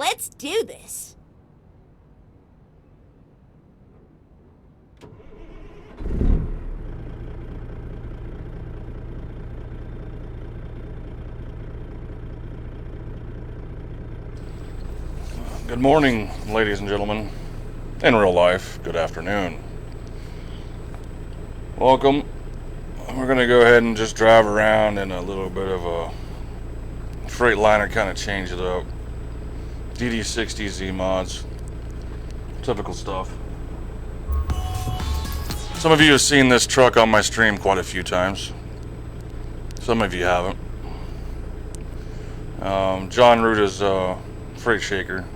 Let's do this. Good morning, ladies and gentlemen. In real life, good afternoon. Welcome. We're going to go ahead and just drive around in a little bit of a Freightliner, kind of change it up. DD60 Z mods. Typical stuff. Some of you have seen this truck on my stream quite a few times. Some of you haven't. Jon-Ruda's freight shaker.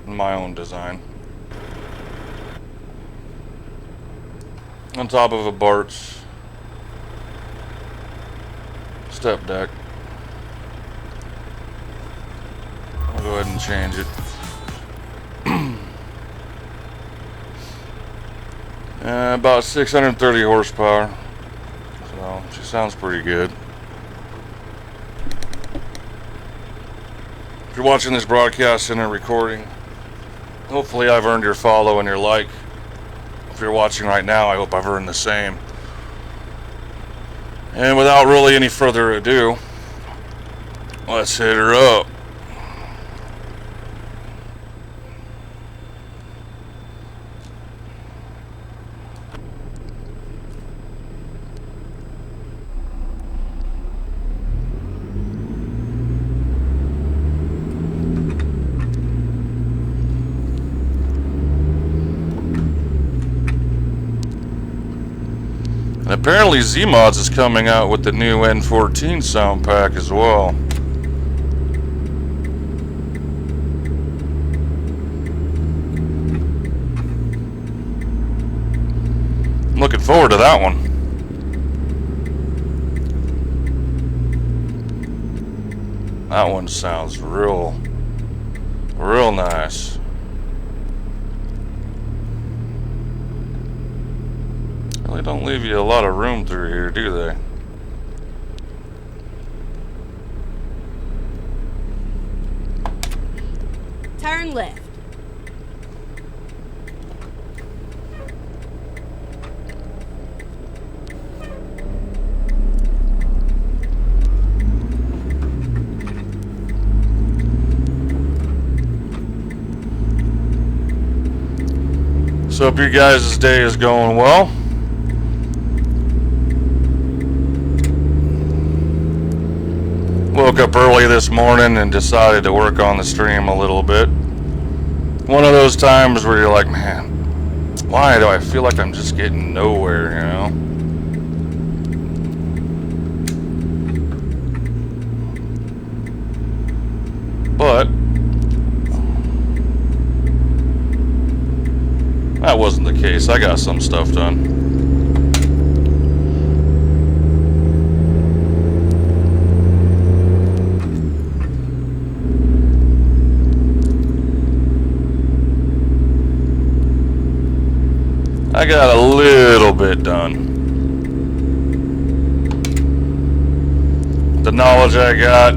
My own design. On top of a Bart's step deck. I'll go ahead and change it. About 630 horsepower. So she sounds pretty good. If you're watching this broadcast and a recording, hopefully I've earned your follow and your like. If you're watching right now, I hope I've earned the same. And without really any further ado, let's hit her up. And apparently Z-Mods is coming out with the new N14 sound pack as well. I'm looking forward to that one. That one sounds real nice. They don't leave you a lot of room through here, do they? Turn left. So hope your guys' day is going well. Woke up early this morning and decided to work on the stream a little bit. One of those times where you're like, man, why do I feel like I'm just getting nowhere, you know? But that wasn't the case. I got some stuff done. I got a little bit done. The knowledge I got,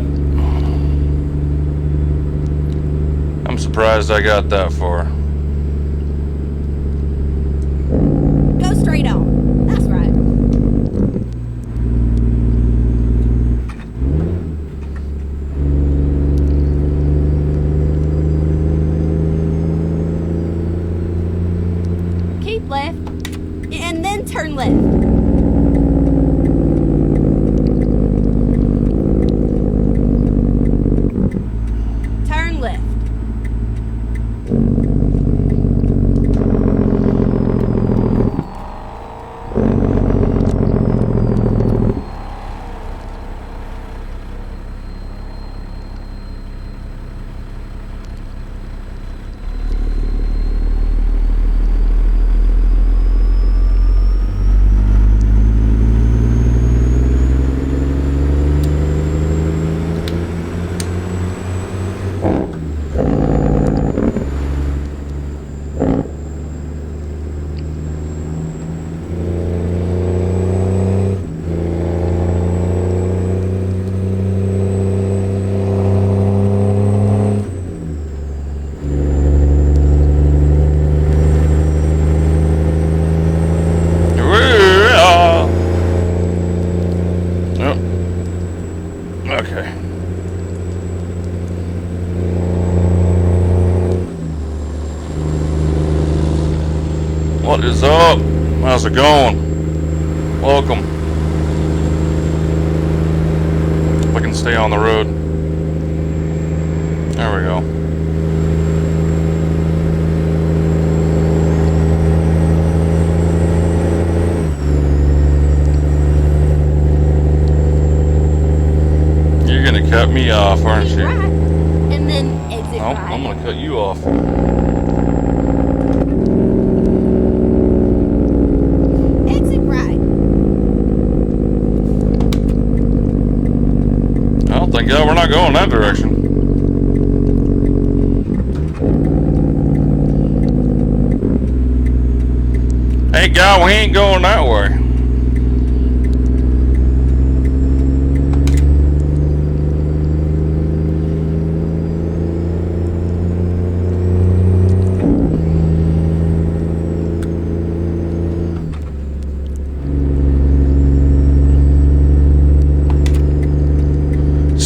I'm surprised I got that far. Go straight on. That's right. Keep left, and then turn left. Turn left. What is up? How's it going? Welcome. If I can stay on the road. There we go. You're gonna cut me off, aren't you? Right. And then exit No, right. I'm gonna cut you off. Exit right. Well, thank God we're not going that direction. Hey, God, we ain't going that way.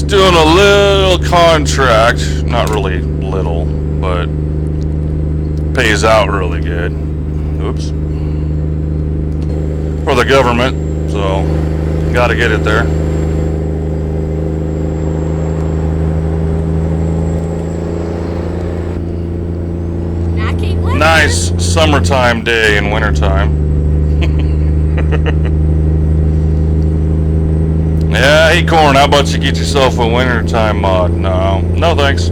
Doing a little contract, not really little, but pays out really good. Oops. For the government, so gotta get it there. Now keep left. Nice summertime day in wintertime. Yeah, hey Corn, how about you get yourself a wintertime mod? No thanks.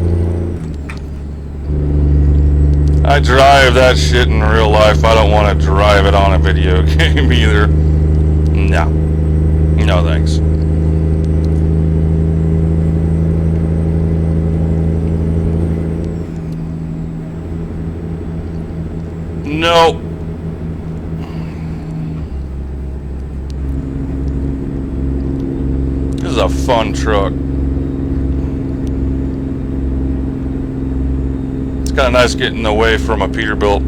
I drive that shit in real life. I don't want to drive it on a video game either. No thanks. Nope. This is a fun truck. It's kind of nice getting away from a Peterbilt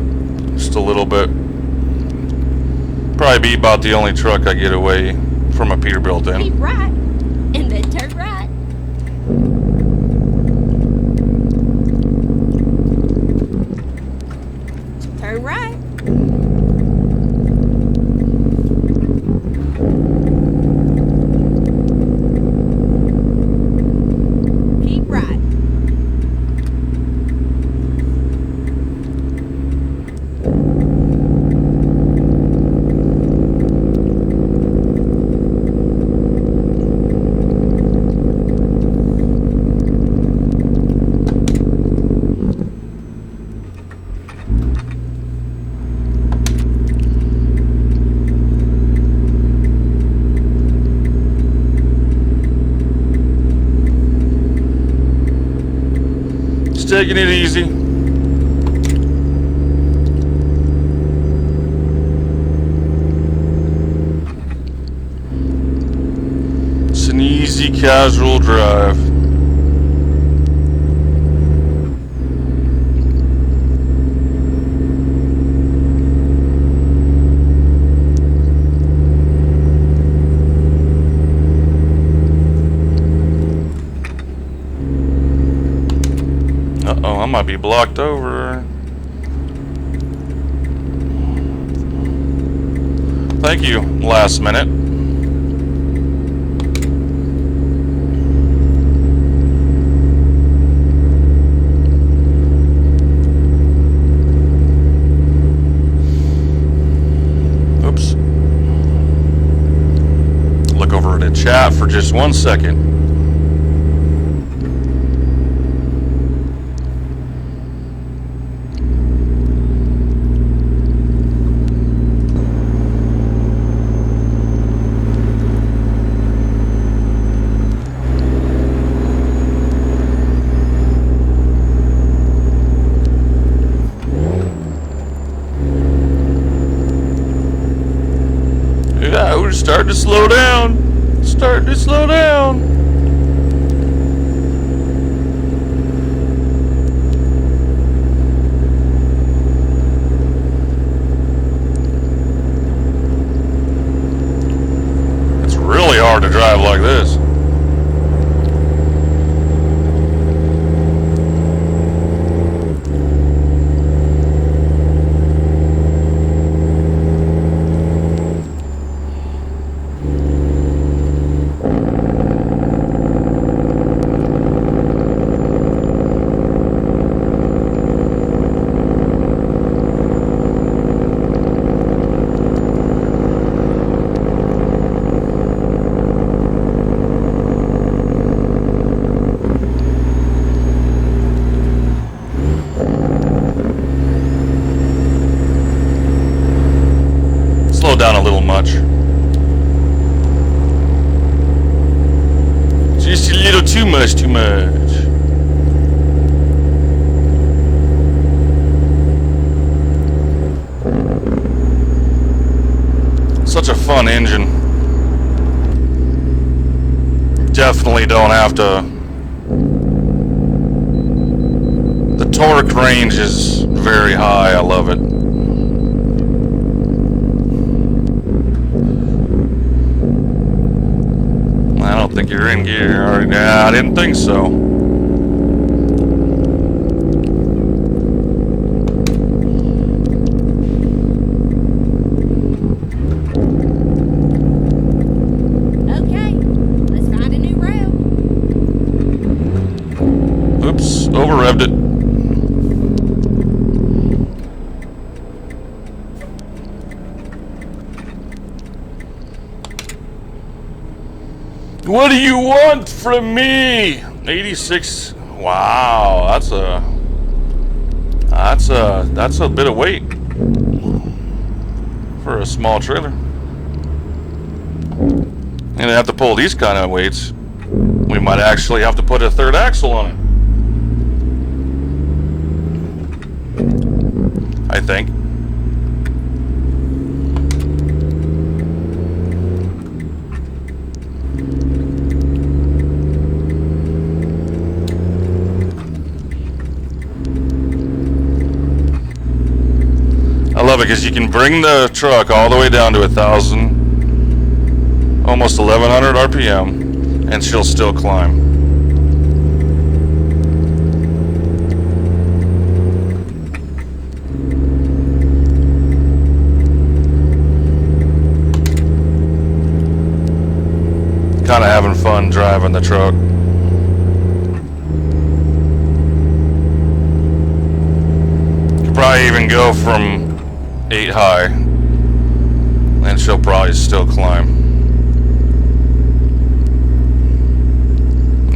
just a little bit. Probably be about the only truck I get away from a Peterbilt in. Keep right. And then turn right. Turn right. Keep right. Just taking it easy. It's an easy, casual drive. Uh-oh, I might be blocked over. Thank you, last minute. Oops. Look over to chat for just 1 second. Yeah, we're starting to slow down. Starting to slow down. It's really hard to drive like this. much. Just a little too much, too much. Such a fun engine. Definitely don't have to. The torque range is very high. I love it. I don't think you're in gear. Yeah, I didn't think so. Okay, let's find a new route. Oops, over-revved it. What do you want from me? 86. Wow, that's a bit of weight for a small trailer. And to have to pull these kind of weights, we might actually have to put a third axle on it. I think. I love it because you can bring the truck all the way down to 1,000, almost 1,100 RPM, and she'll still climb. Kind of having fun driving the truck. Could probably even go from 8 high, and she'll probably still climb.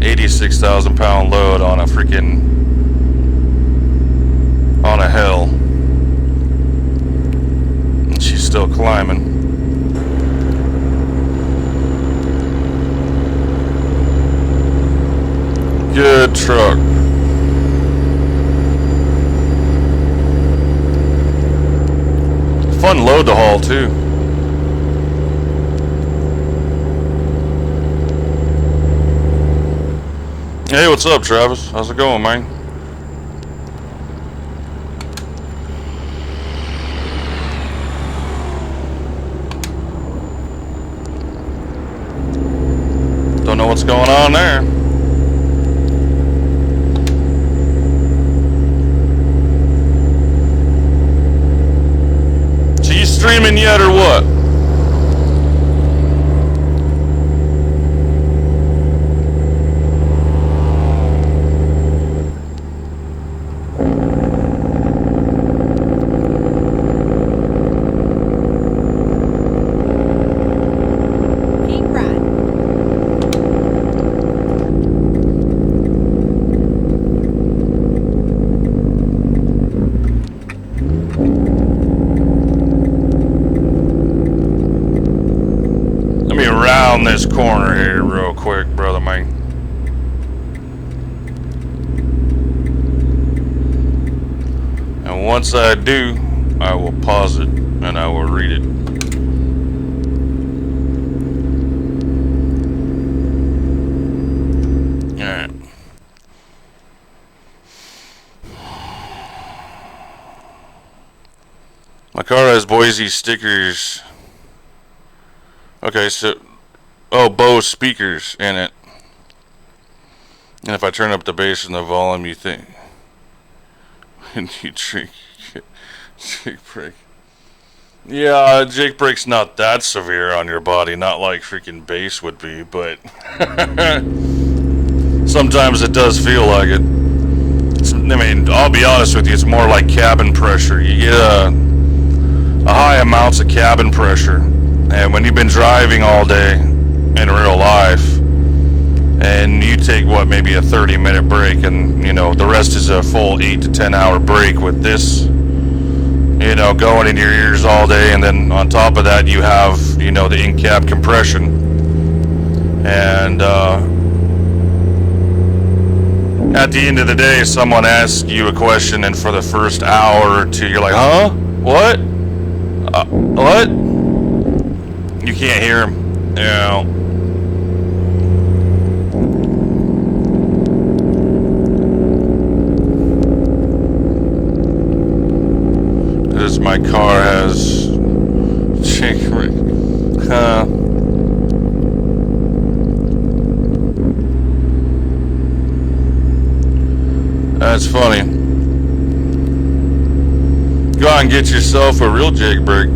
86,000 pound load on a freaking, on a hill, and she's still climbing. Good truck. Fun load to haul too. Hey, what's up, Travis? How's it going, man? Don't know what's going on there. Streaming yet or what? Keep riding. Around this corner here real quick, brother man. And once I do, I will pause it and I will read it. Alright. My car has Boise stickers. Okay, so Bose speakers in it. And if I turn up the bass and the volume, you think you Jake brake. Yeah, Jake brake's not that severe on your body, not like freaking bass would be, but sometimes it does feel like it. I mean, I'll be honest with you, it's more like cabin pressure. You get a high amounts of cabin pressure. And when you've been driving all day in real life, and you take maybe a 30-minute break, and the rest is a full 8 to 10 hour break with this, you know, going in your ears all day, and then on top of that you have, you know, the in-cab compression. And at the end of the day, someone asks you a question, and for the first hour or two you're like, huh? What? What? You can't hear them. You know. This my car has That's funny. Go out and get yourself a real Jake brake.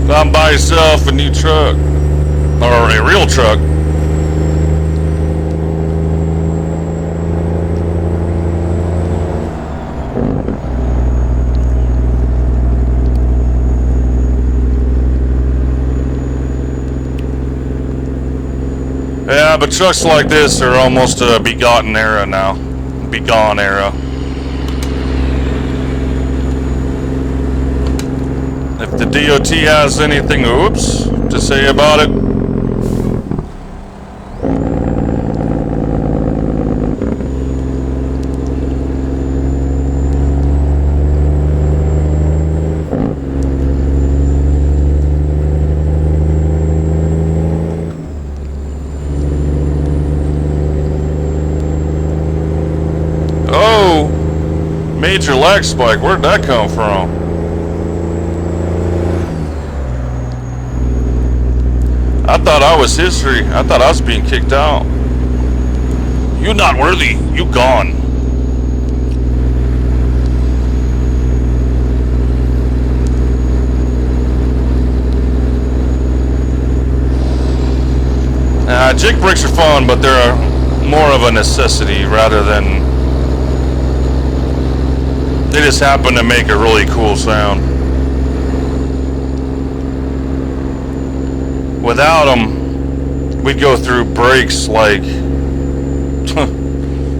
Go and buy yourself a new truck, or a real truck. Yeah, but trucks like this are almost a begotten era now. Begone era. If the DOT has anything, oops, to say about it. Oh, major lag spike, where'd that come from? I thought I was history. I thought I was being kicked out. You not worthy. You gone. Jake brakes are fun, but they're more of a necessity rather than... They just happen to make a really cool sound. Without them, we'd go through brakes like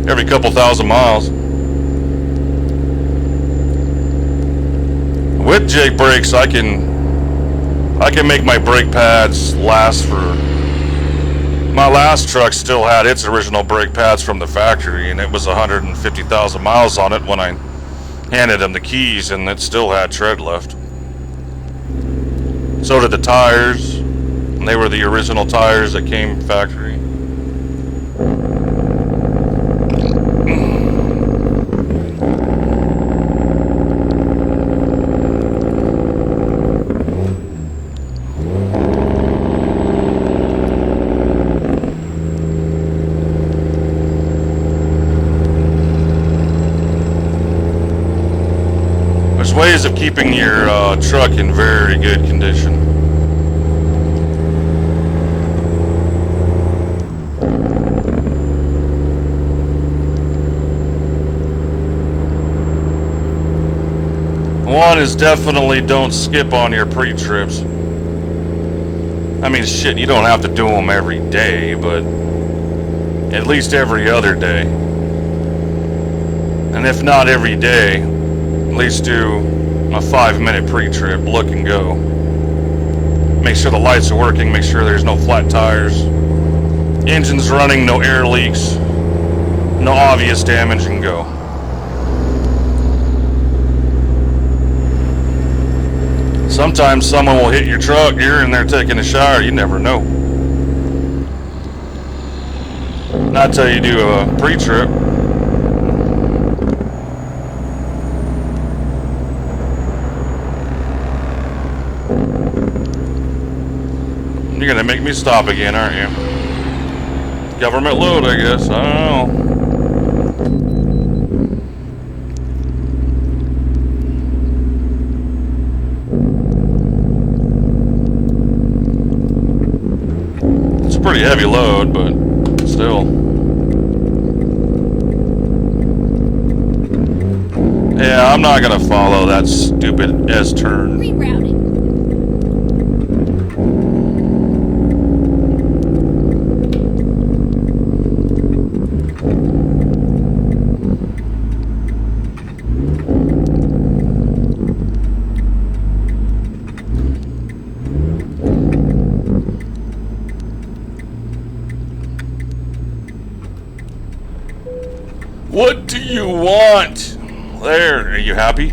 every couple thousand miles. With Jake brakes, I can make my brake pads last for... My last truck still had its original brake pads from the factory, and it was 150,000 miles on it when I handed them the keys, and it still had tread left. So did the tires. And they were the original tires that came factory. There's ways of keeping your truck in very good condition. One is definitely don't skip on your pre-trips. I mean, shit, you don't have to do them every day, but at least every other day. And if not every day, at least do a 5-minute pre-trip, look and go. Make sure the lights are working, make sure there's no flat tires. Engine's running, no air leaks, no obvious damage, and go. Sometimes someone will hit your truck, you're in there taking a shower, you never know. Not till you do a pre-trip. You're gonna make me stop again, aren't you? Government load, I guess, I don't know. Pretty heavy load, but still. Yeah, I'm not gonna follow that stupid S-turn. Rerouting. What do you want? There, are you happy?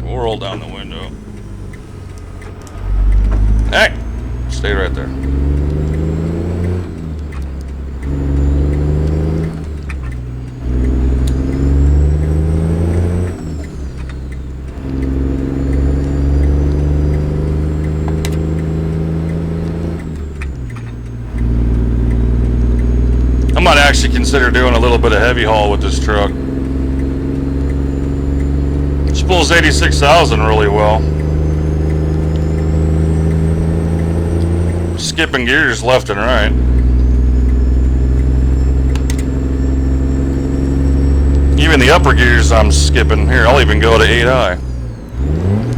We'll roll down the window. Hey, stay right there. I might actually consider doing a little bit of heavy haul with this truck. This pulls 86,000 really well. Skipping gears left and right. Even the upper gears I'm skipping. Here, I'll even go to 8i.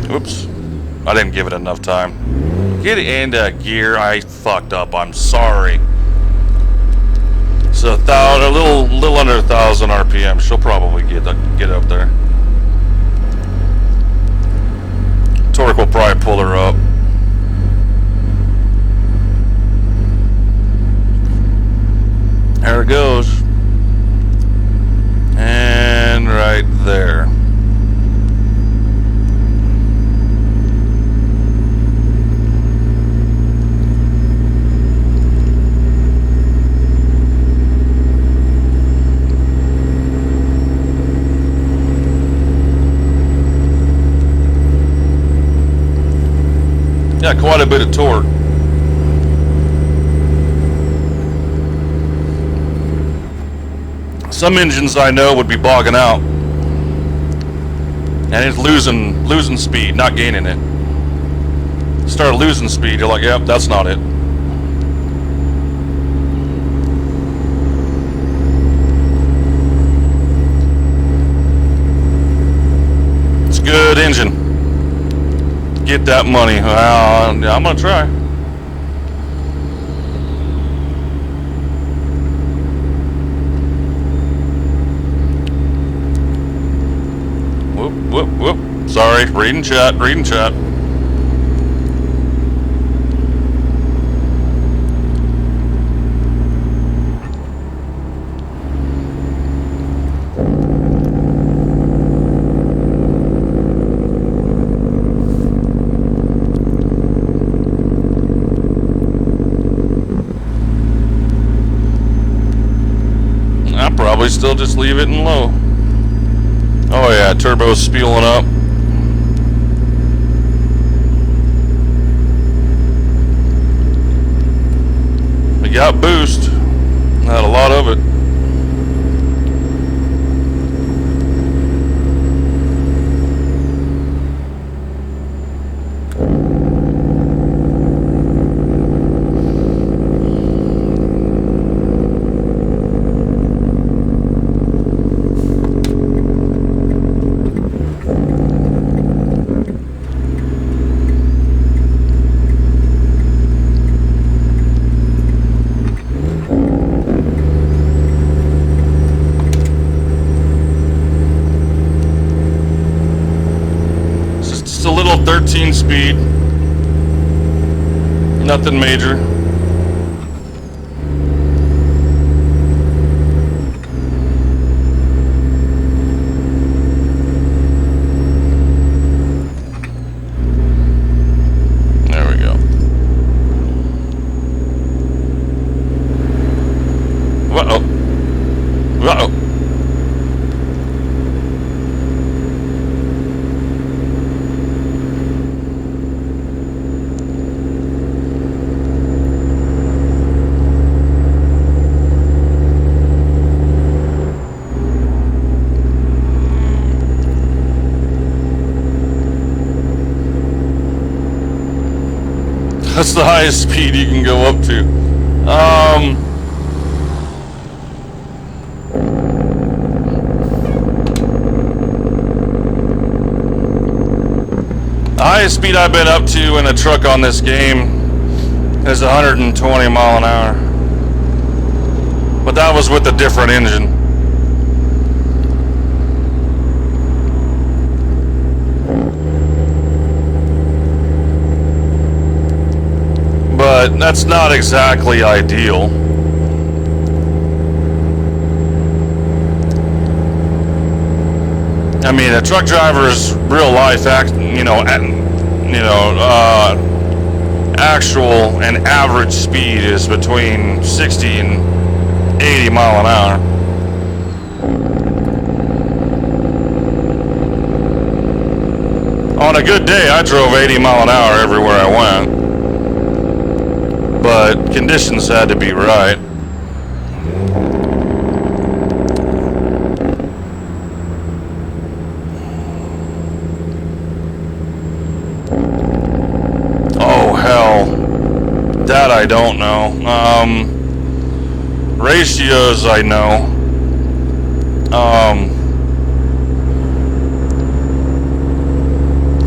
Oops. I didn't give it enough time. Get into gear. I fucked up. I'm sorry. So a little under 1,000 RPM. She'll probably get up there. Torque will probably pull her up. There it goes. And right there. Yeah, quite a bit of torque. Some engines I know would be bogging out, and it's losing speed, not gaining it. Start losing speed, you're like, yep, that's not it. It's a good engine. Get that money. Well, I'm gonna try. Whoop, whoop, whoop. Sorry, reading chat, reading chat. Probably still just leave it in low. Oh yeah, turbo's spewing up. We got boost. Not a lot of it. Just a little 13 speed. Nothing major. There we go. Uh-oh. Uh-oh. That's the highest speed you can go up to. speed I've been up to in a truck on this game is 120 mile an hour. But that was with a different engine. But that's not exactly ideal. I mean, a truck driver's real life actual and average speed is between 60 and 80 mile an hour. On a good day, I drove 80 mile an hour everywhere I went. But conditions had to be right. Oh hell, that I don't know. Ratios I know.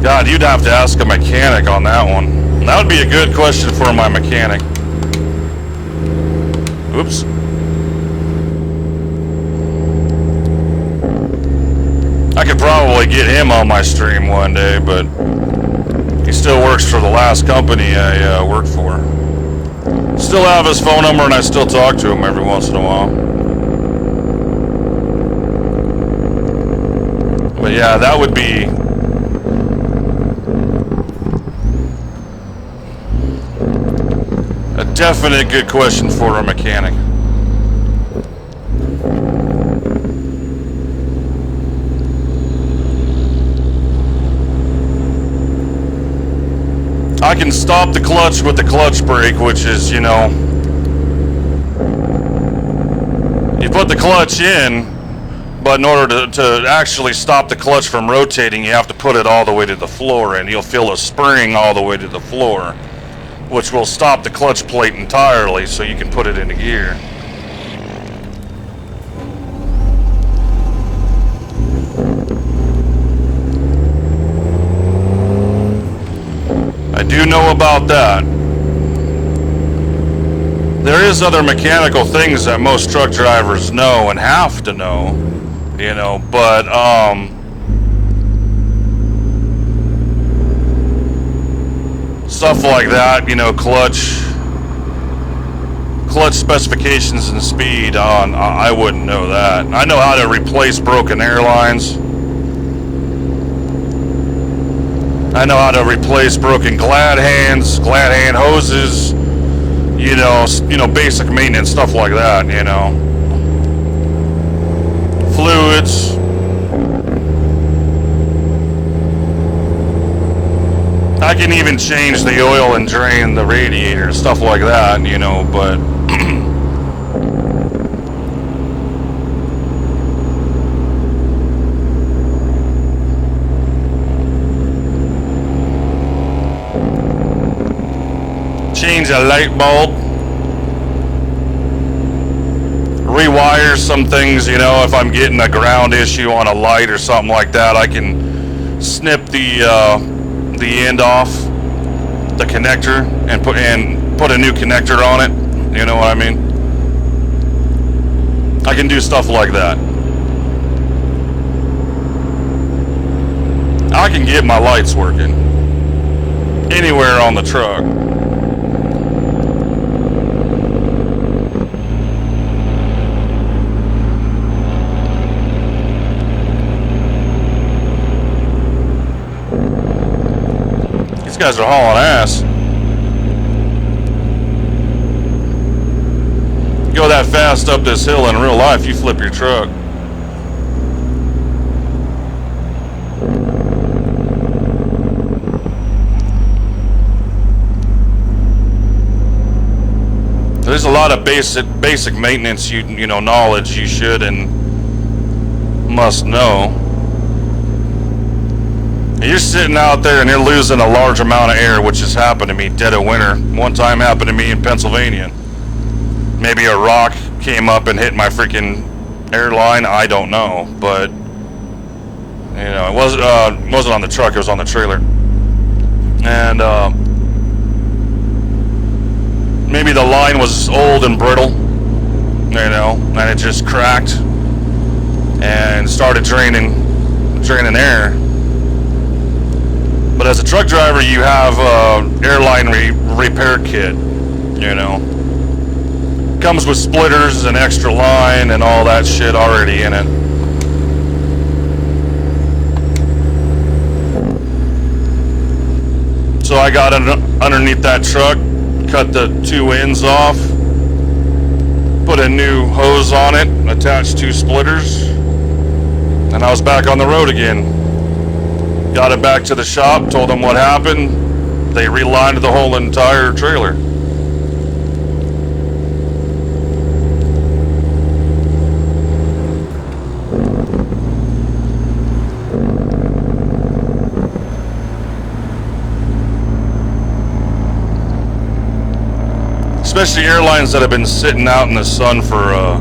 God, you'd have to ask a mechanic on that one. That would be a good question for my mechanic. Oops. I could probably get him on my stream one day, but he still works for the last company I worked for. Still have his phone number and I still talk to him every once in a while. But yeah, that would be a definite good question for a mechanic. I can stop the clutch with the clutch brake, which is, you know, you put the clutch in, but in order to actually stop the clutch from rotating, you have to put it all the way to the floor, and you'll feel a spring all the way to the floor, which will stop the clutch plate entirely so you can put it into gear. I do know about that. There is other mechanical things that most truck drivers know and have to know, you know, but stuff like that, you know, clutch specifications and speed on, I wouldn't know that. I know how to replace broken airlines. I know how to replace broken glad hand hoses, you know, basic maintenance stuff like that, you know. Fluids. I can even change the oil and drain the radiator, stuff like that, you know, but change a light bulb, rewire some things, you know, if I'm getting a ground issue on a light or something like that, I can snip the end off the connector and put a new connector on it, you know what I mean? I can do stuff like that. I can get my lights working anywhere on the truck. These guys are hauling ass. You go that fast up this hill in real life, you flip your truck. There's a lot of basic maintenance you know knowledge you should and must know. You're sitting out there and you're losing a large amount of air, which has happened to me dead of winter. One time happened to me in Pennsylvania. Maybe a rock came up and hit my freaking airline. I don't know, but you know, it wasn't on the truck. It was on the trailer. And maybe the line was old and brittle, you know, and it just cracked and started draining air. But as a truck driver, you have airline repair kit, you know. Comes with splitters and extra line and all that shit already in it. So I got underneath that truck, cut the two ends off, put a new hose on it, attached two splitters, and I was back on the road again. Got it back to the shop, told them what happened. They relined the whole entire trailer. Especially airlines that have been sitting out in the sun for a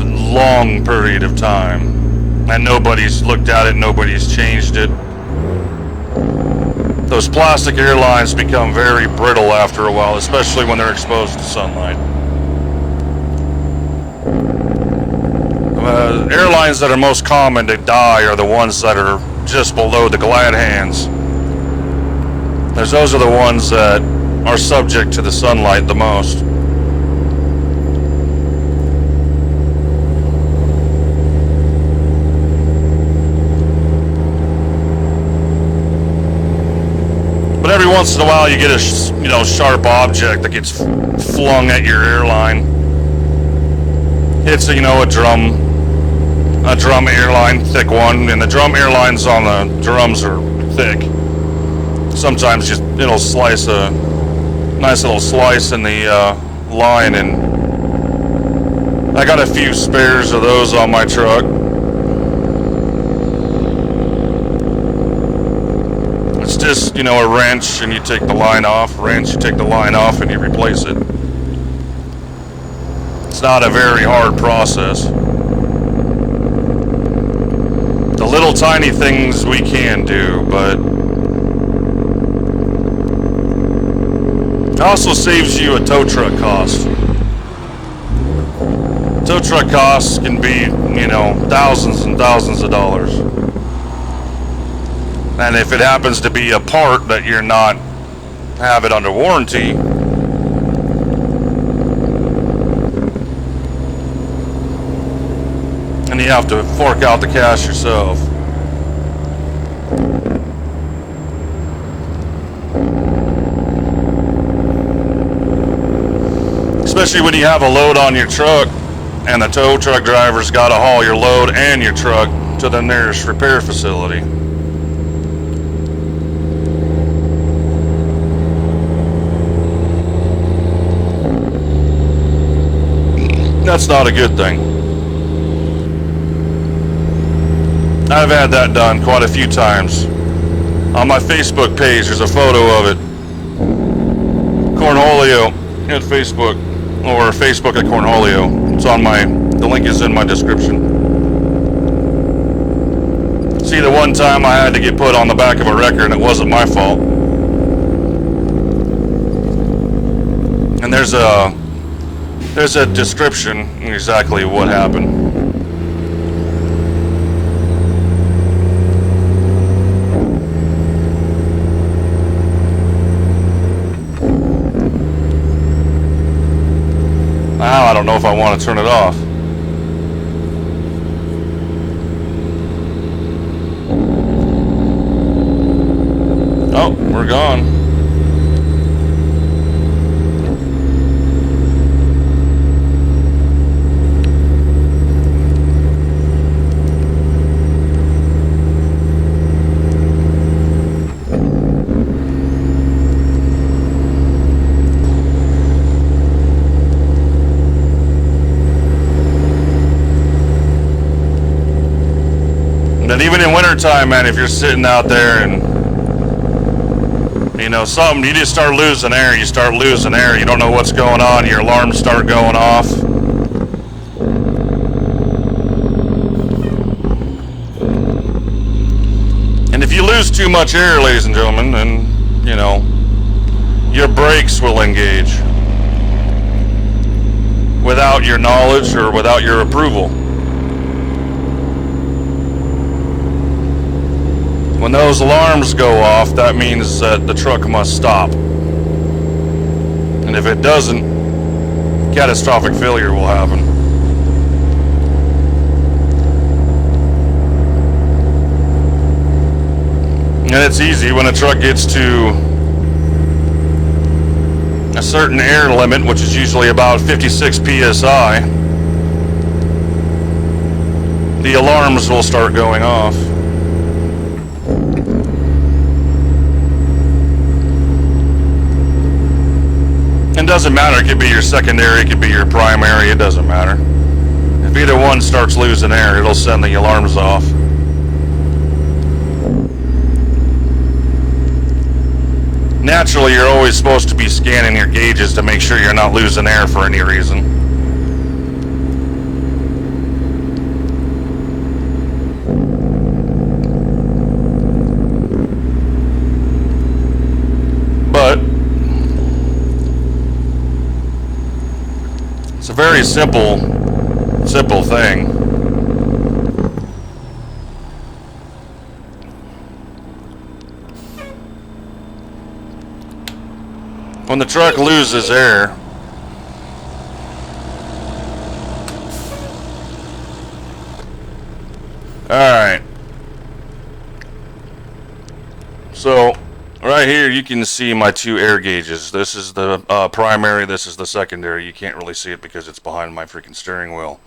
long period of time. And nobody's looked at it, nobody's changed it. Those plastic airlines become very brittle after a while, especially when they're exposed to sunlight. Airlines that are most common to die are the ones that are just below the glad hands. Those are the ones that are subject to the sunlight the most. But every once in a while you get a sharp object that gets flung at your airline. Hits a drum airline, thick one, and the drum airlines on the drums are thick. Sometimes it'll slice a nice little slice in the line, and I got a few spares of those on my truck. It's just, a wrench, and you take the line off, wrench, you take the line off, and you replace it. It's not a very hard process. The little tiny things we can do, but it also saves you a tow truck cost. Tow truck costs can be, thousands and thousands of dollars. And if it happens to be a part that you're not have it under warranty, and you have to fork out the cash yourself. Especially when you have a load on your truck and the tow truck driver's got to haul your load and your truck to the nearest repair facility. That's not a good thing. I've had that done quite a few times. On my Facebook page, there's a photo of it. Cornholio at Facebook, or Facebook at Cornholio. The link is in my description. See, the one time I had to get put on the back of a wrecker and it wasn't my fault. And there's a description exactly what happened. Now I don't know if I want to turn it off. Oh, we're gone. And even in wintertime, man, if you're sitting out there and, you just start losing air, you don't know what's going on, your alarms start going off. And if you lose too much air, ladies and gentlemen, then you know, your brakes will engage without your knowledge or without your approval. When those alarms go off, that means that the truck must stop. And if it doesn't, catastrophic failure will happen. And it's easy when a truck gets to a certain air limit, which is usually about 56 psi, the alarms will start going off. It doesn't matter, it could be your secondary, it could be your primary, it doesn't matter. If either one starts losing air, it'll send the alarms off. Naturally, you're always supposed to be scanning your gauges to make sure you're not losing air for any reason. But it's a very simple thing. When the truck loses air, alright, so right here you can see my two air gauges. This is the primary, this is the secondary. You can't really see it because it's behind my freaking steering wheel.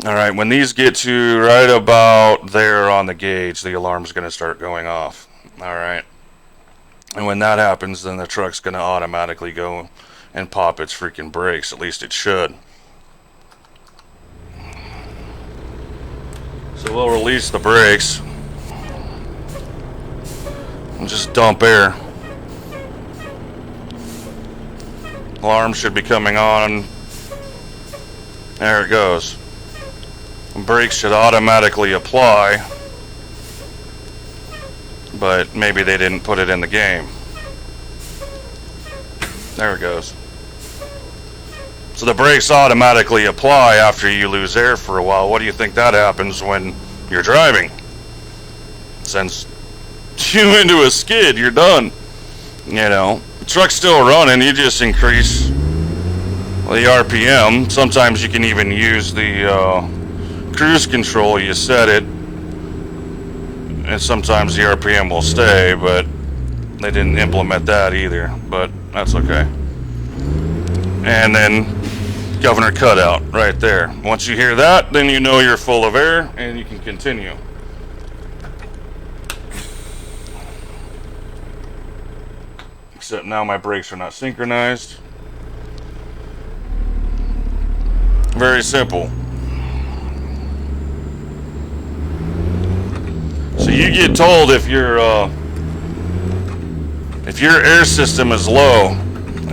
Alright, when these get to right about there on the gauge, the alarm's going to start going off. Alright. And when that happens, then the truck's going to automatically go and pop its freaking brakes. At least it should. So we'll release the brakes and just dump air. Alarm should be coming on. There it goes. The brakes should automatically apply. But maybe they didn't put it in the game. There it goes. So the brakes automatically apply after you lose air for a while. What do you think that happens when you're driving? Sends you into a skid, you're done. You know, the truck's still running, you just increase the RPM. Sometimes you can even use the cruise control, you set it, and sometimes the RPM will stay, but they didn't implement that either, but that's okay. And then governor cutout right there. Once you hear that, then you know you're full of air and you can continue. Except now my brakes are not synchronized. Very simple. So you get told if your air system is low,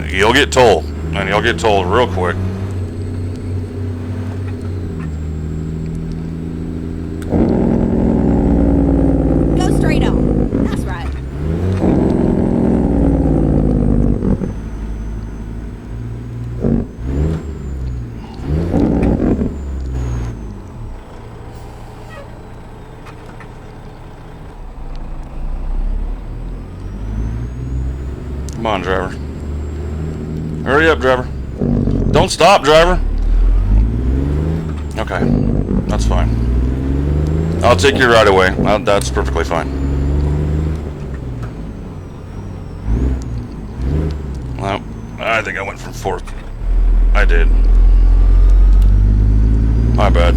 you'll get told, and you'll get told real quick. Go straight on. That's right. Come on, driver. Hurry up, driver. Don't stop, driver. Okay, that's fine. I'll take you right away. That's perfectly fine. Well, I think I went from fourth. I did. My bad.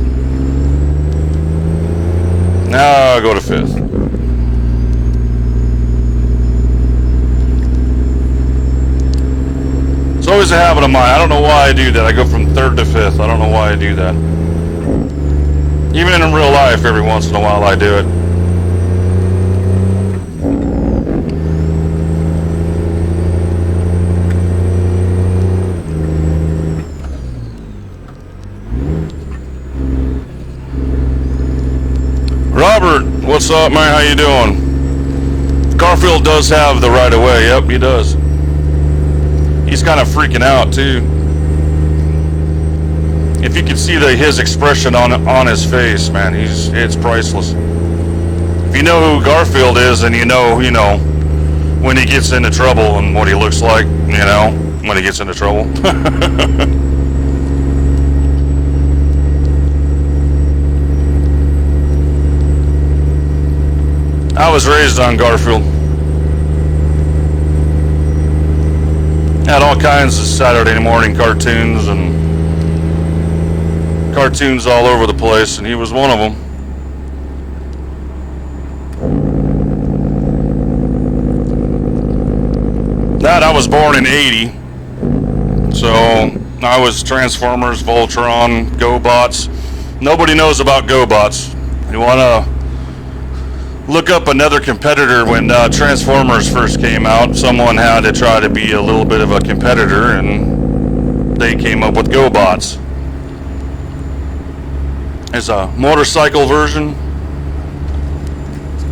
Now I'll go to fifth. It's always a habit of mine. I don't know why I do that. I go from third to fifth. I don't know why I do that. Even in real life, every once in a while I do it. Robert, what's up, man? How you doing? Garfield does have the right of way. Yep, he does. He's kind of freaking out too. If you could see his expression on his face, man, it's priceless. If you know who Garfield is, and you know when he gets into trouble and what he looks like, when he gets into trouble. I was raised on Garfield. Had all kinds of Saturday morning cartoons and cartoons all over the place, and he was one of them. I was born in '80, so I was Transformers, Voltron, GoBots. Nobody knows about GoBots. You want to look up another competitor. When Transformers first came out, someone had to try to be a little bit of a competitor, and they came up with GoBots. There's a motorcycle version.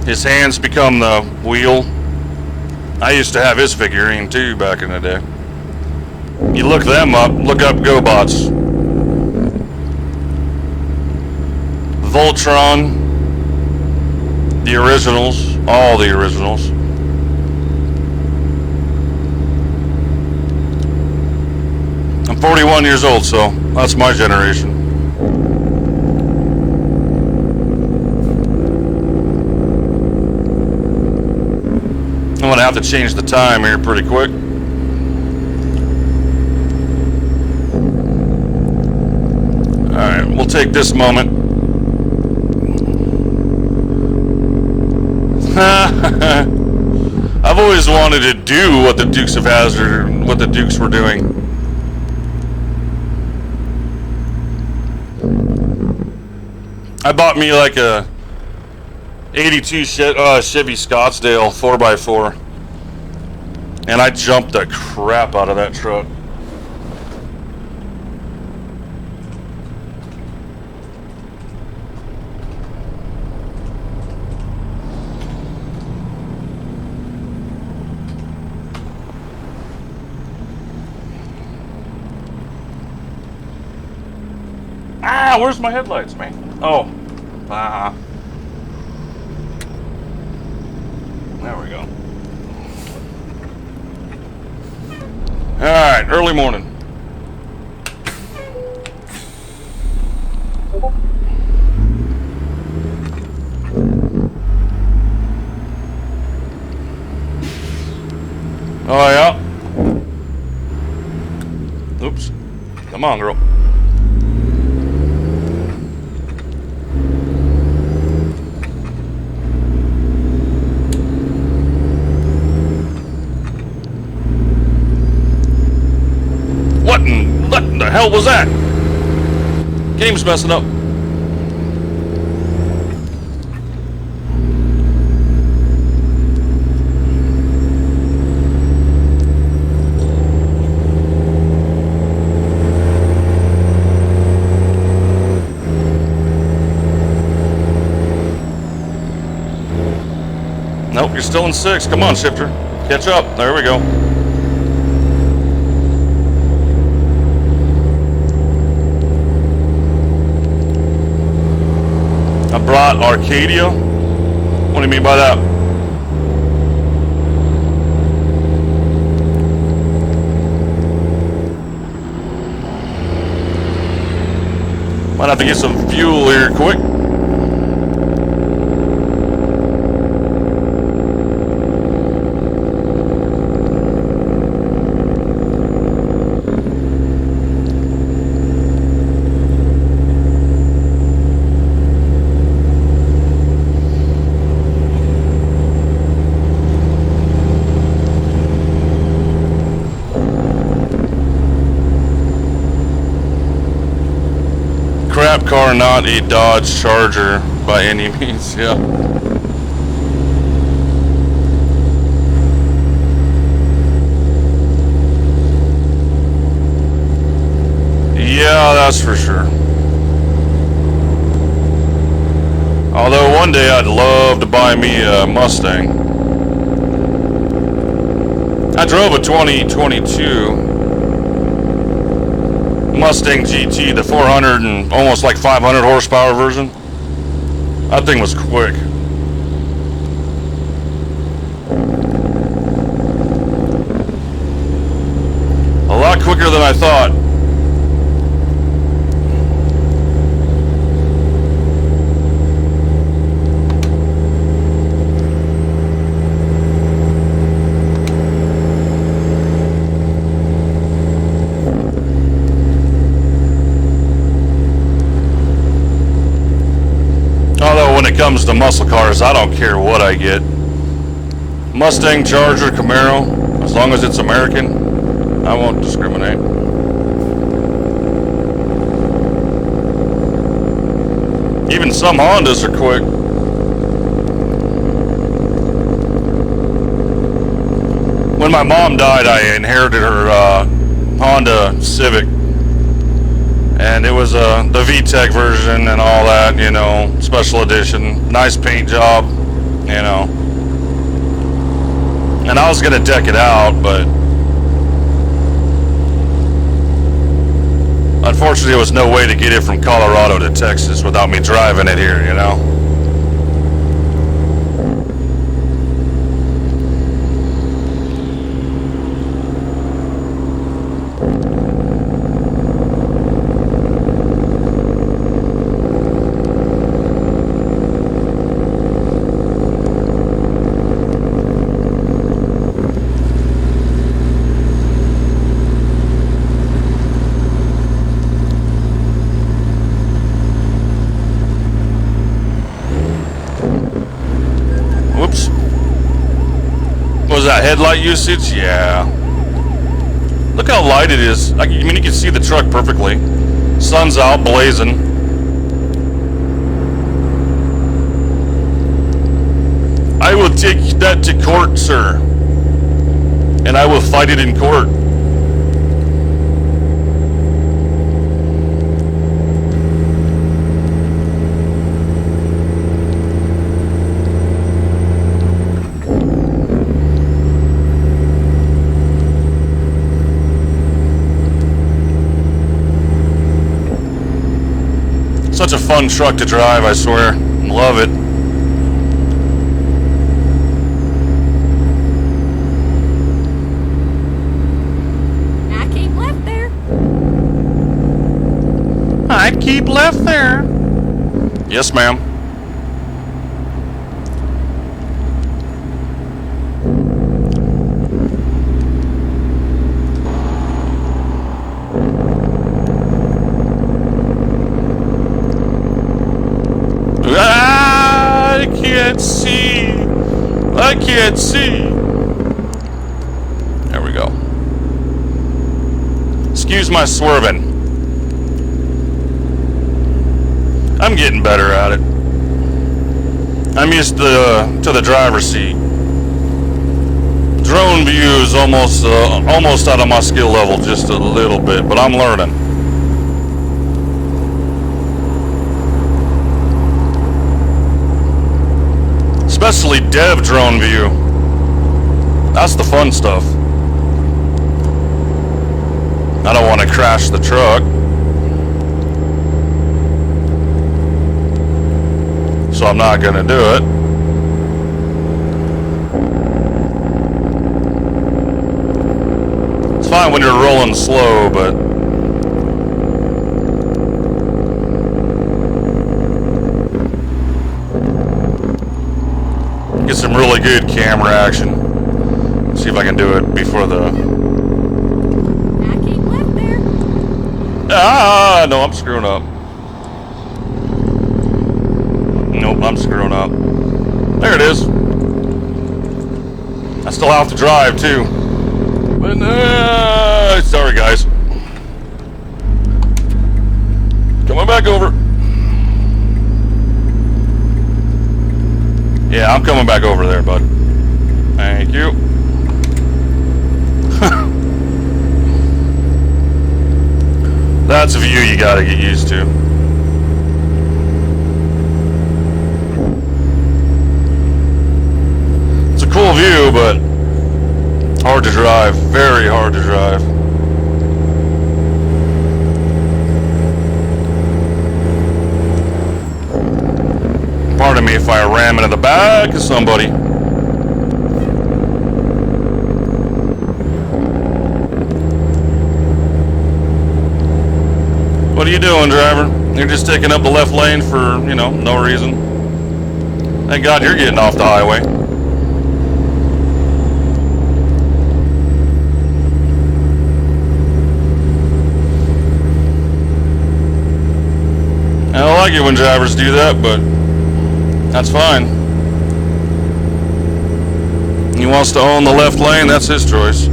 His hands become the wheel. I used to have his figurine too back in the day. You look them up, look up GoBots. Voltron, the originals, all the originals. I'm 41 years old, so that's my generation. I'm gonna have to change the time here pretty quick. Alright, we'll take this moment. I've always wanted to do what the Dukes of Hazzard, what the Dukes were doing. I bought me like a 82 Chevy Scottsdale 4x4, and I jumped the crap out of that truck. Ah, where's my headlights, man? Oh, there we go. Alright, early morning. Oh, yeah. Oops. Come on, girl. What in the hell was that? Game's messing up. Nope, you're still in 6. Come on, shifter. Catch up. There we go. I brought Arcadia. What do you mean by that? Might have to get some fuel here quick. Crap car, not a Dodge Charger by any means. Yeah. Yeah, that's for sure. Although one day I'd love to buy me a Mustang. drove a 2022 Mustang GT, the 400 and almost like 500 horsepower version. That thing was quick. A lot quicker than I thought. Although when it comes to muscle cars, I don't care what I get. Mustang, Charger, Camaro, as long as it's American, I won't discriminate. Even some Hondas are quick. When my mom died, I inherited her Honda Civic. And it was the VTEC version and all that, you know, special edition. Nice paint job, you know. And I was going to deck it out, but unfortunately there was no way to get it from Colorado to Texas without me driving it here, you know. Whoops. Was that headlight usage? Yeah. Look how light it is. I mean, you can see the truck perfectly. Sun's out, blazing. I will take that to court, sir. And I will fight it in court. Such a fun truck to drive, I swear. Love it. I keep left there. I keep left there. Yes, ma'am. I can't see. There we go. Excuse my swerving. I'm getting better at it. I'm used to the driver's seat. Drone view is almost out of my skill level just a little bit, but I'm learning. Especially dev drone view. That's the fun stuff. I don't want to crash the truck, so I'm not going to do it. It's fine when you're rolling slow, but get some really good camera action. See if I can do it before the... I keep left there. Ah, no, I'm screwing up. Nope, I'm screwing up. There it is. I still have to drive, too. But, sorry, guys. Coming back over. Yeah, I'm coming back over there, bud. Thank you. That's a view you gotta get used to. It's a cool view, but Hard to drive, very hard to drive. Pardon me if I ram into the back of somebody. What are you doing, driver? You're just taking up the left lane for, you know, no reason. Thank God you're getting off the highway. I don't like it when drivers do that, but that's fine. He wants to own the left lane, that's his choice.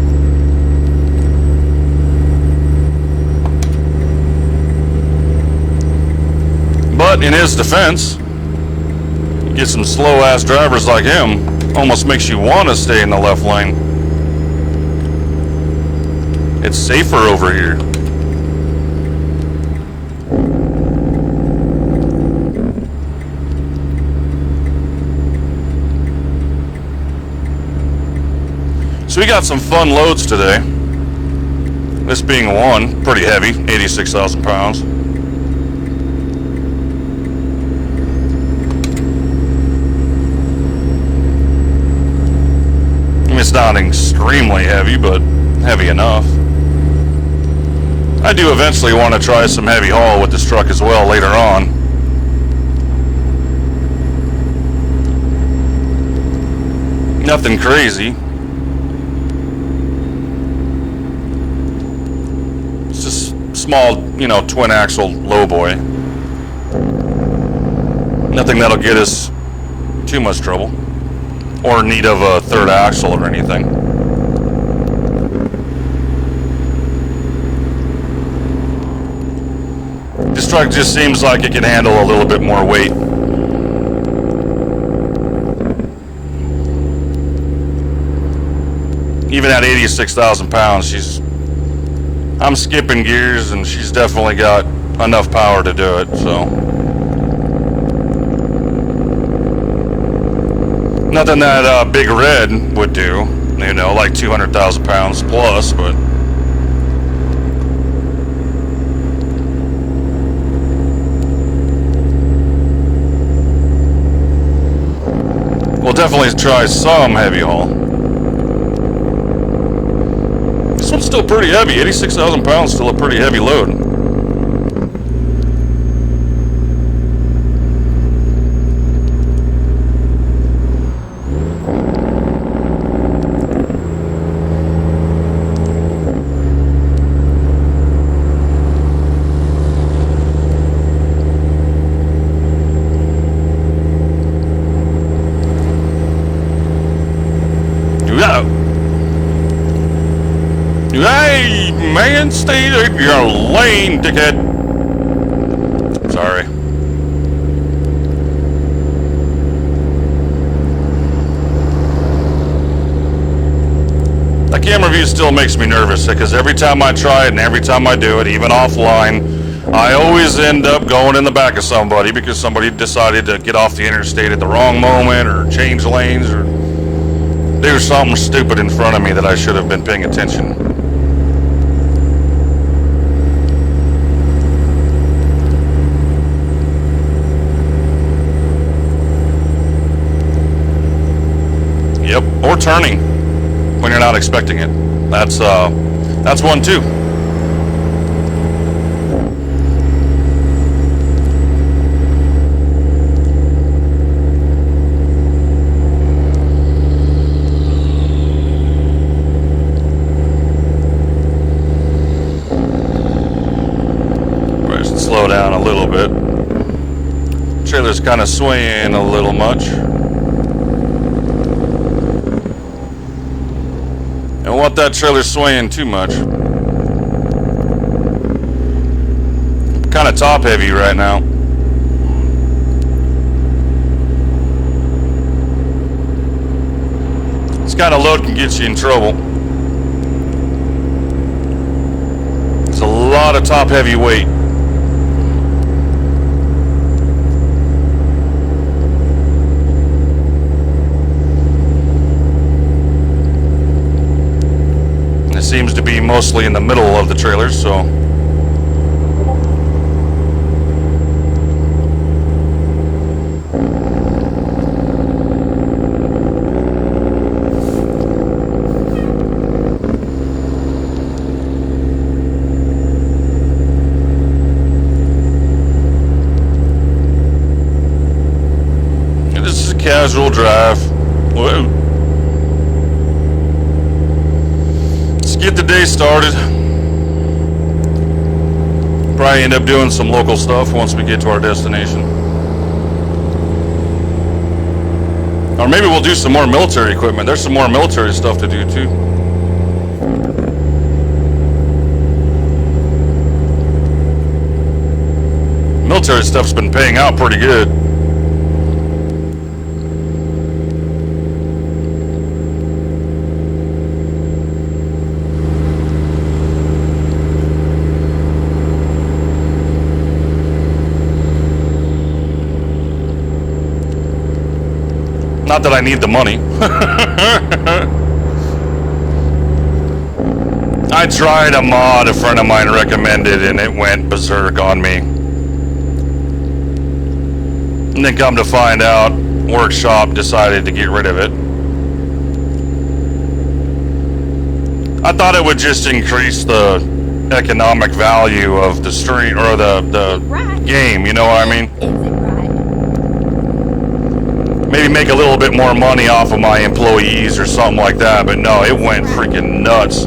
But in his defense, you get some slow-ass drivers like him, almost makes you want to stay in the left lane. It's safer over here. So we got some fun loads today. This being one, pretty heavy, 86,000 pounds. It's not extremely heavy, but heavy enough. I do eventually want to try some heavy haul with this truck as well later on. Nothing crazy. It's just small, you know, twin axle lowboy. Nothing that'll get us too much trouble. Or need of a third axle or anything. This truck just seems like it can handle a little bit more weight. Even at 86,000 pounds, I'm skipping gears and she's definitely got enough power to do it, so. Nothing that Big Red would do, you know, like 200,000 pounds plus, but we'll definitely try some heavy haul. This one's still pretty heavy, 86,000 pounds, still a pretty heavy load. Hey, man, stay in your lane, dickhead. Sorry. That camera view still makes me nervous because every time I try it and every time I do it, even offline, I always end up going in the back of somebody because somebody decided to get off the interstate at the wrong moment or change lanes or do something stupid in front of me that I should have been paying attention. Yep, or turning when you're not expecting it. That's one too. Right, slow down a little bit. Trailer's kind of swaying a little much. Don't want that trailer swaying too much. Kind of top heavy right now. This kind of load can get you in trouble. There's a lot of top heavy weight. mostly in the middle of the trailers, so. This is a casual drive. Whoa. Let's get the day started. Probably end up doing some local stuff once we get to our destination. Or maybe we'll do some more military equipment. There's some more military stuff to do too. Military stuff's been paying out pretty good. Not that I need the money. I tried a mod a friend of mine recommended and it went berserk on me. And then come to find out, Workshop decided to get rid of it. I thought it would just increase the economic value of the stream or the game, you know what I mean? Maybe make a little bit more money off of my employees or something like that, but no, it went freaking nuts.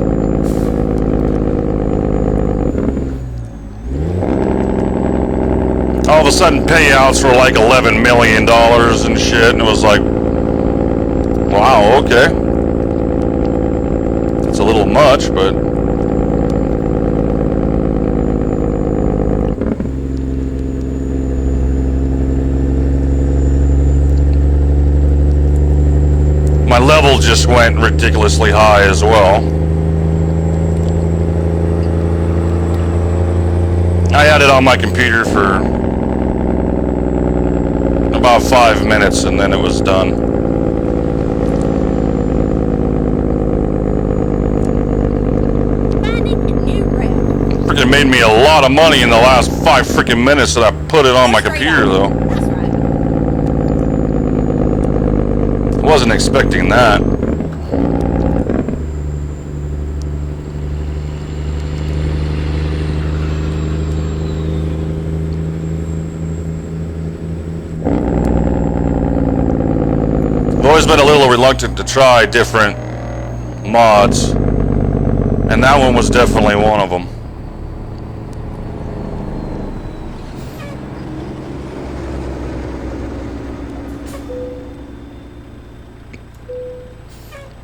All of a sudden payouts were like $11 million and shit, and it was like, wow, okay. It's a little much, but my level just went ridiculously high as well. I had it on my computer for about 5 minutes and then it was done. Freaking made me a lot of money in the last 5 freaking minutes that I put it on my computer though. Wasn't expecting that. I've always been a little reluctant to try different mods, and that one was definitely one of them.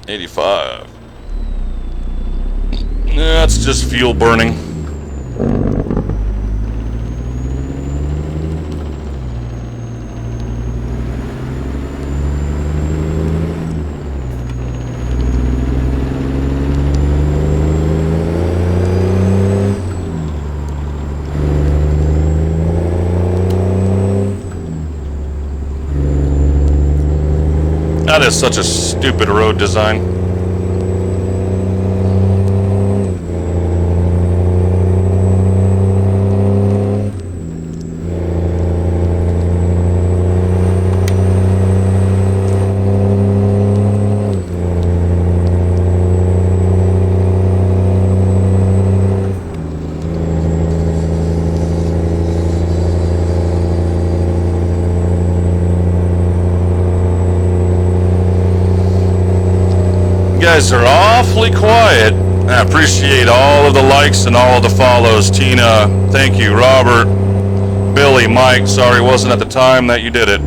$85. Yeah, that's just fuel burning. That is such a stupid road design. You guys are awfully quiet. I appreciate all of the likes and all of the follows. Tina, thank you. Robert, Billy, Mike, sorry it wasn't at the time that you did it.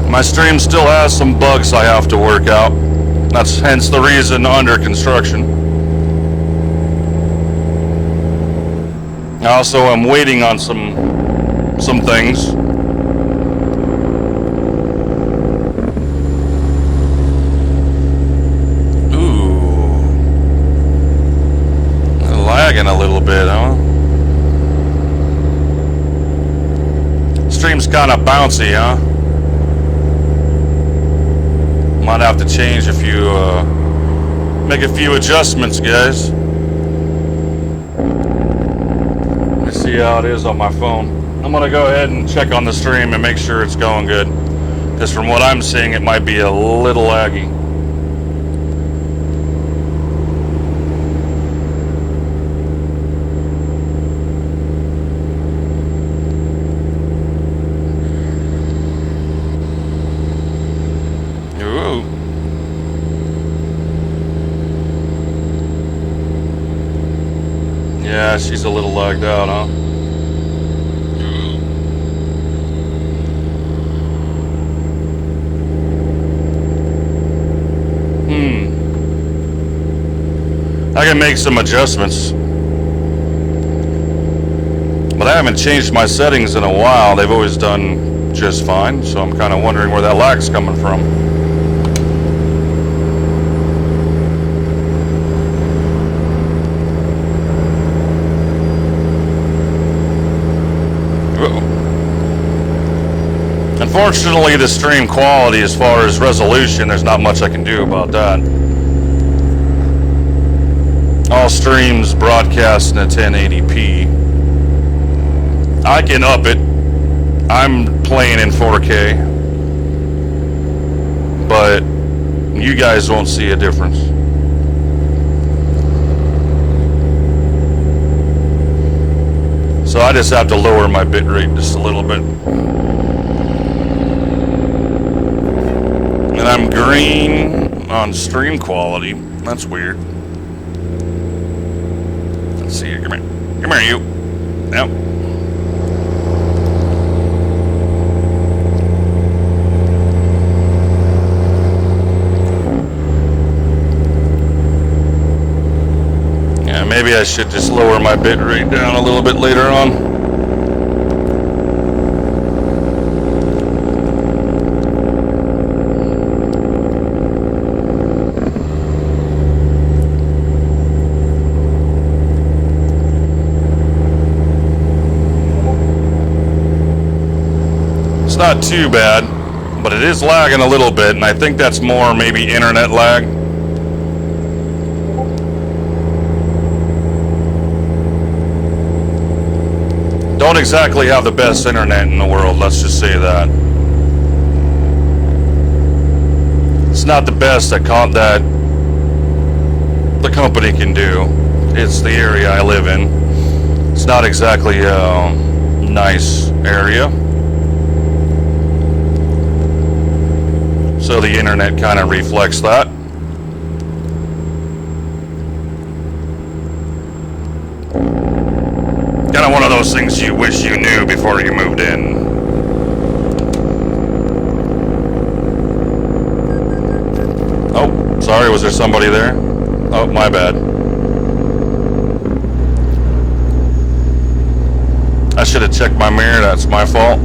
My stream still has some bugs I have to work out. That's hence the reason under construction. I also am waiting on some things. A little bit, huh? Stream's kind of bouncy, huh? Might have to change a few, make a few adjustments, guys. Let me see how it is on my phone. I'm gonna go ahead and check on the stream and make sure it's going good. Because from what I'm seeing, it might be a little laggy. Ooh. Yeah, she's a little lagged out, huh? I can make some adjustments, but I haven't changed my settings in a while. They've always done just fine, so I'm kind of wondering where that lag's coming from. Unfortunately, the stream quality, as far as resolution, there's not much I can do about that. All streams broadcast in a 1080p. I can up it. I'm playing in 4K, but you guys won't see a difference. So I just have to lower my bitrate just a little bit. And I'm green on stream quality. That's weird. Let's see here. Come here. Come here, you. Yep. Yeah, maybe I should just lower my bitrate down a little bit later on. It's not too bad, but it is lagging a little bit, and I think that's more maybe internet lag. Don't exactly have the best internet in the world, let's just say that. It's not the best that the company can do. It's the area I live in. It's not exactly a nice area. So the internet kind of reflects that. Kind of one of those things you wish you knew before you moved in. Oh, sorry, was there somebody there? Oh, my bad. I should have checked my mirror, that's my fault.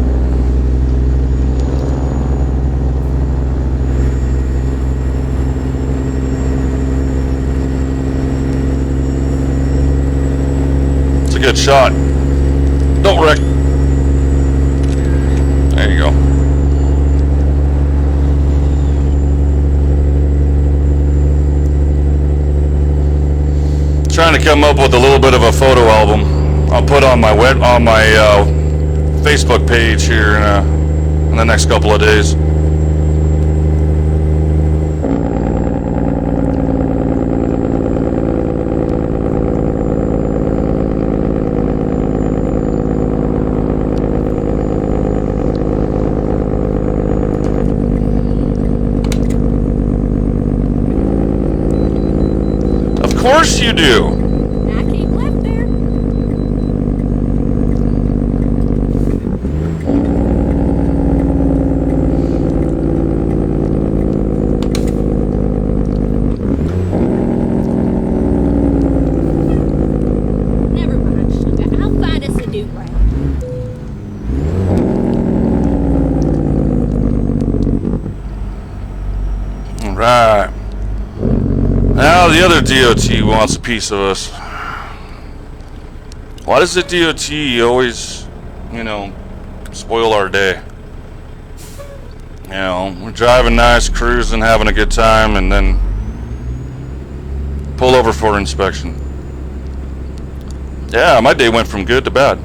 Good shot. Don't wreck. There you go. Trying to come up with a little bit of a photo album. I'll put on my Facebook page here in the next couple of days. Of course you do. I keep left there. Never mind, sugar. I'll find us a new route. All right. Now the other DOT wants a piece of us. Why does the DOT always, spoil our day? You know, we're driving nice, cruising, having a good time, and then pull over for inspection. Yeah, my day went from good to bad.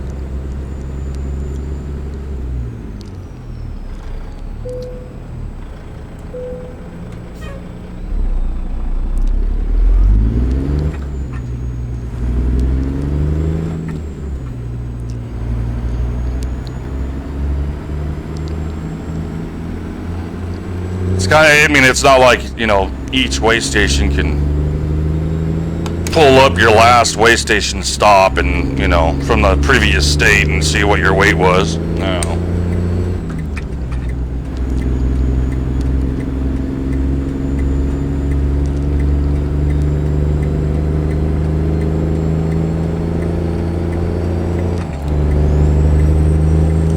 It's kind of, I mean, it's not like, you know, each weigh station can pull up your last weigh station stop and, you know, from the previous state and see what your weight was. No.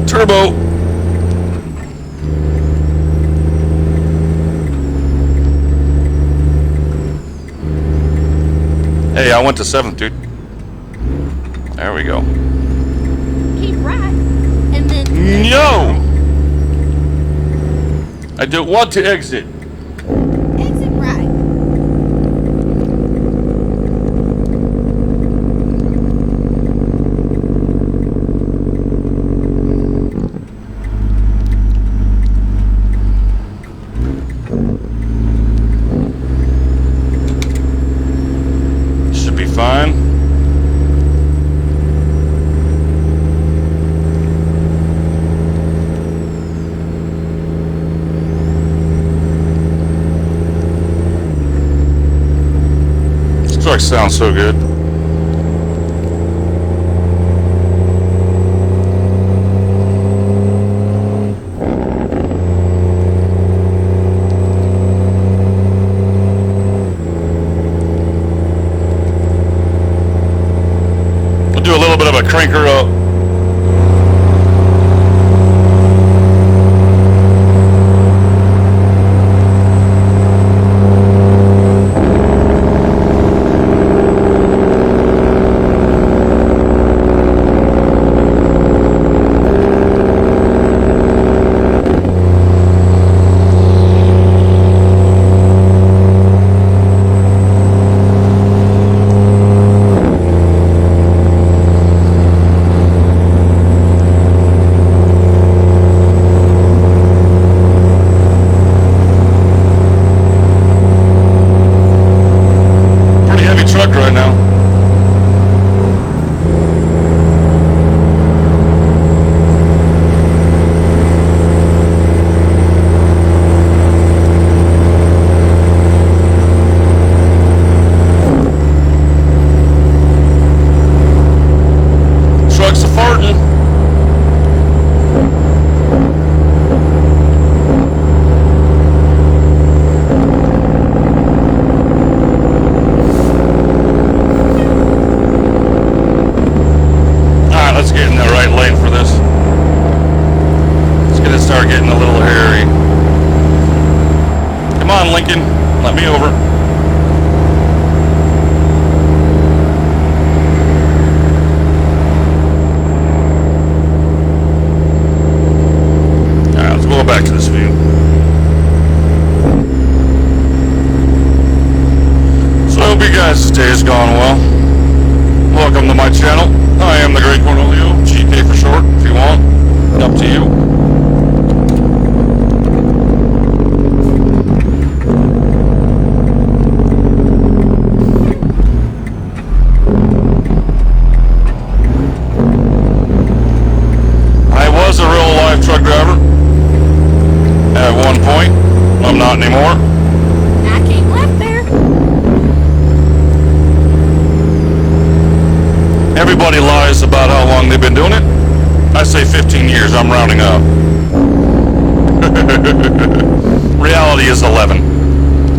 Turbo. Hey, I went to 7th, dude. There we go. Keep right, and then... No! I don't want to exit. Exit right. Fine. This truck sounds so good. Do a little bit of a cranker up. Right now. Truck's a farting. Let's get in the right lane for this. It's gonna start getting a little hairy. Come on, Lincoln, let me over. Alright, let's go back to this view. So I hope you guys' day has gone well. Welcome to my channel. I am the Great Cornelio, GK for short, if you want. Up to you. I was a real life truck driver at one point. I'm not anymore. I came left there. Everybody lies about how long they've been doing it. I say 15 years, I'm rounding up. Reality is 11.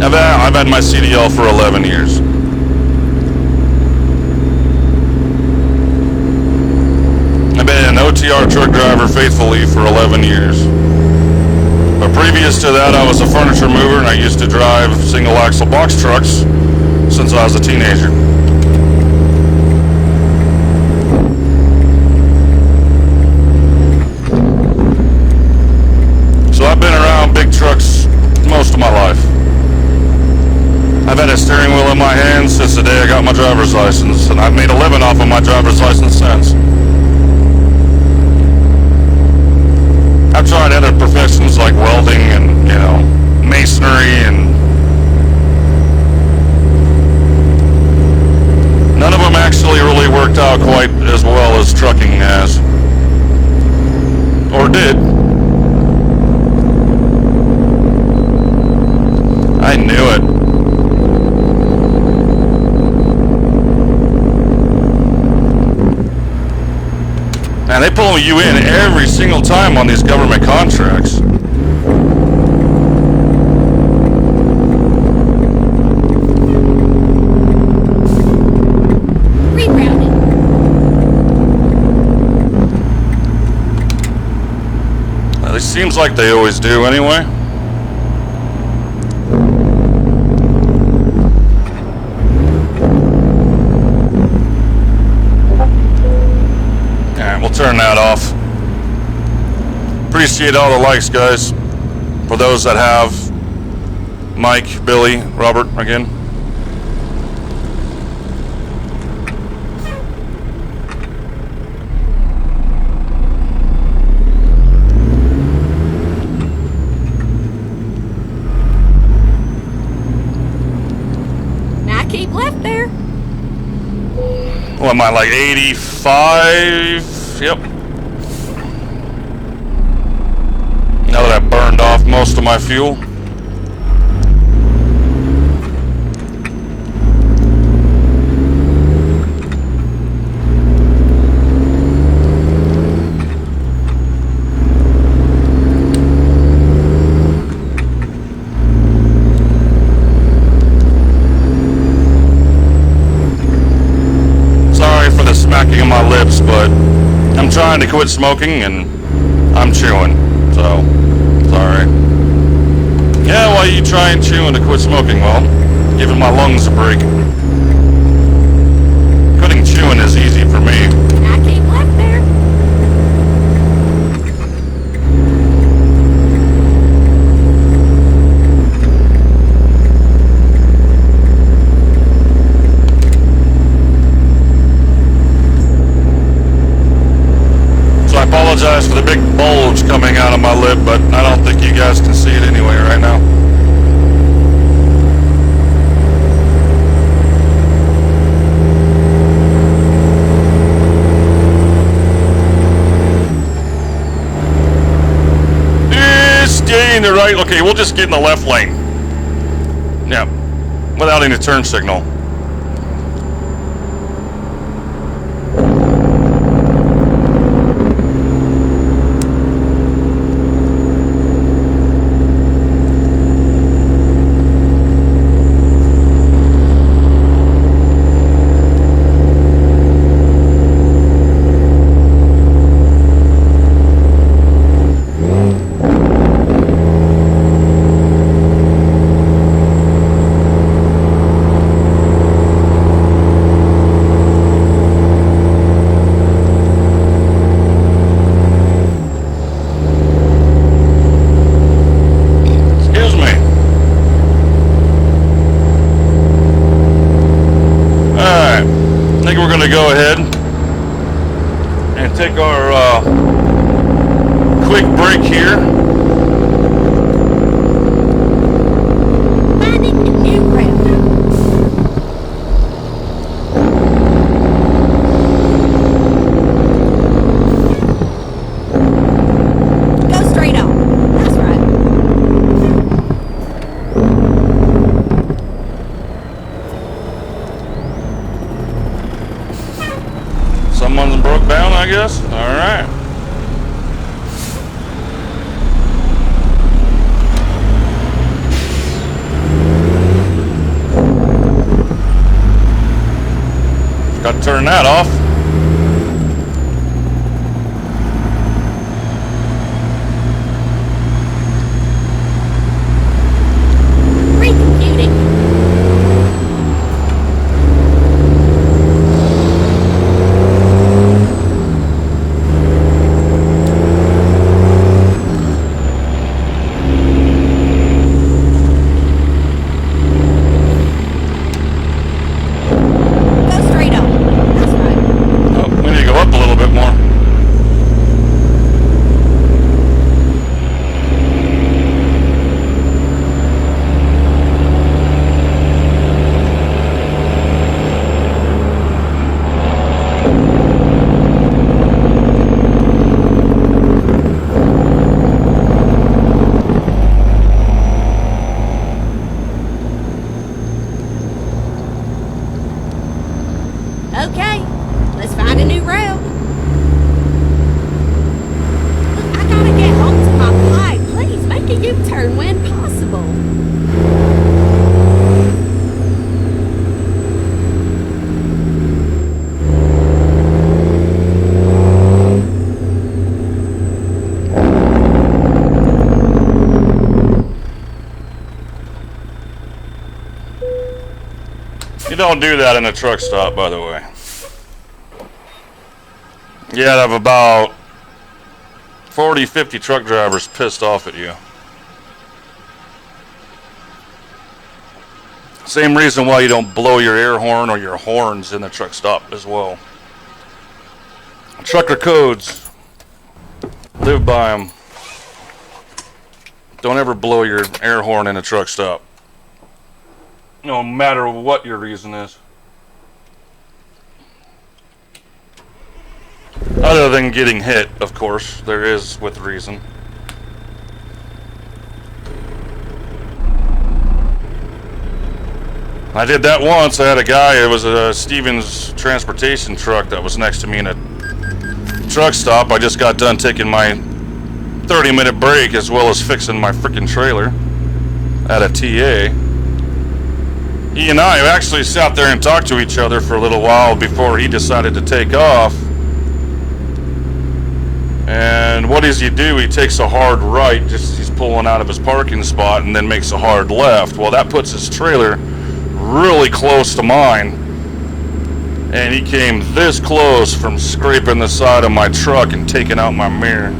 I've had my CDL for 11 years. I've been an OTR truck driver faithfully for 11 years. But previous to that, I was a furniture mover and I used to drive single axle box trucks since I was a teenager. So I've been around big I've had a steering wheel in my hand since the day I got my driver's license, and I've made a living off of my driver's license since. I've tried other professions like welding and, you know, masonry, and none of them actually really worked out quite as well as trucking has. Or did. I knew it. Man, they pull you in every single time on these government contracts. Rerouting. Well, it seems like they always do anyway. We'll turn that off. Appreciate all the likes, guys. For those that have Mike, Billy, Robert again. Now keep left there. What am I, like 85? Yep. Now that I burned off most of my fuel. Sorry for the smacking of my lips, but I'm trying to quit smoking and I'm chewing, so sorry. Yeah, why are you trying chewing to quit smoking? Well, giving my lungs a break. Quitting chewing is easy for me. Now keep left there. I apologize for the big bulge coming out of my lip, but I don't think you guys can see it anyway right now. Stay in the right. Okay, we'll just get in the left lane. Yeah, without any turn signal. Go ahead and take our quick break here. Finding a new route. Go straight on. That's right. Someone's broke down, I guess. All right. Got to turn that off. Recomputing. Okay, let's find a new route. Look, I gotta get home to my pipe. Please make a U-turn when possible. You don't do that in a truck stop, by the way. You have about 40, 50 truck drivers pissed off at you. Same reason why you don't blow your air horn or your horns in the truck stop as well. Trucker codes. Live by them. Don't ever blow your air horn in a truck stop. No matter what your reason is. Other than getting hit, of course. There is with reason. I did that once. I had a guy, it was a Stevens transportation truck that was next to me in a truck stop. I just got done taking my 30-minute break as well as fixing my freaking trailer at a TA. He and I actually sat there and talked to each other for a little while before he decided to take off. And what does he do? He takes a hard right just as he's pulling out of his parking spot and then makes a hard left. Well, that puts his trailer really close to mine. And he came this close from scraping the side of my truck and taking out my mirror.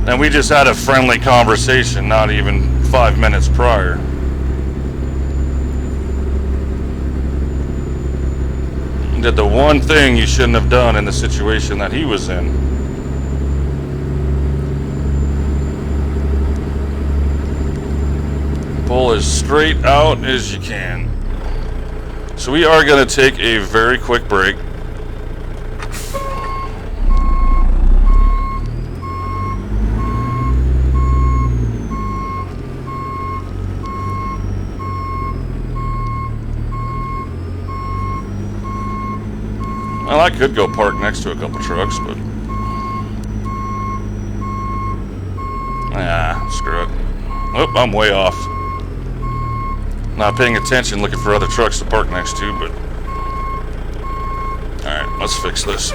And we just had a friendly conversation, not even 5 minutes prior. He did the one thing you shouldn't have done in the situation that he was in. Pull as straight out as you can. So we are going to take a very quick break. Well, I could go park next to a couple trucks, but screw it. Oh, I'm way off. Not paying attention, looking for other trucks to park next to, but alright, let's fix this.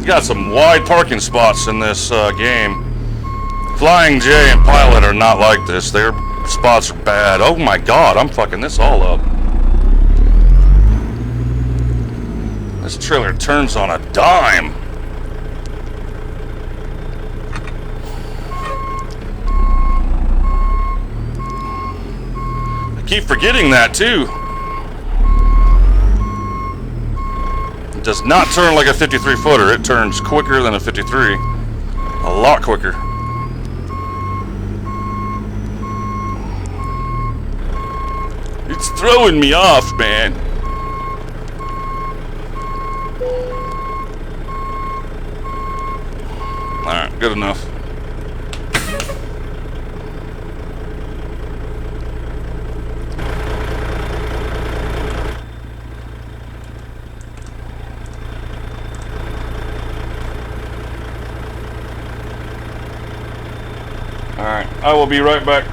You got some wide parking spots in this game. Flying J and Pilot are not like this. Their spots are bad. Oh my god, I'm fucking this all up. This trailer turns on a dime. I keep forgetting that too. Does not turn like a 53 footer. It turns quicker than a 53. A lot quicker. It's throwing me off, man. Alright, good enough. Alright, I will be right back.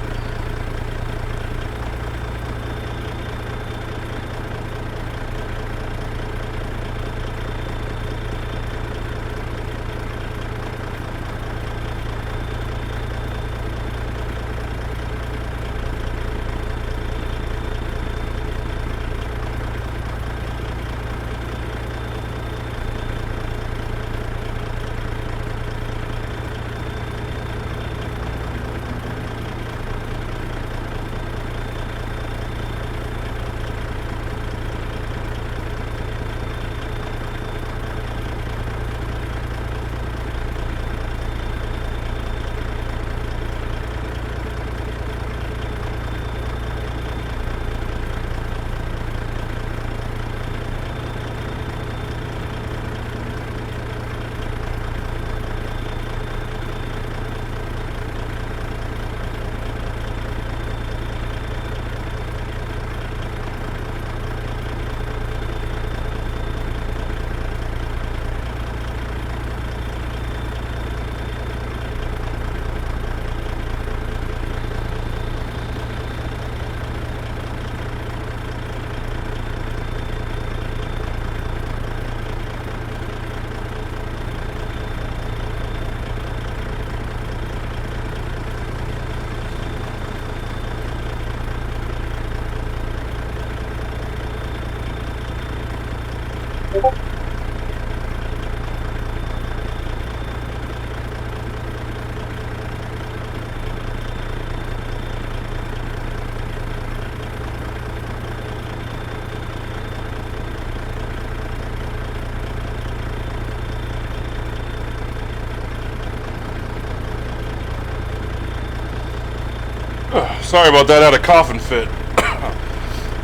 Sorry about that. I had a coughing fit.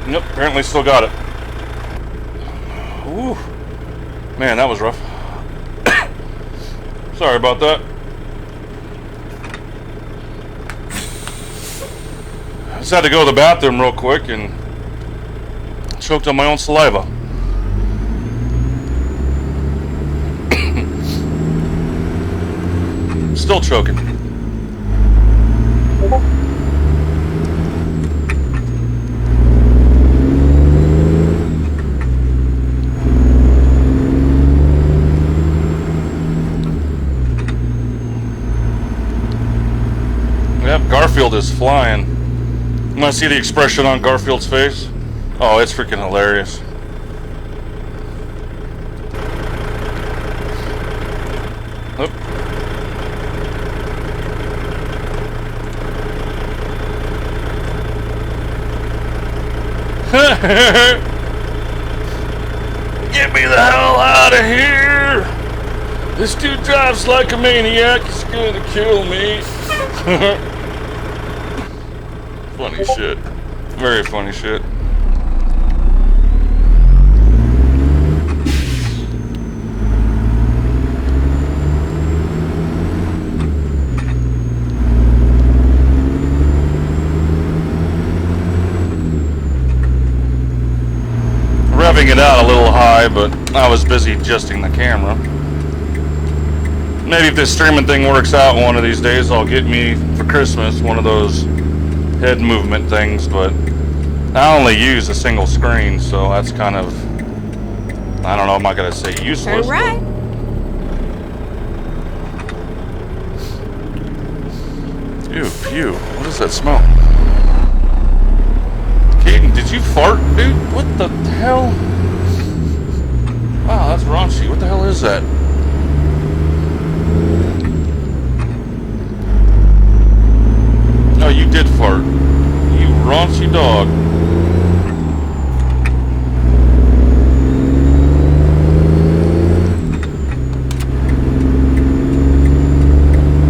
Yep, apparently still got it. Ooh. Man, that was rough. Sorry about that. I just had to go to the bathroom real quick and choked on my own saliva. Still choking. Yep, Garfield is flying. You want to see the expression on Garfield's face? Oh, it's freaking hilarious. Oop. Get me the hell out of here! This dude drives like a maniac. He's gonna kill me. Funny shit. Very funny shit. Revving it out a little high, but I was busy adjusting the camera. Maybe if this streaming thing works out one of these days, I'll get me for Christmas one of those head movement things, but I only use a single screen, so that's kind of, I don't know, I'm not going to say useless. Turn right. Ew, pew. What does that smell? Caden, did you fart, dude? What the hell? Wow, that's raunchy. What the hell is that? No, you did fart. You raunchy dog.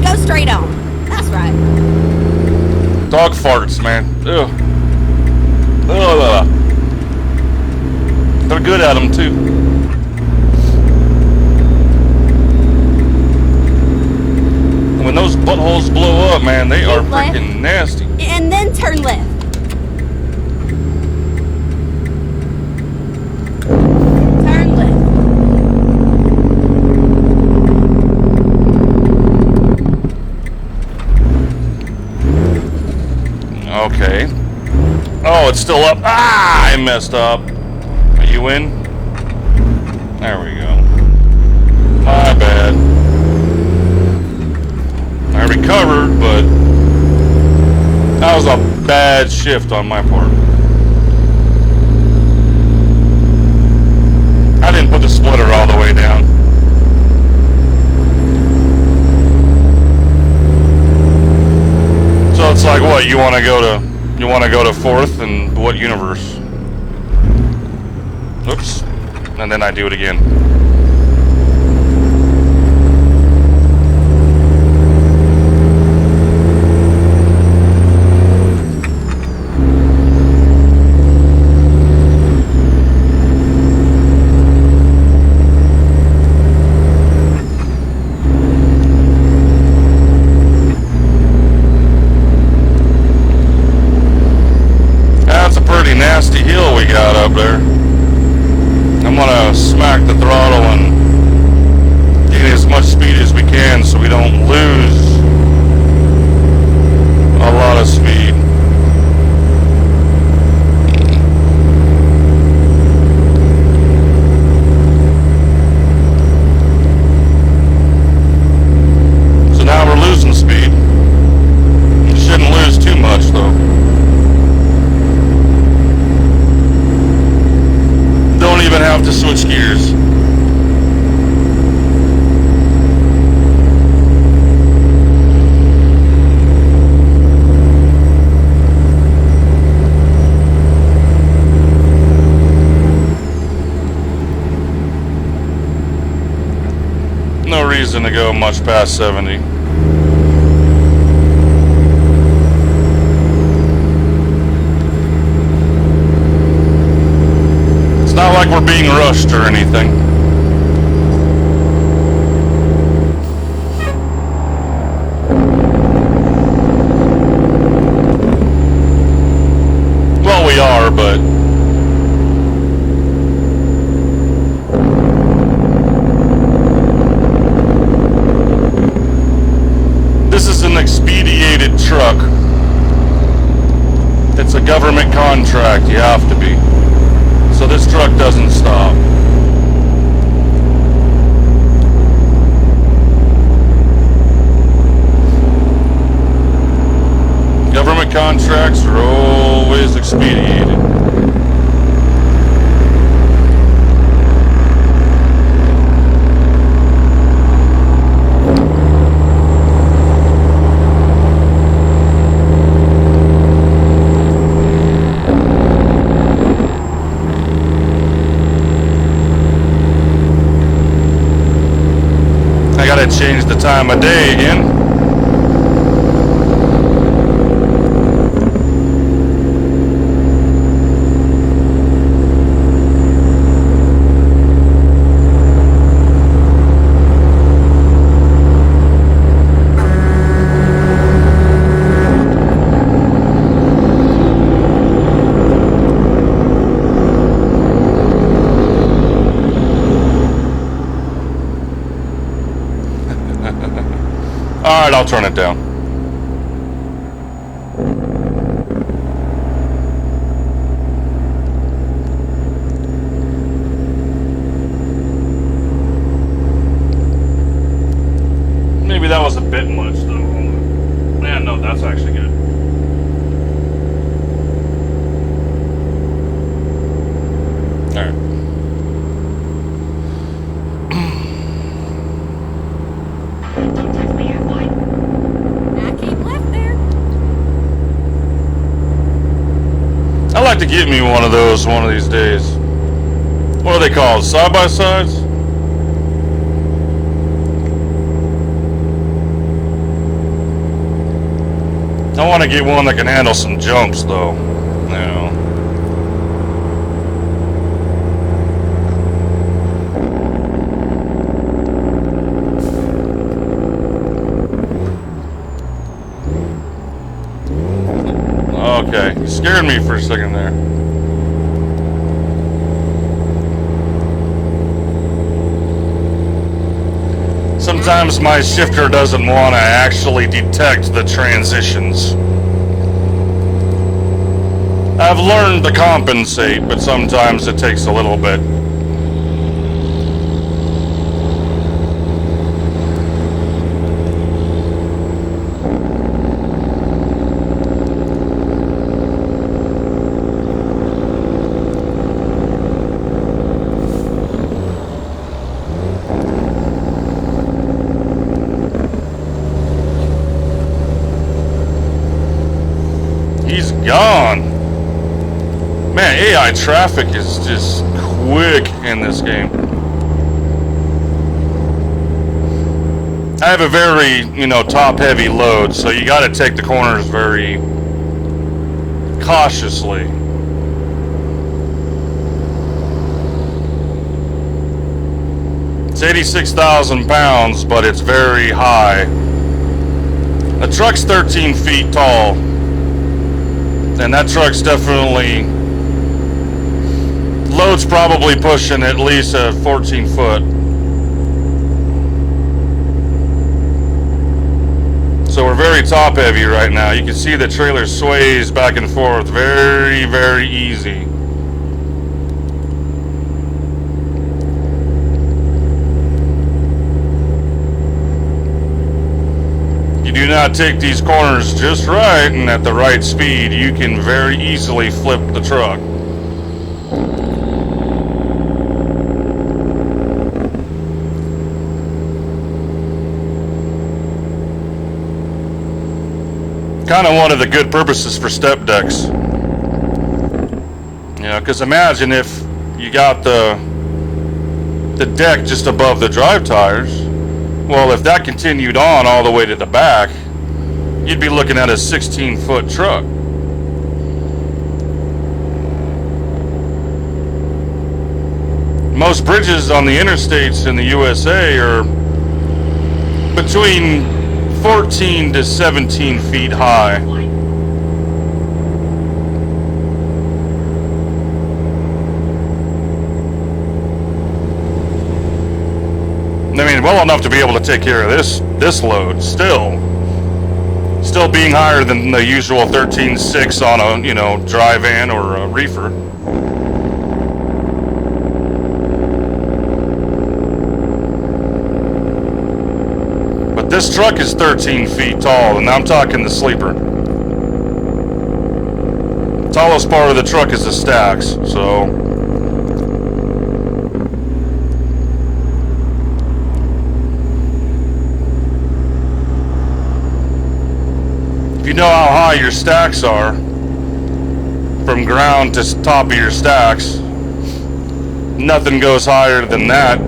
Go straight on. That's right. Dog farts, man. Ugh. Ugh. They're good at them, too. When those buttholes blow up, man, they are freaking nasty. And then turn left. Turn left. Okay. Oh, it's still up. Ah, I messed up. Are you in? There we go. My bad. I recovered, but that was a bad shift on my part. I didn't put the splitter all the way down. So it's like, what, you want to go to fourth in what universe? Oops. And then I do it again. Nasty hill we got up there. I'm gonna smack the throttle and get as much speed as we can so we don't lose a lot of speed. So now we're losing speed. You shouldn't lose too much though. Don't even have to switch gears. No reason to go much past 70. like we're being rushed or anything. Well, we are, but this is an expedited truck. It's a government contract, you have to be. So this truck doesn't stop. Government contracts are always expedited. I gotta change the time of day again. Alright, I'll turn it down. Maybe that was a bit much though. Yeah, no, that's actually good. Alright. I'd like to get me one of those one of these days. What are they called? Side-by-sides? I want to get one that can handle some jumps though. You know. Okay, you scared me for a second there. Sometimes my shifter doesn't want to actually detect the transitions. I've learned to compensate, but sometimes it takes a little bit. He's gone. Man, AI traffic is just quick in this game. I have a very, top-heavy load, so you got to take the corners very cautiously. It's 86,000 pounds, but it's very high. The truck's 13 feet tall. And that truck's definitely, load's probably pushing at least a 14 foot. So we're very top heavy right now. You can see the trailer sways back and forth very, very easy. You do not take these corners just right and at the right speed, you can very easily flip the truck. Kind of one of the good purposes for step decks. Because imagine if you got the deck just above the drive tires. Well, if that continued on all the way to the back, you'd be looking at a 16-foot truck. Most bridges on the interstates in the USA are between 14 to 17 feet high. I mean, well enough to be able to take care of this load still being higher than the usual 13.6 on a, you know, dry van or a reefer. But this truck is 13 feet tall, and I'm talking the sleeper. The tallest part of the truck is the stacks, so you know how high your stacks are from ground to top of your stacks. Nothing goes higher than that,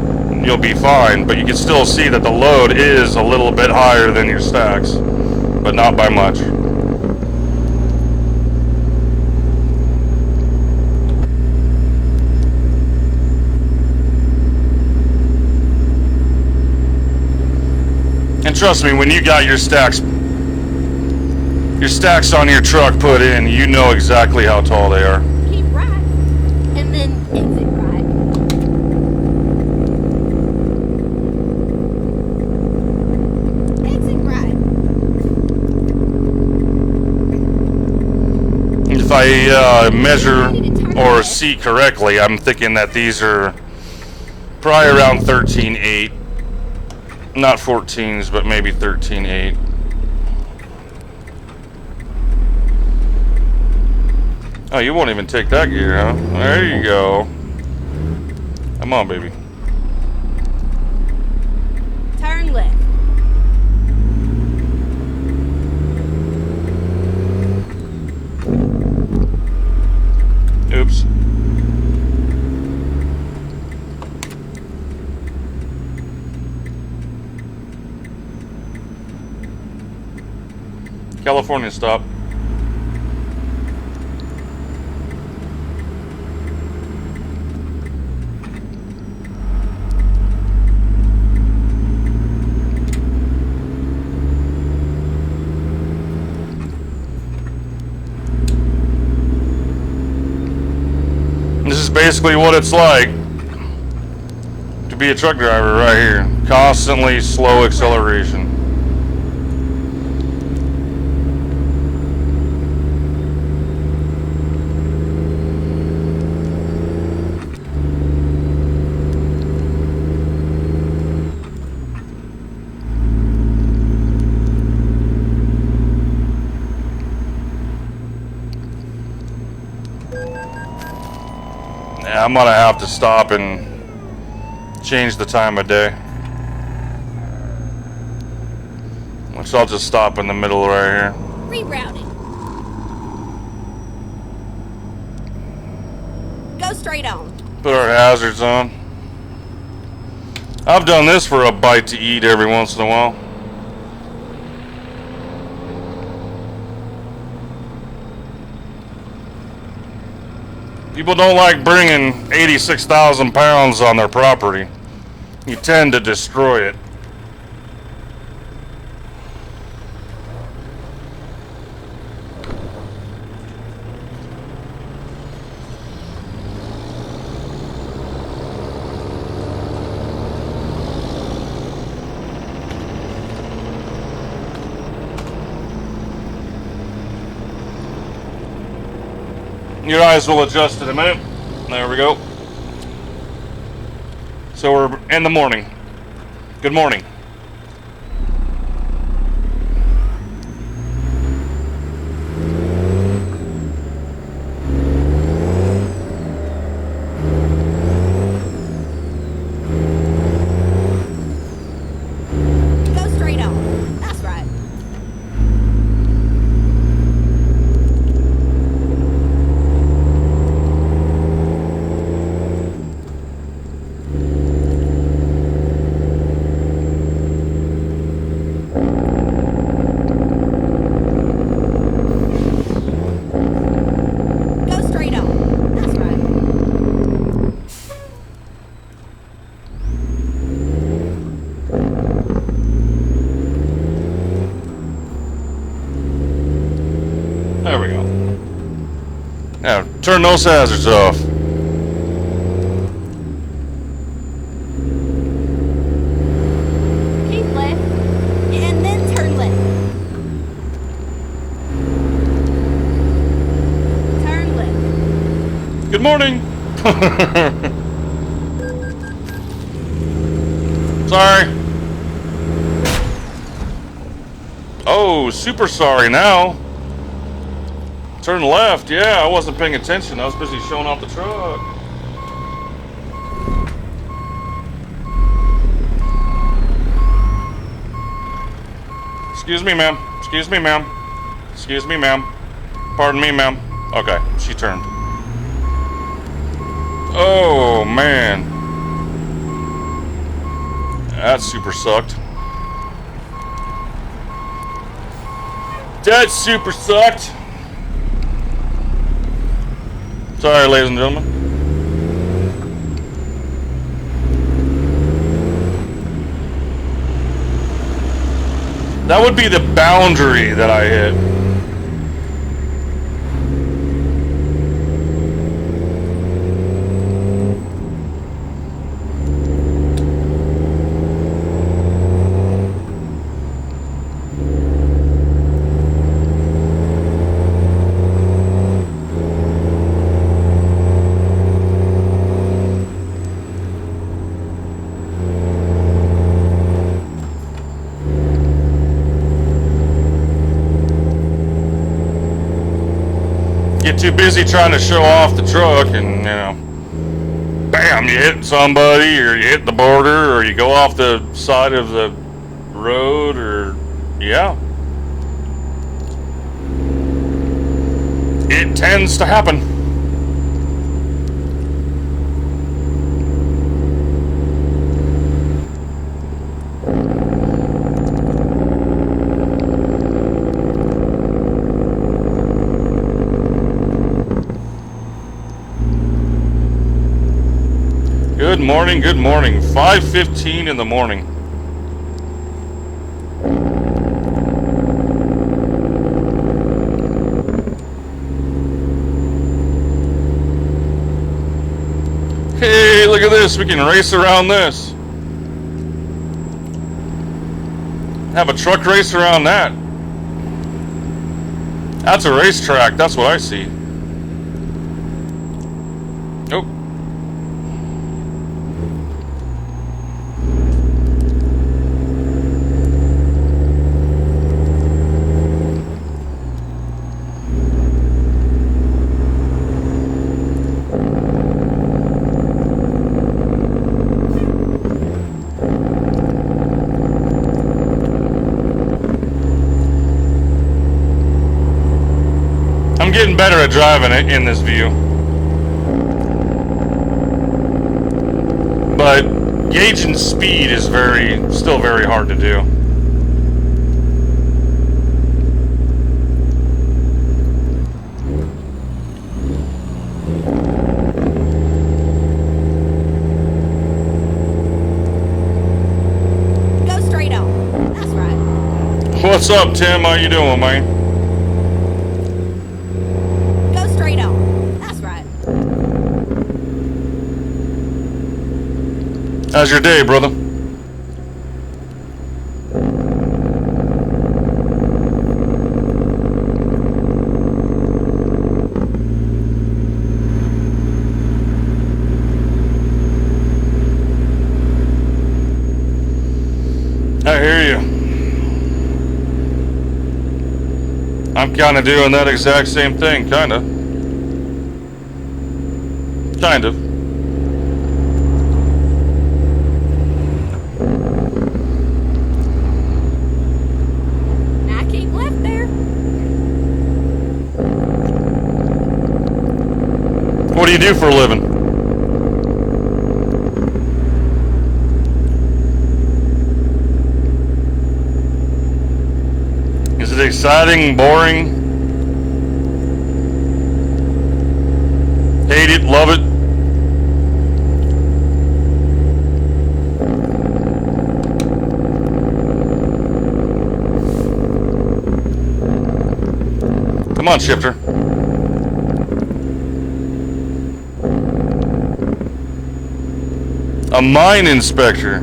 you'll be fine, but you can still see that the load is a little bit higher than your stacks, but not by much. And trust me, when you got your stacks on your truck put in, you know exactly how tall they are. Keep right, and then exit right. Exit right. If I measure or see correctly, I'm thinking that these are probably around 13.8. Not 14s, but maybe 13.8. Oh, you won't even take that gear, huh? There you go. Come on, baby. Turn left. Oops. California stop. This is basically what it's like to be a truck driver right here. Constantly slow acceleration. Yeah, I'm gonna have to stop and change the time of day. Which I'll just stop in the middle right here. Rerouting. Go straight on. Put our hazards on. I've done this for a bite to eat every once in a while. People don't like bringing 86,000 pounds on their property. You tend to destroy it. Your eyes will adjust in a minute. There we go. So we're in the morning. Good morning. Go straight on. That's right. There we go. Now, turn those hazards off. Keep left, and then turn left. Turn left. Good morning. Sorry. Oh, super sorry now. Turn left. Yeah, I wasn't paying attention. I was busy showing off the truck. Excuse me, ma'am. Excuse me, ma'am. Excuse me, ma'am. Pardon me, ma'am. Okay, she turned. Oh, man. That super sucked. That super sucked. Sorry, ladies and gentlemen. That would be the boundary that I hit. Get too busy trying to show off the truck and, you know, bam, you hit somebody or you hit the border or you go off the side of the road or, yeah. It tends to happen. Good morning, good morning. 5:15 in the morning. Hey, look at this. We can race around this. Have a truck race around that. That's a racetrack. That's what I see. Oh. I'm getting better at driving it in this view. But gauging speed is still very hard to do. Go straight on. That's right. What's up, Tim? How you doing, man? How's your day, brother? I hear you. I'm kind of doing that exact same thing, kind of. Kind of. What do you do for a living? Is it exciting, boring? Hate it, love it? Come on, shifter. A mine inspector.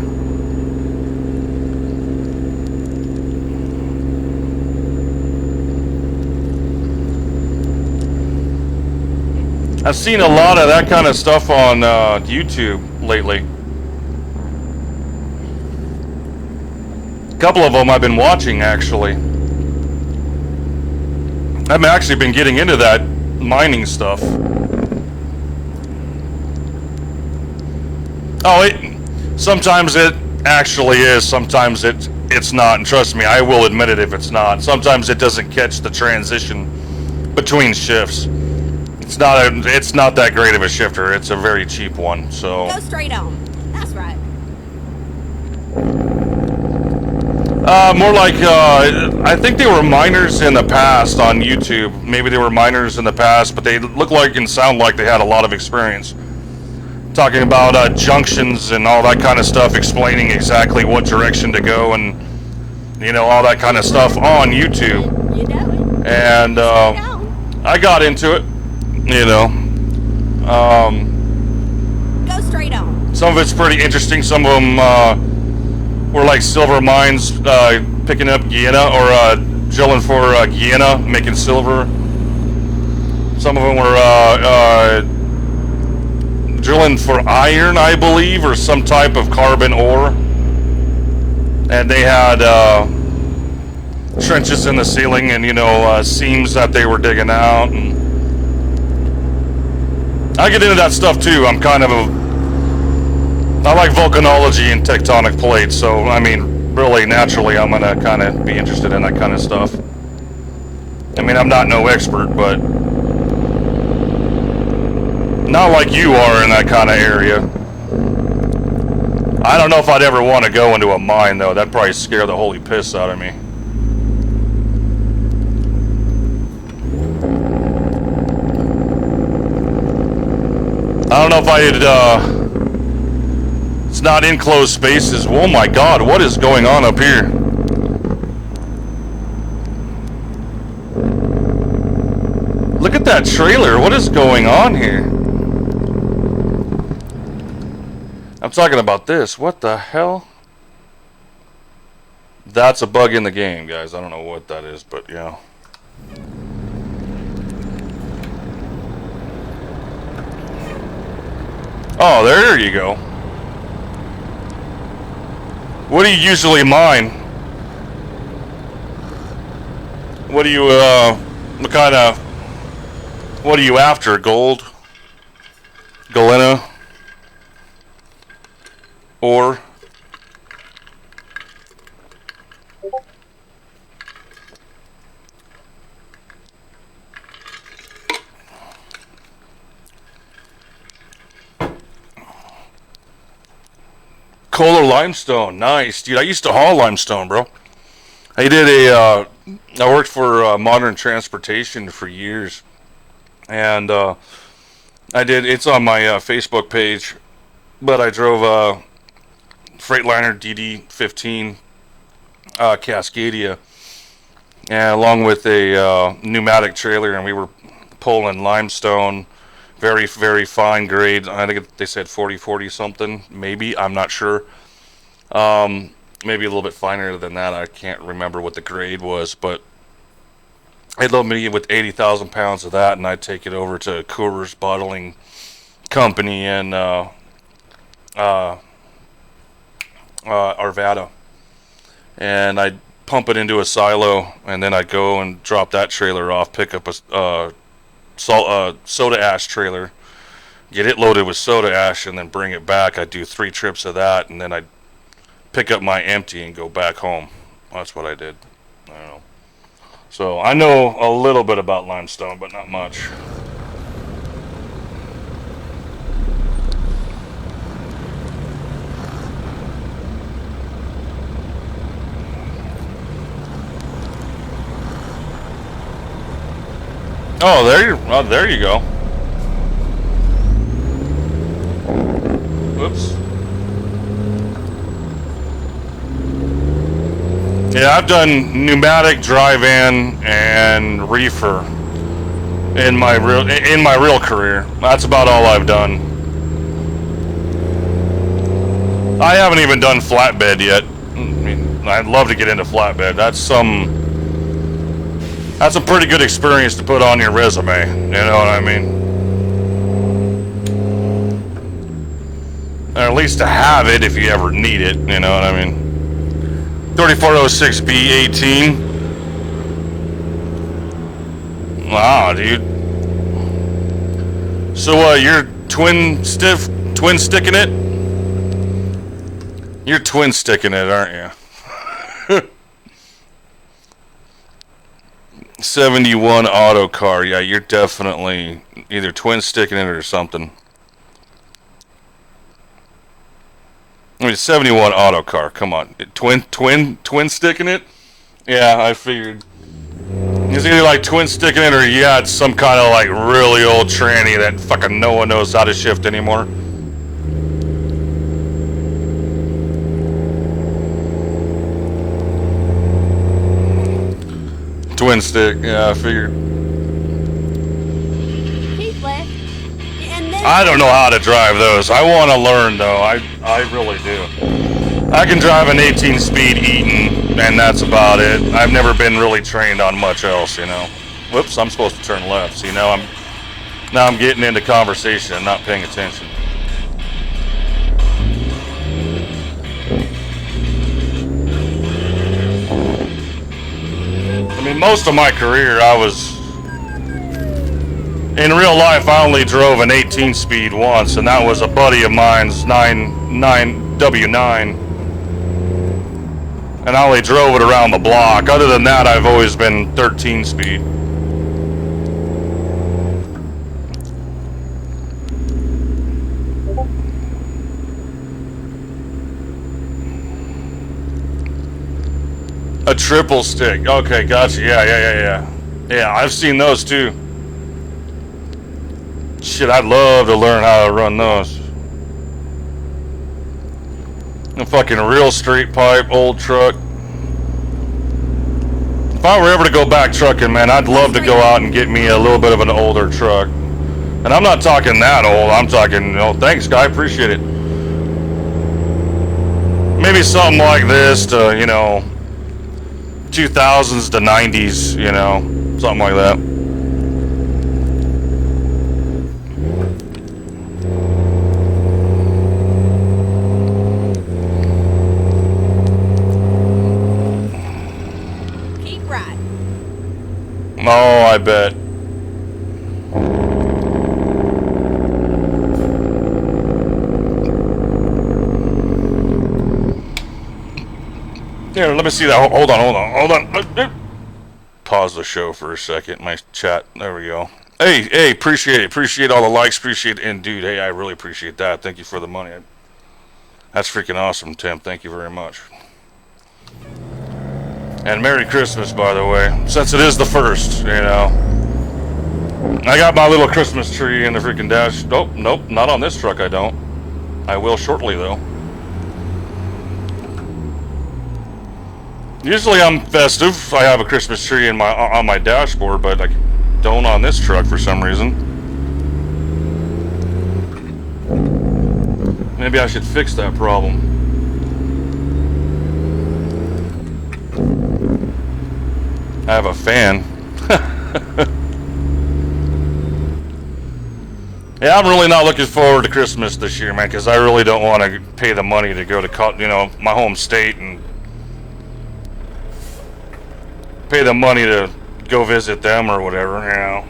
I've seen a lot of that kind of stuff on YouTube lately. A couple of them I've been watching, actually. I've actually been getting into that mining stuff. Oh, sometimes it actually is. Sometimes it's not. And trust me, I will admit it if it's not. Sometimes it doesn't catch the transition between shifts. It's not that great of a shifter. It's a very cheap one. So Go straight on. That's right. more like I think they were miners in the past on YouTube. Maybe they were miners in the past, but they look like and sound like they had a lot of experience. Talking about junctions and all that kind of stuff, explaining exactly what direction to go and, you know, all that kind of stuff on YouTube. You know it. And I got into it, you know. Go straight on. Some of it's pretty interesting. Some of them were like silver mines, picking up Guyana, or drilling for Guyana, making silver. Some of them were drilling for iron, I believe, or some type of carbon ore. And they had trenches in the ceiling and, you know, seams that they were digging out. And I get into that stuff too. I'm kind of I like volcanology and tectonic plates, so I mean, really naturally, I'm gonna kind of be interested in that kind of stuff. I mean, I'm not no expert, but not like you are in that kind of area. I don't know if I'd ever want to go into a mine, though. That'd probably scare the holy piss out of me. I don't know if I'd, it's not enclosed spaces. Oh my god, what is going on up here? Look at that trailer. What is going on here? I'm talking about this. What the hell? That's a bug in the game, guys. I don't know what that is, but yeah. Oh, there you go. What do you usually mine? What do you, what kind of, what are you after? Gold? Galena? Or? Coal or limestone? Nice, dude. I used to haul limestone, bro. I did I worked for Modern Transportation for years, and it's on my Facebook page, but I drove a Freightliner DD60 Cascadia, and along with a pneumatic trailer, and we were pulling limestone. Very, very fine grade. I think they said 40 something, maybe. I'm not sure. Maybe a little bit finer than that. I can't remember what the grade was, but I'd load me with 80,000 pounds of that, and I'd take it over to Coors Bottling Company in Arvada, and I'd pump it into a silo, and then I'd go and drop that trailer off, pick up a soda ash trailer, get it loaded with soda ash, and then bring it back. I'd do 3 trips of that, and then I'd pick up my empty and go back home. That's what I did. I don't know. So I know a little bit about limestone, but not much. Oh, there you go. Whoops. Yeah, I've done pneumatic, dry van, and reefer in my real career. That's about all I've done. I haven't even done flatbed yet. I mean, I'd love to get into flatbed. That's a pretty good experience to put on your resume. You know what I mean? Or at least to have it if you ever need it. You know what I mean? 3406B18. Wow, dude. So you're twin sticking it? You're twin sticking it, aren't you? 71 auto car. Yeah, you're definitely either twin sticking it or something. I mean, 71 auto car. Come on, twin sticking it. Yeah, I figured. It's either like twin sticking it or you got some kind of like really old tranny that fucking no one knows how to shift anymore. Twin stick, yeah, I figured. Keep left. And then I don't know how to drive those. I want to learn though. I really do. I can drive an 18-speed Eaton, and that's about it. I've never been really trained on much else, you know. Whoops, I'm supposed to turn left. See, now I'm getting into conversation and not paying attention. I mean, most of my career, in real life, I only drove an 18-speed once, and that was a buddy of mine's W9. And I only drove it around the block. Other than that, I've always been 13-speed. A triple stick. Okay, gotcha. Yeah. Yeah, I've seen those too. Shit, I'd love to learn how to run those. A fucking real straight pipe, old truck. If I were ever to go back trucking, man, I'd love to go out and get me a little bit of an older truck. And I'm not talking that old. I'm talking, thanks, guy, appreciate it. Maybe something like this to, 2000s to 90s, something like that. keep right. Oh, I bet. Here, let me see that. Hold on. Pause the show for a second. My chat. There we go. Hey, appreciate it. Appreciate all the likes. Appreciate it. And dude, hey, I really appreciate that. Thank you for the money. That's freaking awesome, Tim. Thank you very much. And Merry Christmas, by the way. Since it is the first, I got my little Christmas tree in the freaking dash. Nope, not on this truck, I don't. I will shortly, though. Usually I'm festive. I have a Christmas tree on my dashboard, but I don't on this truck for some reason. Maybe I should fix that problem. I have a fan. Yeah, I'm really not looking forward to Christmas this year, man, because I really don't want to pay the money to go to, my home state and pay the money to go visit them or whatever, I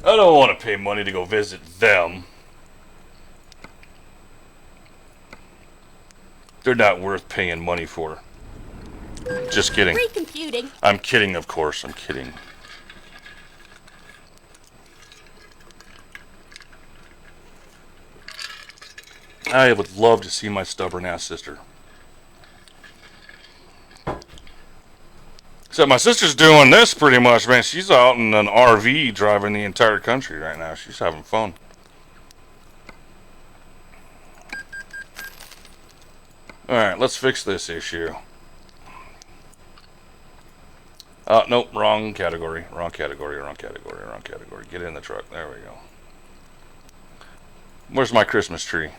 don't want to pay money to go visit them. They're not worth paying money for. Just kidding. Recomputing. I'm kidding, of course. I'm kidding. I would love to see my stubborn ass sister. Except my sister's doing this pretty much, man. She's out in an RV driving the entire country right now. She's having fun. Alright, let's fix this issue. Nope, wrong category. Wrong category, wrong category, wrong category. Get in the truck. There we go. Where's my Christmas tree?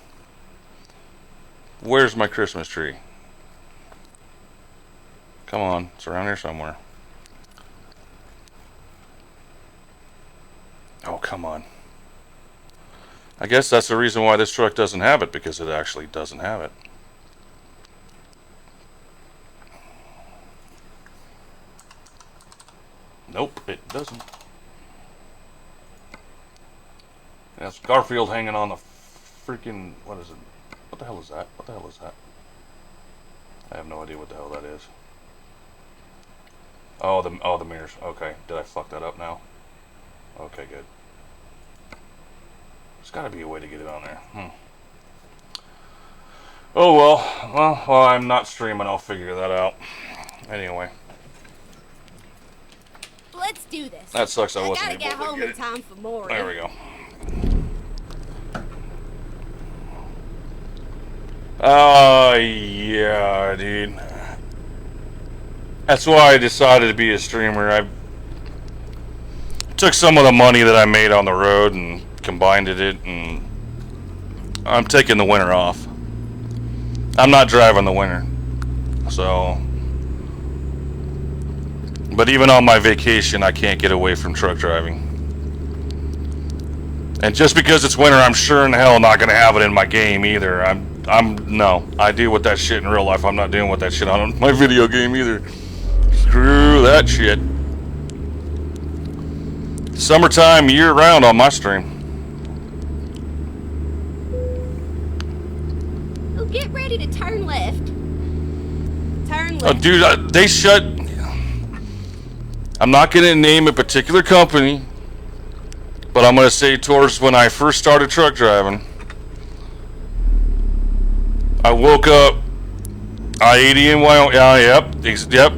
Where's my Christmas tree? Come on, it's around here somewhere. Oh, come on. I guess that's the reason why this truck doesn't have it, because it actually doesn't have it. Nope, it doesn't. That's Garfield hanging on the freaking... What is it? What the hell is that? What the hell is that? I have no idea what the hell that is. Oh, the mirrors. Okay, did I fuck that up now? Okay, good. There's got to be a way to get it on there. Oh well. Well, I'm not streaming. I'll figure that out. Anyway. Let's do this. That sucks. I wasn't gotta get able to home get in it. time for more. There we go. Yeah, dude. That's why I decided to be a streamer. I took some of the money that I made on the road and combined it, and I'm taking the winter off. I'm not driving the winter. So, but even on my vacation, I can't get away from truck driving. And just because it's winter, I'm sure in hell not gonna have it in my game either. No. I deal with that shit in real life. I'm not dealing with that shit on my video game either. Screw that shit. Summertime, year round on my stream. Oh, get ready to turn left. Turn Oh, left. dude, they shut. I'm not gonna name a particular company, but I'm gonna say towards when I first started truck driving, I woke up I-80 in Wyoming. Yep.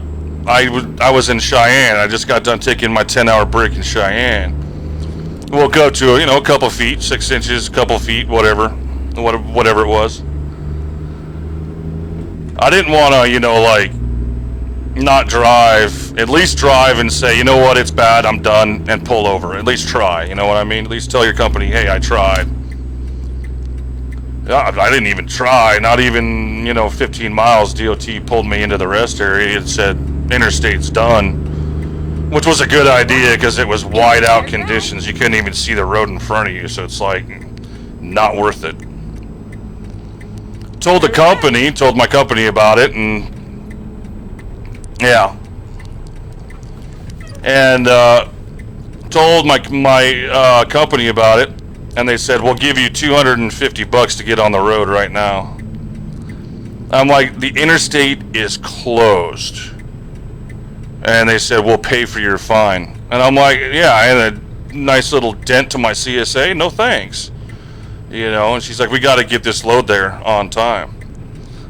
I was in Cheyenne. I just got done taking my 10-hour break in Cheyenne. Woke up to a couple feet, 6 inches, couple feet, whatever it was. I didn't want to, not drive. At least drive and say, you know what, it's bad, I'm done, and pull over. At least try. You know what I mean? At least tell your company, hey, I tried. I didn't even try. Not even 15 miles. DOT pulled me into the rest area and said interstate's done, which was a good idea because it was wide out conditions. You couldn't even see the road in front of you, so it's like not worth it. Told my company about it, and yeah, and told my company about it. And they said, we'll give you $250 to get on the road right now. I'm like, the interstate is closed. And they said, we'll pay for your fine. And I'm like, yeah, I had a nice little dent to my CSA. No thanks. And she's like, we got to get this load there on time.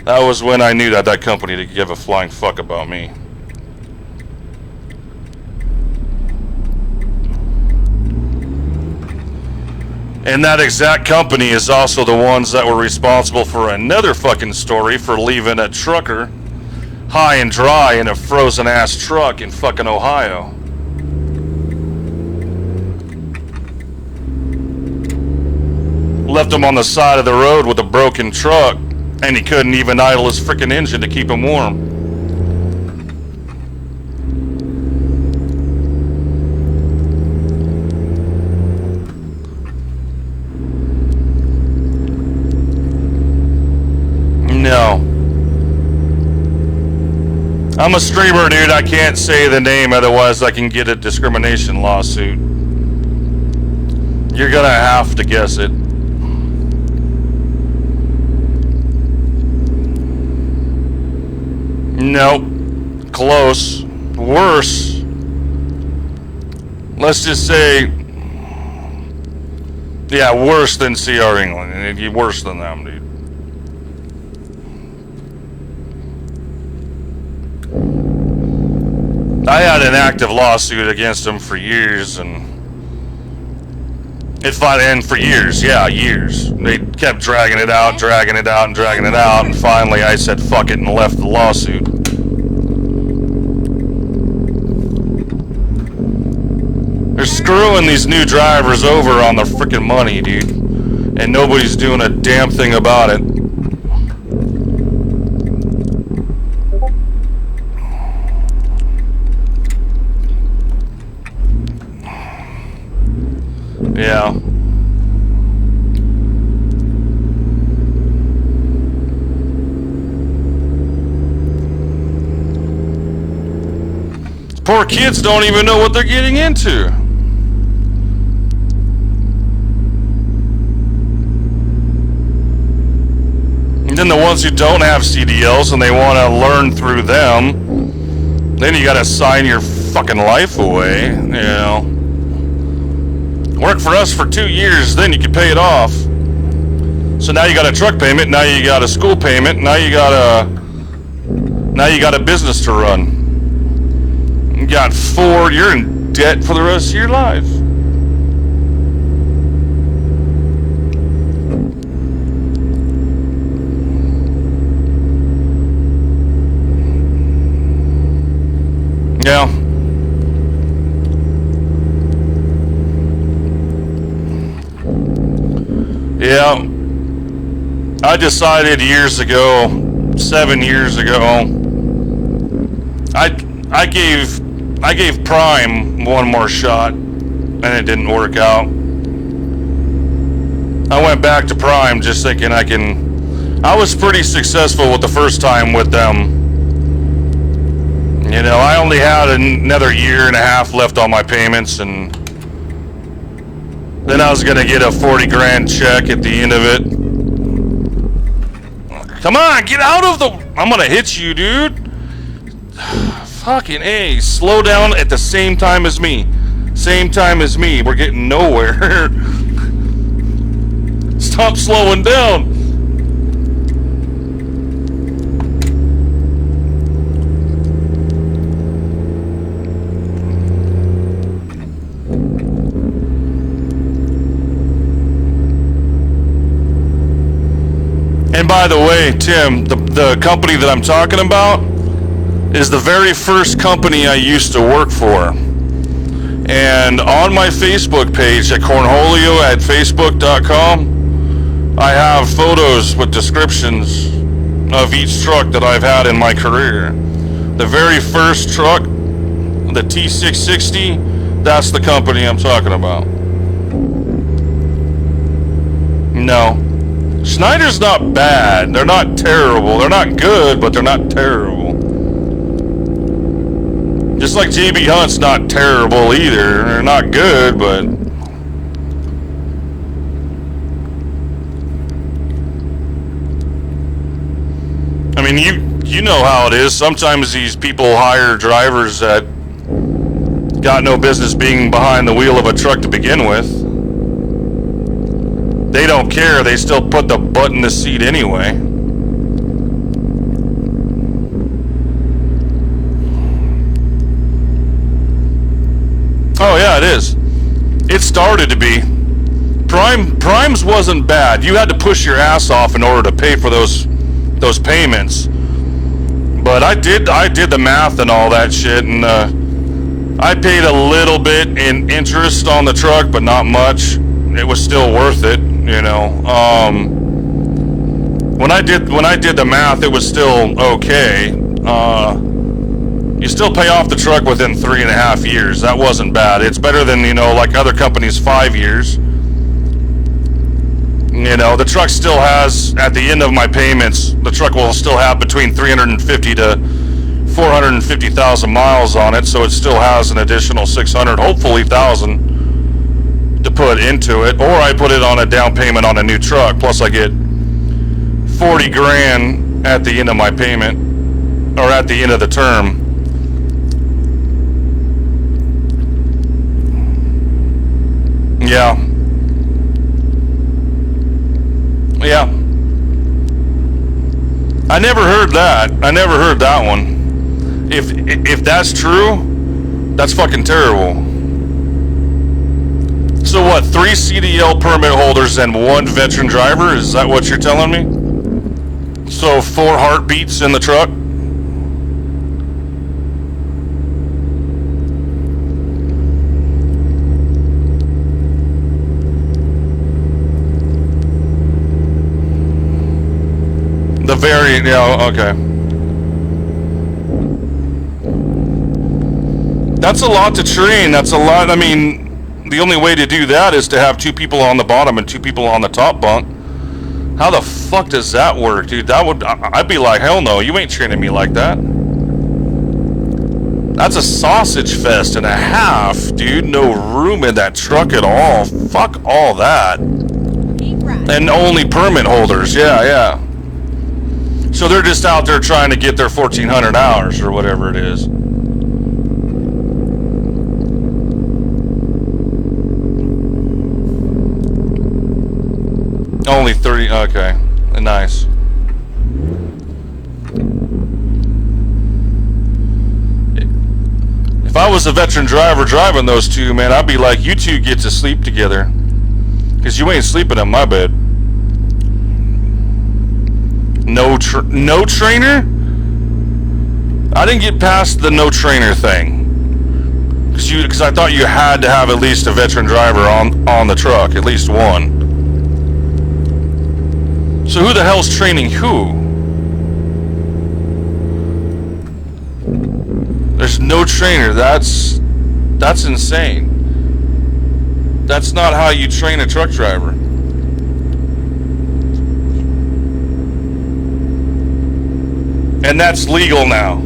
That was when I knew that company didn't give a flying fuck about me. And that exact company is also the ones that were responsible for another fucking story for leaving a trucker high and dry in a frozen ass truck in fucking Ohio. Left him on the side of the road with a broken truck, and he couldn't even idle his freaking engine to keep him warm. No. I'm a streamer, dude. I can't say the name, otherwise I can get a discrimination lawsuit. You're gonna have to guess it. Nope. Close. Worse. Let's just say, yeah, worse than CR England. Worse than them, dude. I had an active lawsuit against them for years, and for years, yeah, years. They kept dragging it out, and finally I said fuck it and left the lawsuit. screwing these new drivers over on the freaking money, dude. And nobody's doing a damn thing about it. Yeah. Poor kids don't even know what they're getting into. And then the ones who don't have CDLs and they want to learn through them, then you gotta sign your fucking life away, you know. Work for us for 2 years, then you can pay it off. So now you got a truck payment, now you got a school payment, now you got a business to run. You got 4, you're in debt for the rest of your life. Yeah. Yeah. I decided years ago, 7 years ago, I gave Prime one more shot, and it didn't work out. I went back to Prime just thinking I was pretty successful with the first time with them. You know, I only had another year and a half left on my payments, and then I was gonna get a 40 grand check at the end of it. Come on, get out of the... I'm gonna hit you, dude. Fucking A, slow down at the same time as me. Same time as me. We're getting nowhere. Stop slowing down. And by the way, Tim, the company that I'm talking about is the very first company I used to work for. And on my Facebook page at cornholio@facebook.com, I have photos with descriptions of each truck that I've had in my career. The very first truck, the T660, that's the company I'm talking about. No. Schneider's not bad. They're not terrible. They're not good, but they're not terrible. Just like JB Hunt's not terrible either. They're not good, but... I mean, you know how it is. Sometimes these people hire drivers that got no business being behind the wheel of a truck to begin with. They don't care. They still put the butt in the seat anyway. Oh yeah, it is. It started to be. Primes wasn't bad. You had to push your ass off in order to pay for those payments. But I did the math and all that shit, and I paid a little bit in interest on the truck, but not much. It was still worth it, you know. When I did the math, it was still okay. You still pay off the truck within 3.5 years. That wasn't bad. It's better than, you know, like other companies, 5 years. You know, the truck still has, at the end of my payments, the truck will still have between 350 to 450,000 miles on it, so it still has an additional 600, hopefully 1,000 to put into it. Or I put it on a down payment on a new truck, plus I get 40 grand at the end of my payment, or at the end of the term. Yeah. Yeah. I never heard that. I never heard that one. If that's true, that's fucking terrible. So what, 3 CDL permit holders and 1 veteran driver? Is that what you're telling me? So 4 heartbeats in the truck? variant, yeah, okay. That's a lot to train. That's a lot. I mean, the only way to do that is to have 2 people on the bottom and 2 people on the top bunk. How the fuck does that work, dude? That would... I'd be like, hell no, you ain't training me like that. That's a sausage fest and a half, dude. No room in that truck at all. Fuck all that. And only permit holders, yeah. So they're just out there trying to get their 1,400 hours or whatever it is. Only 30, okay. Nice. If I was a veteran driver driving those 2, man, I'd be like, you 2 get to sleep together. Because you ain't sleeping in my bed. No trainer? I didn't get past the no trainer thing. Because I thought you had to have at least a veteran driver on the truck. At least one. So who the hell's training who? There's no trainer. That's insane. That's not how you train a truck driver. And that's legal now.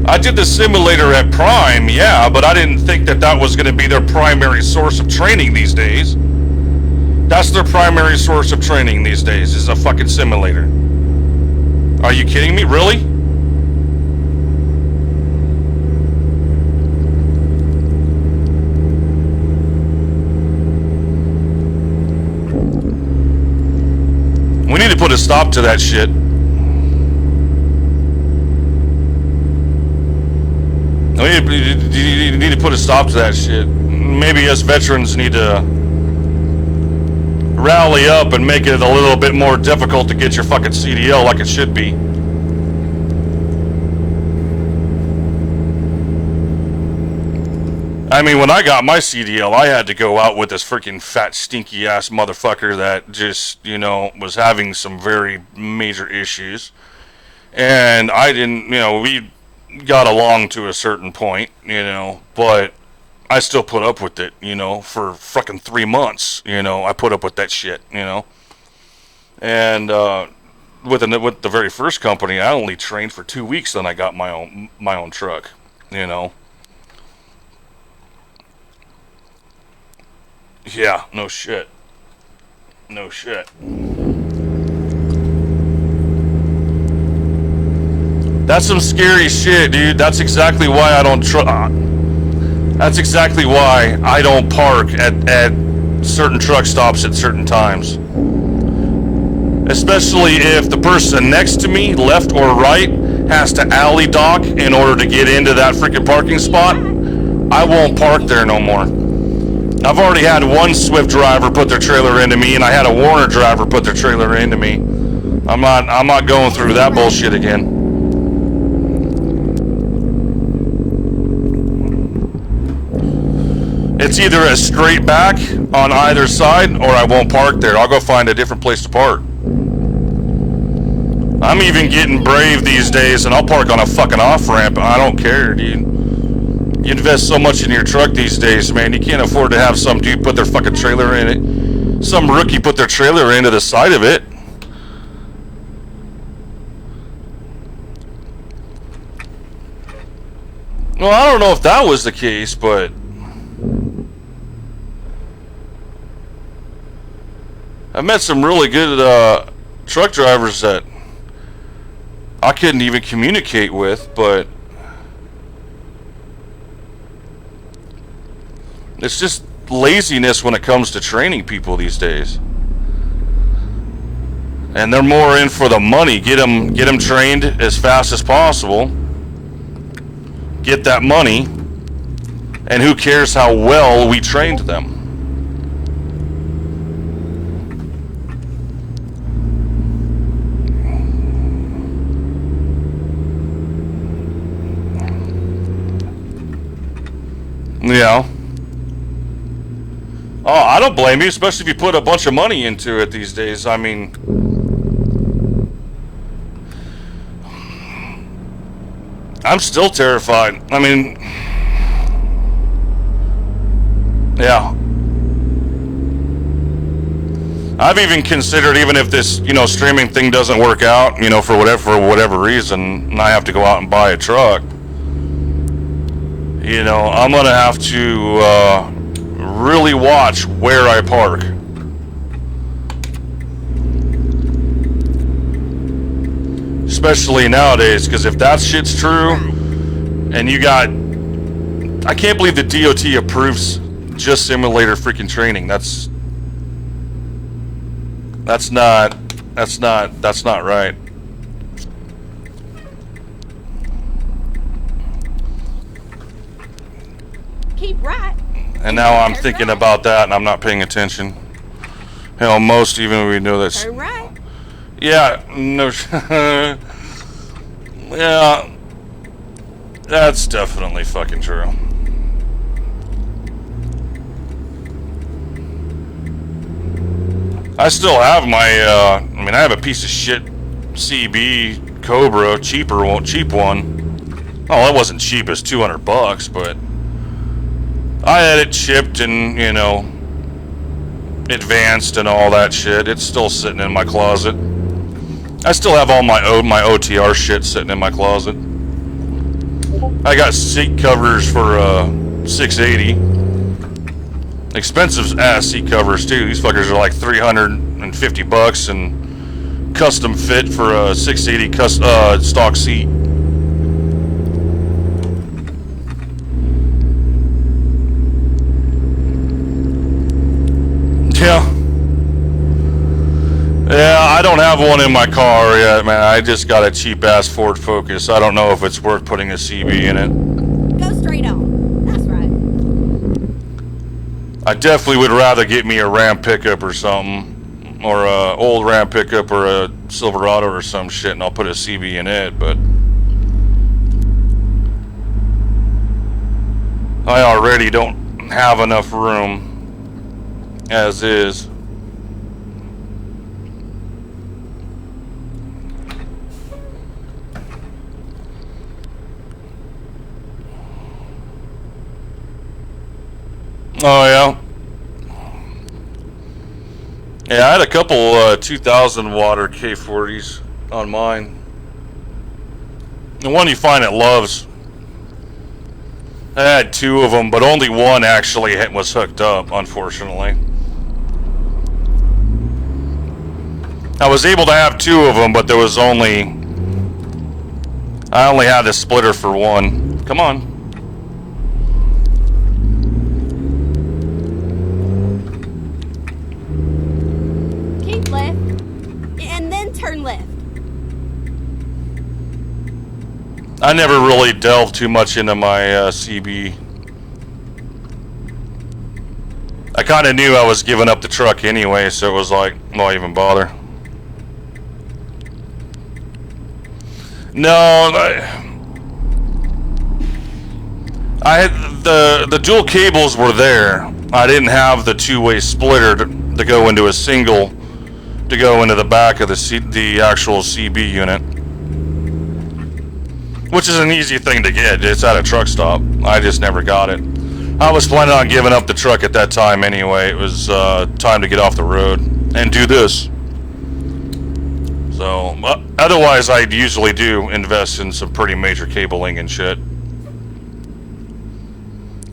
I did the simulator at Prime, yeah, but I didn't think that was going to be their primary source of training these days. That's their primary source of training these days, is a fucking simulator. Are you kidding me? Really? We need to put a stop to that shit. You need to put a stop to that shit. Maybe us veterans need to rally up and make it a little bit more difficult to get your fucking CDL like it should be. I mean, when I got my CDL, I had to go out with this freaking fat, stinky ass motherfucker that just, you know, was having some very major issues. And I didn't, we got along to a certain point, but I still put up with it, for fucking 3 months, I put up with that shit, and with the very first company, I only trained for 2 weeks, then I got my own truck, Yeah, no shit. That's some scary shit, dude. That's exactly why I don't That's exactly why I don't park at certain truck stops at certain times. Especially if the person next to me, left or right, has to alley dock in order to get into that freaking parking spot. I won't park there no more. I've already had one Swift driver put their trailer into me, and I had a Warner driver put their trailer into me. I'm not going through that bullshit again. It's either a straight back on either side, or I won't park there. I'll go find a different place to park. I'm even getting brave these days, and I'll park on a fucking off-ramp. I don't care, dude. You invest so much in your truck these days, man. You can't afford to have some dude put their fucking trailer in it. Some rookie put their trailer into the side of it. Well, I don't know if that was the case, but I've met some really good truck drivers that I couldn't even communicate with, but it's just laziness when it comes to training people these days. And they're more in for the money. Get them trained as fast as possible. Get that money. And who cares how well we trained them? Yeah. Oh, I don't blame you, especially if you put a bunch of money into it these days. I mean, I'm still terrified. I mean, yeah. I've even considered, even if this, streaming thing doesn't work out, for whatever reason, and I have to go out and buy a truck, I'm gonna have to really watch where I park. Especially nowadays, because if that shit's true, and you got, I can't believe the DOT approves just simulator freaking training. That's not right. Keep right. And now I'm thinking about that, and I'm not paying attention. Hell, most even we know that's. Turn right. Yeah, no. Yeah, that's definitely fucking true. I still have my. I have a piece of shit CB Cobra, cheap one. Oh, that wasn't cheap. It was $200, but. I had it chipped and, advanced and all that shit. It's still sitting in my closet. I still have all my OTR shit sitting in my closet. I got seat covers for $680. Expensive ass seat covers too. These fuckers are like $350 and custom fit for a $680 stock seat. Yeah, I don't have one in my car yet, man. I just got a cheap-ass Ford Focus. I don't know if it's worth putting a CB in it. Go straight on. That's right. I definitely would rather get me a Ram pickup or something. Or a old Ram pickup or a Silverado or some shit, and I'll put a CB in it, but... I already don't have enough room as is. Oh, yeah. Yeah, I had a couple 2,000 watt K40s on mine. The one you find at Love's. I had two of them, but only one actually was hooked up, unfortunately. I was able to have two of them, but there was only... I only had a splitter for one. Come on. Turn left. I never really delved too much into my CB. I kind of knew I was giving up the truck anyway, so it was like, why even bother? No, I had the dual cables were there. I didn't have the two-way splitter to go into a single. To go into the back of the actual CB unit, which is an easy thing to get. It's at a truck stop. I just never got it. I was planning on giving up the truck at that time anyway. It was time to get off the road and do this. So, otherwise I usually do invest in some pretty major cabling and shit.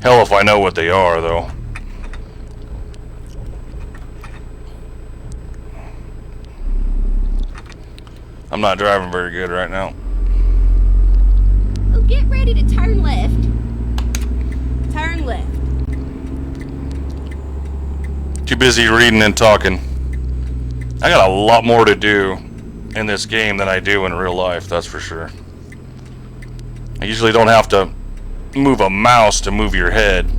Hell if I know what they are, though. I'm not driving very good right now. Oh, get ready to turn left. Turn left. Too busy reading and talking. I got a lot more to do in this game than I do in real life, that's for sure. I usually don't have to move a mouse to move your head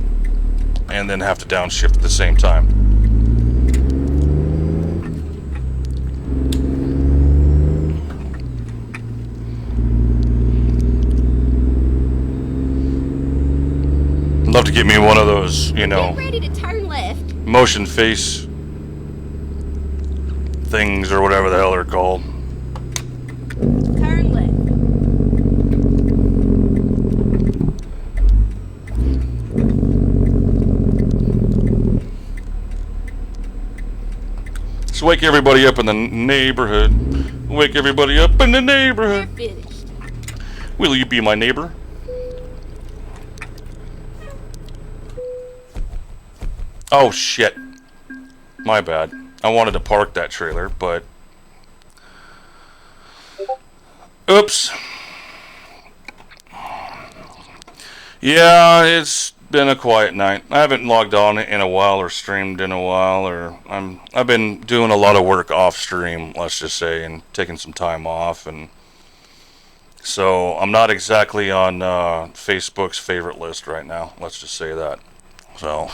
and then have to downshift at the same time. Love to get me one of those, Get ready to turn left. motion face things or whatever the hell they're called. Turn left. Let's wake everybody up in the neighborhood. Wake everybody up in the neighborhood. We're finished. Will you be my neighbor? Oh shit. My bad. I wanted to park that trailer, but... Oops. Yeah, it's been a quiet night. I haven't logged on in a while or streamed in a while, or I've been doing a lot of work off stream, let's just say, and taking some time off, and so I'm not exactly on Facebook's favorite list right now, let's just say that. So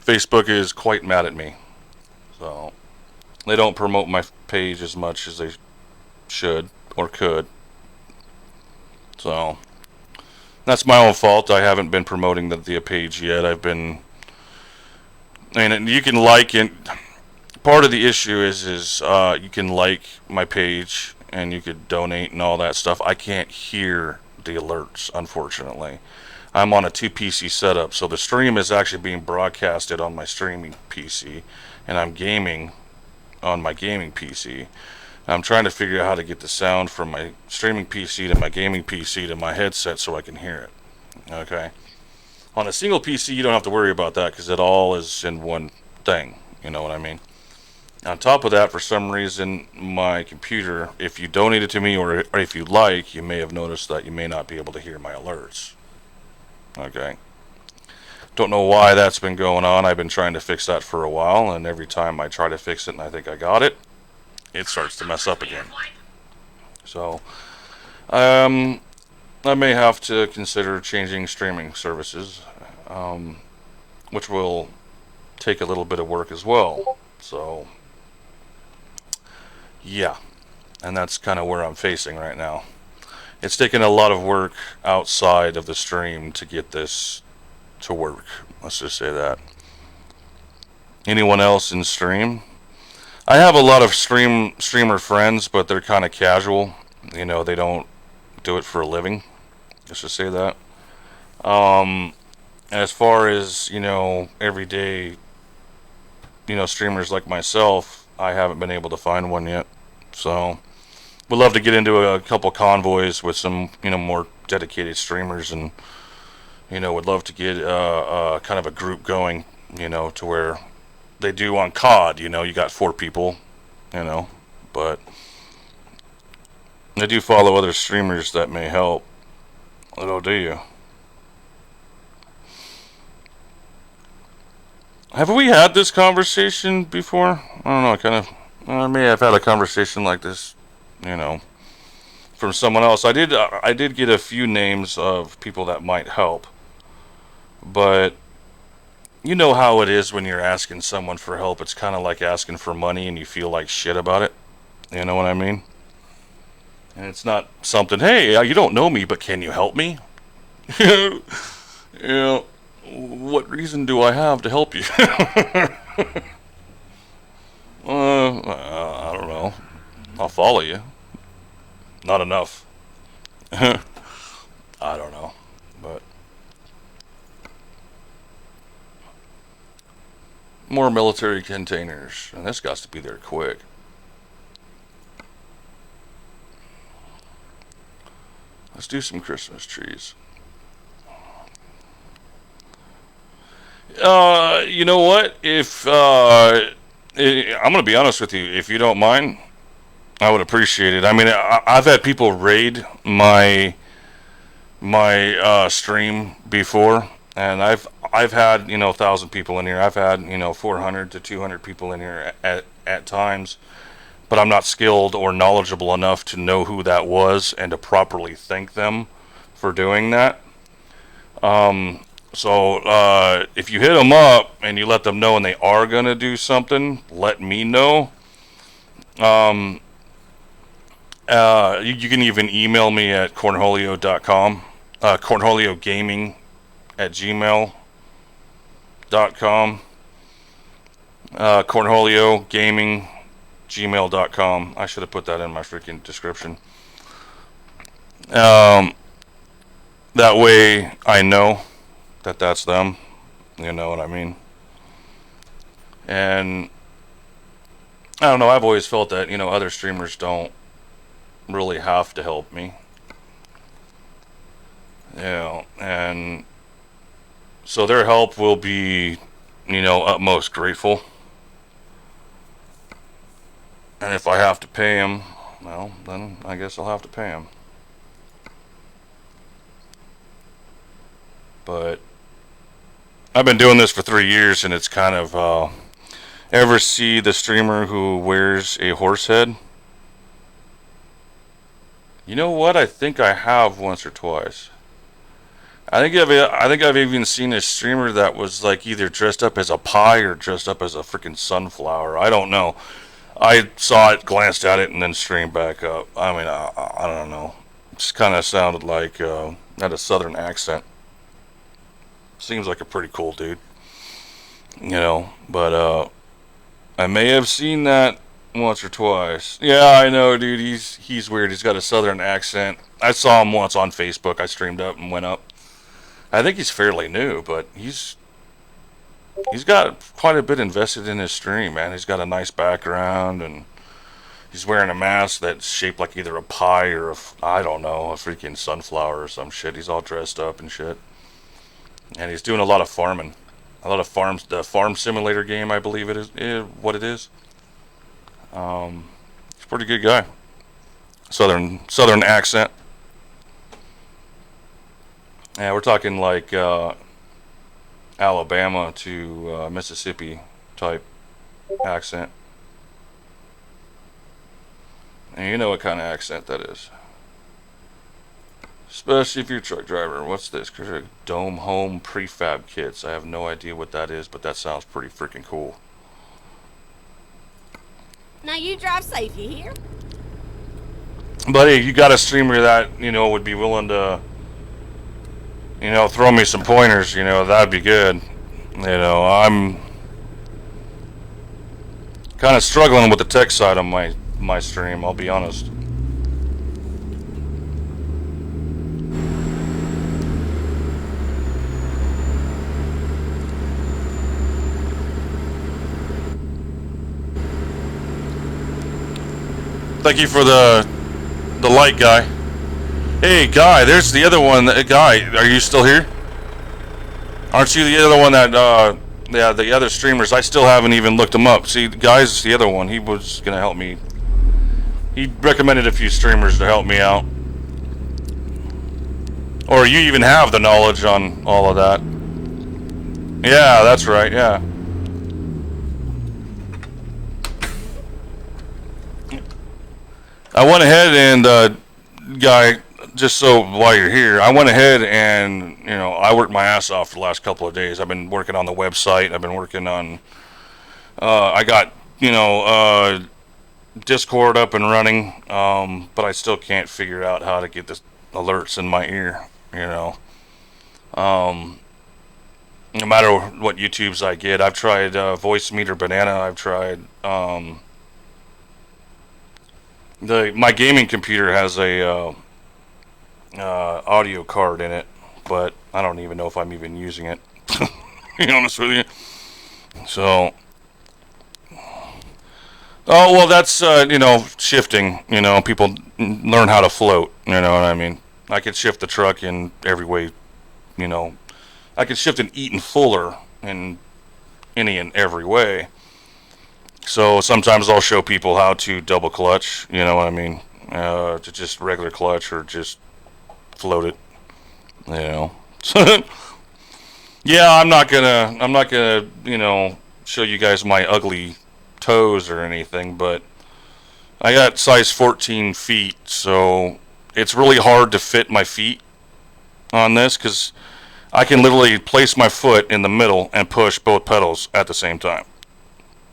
Facebook is quite mad at me. So they don't promote my page as much as they should or could. So that's my own fault. I haven't been promoting the page yet. I've been, and you can like it. Part of the issue is you can like my page and you could donate and all that stuff. I can't hear the alerts, unfortunately. I'm on a 2 PC setup, so the stream is actually being broadcasted on my streaming PC, and I'm gaming on my gaming PC. I'm trying to figure out how to get the sound from my streaming PC to my gaming PC to my headset so I can hear it. Okay. On a single PC, you don't have to worry about that because it all is in one thing. You know what I mean? On top of that, for some reason, my computer, if you donate it to me or if you like, you may have noticed that you may not be able to hear my alerts. Okay. Don't know why that's been going on. I've been trying to fix that for a while, and every time I try to fix it and I think I got it, it starts to mess up again. So, I may have to consider changing streaming services, which will take a little bit of work as well. So, yeah, and that's kind of where I'm facing right now. It's taken a lot of work outside of the stream to get this to work. Let's just say that. Anyone else in stream? I have a lot of streamer friends, but they're kind of casual. You know, they don't do it for a living. Let's just say that. As far as, you know, everyday, you know, streamers like myself, I haven't been able to find one yet. So, would love to get into a couple convoys with some, you know, more dedicated streamers, and, you know, would love to get kind of a group going, you know, to where they do on COD, you know, you got 4 people, you know, but I do follow other streamers that may help. Oh, do you? Have we had this conversation before? I don't know, I may have had a conversation like this, you know, from someone else. I did get a few names of people that might help, but you know how it is when you're asking someone for help. It's kind of like asking for money and you feel like shit about it. You know what I mean? And it's not something, hey, you don't know me, but can you help me? You know, what reason do I have to help you? I don't know. I'll follow you. Not enough. I don't know. But more military containers. And this got to be there quick. Let's do some Christmas trees. You know what? If I'm gonna be honest with you, if you don't mind, I would appreciate it. I mean, I've had people raid my stream before, and I've had, you know, 1,000 people in here. I've had, you know, 400 to 200 people in here at times, but I'm not skilled or knowledgeable enough to know who that was and to properly thank them for doing that. So if you hit them up and you let them know and they are going to do something, let me know. You can even email me at cornholio.com, cornholiogaming@gmail.com. Cornholio Gaming, gmail.com. I should have put that in my freaking description. That way I know that that's them. You know what I mean? And I don't know, I've always felt that, other streamers don't really have to help me. And so their help will be, utmost grateful. And if I have to pay them, well, then I guess I'll have to pay them. But I've been doing this for 3 years, and it's kind of, ever see the streamer who wears a horse head? You know what? I think I have once or twice. I think I've even seen a streamer that was like either dressed up as a pie or dressed up as a freaking sunflower. I don't know. I saw it, glanced at it, and then streamed back up. I mean, I don't know. It just kind of sounded like had a southern accent. Seems like a pretty cool dude, But I may have seen that once or twice. Yeah, I know, dude. He's weird. He's got a southern accent. I saw him once on Facebook. I streamed up and went up. I think he's fairly new, but he's got quite a bit invested in his stream, man. He's got a nice background, and he's wearing a mask that's shaped like either a pie or I don't know, a freaking sunflower or some shit. He's all dressed up and shit, and he's doing a lot of farming, a lot of farms. The farm simulator game, I believe it is what it is. He's a pretty good guy. Southern accent. Yeah, we're talking like Alabama to Mississippi type accent. And you know what kind of accent that is. Especially if you're a truck driver. What's this? Dome Home Prefab Kits. I have no idea what that is, but that sounds pretty freaking cool. Now you drive safe, you hear? But hey, you got a streamer that, would be willing to, throw me some pointers, that'd be good. I'm kind of struggling with the tech side of my stream, I'll be honest. Thank you for the light, guy. Hey, guy, there's the other one. Guy, are you still here? Aren't you the other one that, yeah, the other streamers, I still haven't even looked them up. See, the guy's the other one. He was going to help me. He recommended a few streamers to help me out. Or you even have the knowledge on all of that. Yeah, that's right, yeah. I went ahead and, guy, just so while you're here, I went ahead and, I worked my ass off for the last couple of days. I've been working on the website. I've been working on, I got, Discord up and running, but I still can't figure out how to get the alerts in my ear, No matter what YouTubes I get. I've tried Voice Meter Banana. I've tried, my gaming computer has a audio card in it, but I don't even know if I'm even using it. To be honest with you. So, oh well, that's shifting. People learn how to float. You know what I mean? I could shift the truck in every way. I could shift an Eaton Fuller in any and every way. So sometimes I'll show people how to double clutch, you know what I mean, to just regular clutch or just float it, Yeah, I'm not gonna, show you guys my ugly toes or anything, but I got size 14 feet, so it's really hard to fit my feet on this because I can literally place my foot in the middle and push both pedals at the same time.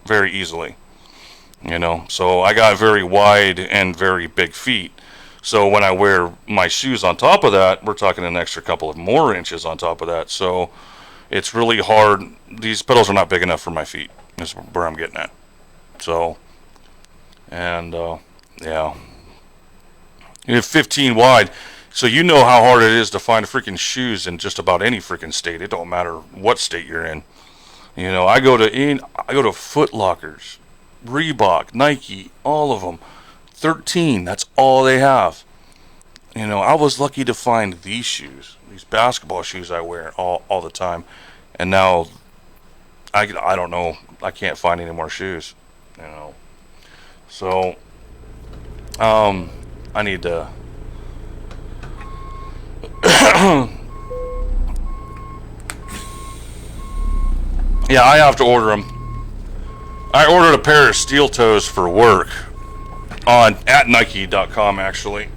Very easily, so I got very wide and very big feet. So when I wear my shoes on top of that, we're talking an extra couple of more inches on top of that. So it's really hard. These pedals are not big enough for my feet. That's where I'm getting at. So, and yeah, you have 15 wide. So you know how hard it is to find freaking shoes in just about any freaking state. It don't matter what state you're in. You know, I go to Foot Lockers, Reebok, Nike, all of them. 13. That's all they have. You know, I was lucky to find these shoes, these basketball shoes I wear all the time, and now I don't know. I can't find any more shoes. You know, so I need to. Yeah, I have to order them. I ordered a pair of steel toes for work at Nike.com actually.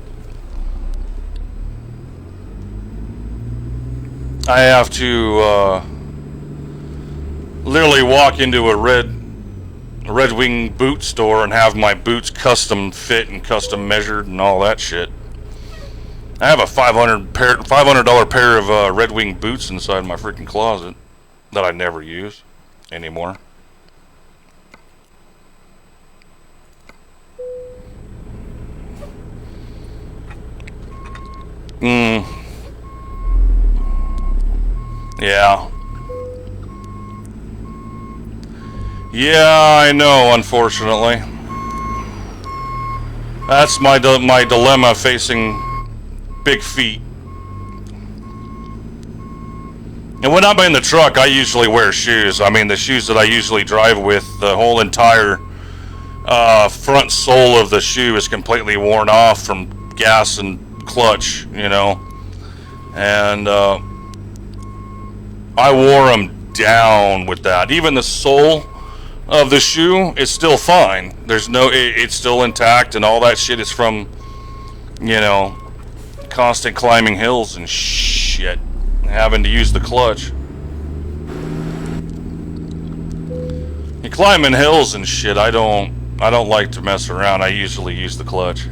I have to literally walk into a Red Wing boot store and have my boots custom fit and custom measured and all that shit. I have a $500 pair of Red Wing boots inside my freaking closet that I never use anymore. Yeah. Yeah, I know, unfortunately. That's my dilemma facing big feet. And when I'm in the truck, I usually wear shoes. I mean, the shoes that I usually drive with, the whole entire front sole of the shoe is completely worn off from gas and clutch, you know. And I wore them down with that. Even the sole of the shoe is still fine. There's no, it's still intact, and all that shit is from, you know, constant climbing hills and shit, having to use the clutch. You climbing hills and shit, I don't like to mess around. I usually use the clutch.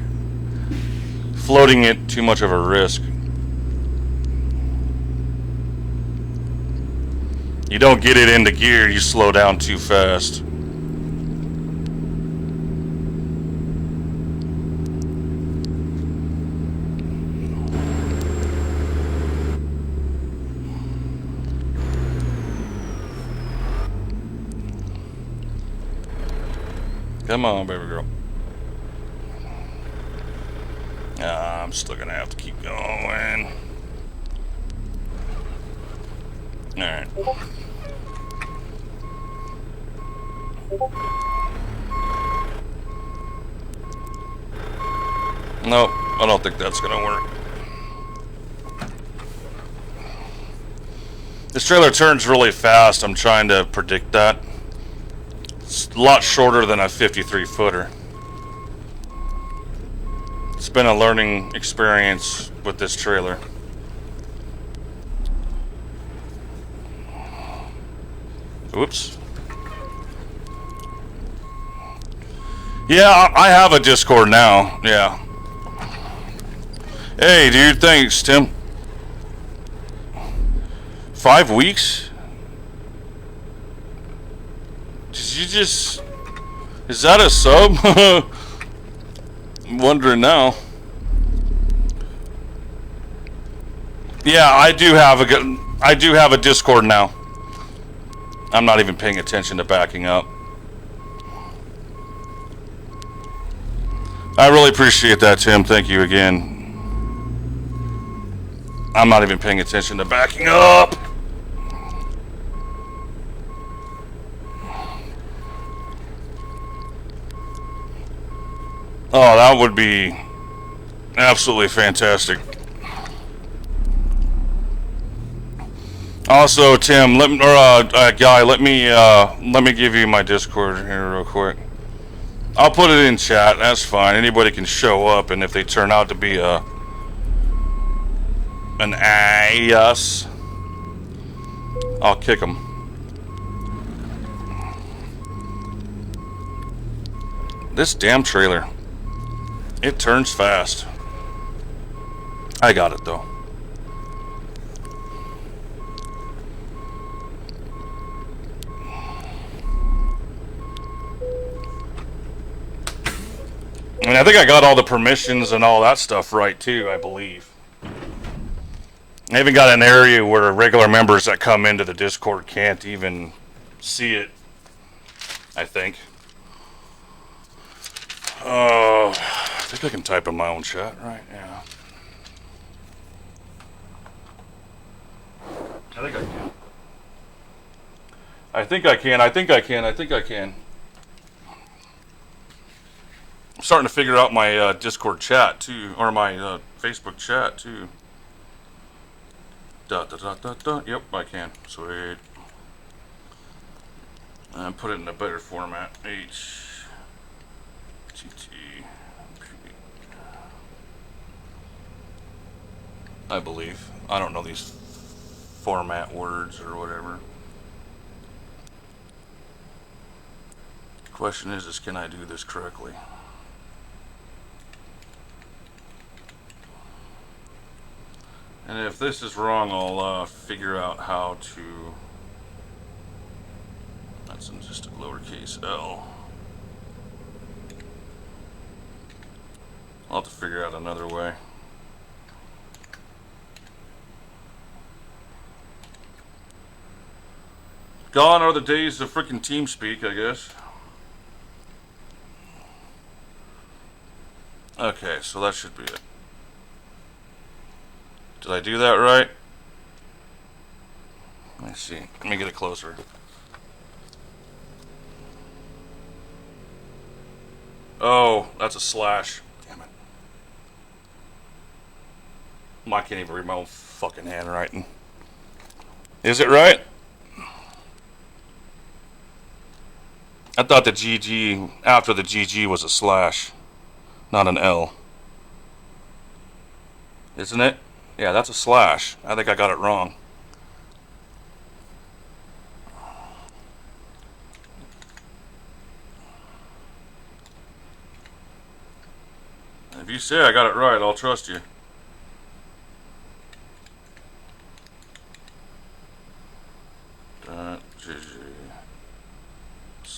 Floating it, too much of a risk. You don't get it into gear, you slow down too fast. Come on, baby girl. I'm still gonna have to keep going. Alright. Nope, I don't think that's gonna work. This trailer turns really fast. I'm trying to predict that. It's a lot shorter than a 53 footer. It's been a learning experience with this trailer. Oops. Yeah, I have a Discord now. Yeah. Hey, dude, thanks, Tim. 5 weeks? Did you just... Is that a sub? I'm wondering now. Yeah, I do have a Discord now. I'm not even paying attention to backing up. I really appreciate that, Tim. Thank you again. I'm not even paying attention to backing up. Oh, that would be absolutely fantastic. Also, Tim, Guy, let me give you my Discord here real quick. I'll put it in chat. That's fine. Anybody can show up, and if they turn out to be an ass, I'll kick them. This damn trailer, it turns fast. I got it though. And I think I got all the permissions and all that stuff right too, I believe. I even got an area where regular members that come into the Discord can't even see it, I think. I think I can type in my own chat, right? Yeah. I think I can. I think I can. I think I can. I think I can. I'm starting to figure out my Discord chat too, or my Facebook chat too. Yep, I can. Sweet. Put it in a better format. I believe. I don't know these format words or whatever. Question is can I do this correctly? And if this is wrong, I'll figure out how to. That's in just a lowercase l. I'll have to figure out another way. Gone are the days of freaking TeamSpeak, I guess. Okay, so that should be it. Did I do that right? Let me see. Let me get it closer. Oh, that's a slash. Damn it. I can't even read my own fucking handwriting. Is it right? I thought the GG, after the GG was a slash, not an L. Isn't it? Yeah, that's a slash. I think I got it wrong. If you say I got it right, I'll trust you. .gg /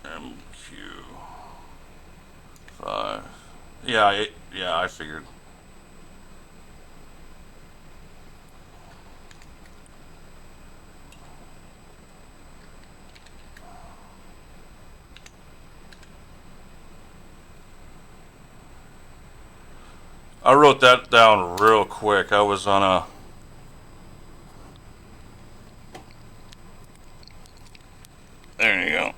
MQ5. Yeah, I figured. I wrote that down real quick. I was on a... There you go.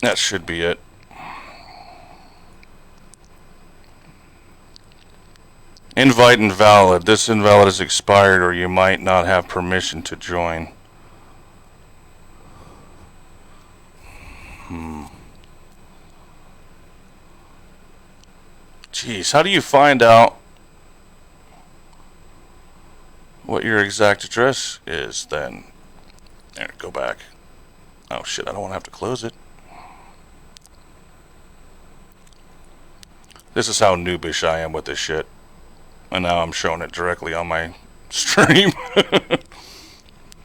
That should be it. Invite invalid. This invalid is expired, or you might not have permission to join. Jeez, how do you find out what your exact address is then? There, go back. Oh shit, I don't want to have to close it. This is how noobish I am with this shit. And now I'm showing it directly on my stream.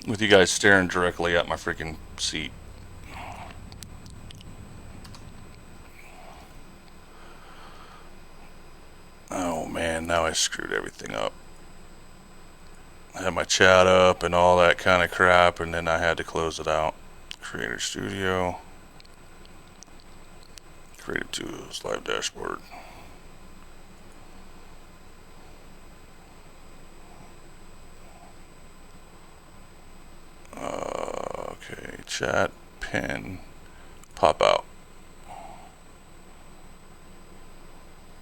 With you guys staring directly at my freaking seat. Oh man, now I screwed everything up. I had my chat up and all that kind of crap, and then I had to close it out. Creator Studio. Creative Tools, Live Dashboard. Okay, chat, pin, pop out.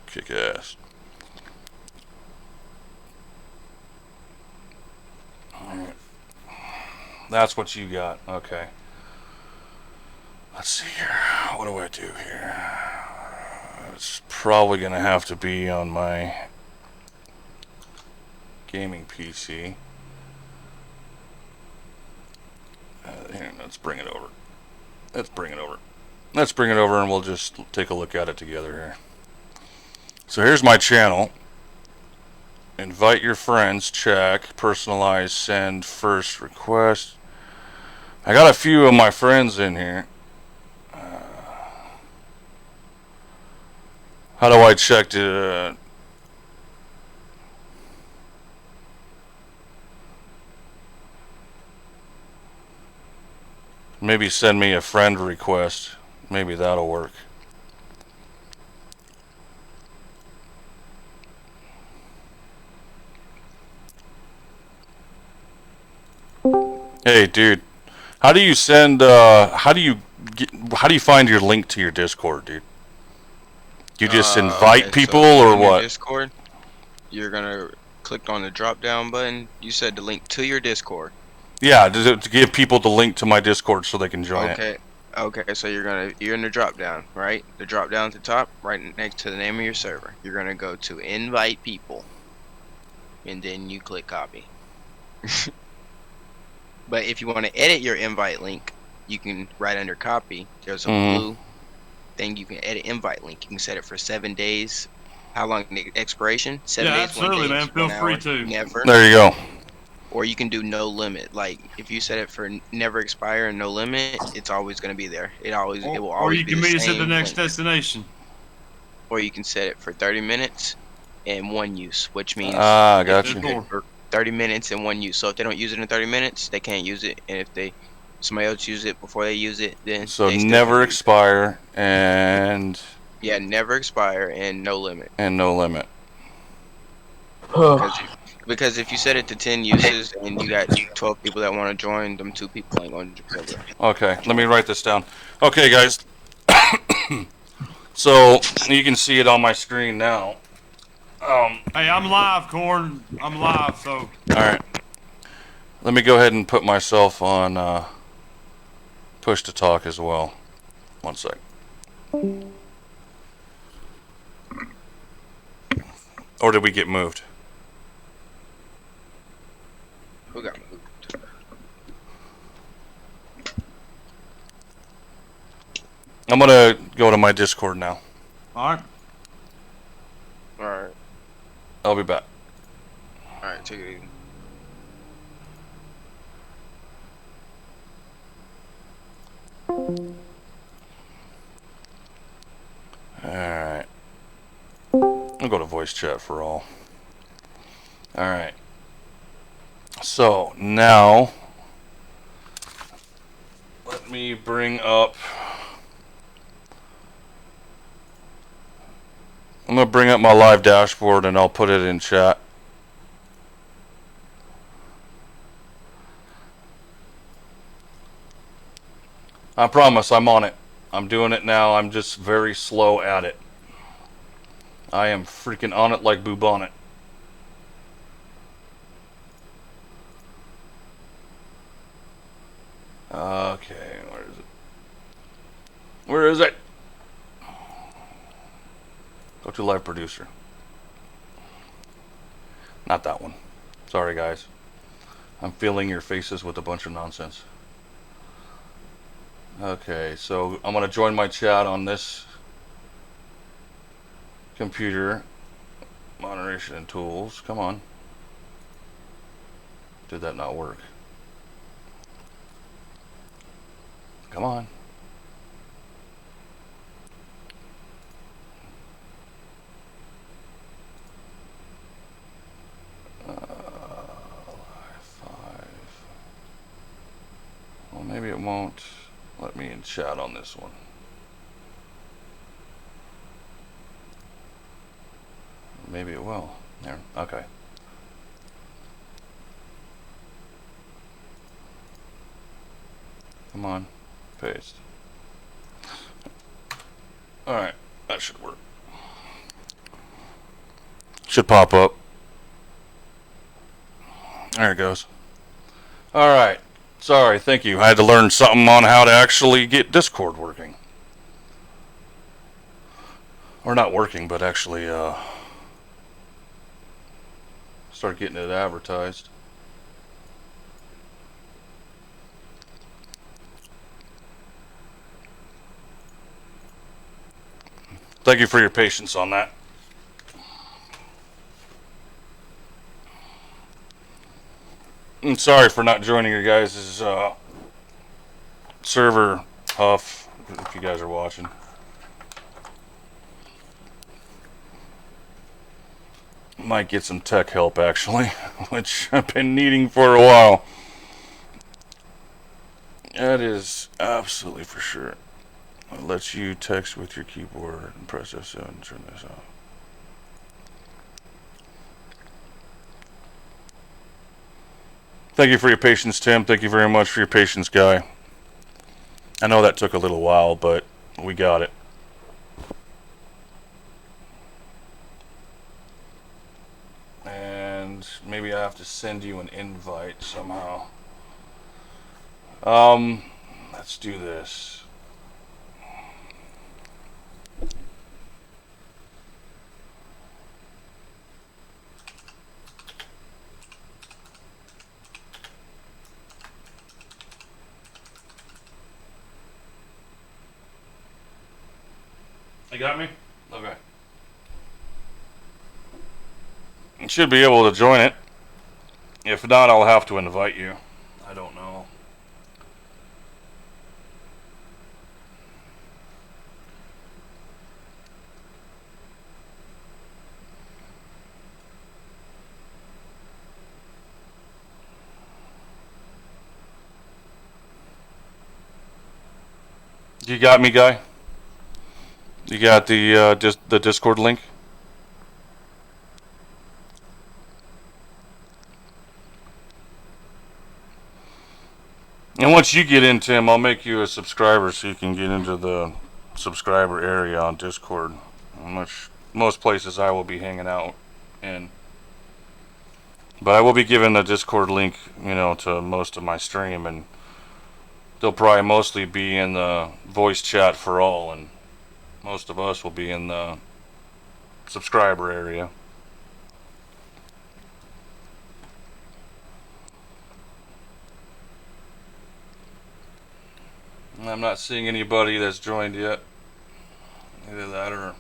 Kick ass. Alright. That's what you got. Okay. Let's see here. What do I do here? It's probably going to have to be on my gaming PC. Here, let's bring it over. Let's bring it over. Let's bring it over and we'll just take a look at it together here. So here's my channel. Invite your friends, check. Personalize, send, first request. I got a few of my friends in here. How do I check to... maybe send me a friend request. Maybe that'll work. Hey, dude. How do you send, how do you find your link to your Discord, dude? You just invite Okay, people so or in your what? Discord, you're gonna click on the drop down button. You said the link to your Discord. Yeah, to give people the link to my Discord so they can join it. Okay. Okay, so you're in the drop down, right? The drop down at the top, right next to the name of your server. You're gonna go to invite people, and then you click copy. But if you want to edit your invite link, you can right under copy. There's a blue thing you can edit invite link. You can set it for 7 days. How long the expiration? 7 days, absolutely, 1 day, man. Feel 1 free hour, to. never. There you go. Or you can do no limit. Like if you set it for never expire and no limit, it's always going to be there. It will Or always you be can the meet us at the same next link. destination. Or you can set it for 30 minutes and one use, which means Ah, got That's you. cool. for 30 minutes and one use. So if they don't use it in 30 minutes, they can't use it. And if somebody else use it before they use it, then So they still never can use expire and it. Yeah, never expire and no limit. no limit. Because if you set it to 10 uses and you got 12 people that want to join, them 2 people ain't going to be able to Okay, let me join. write this down. Okay, guys. So you can see it on my screen now. Hey, I'm live, Corn. I'm live, so. All right. Let me go ahead and put myself on push to talk as well. One sec. Or did we get moved? Who got moved? I'm gonna go to my Discord now. Alright. Alright. I'll be back. Alright, take it easy. Alright. I'll go to voice chat for all. Alright. So now let me bring up, I'm gonna bring up my live dashboard and I'll put it in chat. I promise I'm on it. I'm doing it now. I'm just very slow at it. I am freaking on it like Bubonic. Okay, where is it? Where is it? Go to live producer. Not that one. Sorry, guys. I'm filling your faces with a bunch of nonsense. Okay, so I'm going to join my chat on this computer. Moderation and tools. Come on. Did that not work? Come on. Well, maybe it won't let me in chat on this one. Maybe it will. There. Okay. Come on. Paste. Alright. That should work. Should pop up. There it goes. Alright. Sorry, thank you. I had to learn something on how to actually get Discord working. Or not working, but actually start getting it advertised. Thank you for your patience on that. I'm sorry for not joining your guys' server, Huff, if you guys are watching. might get some tech help actually, which I've been needing for a while. That is absolutely for sure. It lets you text with your keyboard and press F7 and turn this off. Thank you for your patience, Tim. Thank you very much for your patience, Guy. I know that took a little while, but we got it. And maybe I have to send you an invite somehow. Let's do this. You got me? Okay. You should be able to join it. If not, I'll have to invite you. I don't know. You got me, Guy? You got the Discord link? And once you get in, Tim, I'll make you a subscriber so you can get into the subscriber area on Discord. Most places I will be hanging out in. But I will be giving the Discord link, to most of my stream, and they'll probably mostly be in the voice chat for all, and most of us will be in the subscriber area. I'm not seeing anybody that's joined yet. Either that or...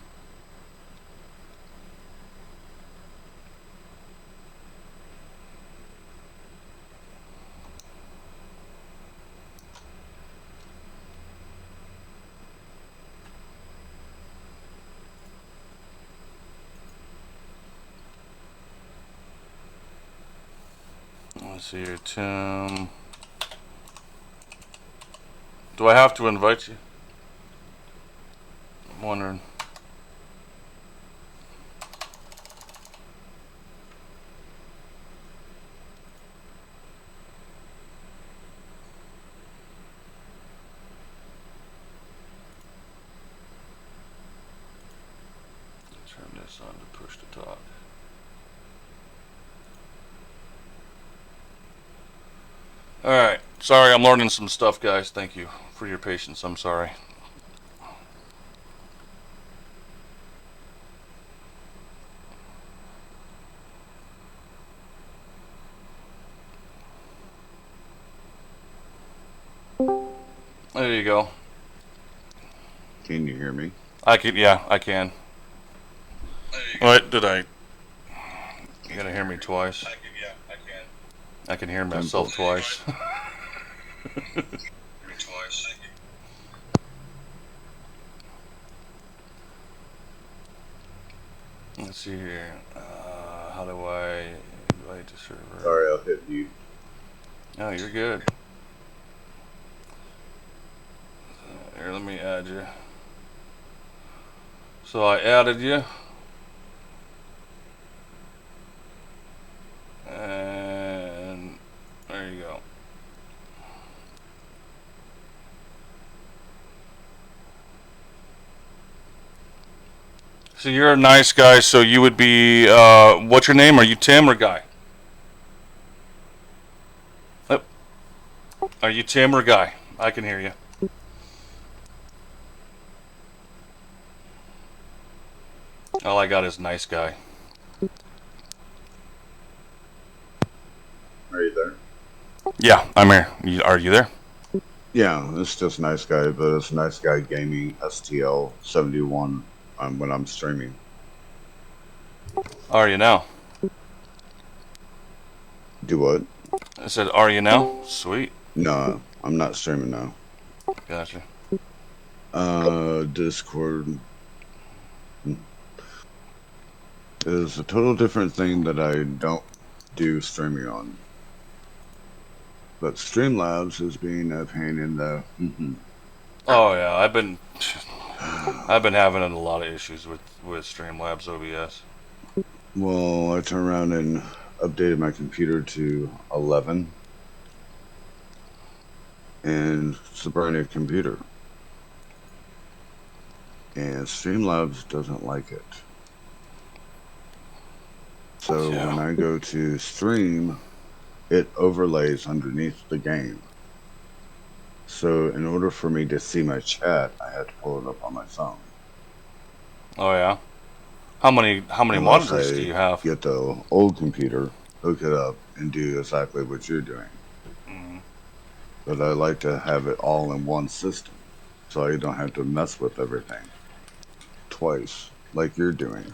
Let's see here, Tim. Do I have to invite you? I'm wondering. Turn this on to push to talk. Alright, sorry, I'm learning some stuff, guys. Thank you for your patience. I'm sorry. There you go. Can you hear me? I can. What did I? You gotta hear me twice. I can hear myself twice. Let's see here. How do I invite the server? Sorry, I'll hit you. No, you're good. Here, let me add you. So I added you. And there you go. So you're a nice guy, so you would be, what's your name? Are you Tim or Guy? Oh. Are you Tim or Guy? I can hear you. All I got is nice guy. Are you there? Yeah, I'm here. Are you there? Yeah, it's just nice guy, but it's nice guy gaming STL 71 when I'm streaming. Are you now? Do what? I said, are you now? Sweet. No, I'm not streaming now. Gotcha. Discord. is a total different thing that I don't do streaming on. But Streamlabs is being a pain in the. Oh yeah, I've been having a lot of issues with Streamlabs OBS. Well, I turned around and updated my computer to 11, and it's a brand new computer. And Streamlabs doesn't like it. So Yeah. when I go to stream, it overlays underneath the game. So in order for me to see my chat, I had to pull it up on my phone. Oh yeah. How many Unless monitors I do you have? get the old computer, hook it up, and do exactly what you're doing. But I like to have it all in one system, so I don't have to mess with everything twice, like you're doing.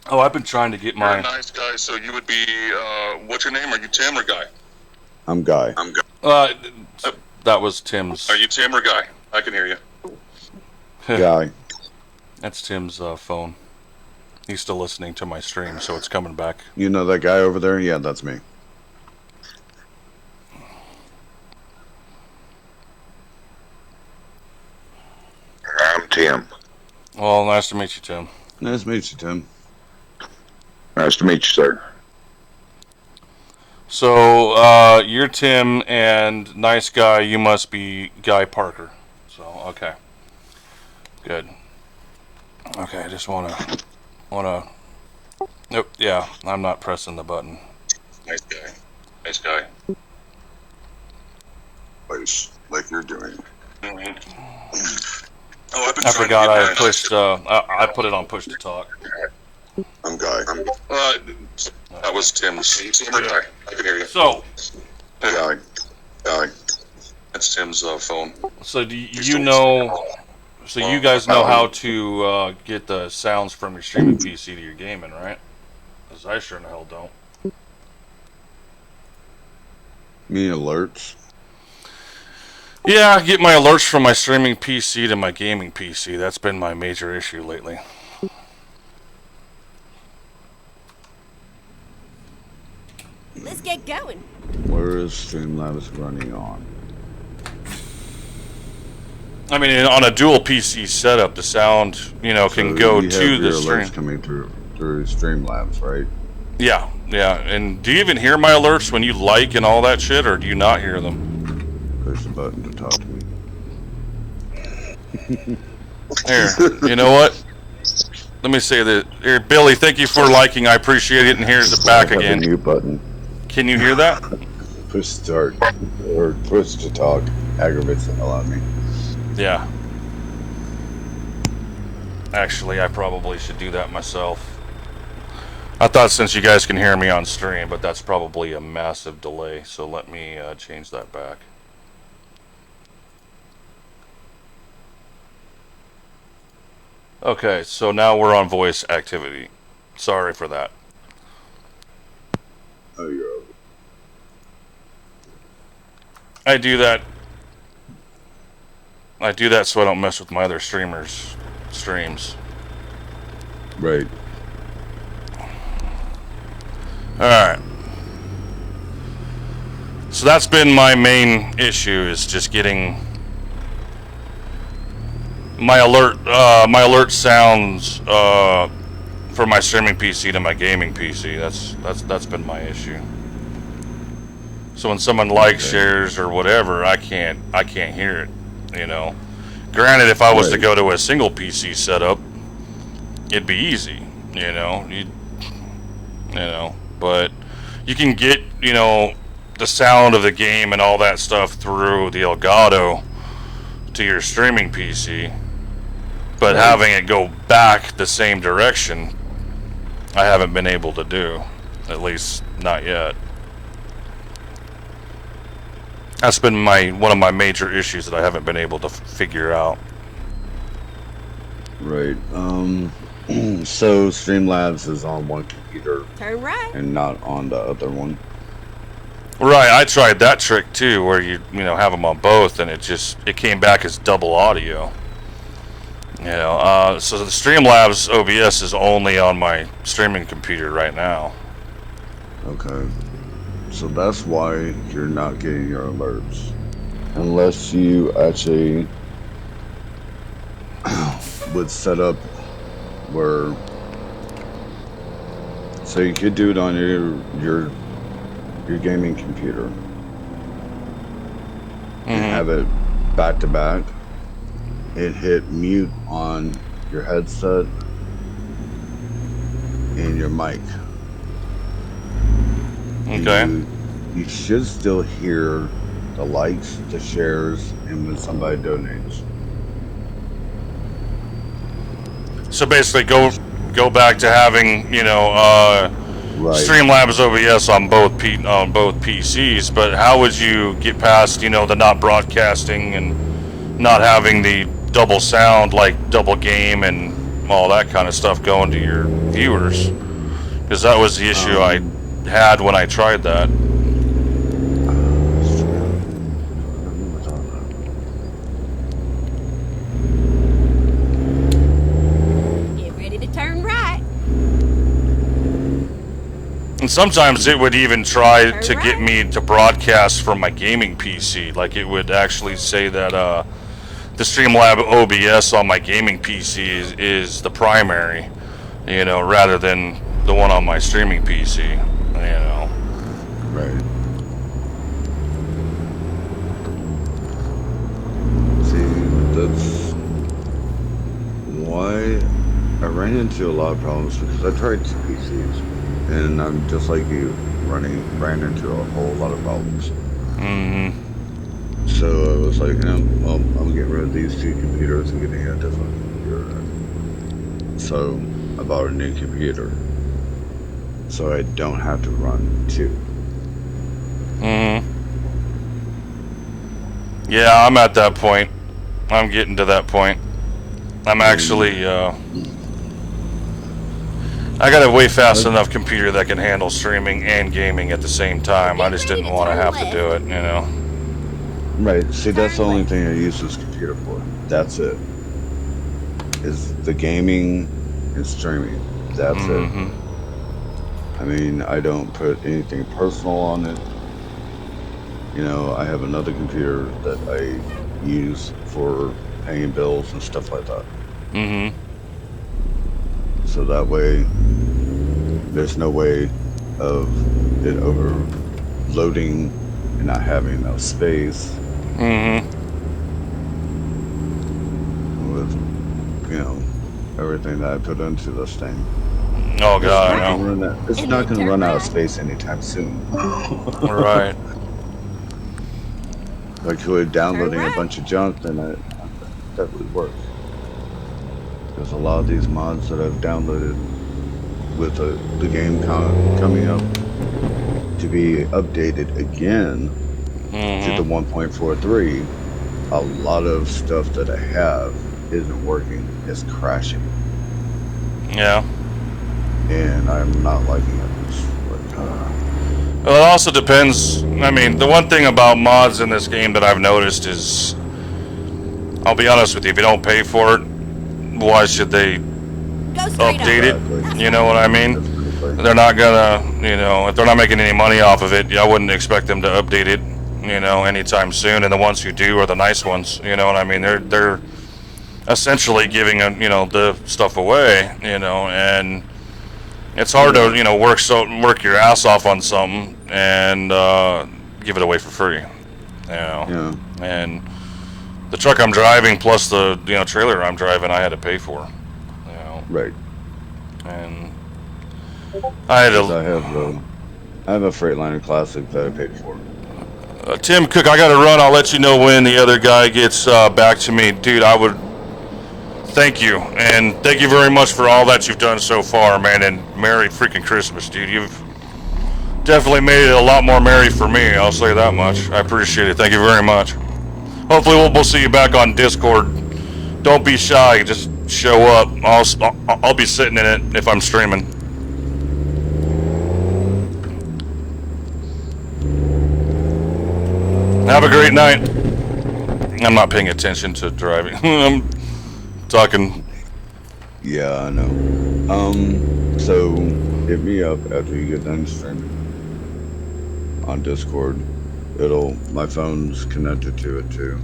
Oh, I've been trying to get You're my. a nice guy, so you would be, what's your name? Are you Tim or Guy? I'm Guy. That was Tim's. Are you Tim or Guy? I can hear you. Guy. That's Tim's phone. He's still listening to my stream, so it's coming back. You know that guy over there? Yeah, that's me. I'm Tim. Well, nice to meet you, Tim. Nice to meet you, Tim. Nice to meet you, sir. So, you're Tim, and nice guy, you must be Guy Parker. So, okay. Good. Okay, I just wanna... Nope, yeah, I'm not pressing the button. Nice guy. Nice guy. Place like you're doing. Oh, I've been I trying forgot to I get pushed, I put it on push to talk. I'm Guy. that was Tim's. Tim or Guy? I can hear you. So, Guy. That's Tim's phone. so do you know... So you guys know how to get the sounds from your streaming PC to your gaming, right? Because I sure in the hell don't. Me alerts. Yeah, I get my alerts from my streaming PC to my gaming PC. That's been my major issue lately. Let's get going. Where is Streamlabs running on? I mean, on a dual PC setup, the sound, can go you to have the your stream. alerts coming through Streamlabs, right? Yeah. And do you even hear my alerts when you like and all that shit, or do you not hear them? Push the button to talk to me. Here, you know what? Let me say that. Here, Billy, thank you for liking. I appreciate it, and here's it back I have again. a mute button. Can you hear that? Push start or push to talk aggravates the hell out of me. Yeah. Actually, I probably should do that myself. I thought since you guys can hear me on stream, but that's probably a massive delay, so let me change that back. Okay, so now we're on voice activity. Sorry for that. Oh, you're over. I do that so I don't mess with my other streamers' streams. Right. Alright. So that's been my main issue, is just getting my alert sounds from my streaming PC to my gaming PC. That's been my issue. So when someone likes, shares, or whatever, I can't hear it. Granted, if I was to go to a single PC setup, it'd be easy. But you can get the sound of the game and all that stuff through the Elgato to your streaming PC, but having it go back the same direction, I haven't been able to do. At least not yet. That's been one of my major issues that I haven't been able to figure out. Right. So Streamlabs is on one computer Turn right. and not on the other one. Right, I tried that trick too, where you have them on both, and it came back as double audio. You know, so the Streamlabs OBS is only on my streaming computer right now. Okay. So that's why you're not getting your alerts. Unless you actually would set up where, so you could do it on your gaming computer and have it back to back and hit mute on your headset and your mic. Okay. You should still hear the likes, the shares, and when somebody donates. So basically, go back to having, you know, Right. Streamlabs OBS on both PCs. But how would you get past, you know, the not broadcasting and not having the double sound, like double game and all that kind of stuff going to your viewers? Because that was the issue I had when I tried that. Get ready to turn right. And sometimes it would even try to get me to broadcast from my gaming PC. Like it would actually say that the Streamlab OBS on my gaming PC is the primary, you know, rather than the one on my streaming PC, you know. Right. See, that's why I ran into a lot of problems because I tried two PCs and I'm just like you, ran into a whole lot of problems. So I was like, well, I'm getting rid of these two computers and getting a different computer. So I bought a new computer so I don't have to run two. Yeah, I'm at that point. I'm getting to that point. I'm actually, I got a way fast enough computer that can handle streaming and gaming at the same time. I just didn't want to have to do it, you know. Right. See, that's the only thing I use this computer for. That's it. Is the gaming and streaming. That's it. I mean, I don't put anything personal on it. You know, I have another computer that I use for paying bills and stuff like that. So that way, there's no way of it overloading and not having enough space. With, you know, everything that I put into this thing. Oh god, I know. It's not going to run out of space anytime soon. Right. Like, quit downloading a bunch of junk, then that would work. There's a lot of these mods that I've downloaded with the game coming up to be updated again to the 1.43. A lot of stuff that I have isn't working. It's crashing. Yeah. And I'm not liking it. It's like, Well, it also depends. I mean, the one thing about mods in this game that I've noticed is, I'll be honest with you, if you don't pay for it, why should they Go straight update up. it? You know what I mean? They're not gonna, you know, if they're not making any money off of it, I wouldn't expect them to update it, you know, anytime soon. And the ones who do are the nice ones, you know what I mean? They're essentially giving, you know, the stuff away, you know, and it's hard to, you know, work your ass off on something and give it away for free, you know. Yeah. And the truck I'm driving plus the, you know, trailer I'm driving, I had to pay for, you know. Right. And I had I to. have a Freightliner Classic that I paid for. Tim Cook, I gotta run. I'll let you know when the other guy gets back to me, dude. I would. Thank you, and thank you very much for all that you've done so far, man. And Merry freaking Christmas, dude. You've definitely made it a lot more merry for me. I'll say that much. I appreciate it. Thank you very much. Hopefully, we'll see you back on Discord. Don't be shy. Just show up. I'll be sitting in it if I'm streaming. Have a great night. I'm not paying attention to driving. I'm talking. Yeah, I know. So hit me up after you get done streaming on Discord. My phone's connected to it too,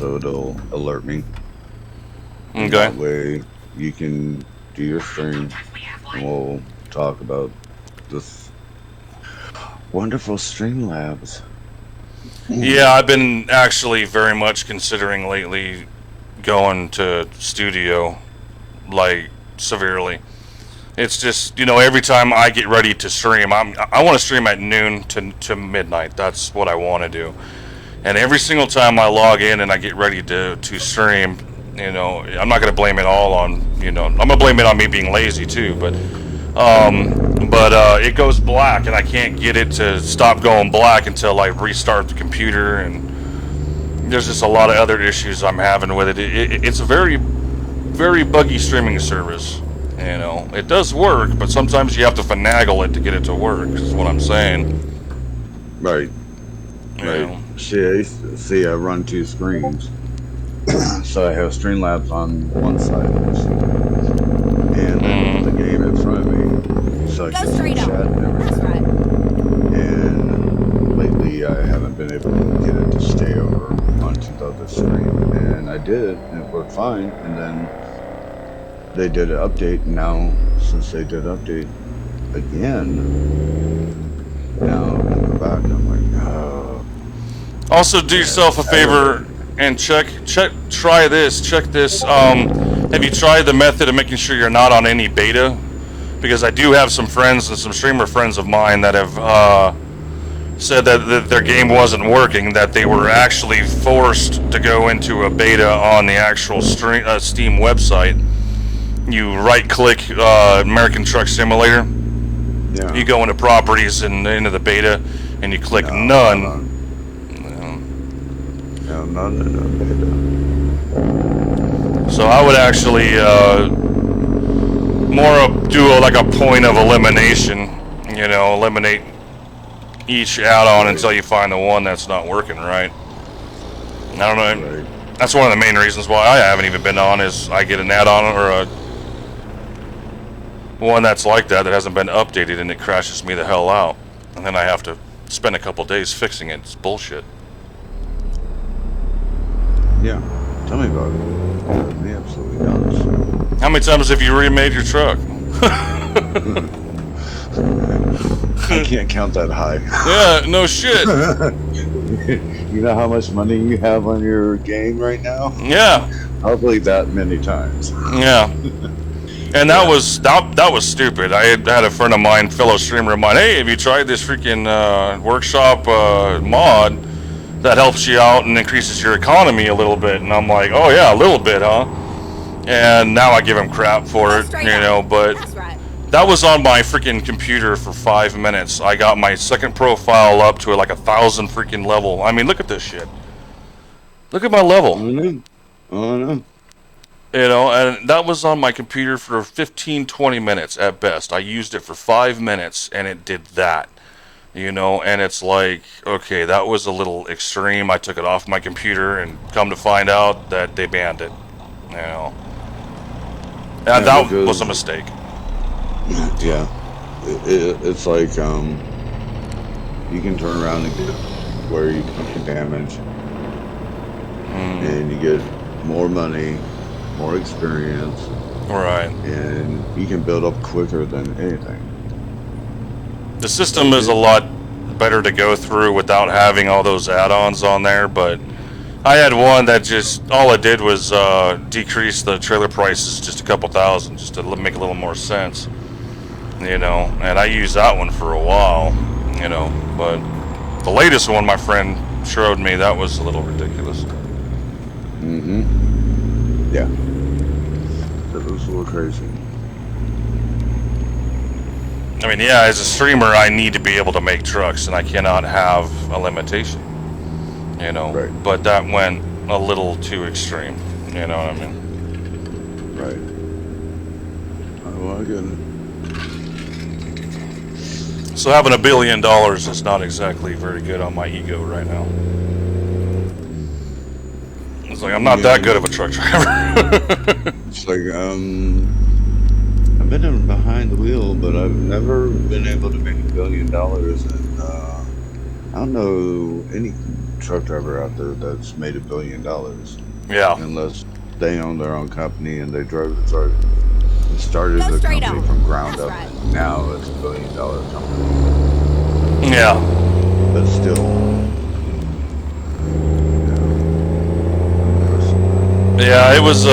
so it'll alert me. And Okay. that way you can do your stream, and we'll talk about this wonderful Streamlabs. Yeah, I've been actually very much considering lately going to studio, like, severely. It's just, every time I get ready to stream, I want to stream at noon to midnight. That's what I want to do. And every single time I log in and I get ready to stream, I'm not going to blame it all on, I'm going to blame it on me being lazy too, but it goes black and I can't get it to stop going black until I restart the computer, and there's just a lot of other issues I'm having with it. It's a very, very buggy streaming service. It does work, but sometimes you have to finagle it to get it to work, is what I'm saying. Right. Right. See, I run two screens. So I have Streamlabs on one side of the machine, and then the game in front of me, so I Go can straight chat up. and That's everything. right. And lately I haven't been able to get it to stay over onto the other screen, and I did, and it worked fine, and then they did an update. Now, since they did update again, now when we're back, I'm like, oh. Also, do yourself a favor and try this. Check this. Have you tried the method of making sure you're not on any beta? Because I do have some friends and some streamer friends of mine that have said that their game wasn't working, that they were actually forced to go into a beta on the actual Steam website. You right-click American Truck Simulator. Yeah. You go into properties and into the beta, and you click none. No, none. So I would actually do like a point of elimination. Eliminate each add-on until you find the one that's not working right. I don't know. Right. That's one of the main reasons why I haven't even been on, is I get an add-on or one that's like that hasn't been updated, and it crashes me the hell out, and then I have to spend a couple days fixing it. It's bullshit. Yeah. Tell me about it. It me absolutely nuts. How many times have you remade your truck? I can't count that high. Yeah, no shit. You know how much money you have on your game right now? Yeah. Probably that many times. Yeah. And that was stupid. I had a friend of mine, fellow streamer of mine, hey, have you tried this freaking workshop mod that helps you out and increases your economy a little bit? And I'm like, oh yeah, a little bit, huh? And now I give him crap for it, but That's right. that was on my freaking computer for 5 minutes. I got my second profile up to like 1,000 freaking level. I mean, look at this shit. Look at my level. Oh no. And that was on my computer for 15-20 minutes at best. I used it for 5 minutes and it did that. And it's like, okay, that was a little extreme. I took it off my computer and come to find out that they banned it. And that was a mistake. Yeah. It's like, you can turn around and get where you can damage. And you get more money, more experience. Right. And you can build up quicker than anything. The system is a lot better to go through without having all those add-ons on there, but I had one that just, all it did was decrease the trailer prices just a couple thousand, just to make a little more sense. And I used that one for a while, but the latest one my friend showed me, that was a little ridiculous. Yeah. That was a little crazy. I mean, yeah, as a streamer, I need to be able to make trucks, and I cannot have a limitation, Right. But that went a little too extreme, you know what I mean? Right. Oh, I get it. So having $1 billion is not exactly very good on my ego right now. It's like, I'm not that good of a truck driver. It's like, I've been in behind the wheel, but I've never been able to make $1 billion, and I don't know any truck driver out there that's made $1 billion, Yeah. unless they own their own company and they drove the truck and started Go the straight company on. from ground That's up. right. And now it's $1 billion company, Yeah. but still. Yeah, it was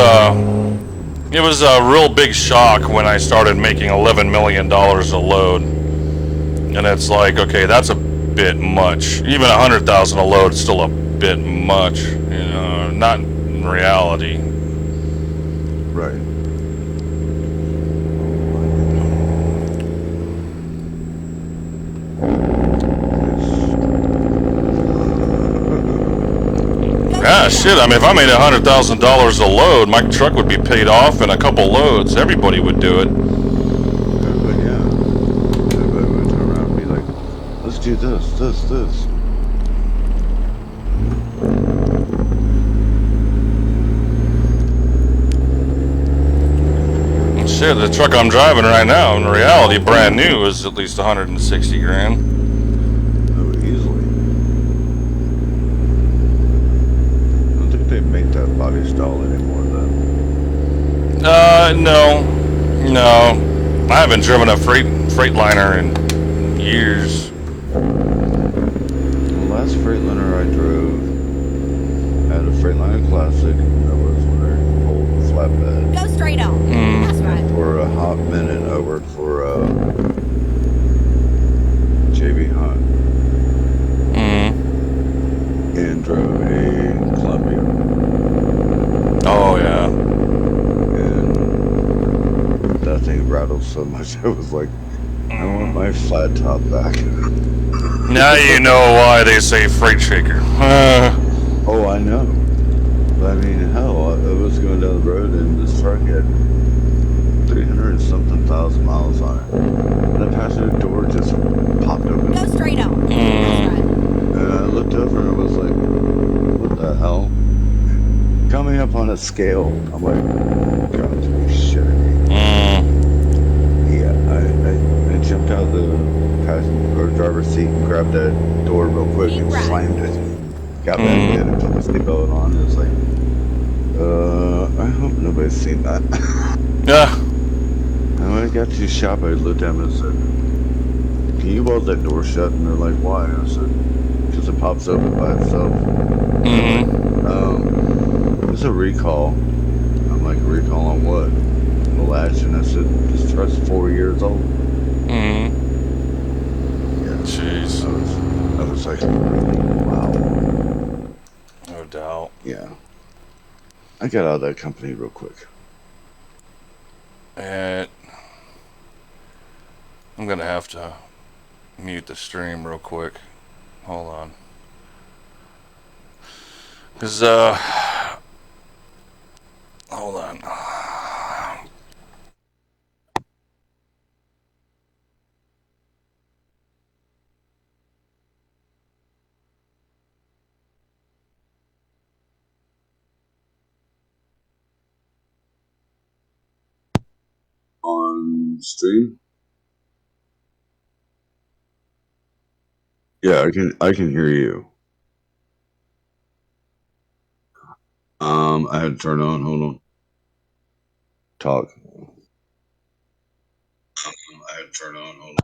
a real big shock when I started making $11 million a load. And it's like, okay, that's a bit much. Even 100,000 a load is still a bit much, you know, not in reality. Right. Ah, shit, I mean, if I made $100,000 a load, my truck would be paid off in a couple loads. Everybody would do it. But yeah, everybody would turn around and be like, let's do this. Shit, the truck I'm driving right now, in reality, brand new, is at least 160 grand. Oh, easily. I don't think they make that body style anymore, though. No. I haven't driven a Freightliner in years. The last Freightliner I drove had a Freightliner Classic that was very old flatbed. Go straight on. That's right. For a hot minute, I worked for JB Hunt and drove a Columbia. Oh, yeah. And that thing rattled so much, I was like, I want my flat top back. Now you know why they say freight shaker. Oh, I know. But I mean, hell, I was going down the road and this truck had 300 and something thousand miles on it. And the passenger door just popped open. Go straight on. That's right. And I looked over and I was like, what the hell? Coming up on a scale, I'm like, God, to be shitting me. Yeah, I jumped out the passenger or driver's seat and grabbed that door real quick and Right. slammed it. Got back in and put the seatbelt on. It was like, I hope nobody's seen that. Yeah. And when I got to the shop, I looked at them and said, can you weld that door shut? And they're like, why? I said, because it pops open by itself. It's a recall. I'm like, recall on what? The latch. And I said, this truck's 4 years old. Yeah. Jeez. I was like, wow. No doubt. Yeah. I got out of that company real quick. And I'm gonna have to mute the stream real quick. Hold on. Cause hold on. On stream? Yeah, I can hear you. I had to turn on, hold on. Talk. I had to turn on, hold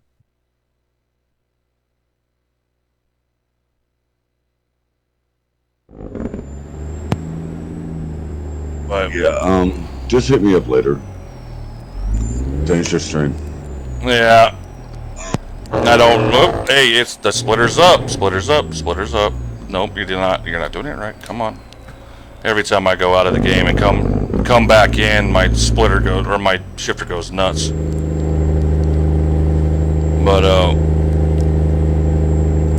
on. But Yeah, just hit me up later. Finish your stream. yeah. I don't. Whoop, hey, it's the splitters up. Splitters up. Splitters up. Nope, you're not doing it right. Come on. Every time I go out of the game and come back in, my splitter goes, or my shifter goes nuts. But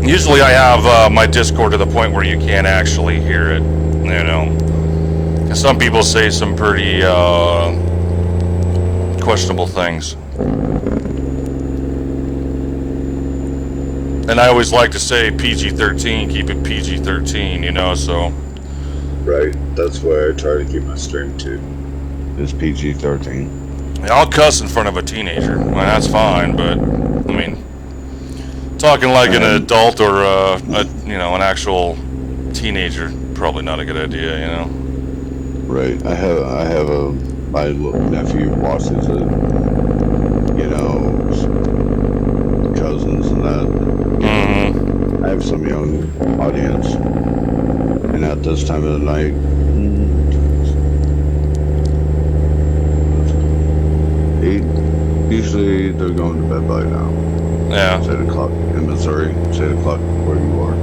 usually I have my Discord to the point where you can't actually hear it. You know, 'cause some people say some pretty questionable things. And I always like to say PG-13, keep it PG-13, you know, so Right. That's why I try to keep my stream to. Is PG-13. Yeah, I'll cuss in front of a teenager. I mean, that's fine, but I mean, talking like an adult or an actual teenager, probably not a good idea, you know. Right. I have my little nephew watches it. You know, cousins and that. Mm-hmm. I have some young audience, and at this time of the night, usually they're going to bed by now. Yeah. It's 8 o'clock in Missouri. It's 8 o'clock where you are.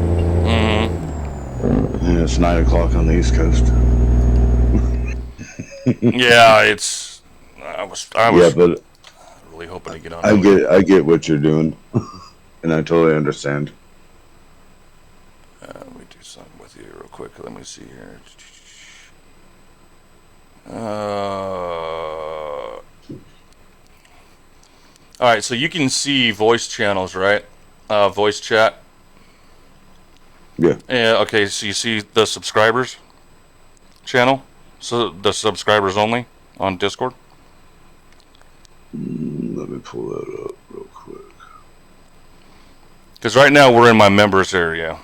Mm-hmm. And it's 9 o'clock on the East Coast. Yeah, it's. I was Yeah, but really hoping to get on. I get what you're doing, and I totally understand. Let me do something with you real quick. Let me see here. All right, so you can see voice channels, right? Voice chat. Yeah. Yeah. Okay. So you see the subscribers channel. So the subscribers only on Discord. Let me pull that up real quick. Because right now we're in my members area,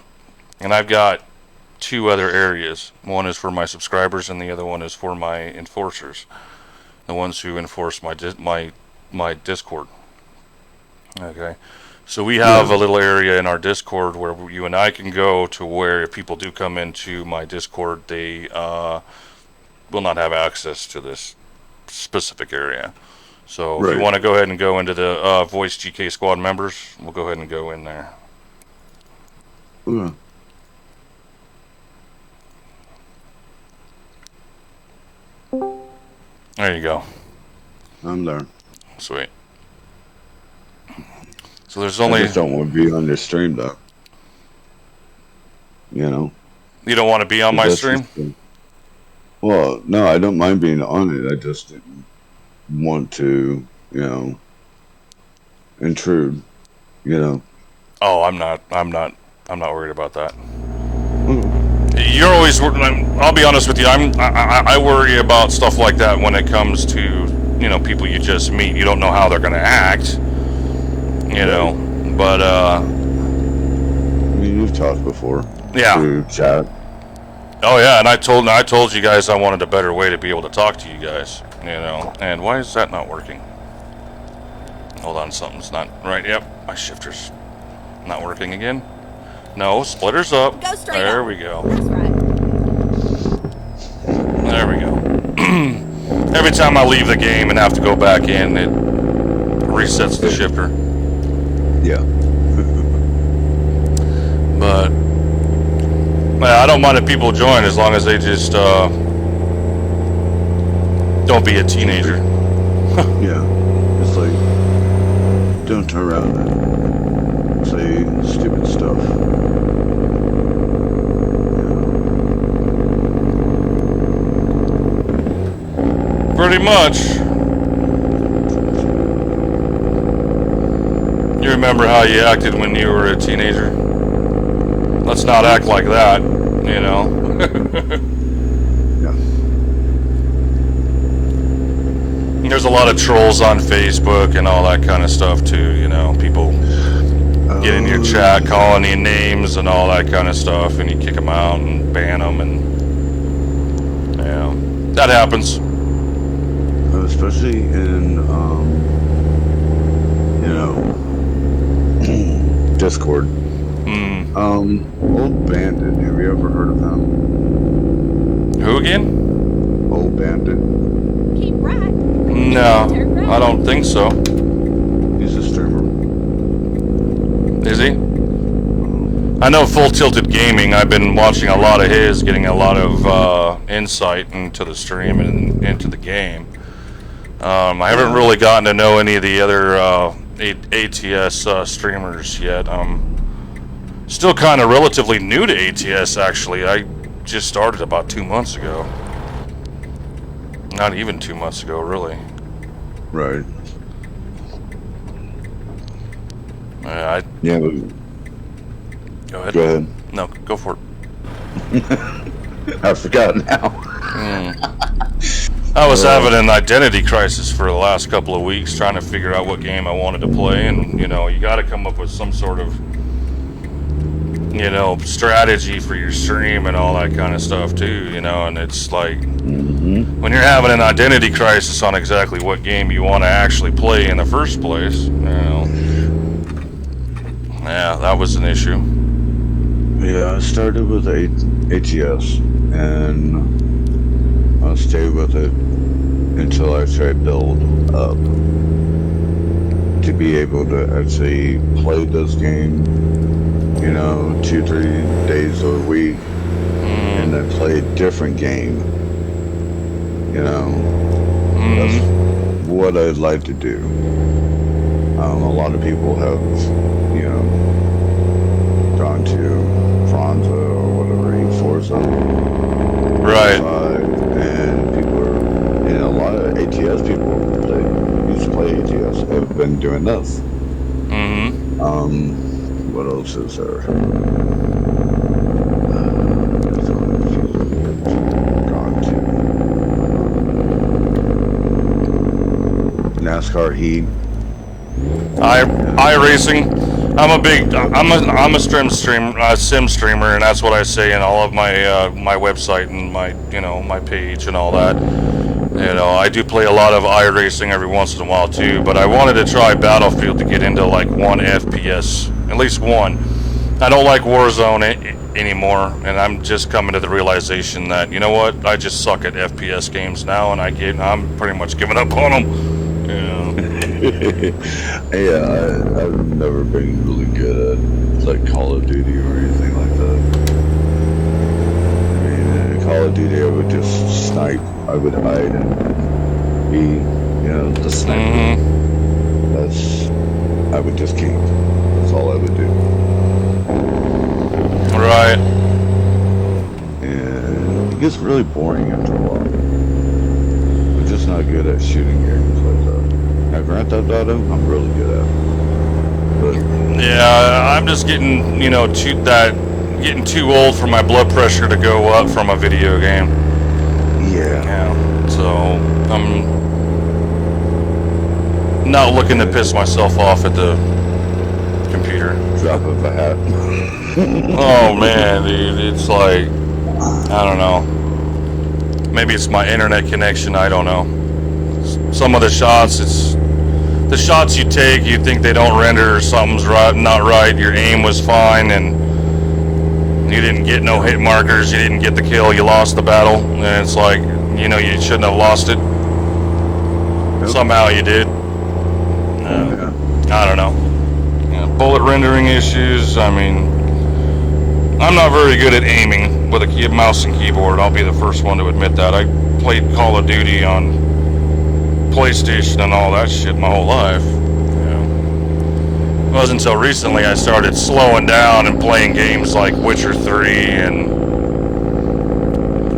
and I've got 2 other areas. One is for my subscribers, and the other one is for my enforcers, the ones who enforce my Discord. Okay, so we have a little area in our Discord where you and I can go to where if people do come into my Discord, they will not have access to this specific area. So if you want to go ahead and go into the Voice GK Squad members, we'll go ahead and go in there. Yeah. There you go. I'm there. Sweet. So there's only. I just don't want to be on your stream, though. You know. You don't want to be on my stream? Well, no, I don't mind being on it. I just didn't want to, intrude. You know. Oh, I'm not worried about that. You're always. I'll be honest with you. I worry about stuff like that when it comes to people you just meet. You don't know how they're going to act. But I mean, you've talked before. Yeah. Through chat. Oh yeah, and I told you guys I wanted a better way to be able to talk to you guys. And why is that not working? Hold on, something's not right. Yep, my shifter's not working again. No, splitter's up. Go straight There up. we go. That's right. There we go. Every time I leave the game and have to go back in, it resets the shifter. Yeah. But I don't mind if people join as long as they just don't be a teenager. Yeah. It's like, don't turn around and say stupid stuff. Pretty much. You remember how you acted when you were a teenager? Let's not act like that, Yeah. There's a lot of trolls on Facebook and all that kind of stuff too, people get in your chat calling you names and all that kind of stuff, and you kick them out and ban them, and that happens. Especially in, Discord. Old Bandit. Have you ever heard of him? Who again? Old Bandit. Keep right. No, Turn right. I don't think so. He's a streamer. Is he? I know Full Tilted Gaming. I've been watching a lot of his, getting a lot of insight into the stream and into the game. I haven't really gotten to know any of the other ATS streamers yet. Still kind of relatively new to ATS, actually. I just started about 2 months ago. Not even 2 months ago, really. Right. Yeah, but... Go ahead. Go ahead. No, go for it. I forgot now. I was having an identity crisis for the last couple of weeks, trying to figure out what game I wanted to play, and you know, you got to come up with some sort of, you know, strategy for your stream and all that kind of stuff too, you know. And it's like when you're having an identity crisis on exactly what game you want to actually play in the first place, you know, yeah, that was an issue. Yeah, I started with ATS, and I'll stay with it until I try to build up to be able to actually play this game, you know, 2-3 days a week, and then play a different game. You know, that's what I'd like to do. A lot of people have, you know, gone to Franza or whatever, Forza. Right. And people are, you know, a lot of ATS people that used to play ATS have been doing this. What else is there? NASCAR Heat. iRacing. I'm a sim streamer, and that's what I say in all of my my website and my, you know, my page and all that. You know, I do play a lot of iRacing every once in a while too, but I wanted to try Battlefield to get into like 1 FPS, at least one. I don't like Warzone anymore, and I'm just coming to the realization that, you know what, I just suck at FPS games now, and I'm pretty much giving up on them. Yeah. Yeah, I've never been really good at like Call of Duty or anything like that. I mean, in Call of Duty, I would just snipe. I would hide and be, you know, the sniper. I would just camp. That's all I would do. Right. And it gets really boring after a while. I'm just not good at shooting games like that. Now, Grand Theft Auto, I'm really good at. But Yeah, I'm just getting, you know, getting too old for my blood pressure to go up from a video game. yeah, So I'm not looking to piss myself off at the computer. drop of a hat. Oh man, dude, it's like, I don't know. Maybe it's my internet connection, I don't know. Some of the shots, the shots you take, you think they don't render, or something's not right, your aim was fine, and you didn't get no hit markers, you didn't get the kill, you lost the battle, and it's like, you know, you shouldn't have lost it. Nope. Somehow you did. Yeah. I don't know. Yeah, bullet rendering issues, I mean, I'm not very good at aiming with a mouse and keyboard, I'll be the first one to admit that. I played Call of Duty on PlayStation and all that shit my whole life. Yeah. It wasn't until recently I started slowing down and playing games like Witcher 3 and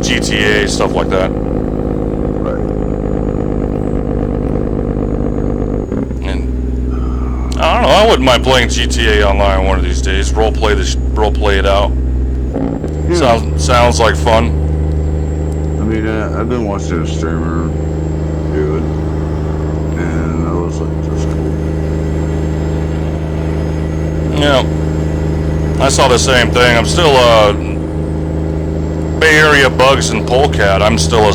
GTA, stuff like that. Right. And I don't know, I wouldn't mind playing GTA online one of these days. Role play it out. Yeah. Sounds like fun. I mean, I've been watching a streamer do it, and I was like, that's cool. Yeah, I saw the same thing. I'm still Bay Area Bugs and Polecat. I'm still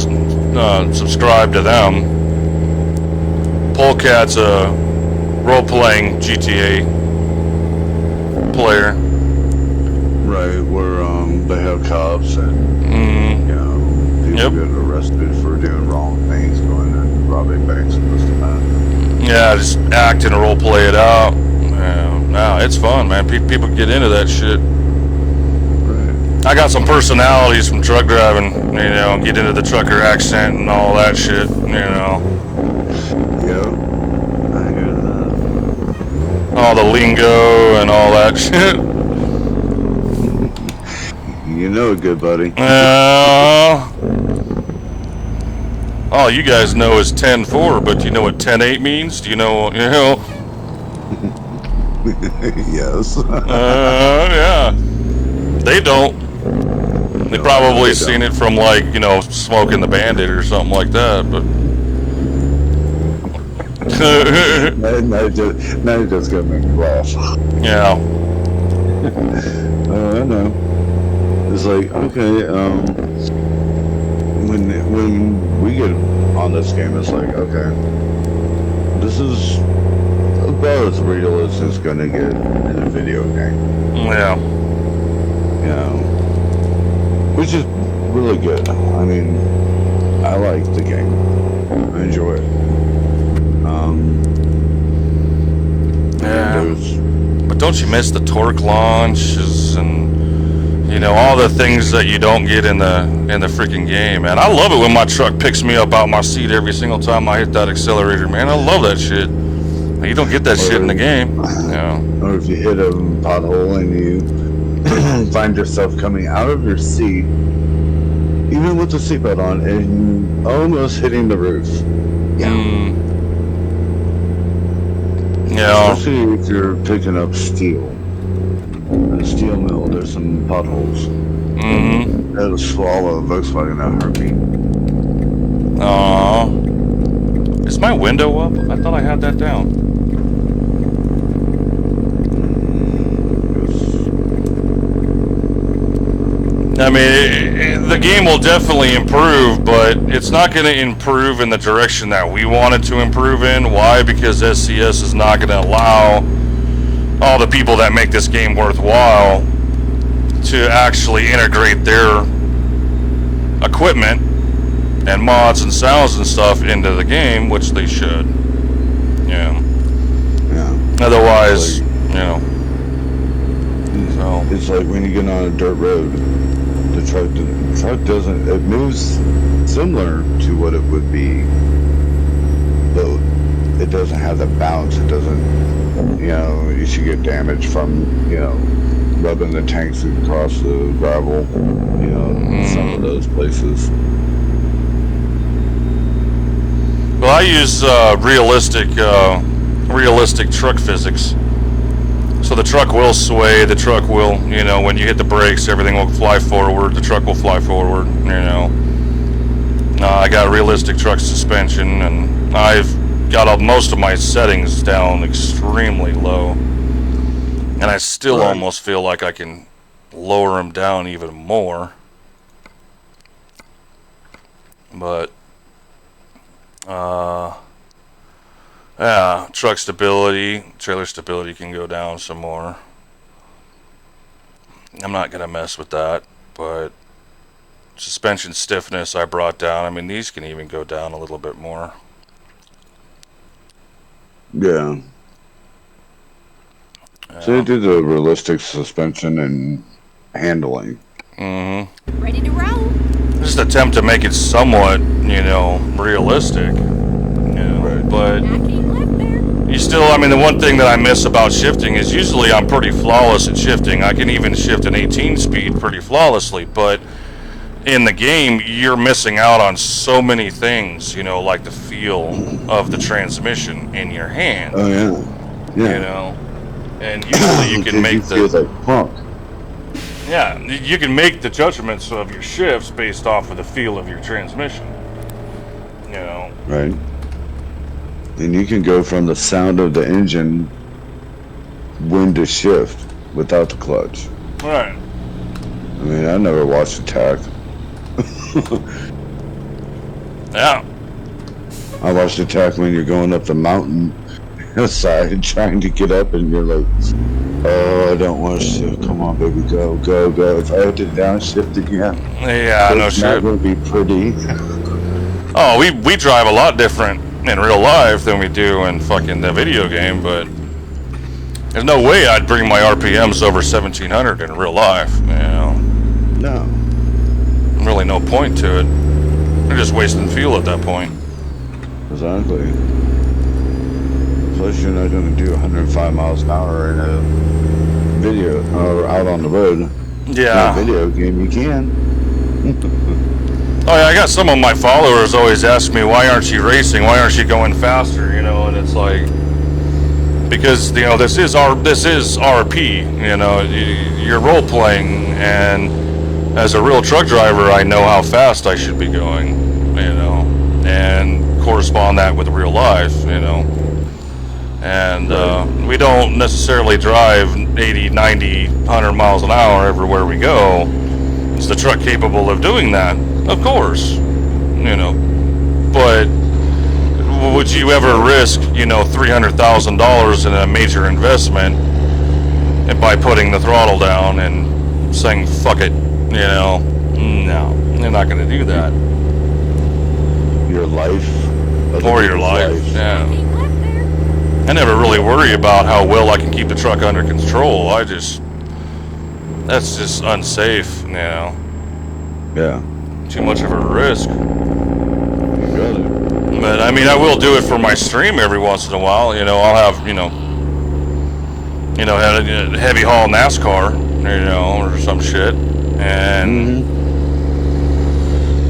subscribed to them. Polecat's a role-playing GTA player. Right, where they have cops and you know, people get arrested for doing wrong things, going and robbing banks and this and that. Yeah, just act and role play it out. Yeah, it's fun, man. People get into that shit. Right. I got some personalities from truck driving, you know, get into the trucker accent and all that shit, you know. Yep. I hear that. All the lingo and all that shit. You know it, good buddy. All you guys know is 10-4, but do you know what 10-8 means? Do you know, Yes. Yeah. They don't. They probably seen it from, like, you know, Smoking the Bandit or something like that, but... now you're just gonna make me laugh. Yeah. I know. It's like, okay, when we get on this game, it's like, okay, this is about as real as it's gonna get in a video game. Yeah. You know, which is really good. I mean, I like the game. I enjoy it. Yeah. There's, But don't you miss the torque launches and, you know, all the things that you don't get in the freaking game, man. I love it when my truck picks me up out my seat every single time I hit that accelerator, man. I love that shit. You don't get that shit in the game. Yeah. or if you hit a pothole and you find yourself coming out of your seat, even with the seatbelt on, and almost hitting the roof. Yeah. Yeah. Especially if you're picking up steel. In a steel mill, there's some potholes. Mm-hmm. That'll swallow a Volkswagen in a heartbeat. Aww. Is my window up? I thought I had that down. I mean, the game will definitely improve, but it's not going to improve in the direction that we want it to improve in. Why? Because SCS is not going to allow all the people that make this game worthwhile to actually integrate their equipment and mods and sounds and stuff into the game, which they should. Yeah. Yeah. Otherwise, you know. So. It's like when you get on a dirt road, the truck doesn't, it moves similar to what it would be, but it doesn't have the bounce. It doesn't, you know, you should get damage from, you know, rubbing the tanks across the gravel, you know, some of those places. Well, I use realistic truck physics. So the truck will sway, the truck will, you know, when you hit the brakes, everything will fly forward, the truck will fly forward, you know. I got realistic truck suspension, and I've got most of my settings down extremely low. And I still almost feel like I can lower them down even more. But, yeah, truck stability, trailer stability can go down some more. I'm not going to mess with that, but suspension stiffness I brought down. I mean, these can even go down a little bit more. Yeah. So you do the realistic suspension and handling. Mm-hmm. Ready to roll? Just attempt to make it somewhat, you know, realistic. You know, but I can't left there. you still, I mean, the one thing that I miss about shifting is usually I'm pretty flawless at shifting. I can even shift an 18 speed pretty flawlessly, but in the game, you're missing out on so many things, you know, like the feel of the transmission in your hand. Oh, yeah. Yeah. You know, and usually you can make feel like punk. yeah, you can make the judgments of your shifts based off of the feel of your transmission. You know. Right. And you can go from the sound of the engine when to shift without the clutch. Right. I mean, I never watched Attack. Yeah. I watched Attack when you're going up the mountain side trying to get up and you're like, oh, I don't want to shift. Come on, baby, go, go, go. If I had to downshift again, Yeah, no it's shit. not going to be pretty. Oh, we drive a lot different in real life than we do in fucking the video game, but there's no way I'd bring my RPMs over 1700 in real life, you know. No. Really no point to it. You're just wasting fuel at that point. Exactly. Plus, you're not going to do 105 miles an hour in a video or out on the road. Yeah. In a video game, you can. Oh yeah, I got some of my followers always ask me, why aren't you racing? Why aren't you going faster? You know, and it's like, because, you know, this is RP, you know, you're role playing, and as a real truck driver, I know how fast I should be going, you know, and correspond that with real life, you know. And we don't necessarily drive 80, 90, 100 miles an hour everywhere we go. Is the truck capable of doing that? Of course, you know. But would you ever risk, you know, $300,000 in a major investment and by putting the throttle down and saying, fuck it, you know? No, you're not going to do that. Your life. Or your life, yeah. He left there. I never really worry about how well I can keep the truck under control. That's just unsafe, you know. Yeah. Too much of a risk. You got it. But I mean, I will do it for my stream every once in a while. You know, I'll have, you know, heavy haul NASCAR, you know, or some shit. And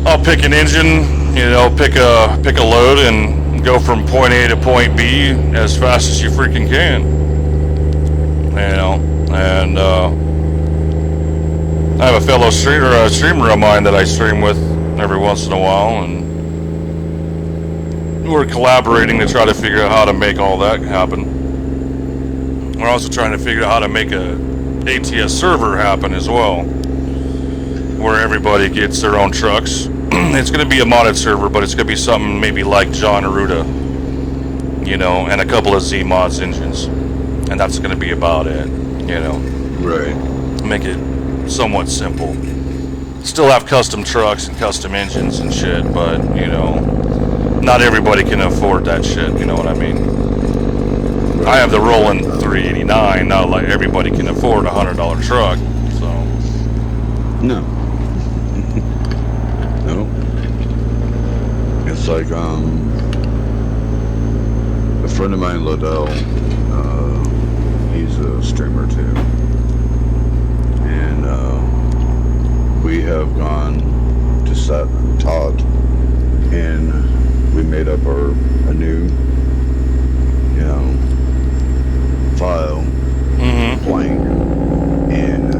I'll pick an engine, you know, pick a load and go from point A to point B as fast as you freaking can. You know, and I have a fellow streamer of mine that I stream with every once in a while, and we're collaborating to try to figure out how to make all that happen. We're also trying to figure out how to make a ATS server happen as well, where everybody gets their own trucks. It's going to be a modded server, but it's going to be something maybe like Jon-Ruda, you know, and a couple of Z-Mods engines, and that's going to be about it, you know. Right. Make it somewhat simple. Still have custom trucks and custom engines and shit, but, you know, not everybody can afford that shit, you know what I mean? I have the Roland 389, not like everybody can afford a $100 truck, so. No. No. It's like, a friend of mine, Liddell, he's a streamer too. And, we have gone to sit and talk, and we made up a new, you know, file, blank, and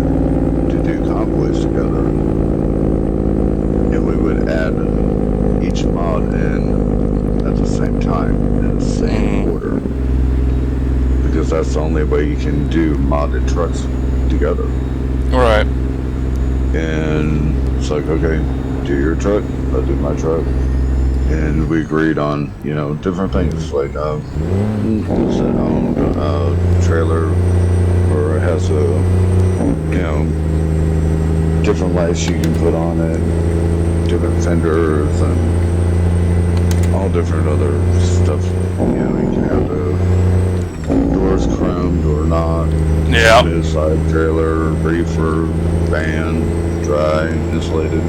to do convoys together. And we would add each mod in at the same time, in the same order. Because that's the only way you can do modded trucks together. Right. And it's like, okay, do your truck, I'll do my truck. And we agreed on, you know, different things, like, it's an owned trailer, or it has a, you know, different lights you can put on it, different fenders, and all different other stuff. You know, you can have the doors chromed or not. Yeah. Mid-side trailer, reefer, van, dry, insulated.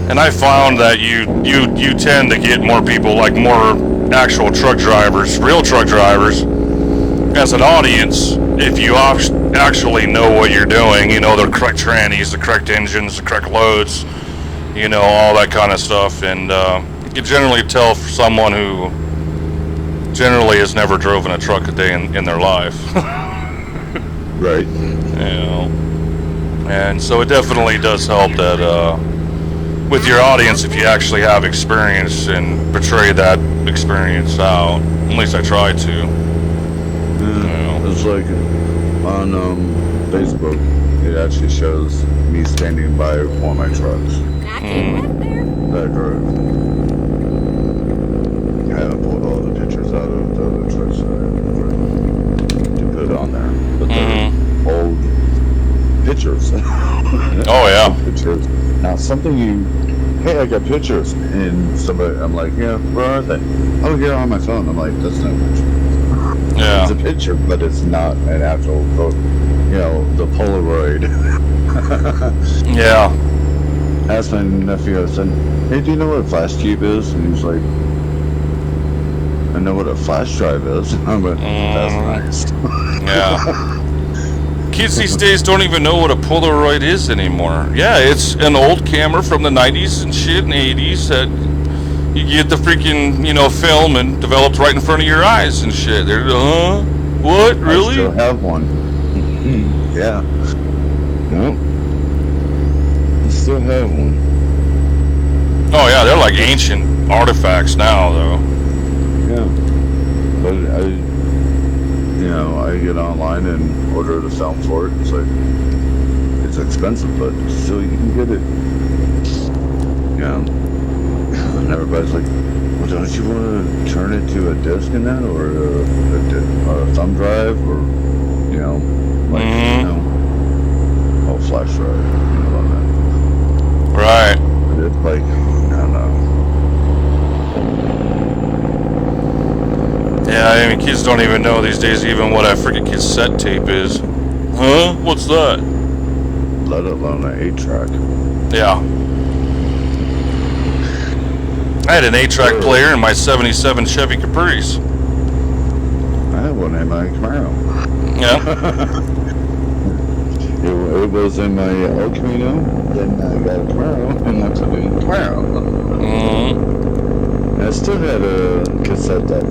And I found that you tend to get more people, like more actual truck drivers, real truck drivers, as an audience, if you actually know what you're doing, you know, the correct trannies, the correct engines, the correct loads, you know, all that kind of stuff. And you can generally tell for someone who generally has never driven a truck a day in their life. Right. You know, and so it definitely does help that with your audience, if you actually have experience and portray that experience out. At least I try to. Yeah. You know. It's like on Facebook, it actually shows me standing by one of my trucks. I came left there. That I drove. I haven't pulled all the pictures out of the other trucks that I drove to put on there. But they're old pictures. Oh yeah. Pictures. Now something hey, I got pictures, and somebody, I'm like, yeah, where are they? Oh, here on my phone. I'm like, that's not a picture. Yeah. It's a picture, but it's not an actual, you know, the Polaroid. Yeah. I asked my nephew, I said, hey, do you know what a flash cube is? And he's like, I know what a flash drive is. I'm like, that's nice. Yeah. Kids these days don't even know what a Polaroid is anymore. Yeah, it's an old camera from the 90s and shit and 80s that you get the freaking, you know, film and developed right in front of your eyes and shit. They're, what? Really? I still have one. Yeah. Nope. still have one. Oh yeah, they're like ancient artifacts now, though. Yeah. But I get online and order the film for it. It's like, it's expensive, but still you can get it. Yeah. And everybody's like, well, don't you want to turn it to a disc in that, or a thumb drive, or, flash drive, what I meant. Right. But it's like, no. Yeah, I mean, kids don't even know these days even what a freaking cassette tape is. Huh? What's that? Let alone an 8-track. Yeah. I had an 8-track player in my 77 Chevy Caprice. I had one in my Camaro. Yeah. It was in my El Camino, then I got a Camaro, and that's a new Camaro. Mm-hmm. And I still had a cassette deck.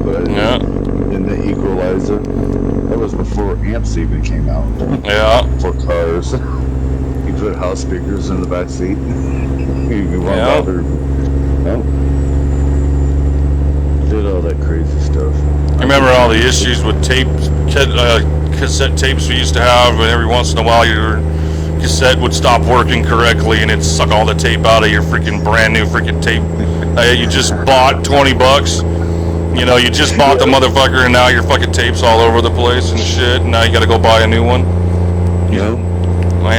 But Yeah. in the equalizer, that was before amps even came out. Yeah. For cars. You put house speakers in the back seat. You weren't Yeah. bothered. No. Did all that crazy stuff. I remember all the issues with cassette tapes we used to have, and every once in a while your cassette would stop working correctly and it'd suck all the tape out of your freaking brand new freaking tape you just bought $20. You just bought the motherfucker and now your fucking tape's all over the place and shit, and now you gotta go buy a new one. Yeah.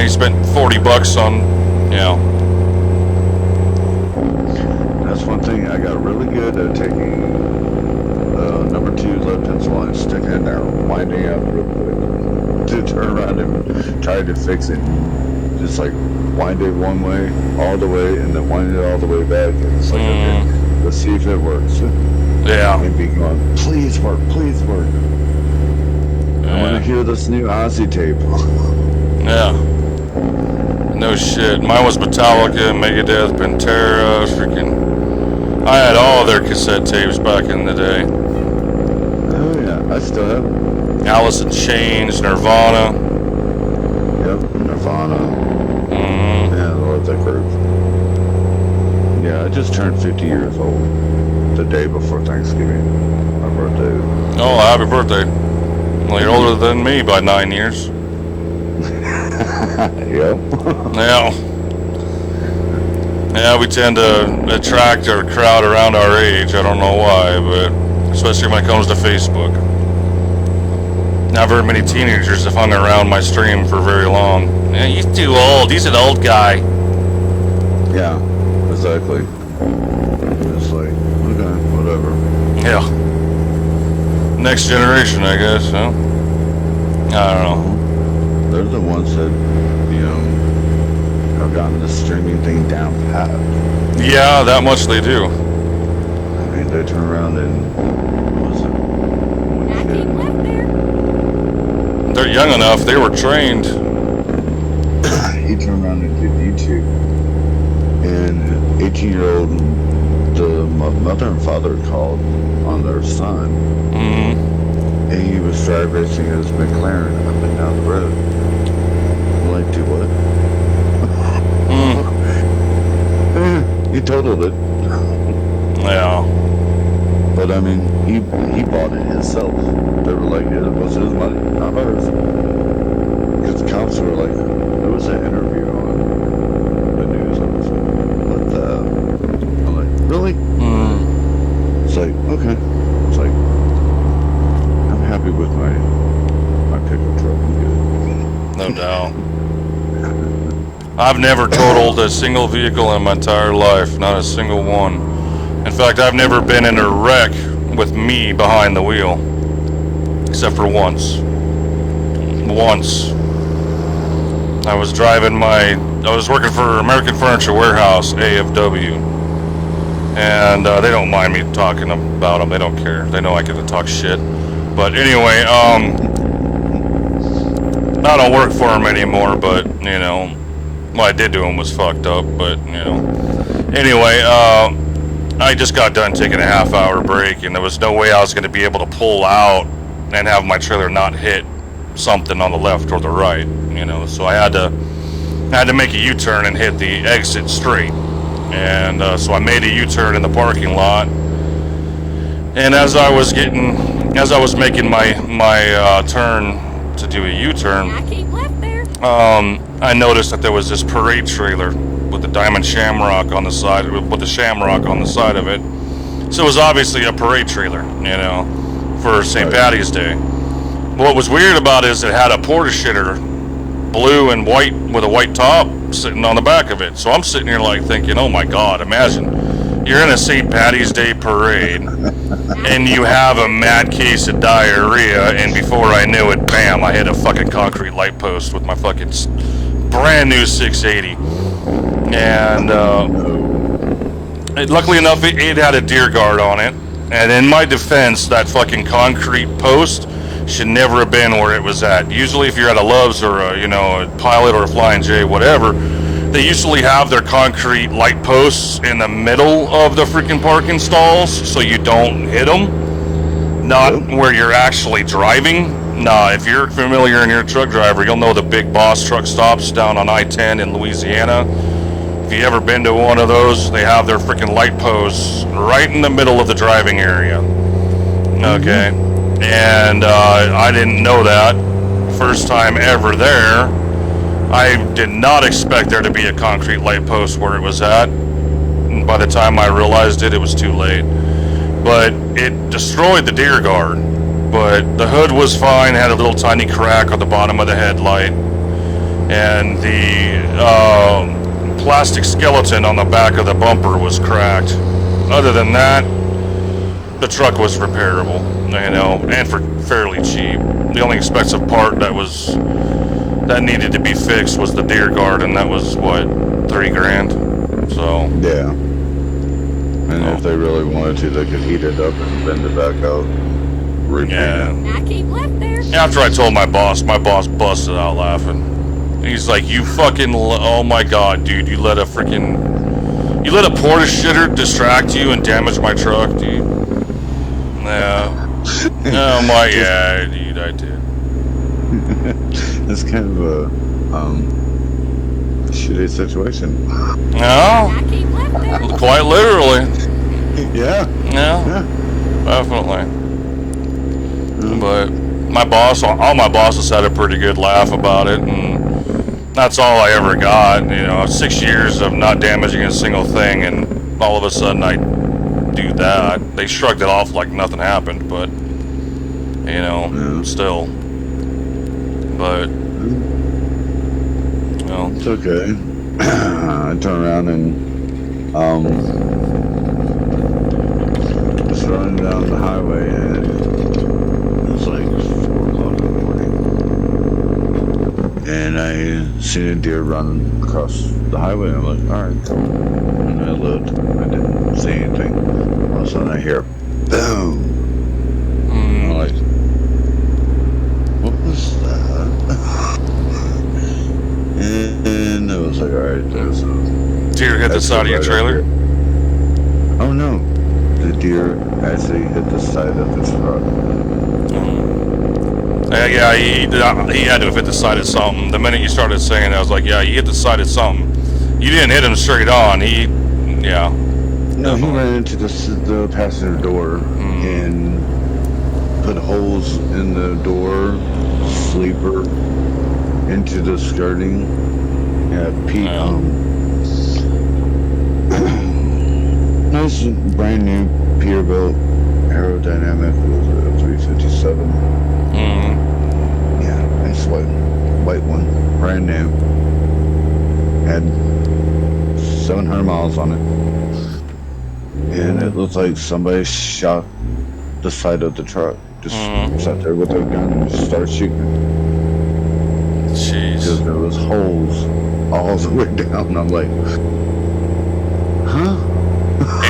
You spent $40 on, That's one thing I got really good at taking number 2 lead pencil and sticking it in there, winding up real quick to turn around and try to fix it. Just like wind it one way, all the way, and then wind it all the way back. And it's like, okay, let's see if it works. Yeah. And be going, please work, please work. I want to hear this new Ozzy tape. Yeah. No shit. Mine was Metallica, Megadeth, Pantera, freaking. I had all their cassette tapes back in the day. Oh yeah, I still have them. Alice in Chains, Nirvana. Yep, Nirvana. Mm-hmm. Yeah, I love that group. Yeah, I just turned 50 years old the day before Thanksgiving, my birthday. Oh, happy birthday. Well, you're older than me by 9 years. Yep. Yeah, we tend to attract or crowd around our age. I don't know why, but especially when it comes to Facebook. Not very many teenagers have hung around my stream for very long. Yeah, he's too old. He's an old guy. Yeah, exactly. It's like, okay, whatever. Yeah. Next generation, I guess, huh? I don't know. They're the ones that, have gotten the streaming thing down pat. Yeah, that much they do. I mean, they turn around and, what was it? I keep left there. They're young enough. They were trained. He turned around and did YouTube. And 18-year-old, the mother and father called on their son. Mm-hmm. And he was dry racing his McLaren up and down the road. I'm like, do what? He totaled it. Yeah. But I mean, he bought it himself. They were like, it was his money, not ours. Because the cops were like, there was an interview on the news with, I'm like, really? It's like, okay. It's like, I'm happy with my pickup truck. I'm good. No doubt. I've never totaled a single vehicle in my entire life, not a single one. In fact, I've never been in a wreck with me behind the wheel, except for once. Once. I was working for American Furniture Warehouse, AFW, and they don't mind me talking about them. They don't care. They know I get to talk shit. But anyway, I don't work for them anymore, but, what I did to him was fucked up, but, Anyway, I just got done taking a half-hour break, and there was no way I was going to be able to pull out and have my trailer not hit something on the left or the right, so I had to I had to make a U-turn and hit the exit straight. And so I made a U-turn in the parking lot. And as I was making my turn to do a U-turn, I keep left there. I noticed that there was this parade trailer with the diamond shamrock on the side, with the shamrock on the side of it. So it was obviously a parade trailer, you know, for St. Patty's Day. What was weird about it is it had a porta shitter, blue and white with a white top, sitting on the back of it. So I'm sitting here like thinking, oh my God, imagine you're in a St. Patty's Day parade and you have a mad case of diarrhea, and before I knew it, bam, I hit a fucking concrete light post with my fucking brand new 680. And luckily enough, it had a deer guard on it. And in my defense, that fucking concrete post should never have been where it was at. Usually if you're at a Love's or a, you know, a Pilot or a Flying J, whatever, they usually have their concrete light posts in the middle of the freaking parking stalls so you don't hit them. Not where you're actually driving. Nah, if you're familiar and you're a truck driver, you'll know the Big Boss truck stops down on I-10 in Louisiana. If you ever been to one of those, they have their freaking light posts right in the middle of the driving area. Okay. And I didn't know that. First time ever there. I did not expect there to be a concrete light post where it was at. And by the time I realized it, it was too late. But it destroyed the deer guard. But the hood was fine, had a little tiny crack on the bottom of the headlight. And the plastic skeleton on the back of the bumper was cracked. Other than that, the truck was repairable, you know, and for fairly cheap. The only expensive part that needed to be fixed was the deer guard, and that was what, $3,000. So yeah. And if they really wanted to, they could heat it up and bend it back out. Repaint it. I keep left there. After I told my boss busted out laughing. He's like, you fucking, oh my God, dude, you let a porta shitter distract you and damage my truck, dude. Yeah. Oh my, yeah, dude, I did. It's kind of a shitty situation. No, I keep left there. quite literally. Yeah. Yeah, definitely. But all my bosses had a pretty good laugh about it, and that's all I ever got. You know, 6 years of not damaging a single thing, and all of a sudden I do that. They shrugged it off like nothing happened, but you know, still. But you know, It's okay. I turn around and just running down the highway, and it's like 4 o'clock in the morning, and I seen a deer run across the highway. I'm like, all right, cool. And I looked. I didn't see anything. All of a sudden, I hear boom. I'm like, what was that? And it was like, all right, there's a deer hit the side of your trailer. Oh no, the deer actually hit the side of the truck. Yeah, he had to have hit the side of something. The minute you started saying it, I was like, yeah, he hit the side of something. You didn't hit him straight on. No, he ran into the passenger door and put holes in the door, sleeper, into the skirting. Yeah, Pete. Nice brand new Peterbilt aerodynamic. It was a 357. Yeah, nice white one, brand new. Had 700 miles on it, and it looks like somebody shot the side of the truck. Just sat there with their gun and just started shooting. Jeez. Because there was holes all the way down. And I'm like, huh?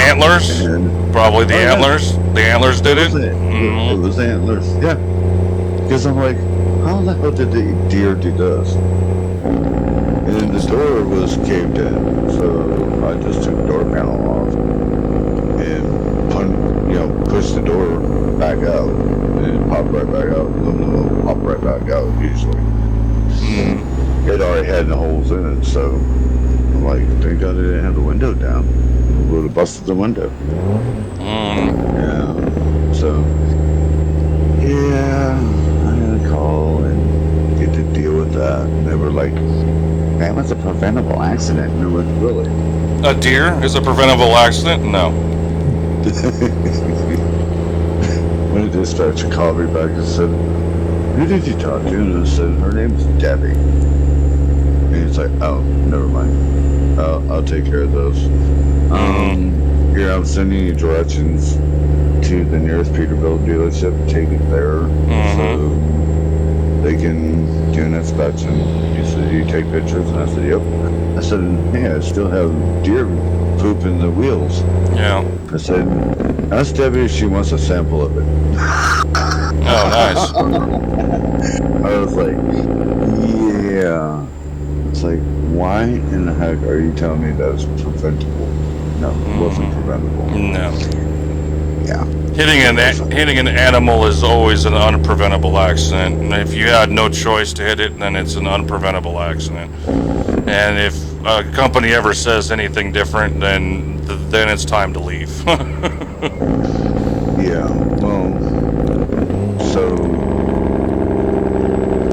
Antlers? And Probably the antlers. Yeah. The antlers did it? It was antlers, yeah. Because I'm like, how the hell did the deer do this? And the door was caved in, so I just took the door panel off and pushed the door back out, and it popped right back out. Aluminum will pop right back out usually. it already had the holes in it, so I'm like, thank God I didn't have the window down. It would have busted the window. Yeah. So, yeah, I had to call and get to deal with that. And they were like, that was a preventable accident. And it was really. A deer is a preventable accident? No. When the dispatcher called me back and said, who did you talk to? And I said, her name's Debbie. And he's like, oh, never mind. I'll take care of those. Here, I'm sending you directions to the nearest Peterbilt dealership. Take it there so they can do an inspection. He said, do you take pictures? And I said, yep. I said, hey, I still have deer poop in the wheels. Yeah. I said, ask Debbie if she wants a sample of it. Oh, nice. I was like, yeah. It's like, why in the heck are you telling me that it's preventable? No, it wasn't preventable. No. Yeah. Hitting an animal is always an unpreventable accident. And if you had no choice to hit it, then it's an unpreventable accident. And if a company ever says anything different, then it's time to leave. Yeah. Well, so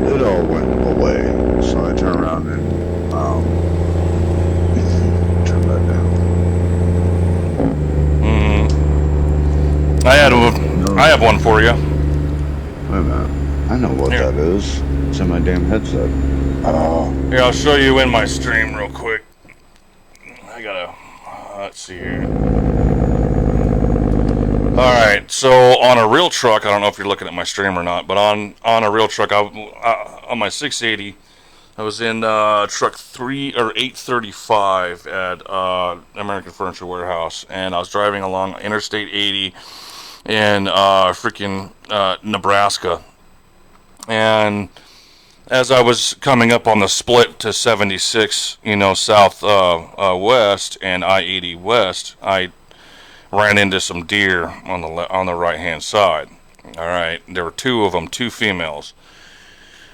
it all went away. So I turned around and turn that down. I have one for you. Wait a minute. I know what that is. It's in my damn headset. Here, I'll show you in my stream real quick. I gotta, let's see here. Alright, so on a real truck, I don't know if you're looking at my stream or not, but on a real truck, on my 680, I was in truck 835 at American Furniture Warehouse, and I was driving along Interstate 80 in freaking Nebraska. And as I was coming up on the split to 76, south west and I-80 west, I ran into some deer on the right-hand side. All right, there were two of them, two females.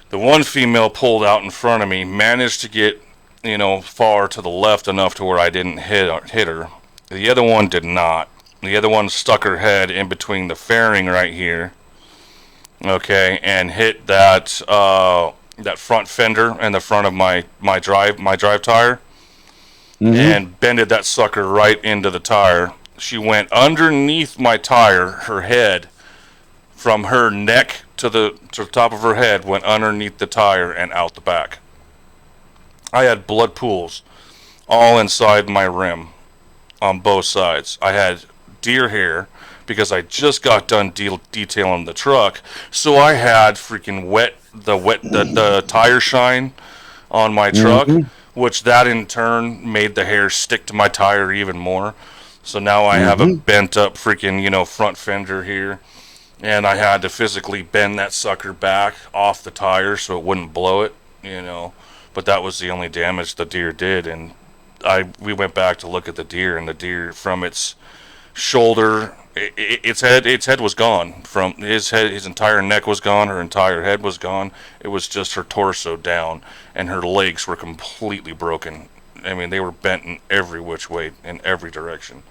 The one female pulled out in front of me, managed to get, far to the left enough to where I didn't hit her. The other one did not. The other one stuck her head in between the fairing right here, okay, and hit that front fender in the front of my drive tire, and bended that sucker right into the tire. She went underneath my tire, her head, from her neck to the top of her head, went underneath the tire and out the back. I had blood pools all inside my rim on both sides. I had deer hair because I just got done detailing the truck, so I had freaking the tire shine on my truck, which that in turn made the hair stick to my tire even more. So now I have a bent up freaking front fender here, and I had to physically bend that sucker back off the tire so it wouldn't blow it, but that was the only damage the deer did. And we went back to look at the deer, and the deer, from its shoulder, its head was gone. From his head, his entire neck was gone, her entire head was gone. It was just her torso down, and her legs were completely broken. I mean, they were bent in every which way, in every direction.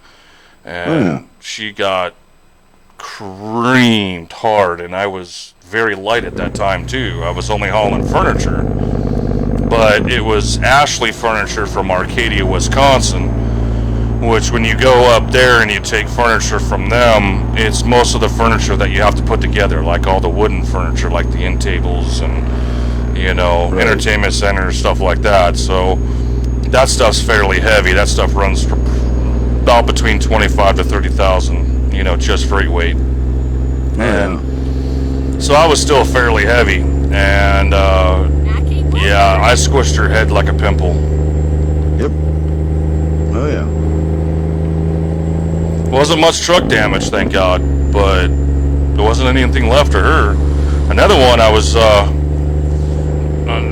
And she got creamed hard, and I was very light at that time too. I was only hauling furniture, but it was Ashley Furniture from Arcadia, Wisconsin, which when you go up there and you take furniture from them, it's most of the furniture that you have to put together, like all the wooden furniture, like the end tables and entertainment centers, stuff like that. So that stuff's fairly heavy. That stuff runs about between 25 to 30,000, just freight weight. And so I was still fairly heavy, and yeah, I squished her head like a pimple. Yep. Oh yeah. Wasn't much truck damage, thank God, but there wasn't anything left of her. Another one, I was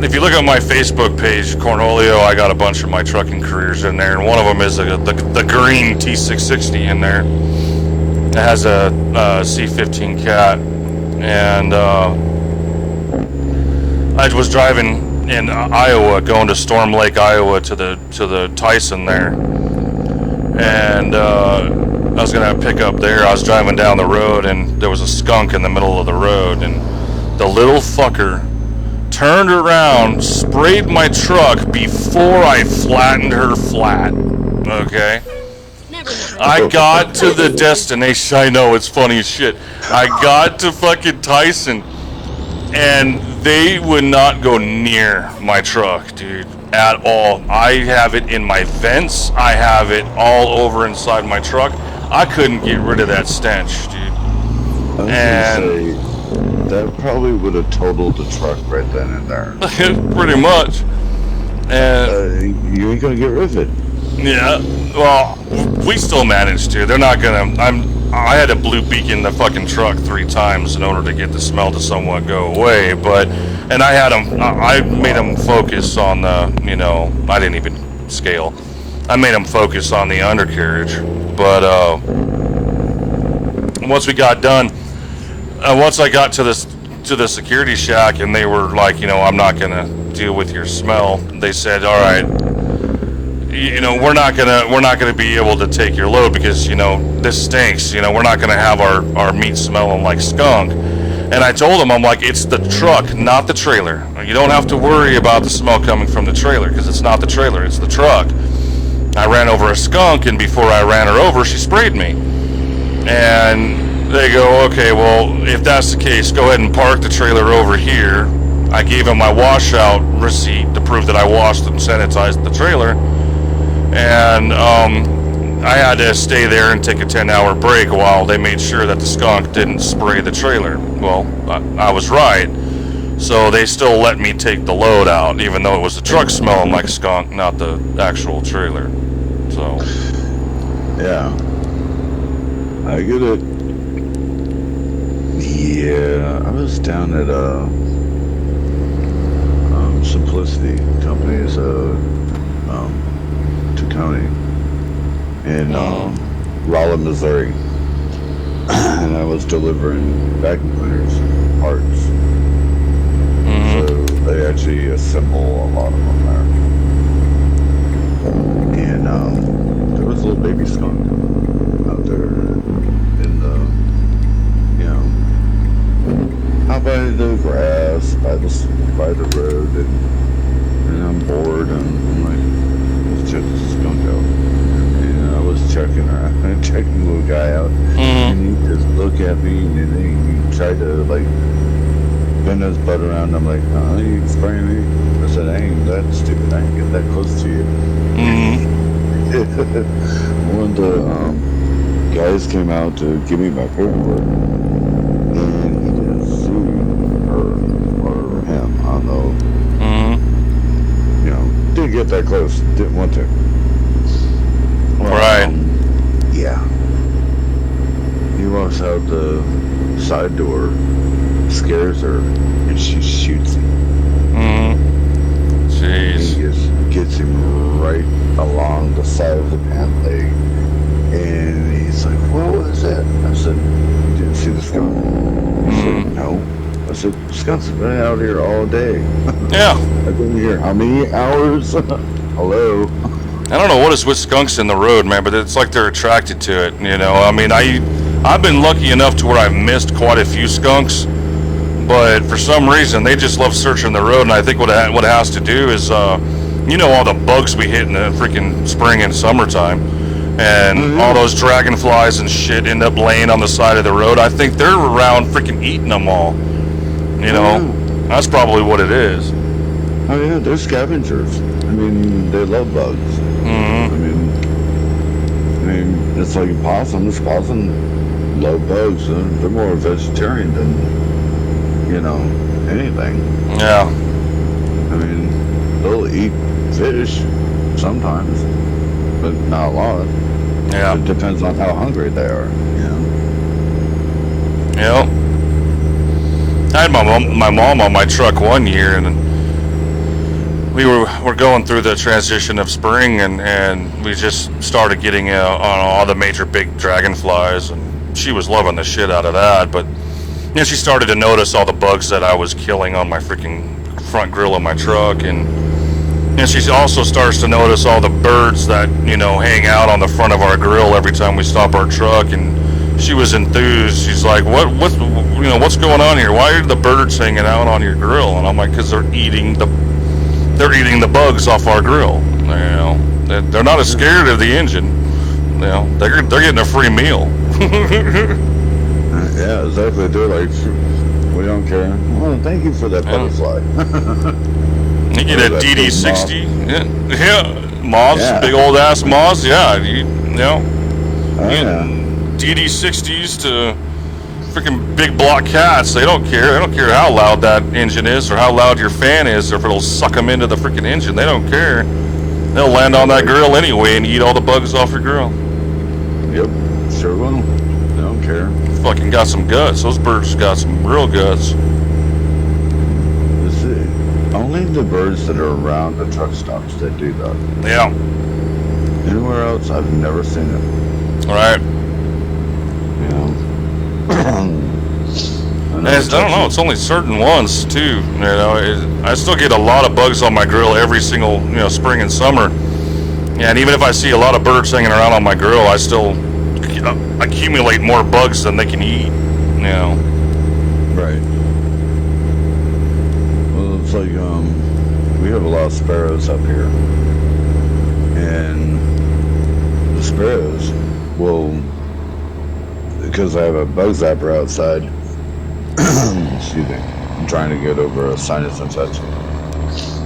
if you look at my Facebook page, Cornholio, I got a bunch of my trucking careers in there, and one of them is the green T660 in there. It has a C15 cat, and I was driving in Iowa, going to Storm Lake, Iowa, to the Tyson there, and I was gonna pick up there. I was driving down the road, and there was a skunk in the middle of the road, and the little fucker turned around, sprayed my truck before I flattened her flat. Okay. Never mind. I got to the destination. I know, it's funny as shit. I got to fucking Tyson, and they would not go near my truck, dude, at all. I have it in my vents. I have it all over inside my truck. I couldn't get rid of that stench, dude. I was gonna say, that probably would have totaled the truck right then and there. Pretty much. And You ain't gonna get rid of it. yeah, well, we still managed to. They're not gonna. I had to blue beacon the fucking truck 3 times in order to get the smell to somewhat go away. And I had them. I made them focus on the. You know, I didn't even scale. I made them focus on the undercarriage. But once we got done, once I got to the security shack, and they were like, you know, I'm not gonna deal with your smell. They said, all right. You know, we're not gonna be able to take your load because, you know, this stinks. You know, we're not gonna have our meat smelling like skunk. And I told them, I'm like, it's the truck, not the trailer. You don't have to worry about the smell coming from the trailer because it's not the trailer, it's the truck. I ran over a skunk, and before I ran her over, she sprayed me. And they go, okay, well, if that's the case, go ahead and park the trailer over here. I gave them my washout receipt to prove that I washed and sanitized the trailer. And I had to stay there and take a 10-hour break while they made sure that the skunk didn't spray the trailer. Well, I was right. So they still let me take the load out, even though it was the truck smelling like skunk, not the actual trailer. So. Yeah. I get it. Yeah, I was down at Simplicity Company's County in Rolla, Missouri, and I was delivering vacuum cleaners parts. So they actually assemble a lot of them there. And there was a little baby skunk out there in the, you know, out by the grass, by the road, and I'm bored, and I'm like, let's check this skunk out. And I was checking the little guy out, and he just looked at me, and he tried to, like, bend his butt around. I'm like, oh, you spraying me? I said, I ain't that stupid, I ain't get that close to you. One of the guys came out to give me my paperwork, and he didn't sue her or him, I don't know. You know, didn't get that close, didn't want to. Well, right. Yeah. He walks out the side door, scares her, and she shoots him. Jeez. He just gets him right along the side of the pant leg, and he's like, what was that? I said, you didn't see the skunk? He said, no. I said, skunk's been out here all day. Yeah. I've been here how many hours? Hello. I don't know what is with skunks in the road, man, but it's like they're attracted to it, you know. I mean, I've been lucky enough to where I've missed quite a few skunks, but for some reason they just love searching the road. And I think what it has to do is, you know, all the bugs we hit in the freaking spring and summertime, and all those dragonflies and shit end up laying on the side of the road. I think they're around freaking eating them all. You know, that's probably what it is. Oh yeah, they're scavengers. I mean, they love bugs. I mean, it's like possums. Possum love bugs. They're more vegetarian than, you know, anything. Yeah. I mean, they'll eat fish sometimes, but not a lot. Yeah. It depends on how hungry they are. You know. Yep. I had my mom on my truck one year, and we were going through the transition of spring, and we just started getting on all the major big dragonflies, and she was loving the shit out of that. But then she started to notice all the bugs that I was killing on my freaking front grill of my truck, and she also starts to notice all the birds that, you know, hang out on the front of our grill every time we stop our truck, and she was enthused. She's like, what's going on here? Why are the birds hanging out on your grill? And I'm like, because they're eating the bugs off our grill. You know, they're not as scared of the engine. You know, they're getting a free meal. Yeah, exactly. They're like, we don't care. Well, thank you for that butterfly. You get a DD60, yeah, moths, Yeah. big old ass moths, yeah, you know, Yeah. DD60s to freaking big block cats. They don't care. They don't care how loud that engine is or how loud your fan is, or if it'll suck them into the freaking engine. They don't care. They'll land on that grill anyway and eat all the bugs off your grill. Yep, sure will. They don't care. Fucking got some guts. Those birds got some real guts. Let's see. Only the birds that are around the truck stops that do that. Yeah. Anywhere else, I've never seen it. All right. You know. I don't know. It's only certain ones too. You know, I still get a lot of bugs on my grill every single, you know, spring and summer. Yeah, and even if I see a lot of birds hanging around on my grill, I still accumulate more bugs than they can eat. You know. Right. Well, it's like we have a lot of sparrows up here, and the sparrows will, because I have a bug zapper outside. Excuse me. I'm trying to get over a sinus infection.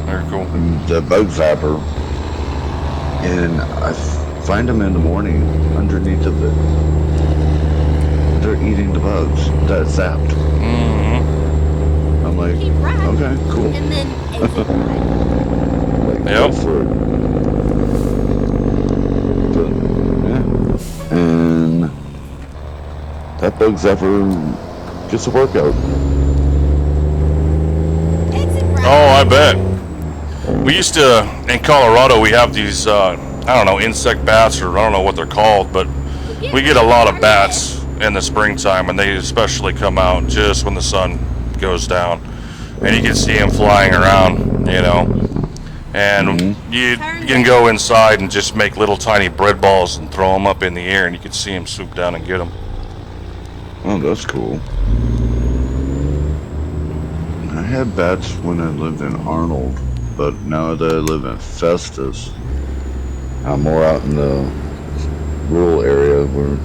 Very cool. The bug zapper, and I find them in the morning underneath of it. They're eating the bugs that zapped. Mm-hmm. I'm like, Keep right. okay, cool. And then exit right. Like, Yep. go for it. But, yeah. And that bug zapper gets a workout. Exit right. Oh, I bet. We used to, in Colorado, we have these, I don't know, insect bats, or I don't know what they're called, but we get a lot of bats in the springtime, and they especially come out just when the sun goes down. And you can see them flying around, you know. And you can go inside and just make little tiny bread balls and throw them up in the air, and you can see them swoop down and get them. Oh, that's cool. I had bats when I lived in Arnold, but now that I live in Festus, I'm more out in the rural area where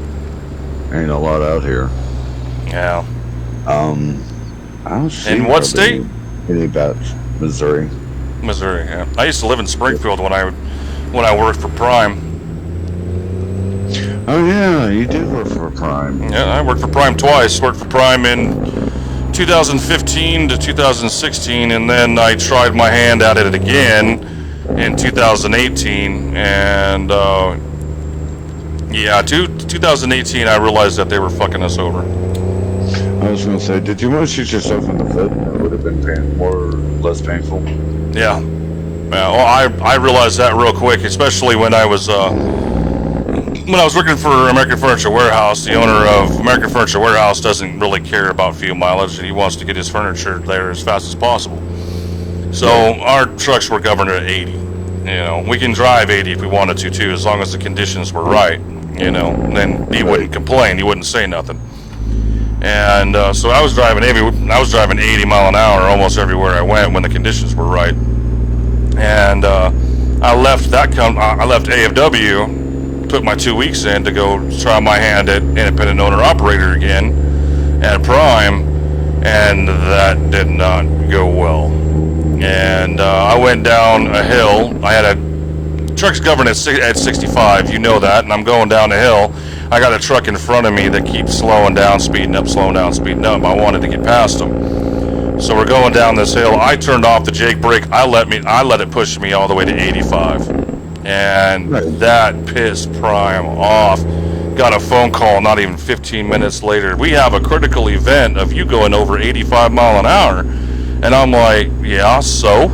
there ain't a lot out here. Yeah. I don't see In what hardly state? Any bats. Missouri. Missouri, yeah. I used to live in Springfield when I worked for Prime. Oh yeah, you did work for Prime. Yeah, I worked for Prime twice. Worked for Prime in 2015 to 2016, and then I tried my hand at it again in 2018. And 2018, I realized that they were fucking us over. I was gonna say, did you want to shoot yourself in the foot? It would have been more or less painful. Yeah. Well, I realized that real quick, especially when I was working for American Furniture Warehouse. The owner of American Furniture Warehouse doesn't really care about fuel mileage, and he wants to get his furniture there as fast as possible. So our trucks were governed at 80. You know, we can drive 80 if we wanted to too, as long as the conditions were right. You know, and then he wouldn't complain. He wouldn't say nothing. And so I was driving 80 mile an hour almost everywhere I went when the conditions were right. And I left AFW, put my 2 weeks in to go try my hand at independent owner operator again at Prime, and that did not go well. And I went down a hill. I had a truck's governed at 65, you know that, and I'm going down a hill. I got a truck in front of me that keeps slowing down, speeding up, slowing down, speeding up. I wanted to get past him. So we're going down this hill. I turned off the Jake brake. I let it push me all the way to 85. And that pissed Prime off. Got a phone call not even 15 minutes later. We have a critical event of you going over 85 mile an hour. And I'm like, yeah, so?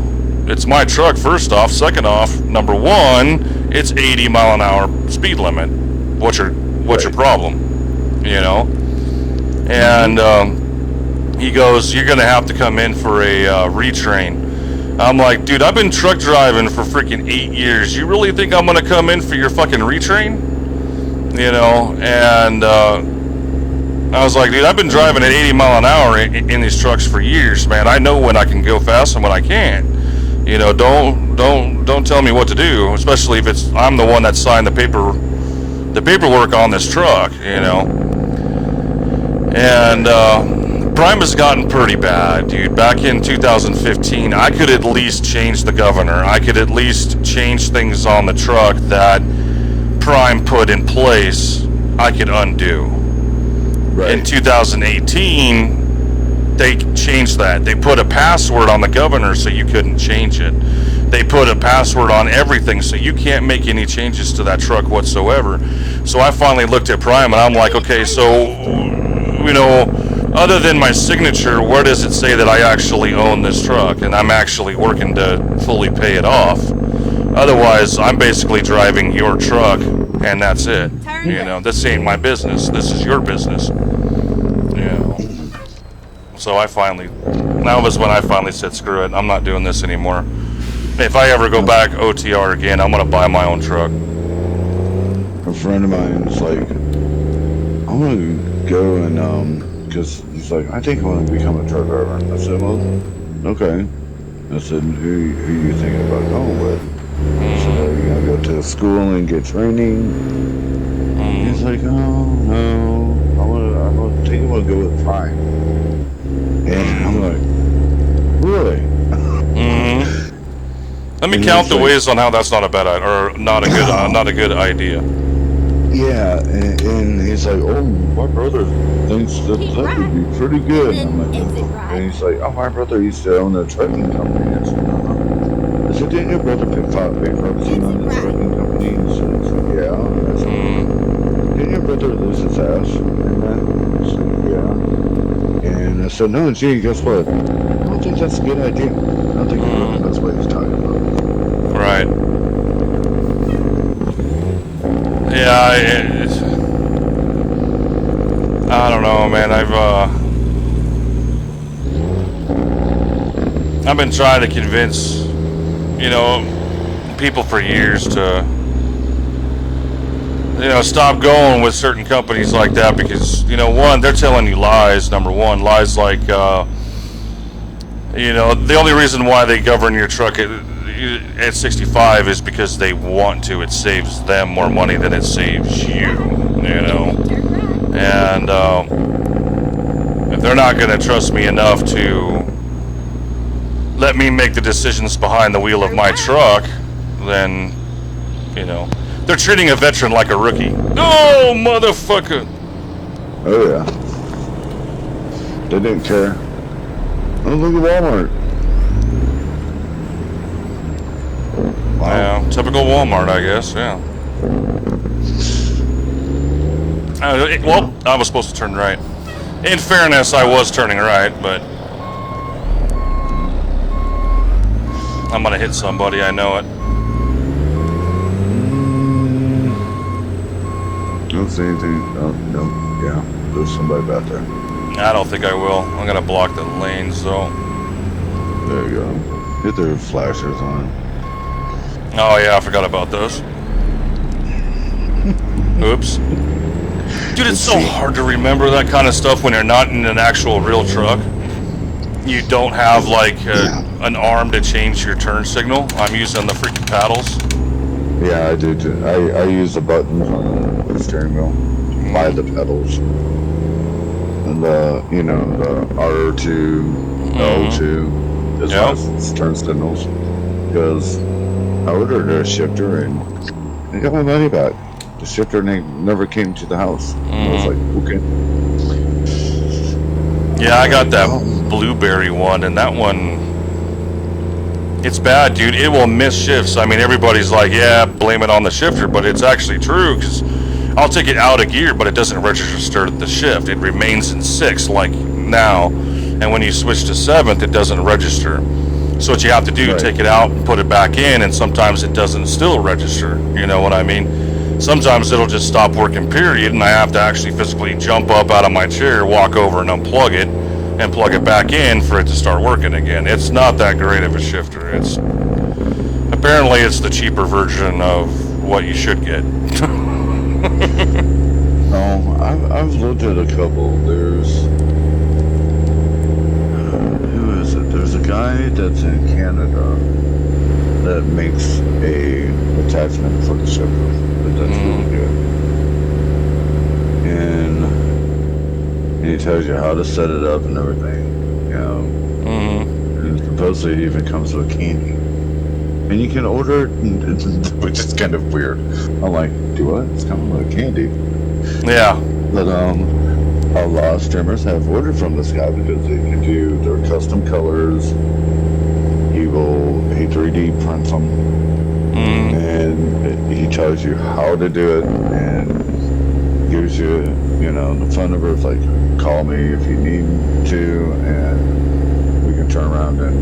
It's my truck, first off. Second off, number one, it's 80 mile an hour speed limit. What's your problem? You know? And he goes, you're going to have to come in for a retrain. I'm like, dude, I've been truck driving for freaking 8 years. You really think I'm gonna come in for your fucking retrain? You know, and I was like, dude, I've been driving at 80 mile an hour in these trucks for years, man. I know when I can go fast and when I can't. You know, don't tell me what to do, especially if I'm the one that signed the paperwork on this truck, you know. And Prime has gotten pretty bad, dude. Back in 2015, I could at least change the governor. I could at least change things on the truck that Prime put in place. I could undo. Right. In 2018, they changed that. They put a password on the governor so you couldn't change it. They put a password on everything so you can't make any changes to that truck whatsoever. So I finally looked at Prime and I'm like, okay, so, you know, other than my signature, where does it say that I actually own this truck and I'm actually working to fully pay it off? Otherwise, I'm basically driving your truck and that's it. You know, this ain't my business. This is your business. You know. So that was when I finally said, screw it, I'm not doing this anymore. If I ever go back OTR again, I'm gonna buy my own truck. A friend of mine was like, I'm gonna go and, because he's like, I think I want to become a truck driver. I said, well, okay. I said, who you thinking about going with? I said, are you gonna go to school and get training? He's like, oh, no, I think I'm gonna go with Prime. And I'm like, really? Let me count the ways on how that's not a bad idea, or not a good idea. Yeah, and he's like, oh, my brother thinks that would be pretty good. And I'm like, and he's like, oh, my brother used to own a trucking company. I said, I said, didn't your brother file bankruptcy on the trucking company? And he said, yeah. And I said, didn't your brother lose his ass in that? He said, yeah. And I said, no, gee, guess what? I don't think that's a good idea. I don't think your brother knows what he's talking about. Right. Yeah, I don't know, man. I've been trying to convince, you know, people for years to, you know, stop going with certain companies like that because, you know, one, they're telling you lies. Number one, lies like, you know, the only reason why they govern your truck at 65 is because they want to. It saves them more money than it saves you, you know. And if they're not going to trust me enough to let me make the decisions behind the wheel of my truck, then, you know, they're treating a veteran like a rookie. Oh, motherfucker! Oh, yeah. They didn't care. Oh, look at Walmart. Wow. Yeah, typical Walmart, I guess, yeah. Well, I was supposed to turn right. In fairness, I was turning right, but I'm gonna hit somebody, I know it. Don't see anything. Oh, no. Yeah, there's somebody back there. I don't think I will. I'm gonna block the lanes, though. There you go. Get their flashers on. Oh, yeah, I forgot about those. Oops. Dude, it's so hard to remember that kind of stuff when you're not in an actual real truck. You don't have, like, an arm to change your turn signal. I'm using the freaking paddles. Yeah, I do too. I use the buttons on the steering wheel by the pedals. And you know, the R2, L2, as well as turn signals. Because I ordered a shifter and I got my money back. The shifter never came to the house. I was like, okay. Yeah, I got that blueberry one, and that one, it's bad, dude. It will miss shifts. I mean, everybody's like, yeah, blame it on the shifter, but it's actually true, because I'll take it out of gear, but it doesn't register the shift. It remains in 6th, like now, and when you switch to 7th, it doesn't register. So what you have to do, take it out and put it back in, and sometimes it doesn't still register, you know what I mean? Sometimes it'll just stop working, period, and I have to actually physically jump up out of my chair, walk over and unplug it, and plug it back in for it to start working again. It's not that great of a shifter. Apparently it's the cheaper version of what you should get. No, I've looked at a couple. There's who is it? There's a guy that's in Canada that makes a attachment for the shifter. That's really good. And he tells you how to set it up and everything. You know. And supposedly it even comes with candy. And you can order it, which is kind of weird. I'm like, do what? It's coming with candy. Yeah. But a lot of streamers have ordered from this guy because they can do their custom colors. He 3D prints them, and he tells you how to do it, and gives you, the phone number. It's like, call me if you need to, and we can turn around and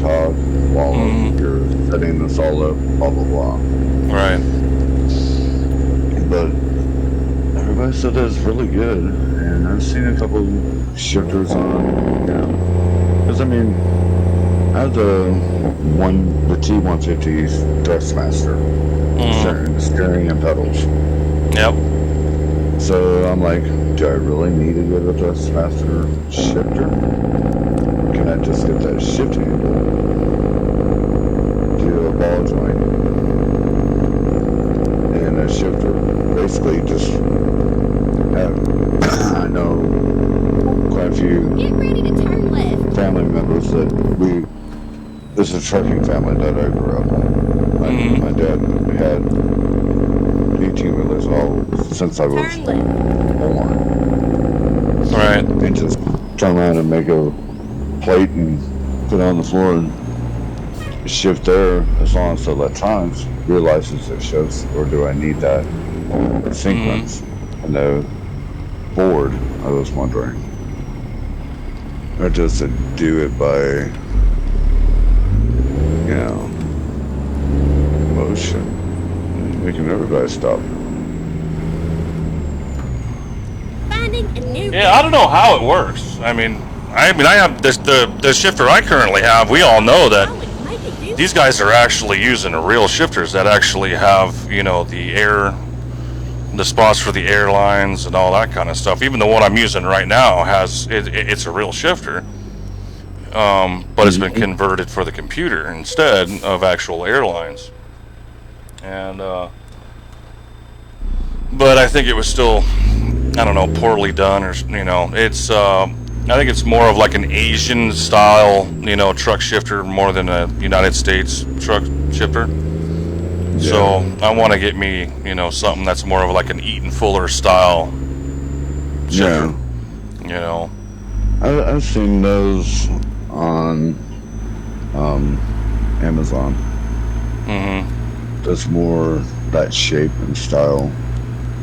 talk while you're setting this all up. Blah blah blah. Right. But everybody said that it's really good, and I've seen a couple shifters on, because I have the T150 Thrustmaster, steering and pedals. Yep. So I'm like, do I really need to get a Thrustmaster shifter? Can I just get that shifting to a ball joint and a shifter? Basically just have, I know quite a few Get ready to turn left. family members that this is a trucking family that I grew up in. My dad had 18-wheelers all since I was Turn left. born. Right. And just turn around and make a plate and put it on the floor and shift there as long as the electronics realizes it shifts, or do I need that sequence and the board, I was wondering. Or just to do it by, motion, making everybody stop. Finding a new Yeah, I don't know how it works. I mean, I have this the shifter I currently have. We all know that these guys are actually using real shifters that actually have, the spots for the airlines and all that kind of stuff. Even the one I'm using right now it's a real shifter, but it's been converted for the computer instead of actual airlines. And but I think it was still, I don't know, poorly done, or it's I think it's more of like an Asian style, truck shifter more than a United States truck shifter. Yeah. So I want to get me, something that's more of like an Eaton Fuller style shifter. Yeah. I've seen those on Amazon. That's more that shape and style,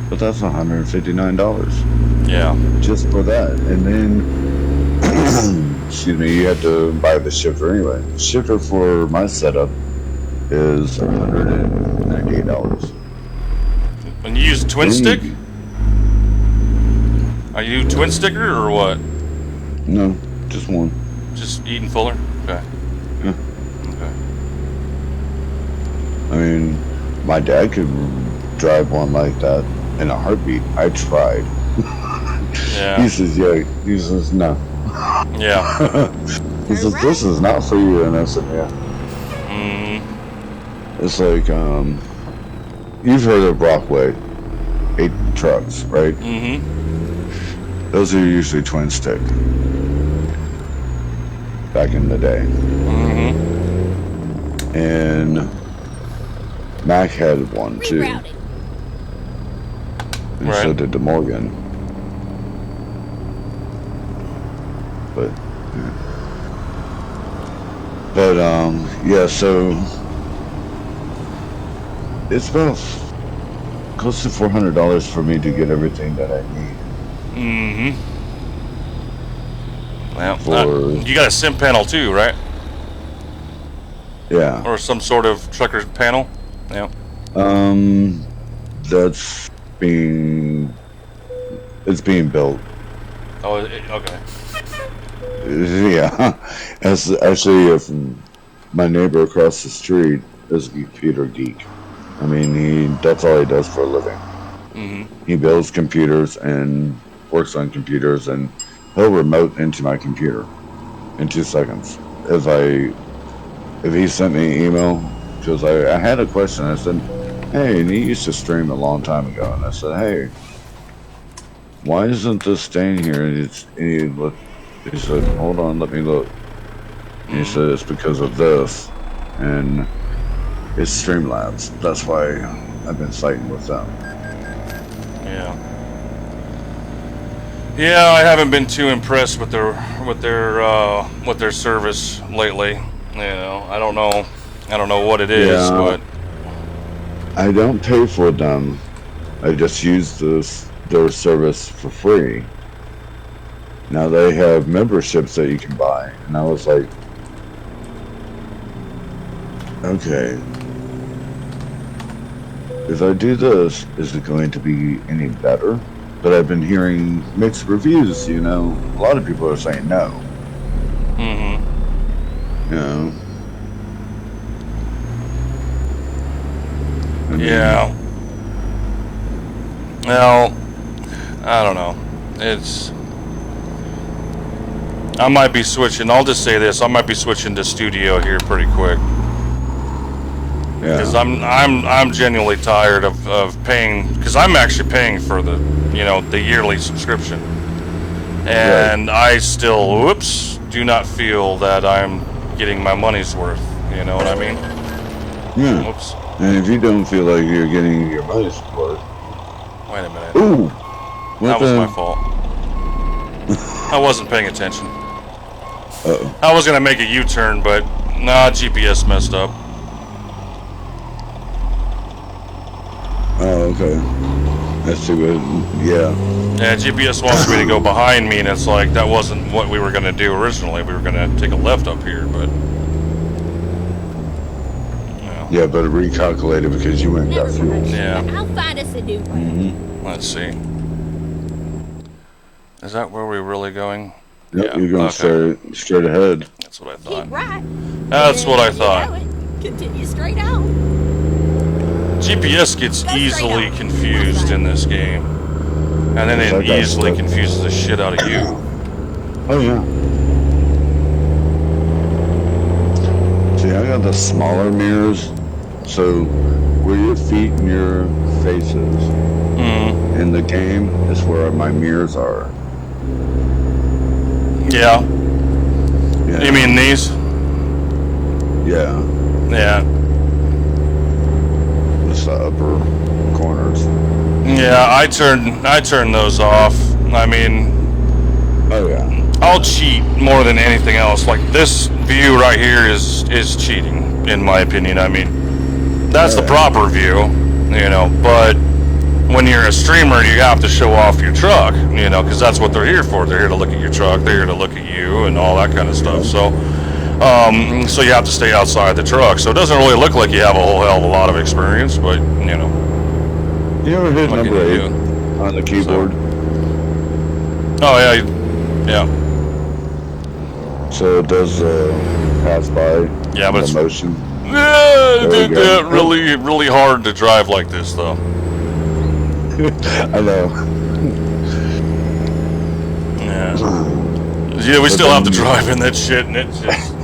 but that's $159. Yeah. Just for that, and then excuse me, you have to buy the shifter anyway. The shifter for my setup is $198. And you use twin stick? Are you twin sticker or what? No, just one. Just Eaton Fuller? Okay. Yeah. Okay. I mean, my dad could drive one like that in a heartbeat. I tried. Yeah. He says, yeah. He says, no. Yeah. He says, this is not for you. And I said, yeah. It's like, you've heard of Brockway 8 trucks, right? Those are usually twin stick. Back in the day. And Mac had one too. Rerouting. And so did the Morgan. But yeah, so it's about close to $400 for me to get everything that I need. Well, you got a sim panel too, right? Yeah. Or some sort of trucker panel? Yeah. It's being built. Oh, okay. Yeah. As actually, if my neighbor across the street is a computer geek. I mean, that's all he does for a living. He builds computers and works on computers, and he'll remote into my computer in 2 seconds. If he sent me an email, because I had a question, I said, hey, and he used to stream a long time ago, and I said, hey, why isn't this staying here? And he said, hold on, let me look. And he said, it's because of this, and it's Streamlabs. That's why I've been fighting with them. Yeah. Yeah, I haven't been too impressed with their service lately. You know, I don't know what it is, but I don't pay for them. I just use their service for free. Now they have memberships that you can buy, and I was like, okay, if I do this, is it going to be any better? But I've been hearing mixed reviews, you know. A lot of people are saying no. You know. I mean, yeah. Well, I don't know. I might be switching. I'll just say this: I might be switching to Studio here pretty quick. Because I'm genuinely tired of paying, because I'm actually paying for the yearly subscription, and I still do not feel that I'm getting my money's worth. You know what I mean? Yeah. Whoops. And if you don't feel like you're getting your money's worth, Wait a minute. ooh, That was my fault. I wasn't paying attention. Uh-oh. I was gonna make a U-turn, but nah, GPS messed up. Oh, okay. That's too good. Yeah. Yeah, GPS wants me to go behind me, and it's like, that wasn't what we were going to do originally. We were going to take a left up here, but... Yeah, but it recalculated because you went and got Never fuel. mind. Yeah. I'll find us a new one. Let's see. Is that where we're really going? Yep, Yeah, you're going straight ahead. That's what I thought. Keep right. That's what I You thought. know it. Continue straight on. GPS gets easily confused in this game. And then it easily confuses the shit out of you. Oh, yeah. See, I got the smaller mirrors, so where your feet and your faces in the game is where my mirrors are. Yeah. You mean these? Yeah. Yeah. Just the upper corners. Yeah, I turn those off. I mean, Oh, yeah. I'll cheat more than anything else. Like, this view right here is cheating, in my opinion. I mean, that's the proper view, you know, but when you're a streamer, you have to show off your truck, you know, because that's what they're here for. They're here to look at your truck, they're here to look at you, and all that kind of stuff. So you have to stay outside the truck. So it doesn't really look like you have a whole hell of a lot of experience, but, you know. You ever hit What can number you 8 do? on the keyboard? Oh, yeah. Yeah. So it does pass by. Yeah, but the it's motion. Really, really hard to drive like this, though. I know. Yeah. Yeah, we still have to drive in that shit, and it's just...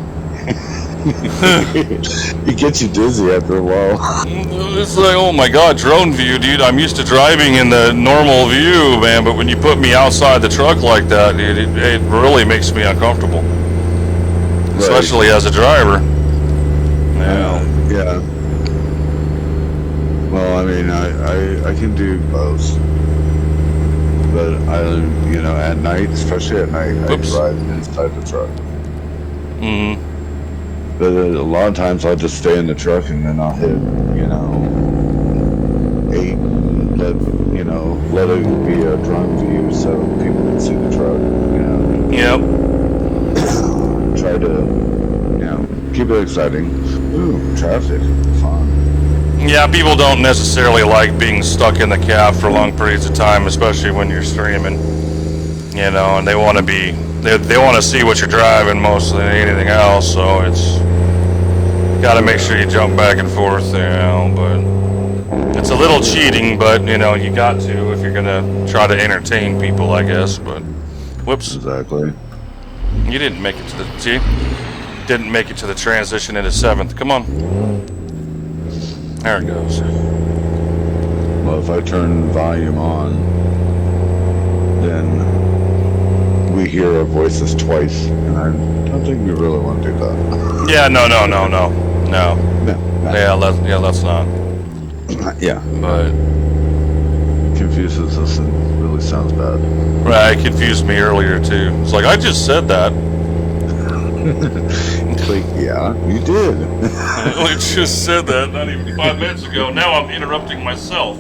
It gets you dizzy after a while. It's like, oh my god, drone view, dude. I'm used to driving in the normal view, man, but when you put me outside the truck like that, dude, it really makes me uncomfortable. Right. Especially as a driver. Yeah. Yeah. Well, I mean, I can do both. But at night, especially at night, I drive inside the truck. Mm-hmm. But a lot of times I'll just stay in the truck and then I'll hit, 8 and let it be a drone view so people can see the truck, Yep. Try to, keep it exciting. Ooh, traffic. Fun. Yeah, people don't necessarily like being stuck in the cab for long periods of time, especially when you're streaming, and they want to be they want to see what you're driving most than anything else. So it's got to make sure you jump back and forth, you know. But it's a little cheating, but you know you got to if you're gonna try to entertain people, I guess. But whoops, Exactly. you didn't make it to the didn't make it to the transition into 7th. Come on, there it goes. Well, if I turn volume on, then we hear our voices twice, and I don't think we really want to do that. Yeah, no. No. Yeah, let's not. Yeah. But It confuses us and really sounds bad. right, it confused me earlier too. It's like I just said that. It's like, yeah, you did. I just said that not even 5 minutes ago. Now I'm interrupting myself.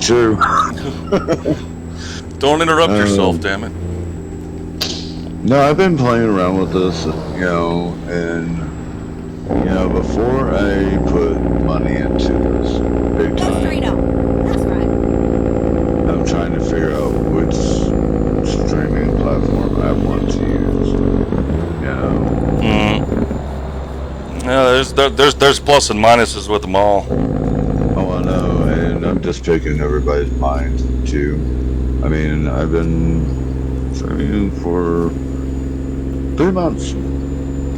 True. Don't interrupt yourself, damn it. No, I've been playing around with this, you know, and, you know, before I put money into this big Go straight time, on. That's right. I'm trying to figure out which streaming platform I want to use, you know. Yeah, there's plus and minuses with them all. Oh, I know, and I'm just picking everybody's mind, too. I mean, I've been streaming for 3 months.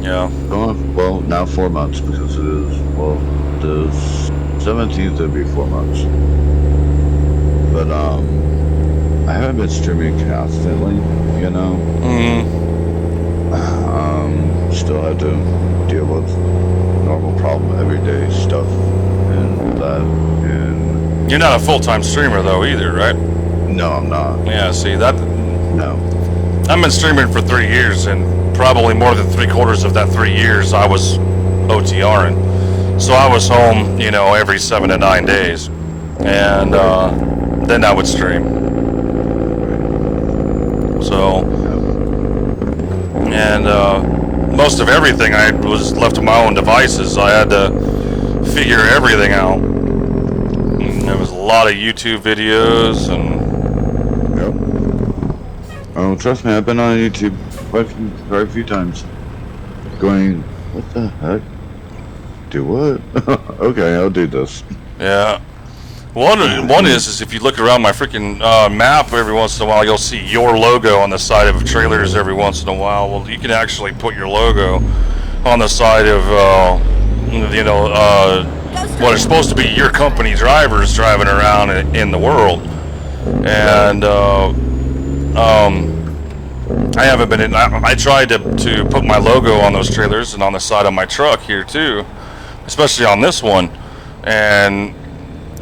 Yeah. Oh, well, now 4 months, because it is, well, the 17th would be 4 months. But, I haven't been streaming constantly, you know. Still have to deal with normal problem, everyday stuff, and that, and... You're not a full-time streamer though either, right? No, I'm not. Yeah, see that No. I've been streaming for 3 years, and probably more than 3/4 of that 3 years I was OTRing. So I was home, you know, every 7 to 9 days, and then I would stream. So, and most of everything I was left to my own devices. I had to figure everything out. And there was a lot of YouTube videos and. Yep. Oh, trust me, I've been on YouTube quite a few times. Going, what the heck? Do what? Okay, I'll do this. Yeah. One is if you look around my freaking map every once in a while, you'll see your logo on the side of trailers every once in a while. Well, you can actually put your logo on the side of, you know, what is supposed to be your company drivers driving around in the world. And I haven't been in. I tried to put my logo on those trailers and on the side of my truck here too, especially on this one, and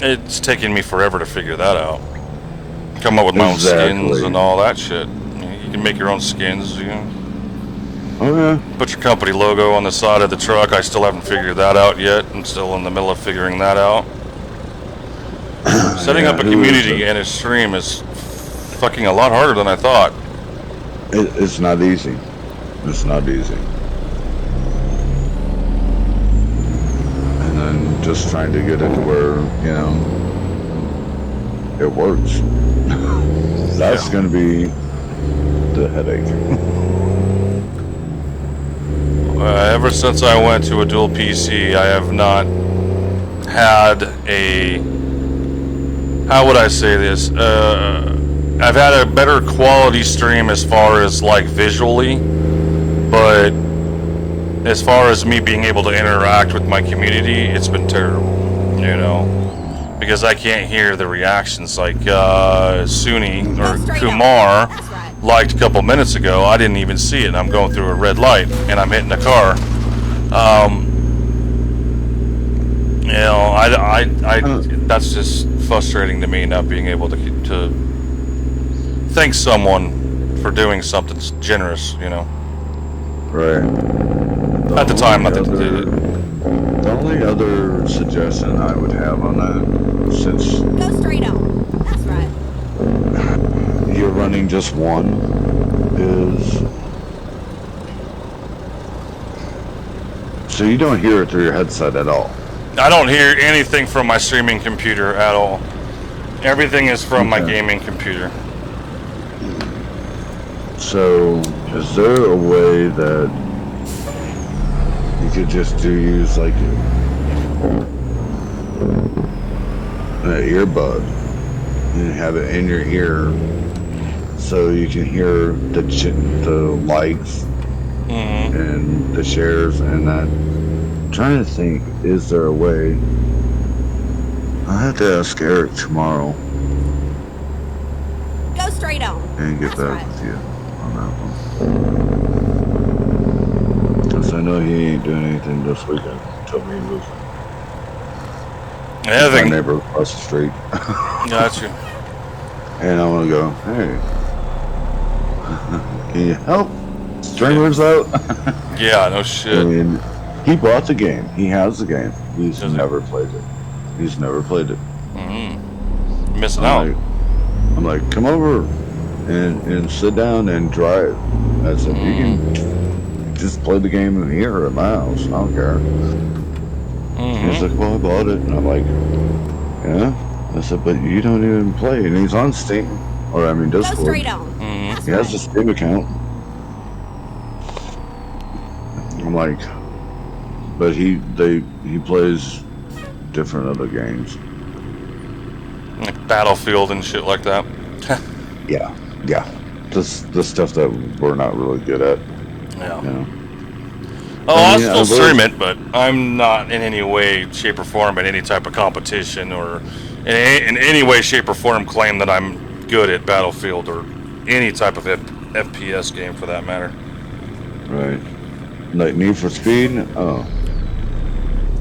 it's taken me forever to figure that out. Come up with my own skins and all that shit. You can make your own skins, you know. Oh yeah. Put your company logo on the side of the truck. I still haven't figured that out yet. I'm still in the middle of figuring that out. Setting up a community and a stream is fucking a lot harder than I thought. It's not easy. It's not easy. And then just trying to get it to where, you know, it works. That's going to be the headache. Ever since I went to a dual PC, I have not had a, how would I say this? I've had a better quality stream as far as like visually, but as far as me being able to interact with my community, it's been terrible, you know, because I can't hear the reactions. Like Suni or Kumar liked a couple minutes ago. I didn't even see it, and I'm going through a red light and I'm hitting a car. You know, I that's just frustrating to me, not being able to thank someone for doing something generous, you know. Right. At the time, nothing to do. The only other suggestion I would have on that, since Go straight on. That's right. you're running just one, is so you don't hear it through your headset at all. I don't hear anything from my streaming computer at all. Everything is from my Okay. gaming computer. So, is there a way that you could just use like an earbud and have it in your ear so you can hear the likes Mm-hmm. and the shares and that? I'm trying to think, is there a way? I'll have to ask Eric tomorrow Go straight on. and get That's back right. with you on that one. Because I know he ain't doing anything this weekend. He told me he was Yeah, I my think. neighbor across the street. Gotcha. And I want to go, hey, can you help streamers out? Yeah, no I shit. mean, he bought the game. He has the game. He's Does he? never played it. He's never played it. Mm-hmm. Missing out. I'm like, come over and sit down and drive. I said, you can just play the game in here or at my house. I don't care. He's Mm-hmm. like, well, I bought it. And I'm like, yeah? I said, but you don't even play. And he's on Steam. Or, I mean, Go Discord. straight on. Mm-hmm. That's He has right. a Steam account. I'm like, but he plays different other games. Like Battlefield and shit like that. Yeah. The stuff that we're not really good at. Yeah. You know. Oh, I I'll mean, still stream it, but I'm not in any way, shape, or form in any type of competition or in any way, shape, or form claim that I'm good at Battlefield or any type of FPS game for that matter. Right. Like Need for Speed. Oh,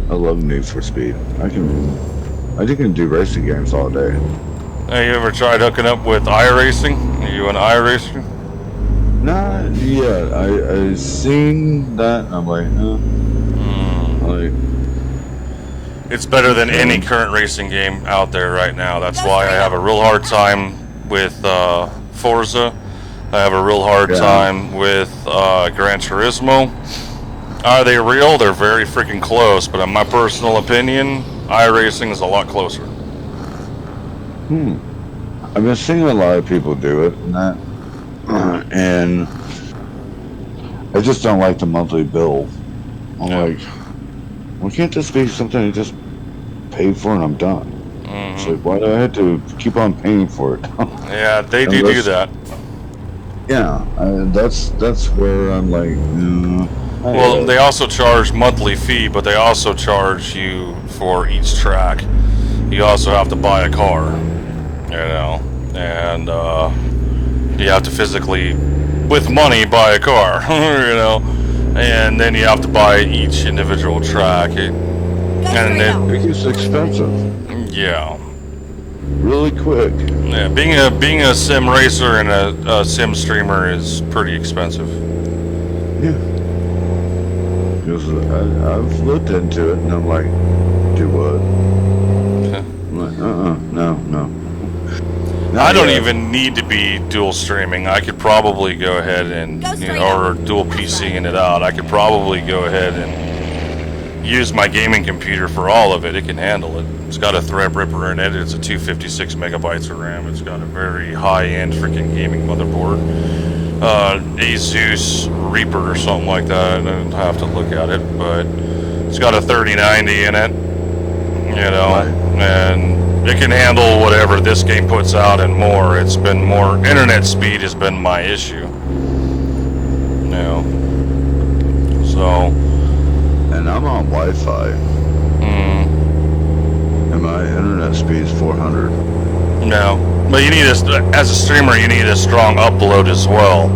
I love Need for Speed. I can do racing games all day. Have you ever tried hooking up with iRacing? Are you an iRacer? Nah, yeah, I seen that. And I'm like, like, It's better than any current racing game out there right now. That's why I have a real hard time with Forza. I have a real hard time with Gran Turismo. Are they real? They're very freaking close, but in my personal opinion, iRacing is a lot closer. I've been seeing a lot of people do it, and that, and I just don't like the monthly bill. I'm like, why can't this be something I just pay for and I'm done? It's like, why do I have to keep on paying for it? Yeah, they do that. Yeah, that's where I'm like, Well, they also charge monthly fee, but they also charge you for each track. You also have to buy a car, you know, and you have to physically, with money, buy a car, you know, and then you have to buy each individual track, and then it gets expensive yeah, really quick. yeah, being a sim racer and a sim streamer is pretty expensive. Yeah. Because I've looked into it and I'm like, do what? I'm like, no. I don't even need to be dual streaming. I could probably go ahead and, or dual PCing it out. I could probably go ahead and use my gaming computer for all of it. It can handle it. It's got a Threadripper in it. It's a 256 megabytes of RAM. It's got a very high-end freaking gaming motherboard. Asus Reaper or something like that. I don't have to look at it, but it's got a 3090 in it, you know, and it can handle whatever this game puts out and more. It's been more, internet speed has been my issue, you know, so. And I'm on Wi-Fi. And my internet speed is 400. No, but you need as a streamer, you need a strong upload as well.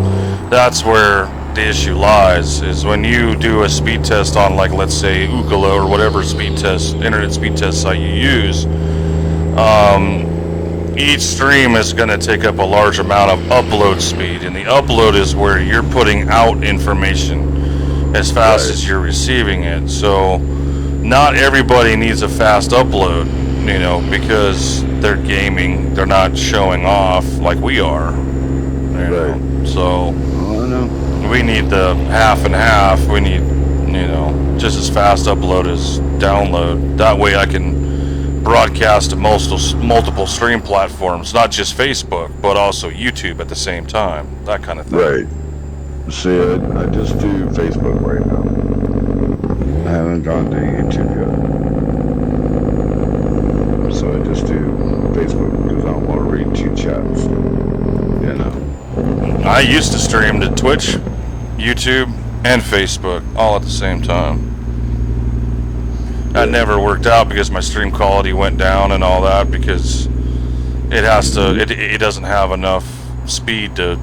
That's where the issue lies. Is when you do a speed test on, like, let's say Ookla or whatever speed test, internet speed test site you use. Each stream is going to take up a large amount of upload speed, and the upload is where you're putting out information as fast as you're receiving it. So not everybody needs a fast upload, you know, because they're gaming, they're not showing off like we are, you know? So we need the half and half. We need, you know, just as fast upload as download. That way I can broadcast to multiple stream platforms, not just Facebook, but also YouTube at the same time. That kind of thing. Right. See, I just do Facebook right now. I haven't gone to YouTube yet. So I just do Facebook because I don't want to read 2 chats. You know. I used to stream to Twitch, YouTube, and Facebook all at the same time. That never worked out because my stream quality went down and all that because it doesn't have enough speed to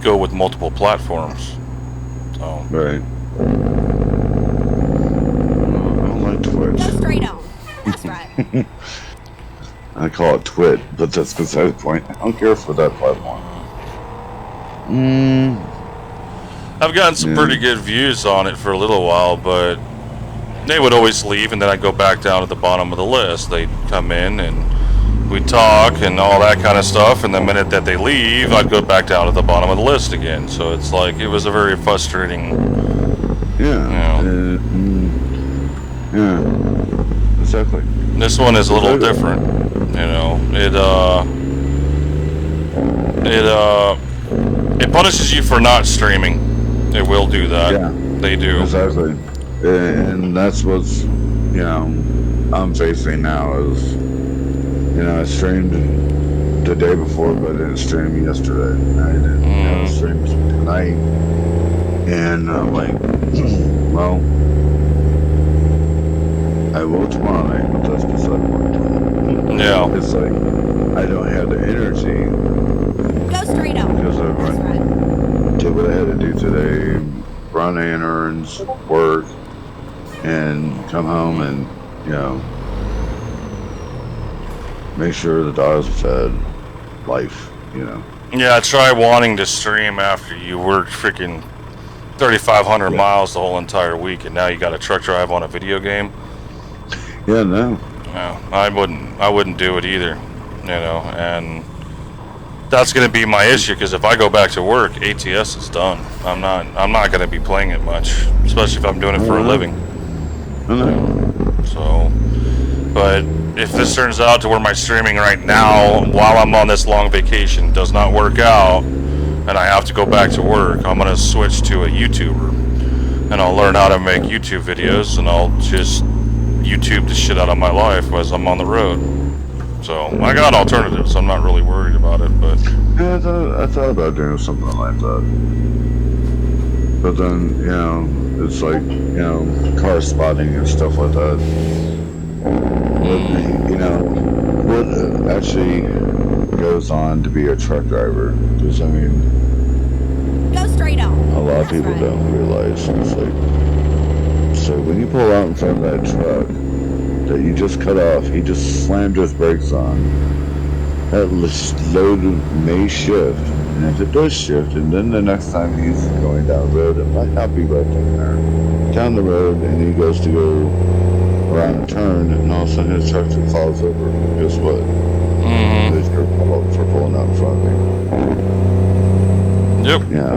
go with multiple platforms. So. Right. I don't like Twitch. Go straight on. That's right. I call it Twit, but that's beside the point. I don't care for that platform. I've gotten some pretty good views on it for a little while, but they would always leave, and then I'd go back down to the bottom of the list. They'd come in, and we'd talk and all that kind of stuff, and the minute that they leave, I'd go back down to the bottom of the list again. So it's like, it was a very frustrating... Yeah. Yeah. Exactly. This one is a little different, you know. It punishes you for not streaming. It will do that. Yeah. They do. Exactly. And that's what's, you know, I'm facing now is, you know, I streamed the day before, but I didn't stream yesterday. I didn't stream tonight. And I'm like, well, I will tomorrow night, but that's beside the point. Yeah. It's like, I don't have the energy. Go straight on. Because I That's right. did what I had to do today, run errands, work, and come home and, you know, make sure the dogs are fed, life, you know. Yeah, try wanting to stream after you worked freaking 3,500 miles the whole entire week, and now you got a truck drive on a video game. Yeah, no. No, I wouldn't do it either, you know, and that's going to be my issue, because if I go back to work, ATS is done. I'm not going to be playing it much, especially if I'm doing it for a living. So, but if this turns out to where my streaming right now, while I'm on this long vacation, does not work out, and I have to go back to work, I'm going to switch to a YouTuber, and I'll learn how to make YouTube videos, and I'll just YouTube the shit out of my life as I'm on the road. So I got alternatives. I'm not really worried about it, but Yeah, I thought about doing something like that. But then, you know, it's like, you know, car spotting and stuff like that. You know, what actually goes on to be a truck driver? Because, I mean, Go straight on. a lot of people don't realize. It's like, so when you pull out in front of that truck that you just cut off, he just slammed his brakes on. That load may shift, and if it does shift, and then the next time he's going down the road, it might not be right there. Down the road, and he goes to go around a turn, and all of a sudden his truck just falls over. Guess what? There's your fault for pulling out in front of me. yep. Yeah.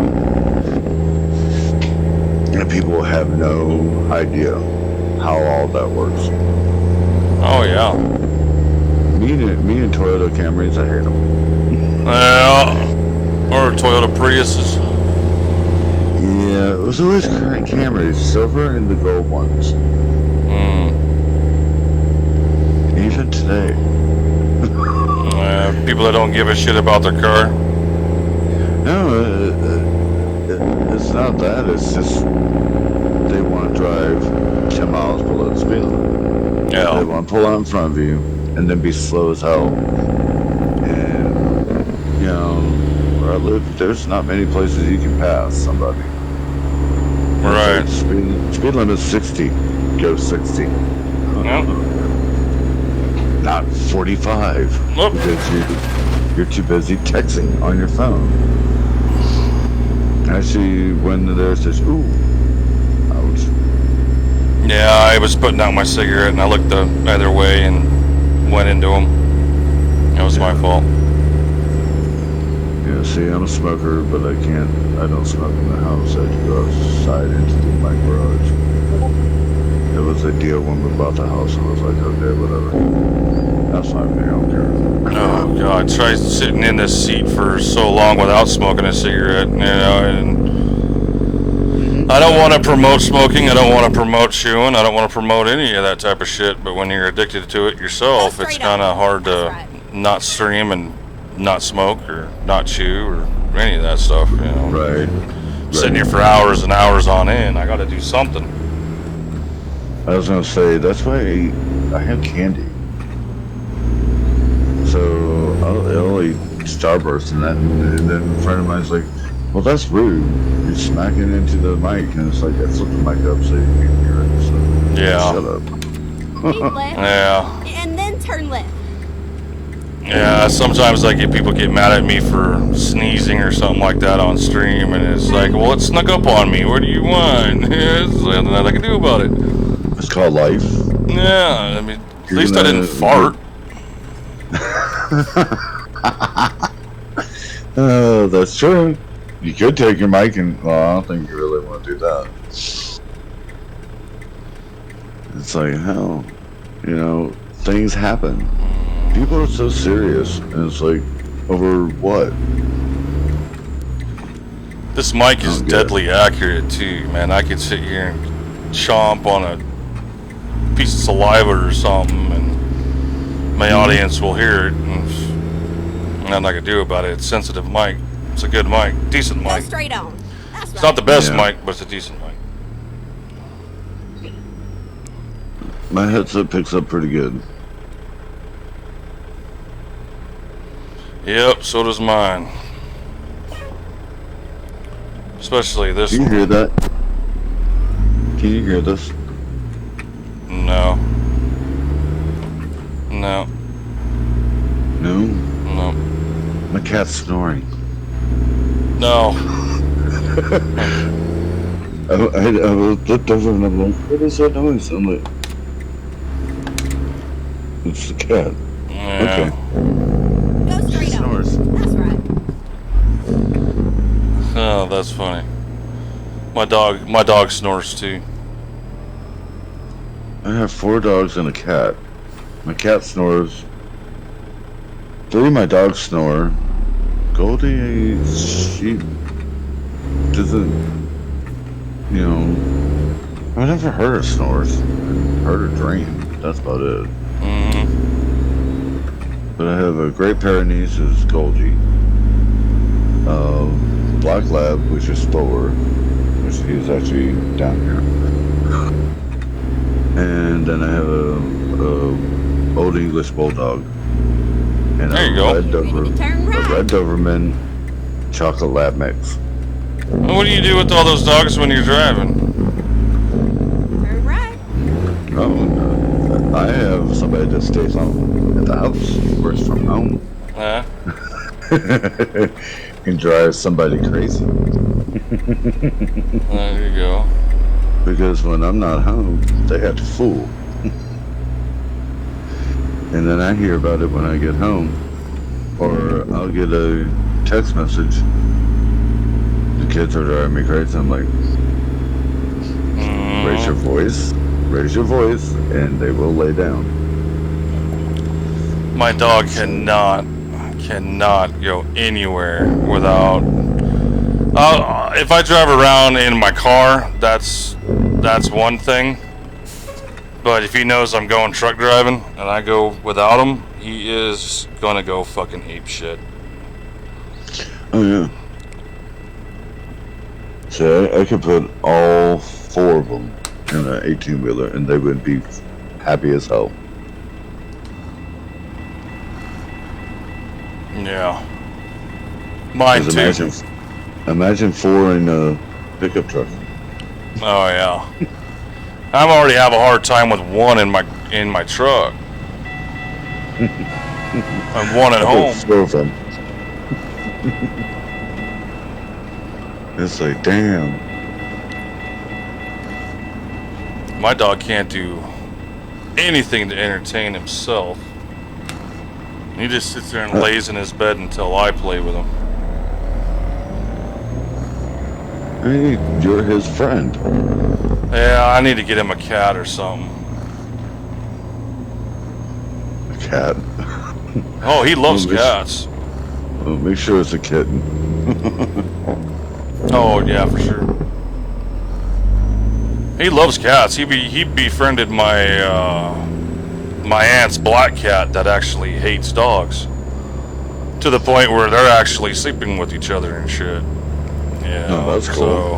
And people have no idea how all that works. Oh yeah. Me and Toyota Camrys, I hate them. Or Toyota Priuses. Yeah, it was always Camrys, silver and the gold ones. Even today. People that don't give a shit about their car. No, it's not that. It's just they want to drive 10 miles below the speed limit. They Yeah. want to pull out in front of you and then be slow as hell. And, you know, where I live, there's not many places you can pass somebody. Right. It's like speed limit's 60. Go 60. Yep. Not 45. Nope. Because you're too busy texting on your phone. Actually, when there says, ooh, ouch. Yeah, I was putting out my cigarette and I looked the other way and went into him. That was my fault. Yeah, see, I'm a smoker, but I don't smoke in the house. I have to go outside into my garage. It was a deal when we bought the house. I was like, okay, whatever. That's fine. I don't care. Oh God! Try sitting in this seat for so long without smoking a cigarette, you know. And I don't want to promote smoking. I don't want to promote chewing. I don't want to promote any of that type of shit. But when you're addicted to it yourself, it's kind of hard to not stream and not smoke or not chew or any of that stuff. You know. Right. Sitting here for hours and hours on end. I got to do something. I was gonna say that's why I have candy. So I'll eat Starburst and that, and then a friend of mine's like, "Well, that's rude. You're smacking into the mic," and it's like I flipped the mic up so you can hear it. So Yeah. shut up. Keep left, Yeah. and then turn left. Yeah, sometimes people get mad at me for sneezing or something like that on stream, and it's like, well, it snuck up on me. What do you want? There's nothing I can do about it. It's called life. Yeah, I mean, at You're least I gonna- didn't fart. Oh, that's true. You could take your mic and, well, I don't think you really want to do that. It's like, hell, you know, things happen. People are so serious, and it's like, over what? This mic is Oh, good. deadly accurate too, man. I could sit here and chomp on a piece of saliva or something, and my audience will hear it. And nothing I can do about it. It's a sensitive mic. It's a good mic, decent Go mic. straight on. That's It's not the right. best Yeah. mic, but it's a decent mic. My headset picks up pretty good. Yep, so does mine. Especially this Can you one. hear that? Can you hear this? No. No. No? No. My cat's snoring. No. I was flipped over and I'm like, what is that noise? I'm like, it's the cat. Yeah. Okay. Go straight on. Snores. That's right. Oh, that's funny. My dog snores too. I have 4 dogs and a cat. My cat snores. 3 of my dogs snore. Goldie, she doesn't, you know, I've never heard her snores. I've heard her dream. That's about it. Mm-hmm. But I have a great pair of nieces, Goldie. Black Lab, which is Thor, which he's actually down here. And then I have a Old English Bulldog. And There you go. Red Ready to turn a right. Red Doberman Chocolate Lab Mix. Well, what do you do with all those dogs when you're driving? Turn right. Oh, I have somebody that stays home at the house, works from home, Huh? and drives somebody crazy. There you go. Because when I'm not home, they have to fool. And then I hear about it when I get home. Or I'll get a text message. The kids are driving me crazy. I'm like, raise your voice, and they will lay down. My dog cannot go anywhere without. If I drive around in my car, that's one thing. But if he knows I'm going truck driving and I go without him, he is gonna go fucking ape shit. Oh yeah. So I could put all 4 of them in an 18-wheeler, and they would be happy as hell. Yeah. Mine 'Cause too. imagine 4 in a pickup truck. Oh yeah. I already have a hard time with 1 in my truck. And 1 at I put home. 4 of them. It's like, damn. My dog can't do anything to entertain himself. He just sits there and lays in his bed until I play with him. Hey, you're his friend. Yeah, I need to get him a cat or something. A cat. Oh, he loves Well, cats. Well, make sure it's a kitten. Oh yeah, for sure. He loves cats. He befriended my aunt's black cat that actually hates dogs. To the point where they're actually sleeping with each other and shit. Yeah, Oh, that's cool. So,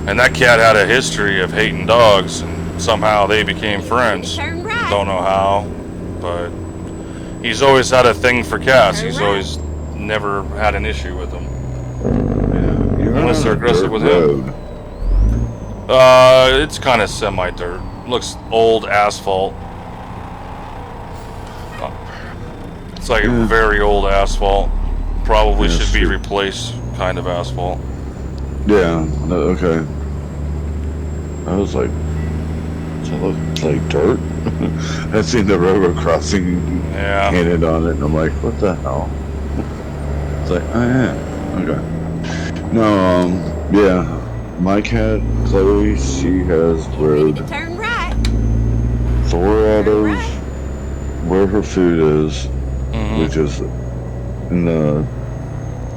and that cat had a history of hating dogs, and somehow they became friends. Turn right. Don't know how, but he's always had a thing for cats. He's always never had an issue with them. Yeah, you're Unless on they're a aggressive dirt with road. him. It's kind of semi-dirt. Looks old asphalt. It's like a very old asphalt. Probably Yeah, should be sure. replaced kind of asphalt. Yeah, no, okay. I was like, does it look like dirt? I seen the railroad crossing Yeah. painted on it, and I'm like, what the hell? It's like, oh yeah, okay. No, yeah, my cat, Chloe, she has You need rode to turn right. 4 out of where her food is, which is in the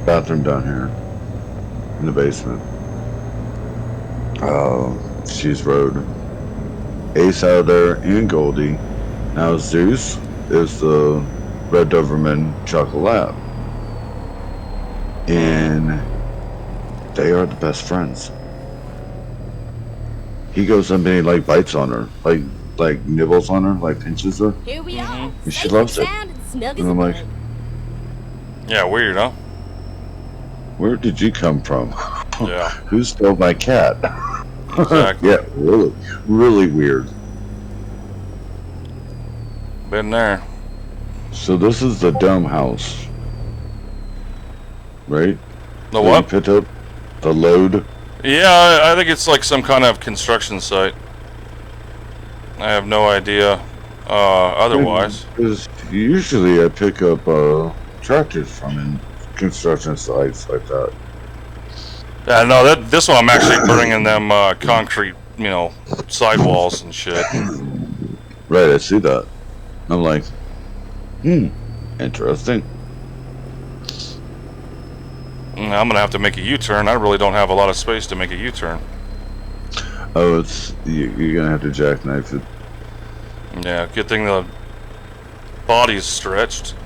bathroom down here, in the basement. She's rode Ace out of there and Goldie. Now Zeus is the Red Doberman Chocolate Lab. And they are the best friends. He goes up and he like bites on her, like nibbles on her, like pinches her. Here we are. And she Safe loves and it. sound and snug as And a I'm like, bug. Yeah, weird, huh? where did you come from? Yeah. Who stole my cat? Exactly. Yeah, really, really weird. Been there. So this is the dome house, right? The Where you what? picked up the load. Yeah, I think it's like some kind of construction site. I have no idea. Otherwise. Because usually I pick up tractors from in construction sites like that. Yeah, no, this one I'm actually bringing them concrete, sidewalls and shit. Right, I see that. I'm like, interesting. I'm gonna have to make a U-turn. I really don't have a lot of space to make a U-turn. Oh, you're gonna have to jackknife it. Yeah, good thing the body's stretched.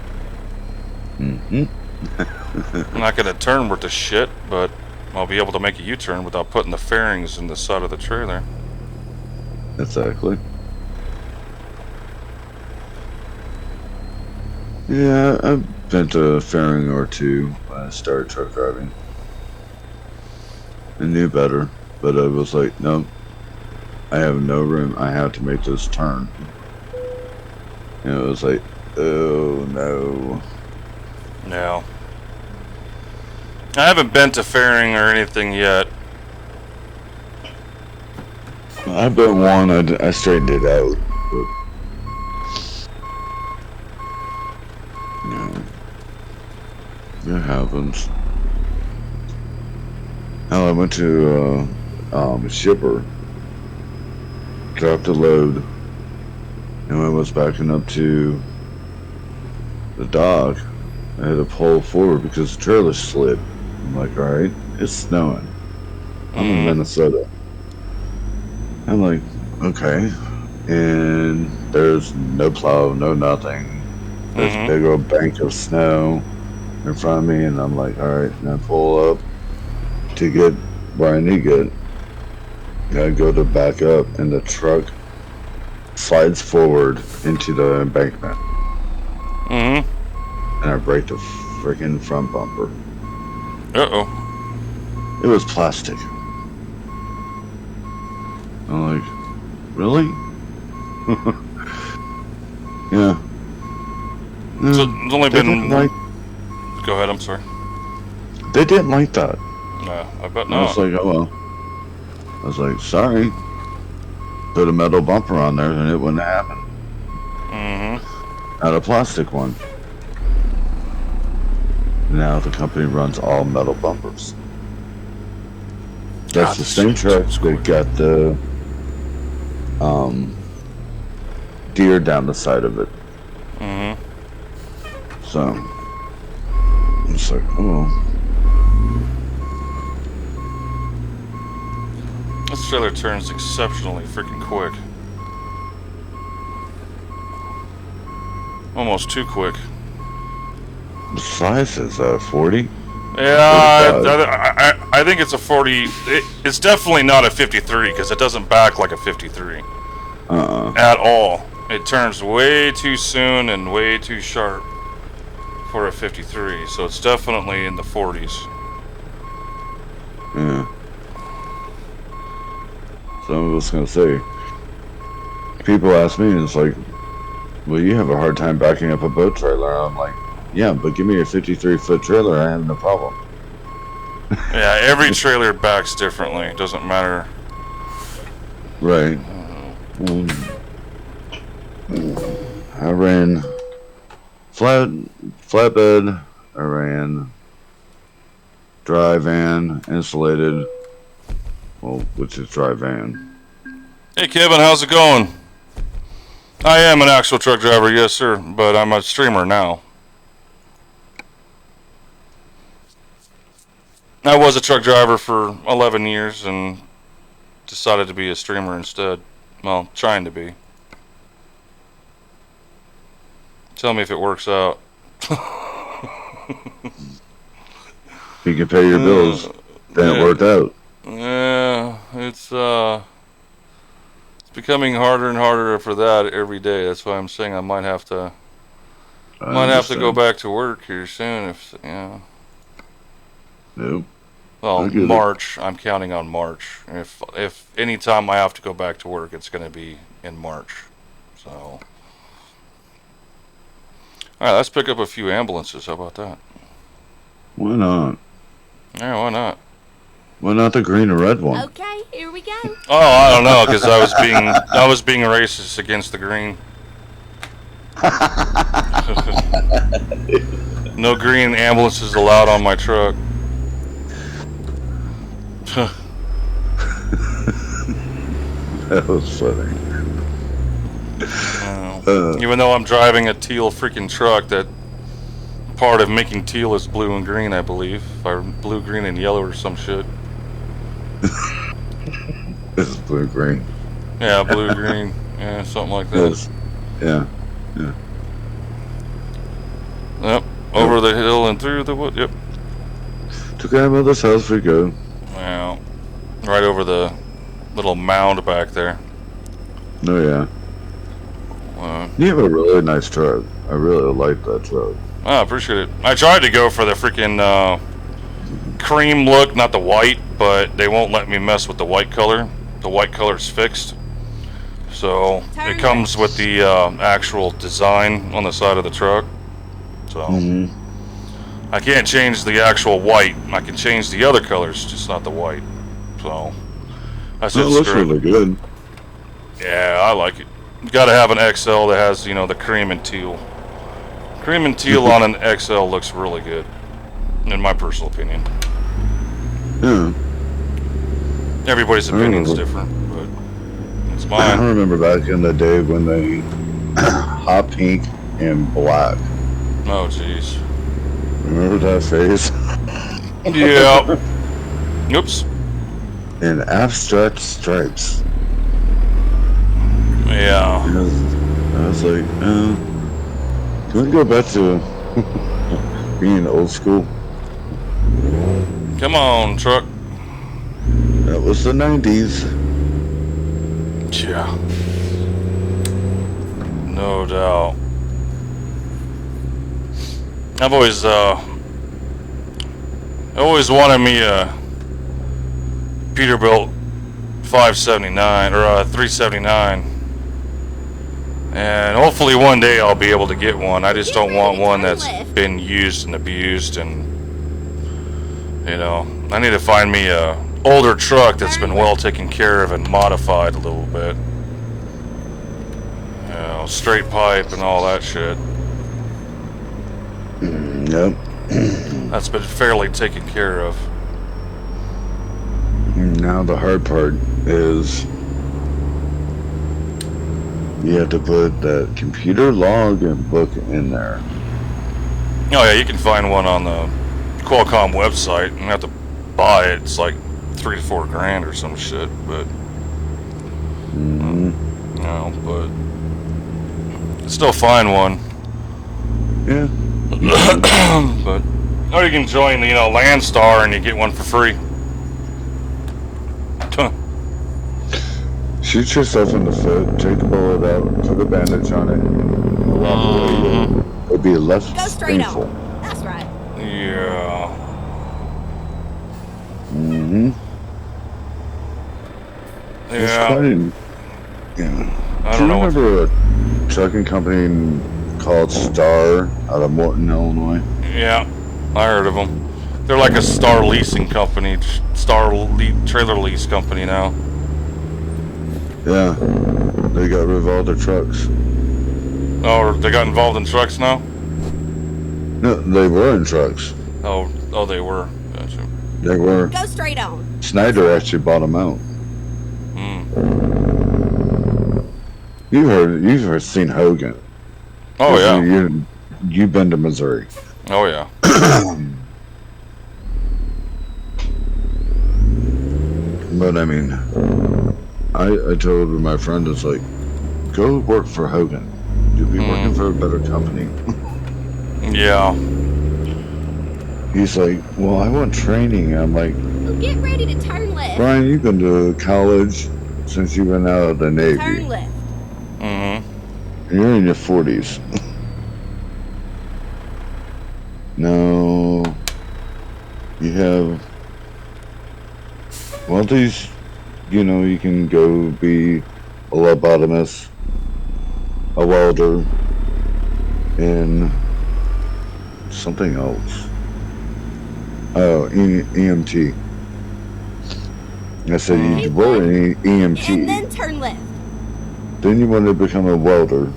Mm-hmm. I'm not gonna turn worth a shit, but I'll be able to make a U-turn without putting the fairings in the side of the trailer. Exactly. Yeah, I've been to a fairing or two when I started truck driving. I knew better, but I was like, no, I have no room. I have to make this turn. And it was like, oh no. No. I haven't been to fairing or anything yet. I bet one, I straightened it out. But, it happens. Hell, I went to a shipper, dropped a load, and when I was backing up to the dock, I had to pull forward because the trailer slid. I'm like, alright, it's snowing. I'm in Minnesota. I'm like, okay. And there's no plow, no nothing. There's a big old bank of snow in front of me, and I'm like, alright, and I pull up to get where I need to get. And I go to back up, and the truck slides forward into the embankment. And I break the freaking front bumper. Uh-oh. It was plastic. I'm like, really? Yeah. So it's only They been... didn't like, Go ahead, I'm sorry. they didn't like that. No, I bet I not. was like, oh well. I was like, sorry. Put a metal bumper on there and it wouldn't happen. Not a plastic one. Now the company runs all metal bumpers. That's the same truck that got the deer down the side of it. Mm-hmm. So it's like, oh, This trailer turns exceptionally freaking quick. Almost too quick. the size is 40. Yeah, I think it's a 40. It's definitely not a 53 because it doesn't back like a 53 at all. It turns way too soon and way too sharp for a 53. So it's definitely in the 40s. Yeah. So I was gonna say, people ask me, and it's like, well, you have a hard time backing up a boat trailer. I'm like, yeah, but give me a 53-foot trailer, I have no problem. Yeah, every trailer backs differently. It doesn't matter. Right. I ran flatbed. I ran dry van, insulated. Well, which is dry van. Hey Kevin, how's it going? I am an actual truck driver, yes sir, but I'm a streamer now. I was a truck driver for 11 years and decided to be a streamer instead. Well, trying to be. Tell me if it works out. You can pay your bills. Then it worked out. Yeah, it's becoming harder and harder for that every day. That's why I'm saying I might have to go back to work here soon. If Nope. Well, March. I'm counting on March. If any time I have to go back to work, it's going to be in March. So, all right, let's pick up a few ambulances. How about that? Why not? Yeah, why not? Why not the green and red one? Okay, here we go. Oh, I don't know, because I was being racist against the green. No green ambulances allowed on my truck. That was funny. Even though I'm driving a teal freaking truck, that part of making teal is blue and green, I believe. Or blue, green, and yellow or some shit. This is blue green. Yeah, blue, green. Yeah, something like that. Yes. Yeah. Yeah. Yep. Over the hill and through the wood. Yep. To grandmother's house we go. Wow. Right over the little mound back there. Oh yeah. You have a really nice truck. I really like that truck. I appreciate it. I tried to go for the freaking cream look, not the white, but they won't let me mess with the white color. The white color's fixed. So it comes with the actual design on the side of the truck. So I can't change the actual white. I can change the other colors, just not the white. So I said, it looks really good. Yeah, I like it. You gotta have an XL that has, the cream and teal. Cream and teal on an XL looks really good, in my personal opinion. Yeah. Everybody's opinion's different, but it's mine. I remember back in the day when they hot pink and black. Oh, jeez. Remember that phase? Yeah. Oops. And abstract stripes. Yeah. I was like, can we go back to being old school? Come on, truck. That was the 90s. Yeah. No doubt. I've always wanted me a Peterbilt 579 or 379. And hopefully one day I'll be able to get one. I just don't want one that's been used and abused, and I need to find me a older truck that's been well taken care of and modified a little bit. Straight pipe and all that shit. Yep. That's been fairly taken care of. Now the hard part is you have to put that computer log and book in there. Oh yeah, you can find one on the Qualcomm website. You have to buy it. It's like $3 to $4 grand or some shit. But but still find one. Yeah. But or you can join the Landstar and you get one for free. Shoot yourself in the foot, take the bullet out, put a bandage on it, and walk away. It'll be less Go straight painful. on. That's right. Yeah. It's Yeah. quite, yeah. I Do don't you know. remember a trucking company called Star out of Morton, Illinois? Yeah, I heard of them. They're like a Star leasing company, trailer lease company now. Yeah. They got rid of all their trucks. Oh, they got involved in trucks now? No, they were in trucks. Oh, they were. Gotcha. They were. Go straight on. Snyder actually bought them out. You've seen Hogan. Oh yeah. You've been to Missouri. Oh yeah. But I mean, I told my friend, it's like, go work for Hogan. You'll be working for a better company. Yeah. He's like, well, I want training. I'm like, Well, get ready to turn left. Brian, you've been to college since you went out of the Navy. Turn left. You're in your 40s. No, you have, well, these, you can go be a lobotomist, a welder, and something else. Oh, EMT. I said you were an EMT. And then turn left. Then you wanted to become a welder,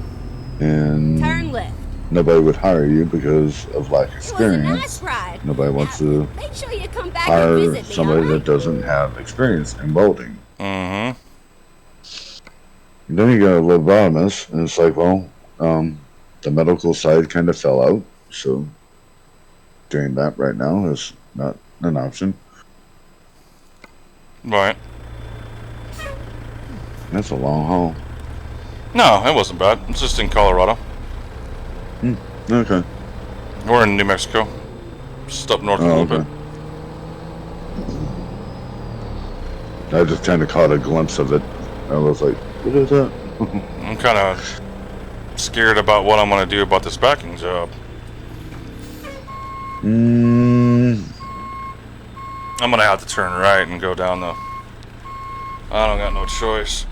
and Turn left. nobody would hire you because of lack of It was a experience. nice ride. Nobody wants to Make sure you come back and hire visit me, somebody alright? that doesn't have experience in welding. Mm-hmm. Then you got a lobotomist, and it's like, well, the medical side kind of fell out, so doing that right now is not an option. Right. That's a long haul. No, it wasn't bad. It's just in Colorado. Okay. We're in New Mexico. Just up north a little bit. I just kind of caught a glimpse of it. I was like, what is that? I'm kind of scared about what I'm going to do about this backing job. I'm going to have to turn right and go down the... I don't got no choice.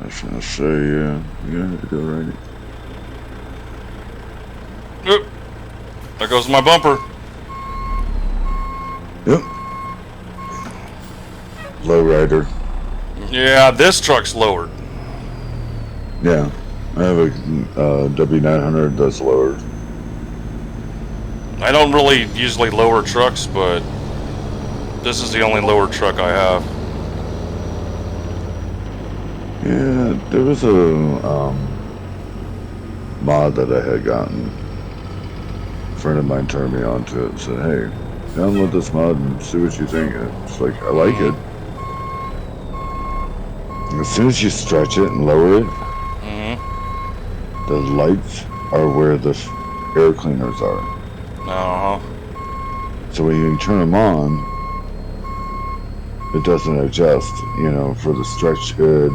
I was gonna say, yeah, you have to go right. Oop. There goes my bumper. Yep. Lowrider. Yeah, this truck's lowered. Yeah. I have a W900 that's lowered. I don't really usually lower trucks, but this is the only lowered truck I have. Yeah, there was a mod that I had gotten. A friend of mine turned me on to it and said, hey, download this mod and see what you think. It's like, I like it. As soon as you stretch it and lower it, the lights are where the air cleaners are. Uh-huh. So when you turn them on, it doesn't adjust, for the stretched hood,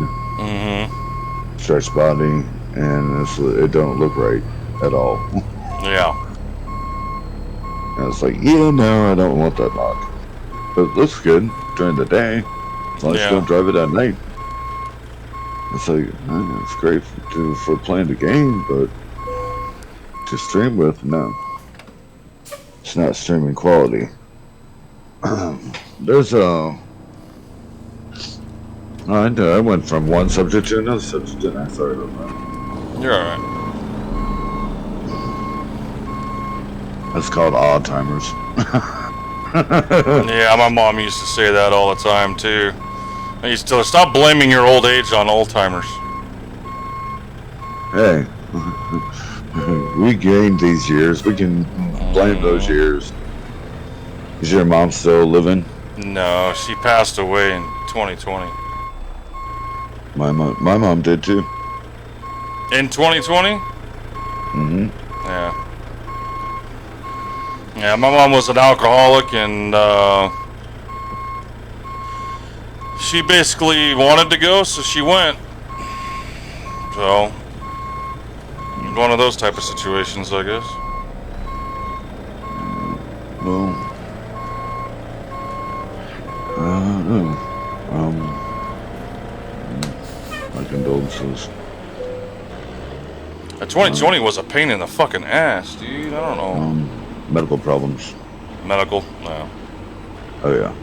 stretched body, and it don't look right at all. Yeah. And it's like, yeah, no, I don't want that mod. But it looks good during the day, as long as you don't drive it at night. It's like, it's great for playing the game, but to stream with, no. It's not streaming quality. There's a... I went from one subject to another subject, didn't I? Sorry about that. You're alright. That's called Alzheimer's. Yeah, my mom used to say that all the time too. I used to stop blaming your old age on Alzheimer's. Hey, we gained these years. We can blame those years. Is your mom still living? No, she passed away in 2020. My mom did too. In 2020? Mm-hmm. Yeah. Yeah, my mom was an alcoholic, and she basically wanted to go, so she went. So, one of those type of situations, I guess. Well, my condolences. 2020 was a pain in the fucking ass, dude. I don't know. Medical problems. Medical? No. Oh yeah.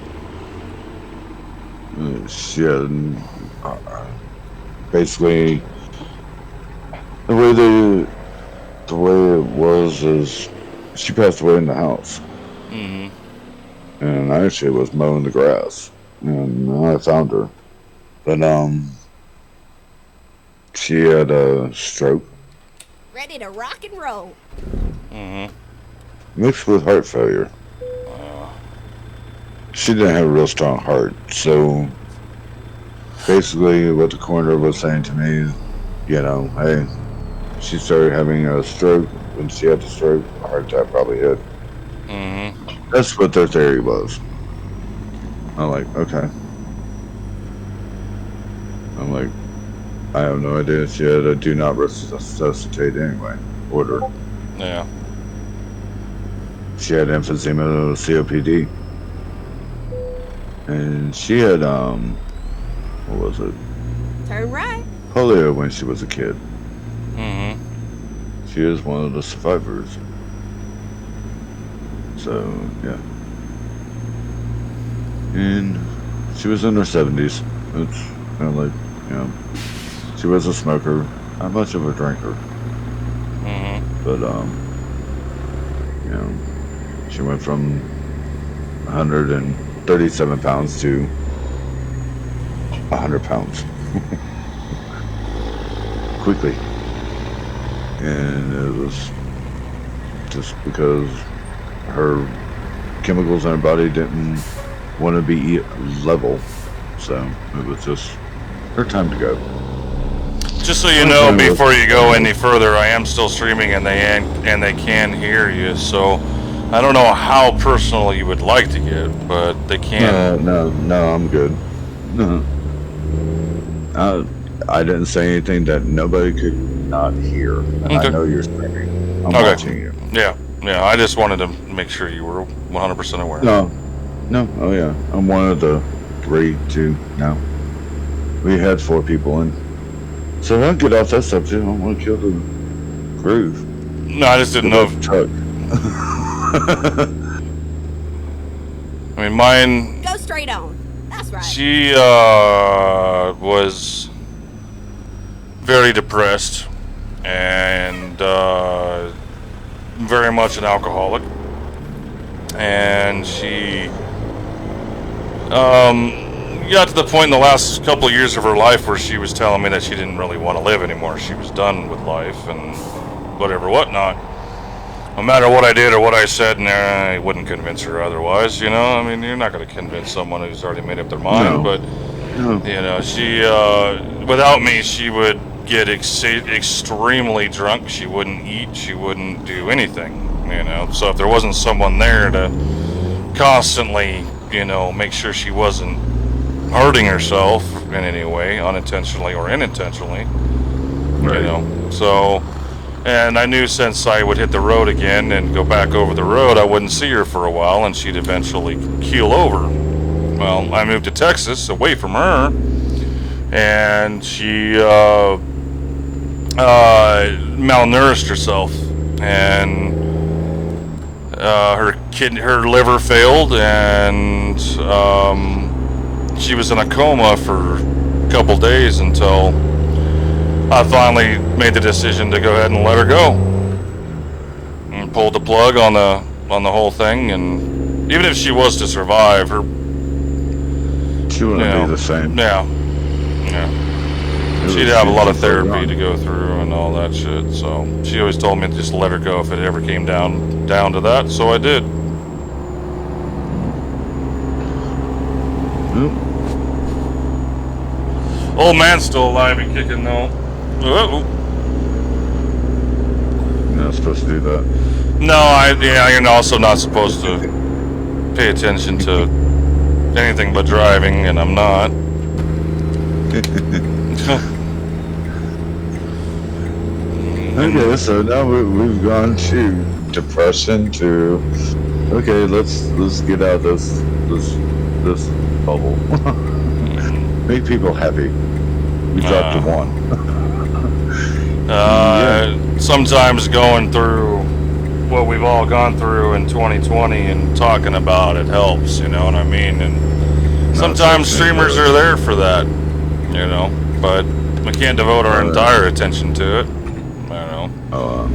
She had basically the way it was is she passed away in the house. Mm-hmm. And I actually was mowing the grass, and I found her. But she had a stroke Ready to rock and roll. Mm-hmm. mixed with heart failure. She didn't have a real strong heart, so basically what the coroner was saying to me is, you know, hey, she started having a stroke. When she had the stroke, a heart attack probably hit. Mm-hmm. That's what their theory was. I'm like, okay. I'm like, I have no idea. She had a do not resuscitate anyway order. Yeah. She had emphysema, COPD. And she had, what was it? Turn right. Polio when she was a kid. Mm-hmm. She is one of the survivors. So, yeah. And she was in her 70s. It's kind of like, you know, she was a smoker, not much of a drinker. Mm-hmm. But, you know, she went from 137 pounds to 100 pounds. Quickly. And it was just because her chemicals in her body didn't want to be level. So it was just her time to go. Just so you know, before you go any further, I am still streaming, and they can hear you. So I don't know how personal you would like to get, but they can. No, I'm good. No. I didn't say anything that nobody could not hear. And Okay. I know you're streaming. I'm Okay. watching you. Yeah. I just wanted to make sure you were 100% aware. No. Oh yeah. I'm one of the 3, 2 now. We had 4 people in. So I'll get off that subject. I don't want to kill the groove. No, I just didn't know if, Truck. I mean, mine, Go straight on. That's right. she was very depressed and very much an alcoholic. And she got to the point in the last couple of years of her life where she was telling me that she didn't really want to live anymore. She was done with life and whatnot. No matter what I did or what I said, I wouldn't convince her otherwise, you know? I mean, you're not going to convince someone who's already made up their mind, No. but, you know, she, without me, she would get extremely drunk. She wouldn't eat. She wouldn't do anything, you know? So if there wasn't someone there to constantly, you know, make sure she wasn't hurting herself in any way, unintentionally or unintentionally, Right. you know? So... And I knew since I would hit the road again and go back over the road, I wouldn't see her for a while, and she'd eventually keel over. Well, I moved to Texas, away from her, and she malnourished herself, and her liver failed, and she was in a coma for a couple days until I finally made the decision to go ahead and let her go. And pulled the plug on the whole thing, and even if she was to survive, her She wouldn't be the same. yeah. She'd have a lot of therapy to go through and all that shit. So she always told me to just let her go if it ever came down to that. So I did. Old man's still alive and kicking though. Uh-oh. You're not supposed to do that. No, you're also not supposed to pay attention to anything but driving, and I'm not. Okay, so now we've gone to depression to okay, let's get out of this bubble. Make people happy. We dropped to 1. Sometimes going through what we've all gone through in 2020 and talking about it helps, you know what I mean? And sometimes streamers are there for that, you know, but we can't devote our entire attention to it. I don't know.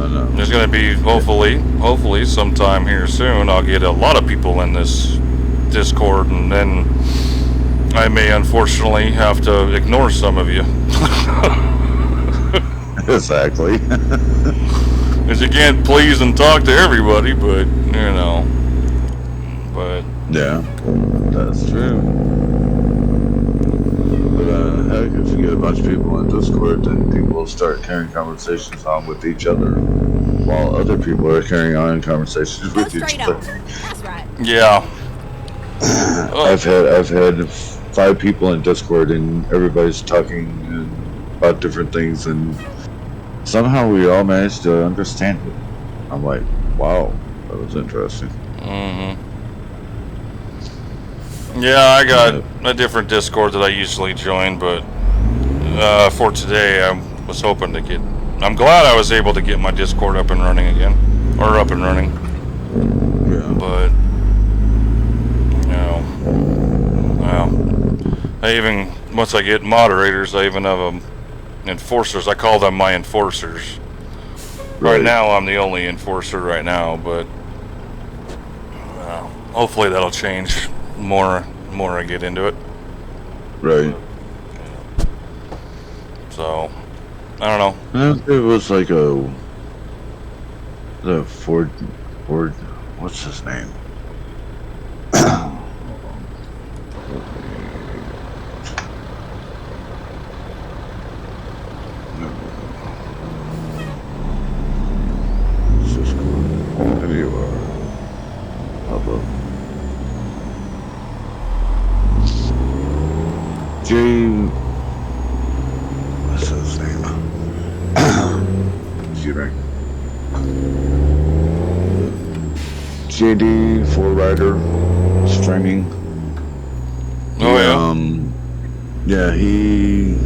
No. There's going to be, hopefully sometime here soon, I'll get a lot of people in this Discord, and then I may unfortunately have to ignore some of you. Exactly. Because you can't please and talk to everybody, but, you know. But yeah, that's true. But heck, if you get a bunch of people in Discord, then people will start carrying conversations on with each other, while other people are carrying on conversations Go with each straight other. on. That's right. yeah. I've had 5 people in Discord, and everybody's talking about different things, and somehow we all managed to understand it. I'm like, wow, that was interesting. Yeah, I got a different Discord that I usually join, but for today I was hoping to get... I'm glad I was able to get my Discord up and running again. Or up and running. Yeah. But, you know, well, I even, once I get moderators, I even have enforcers. I call them my enforcers. Right now I'm the only enforcer right now, but hopefully that'll change more I get into it. Right. So, I don't know. It was like the Ford, what's his name? There you are. Hello. What's his name? Excuse me. JD 4Rider streaming. Oh yeah. Yeah, he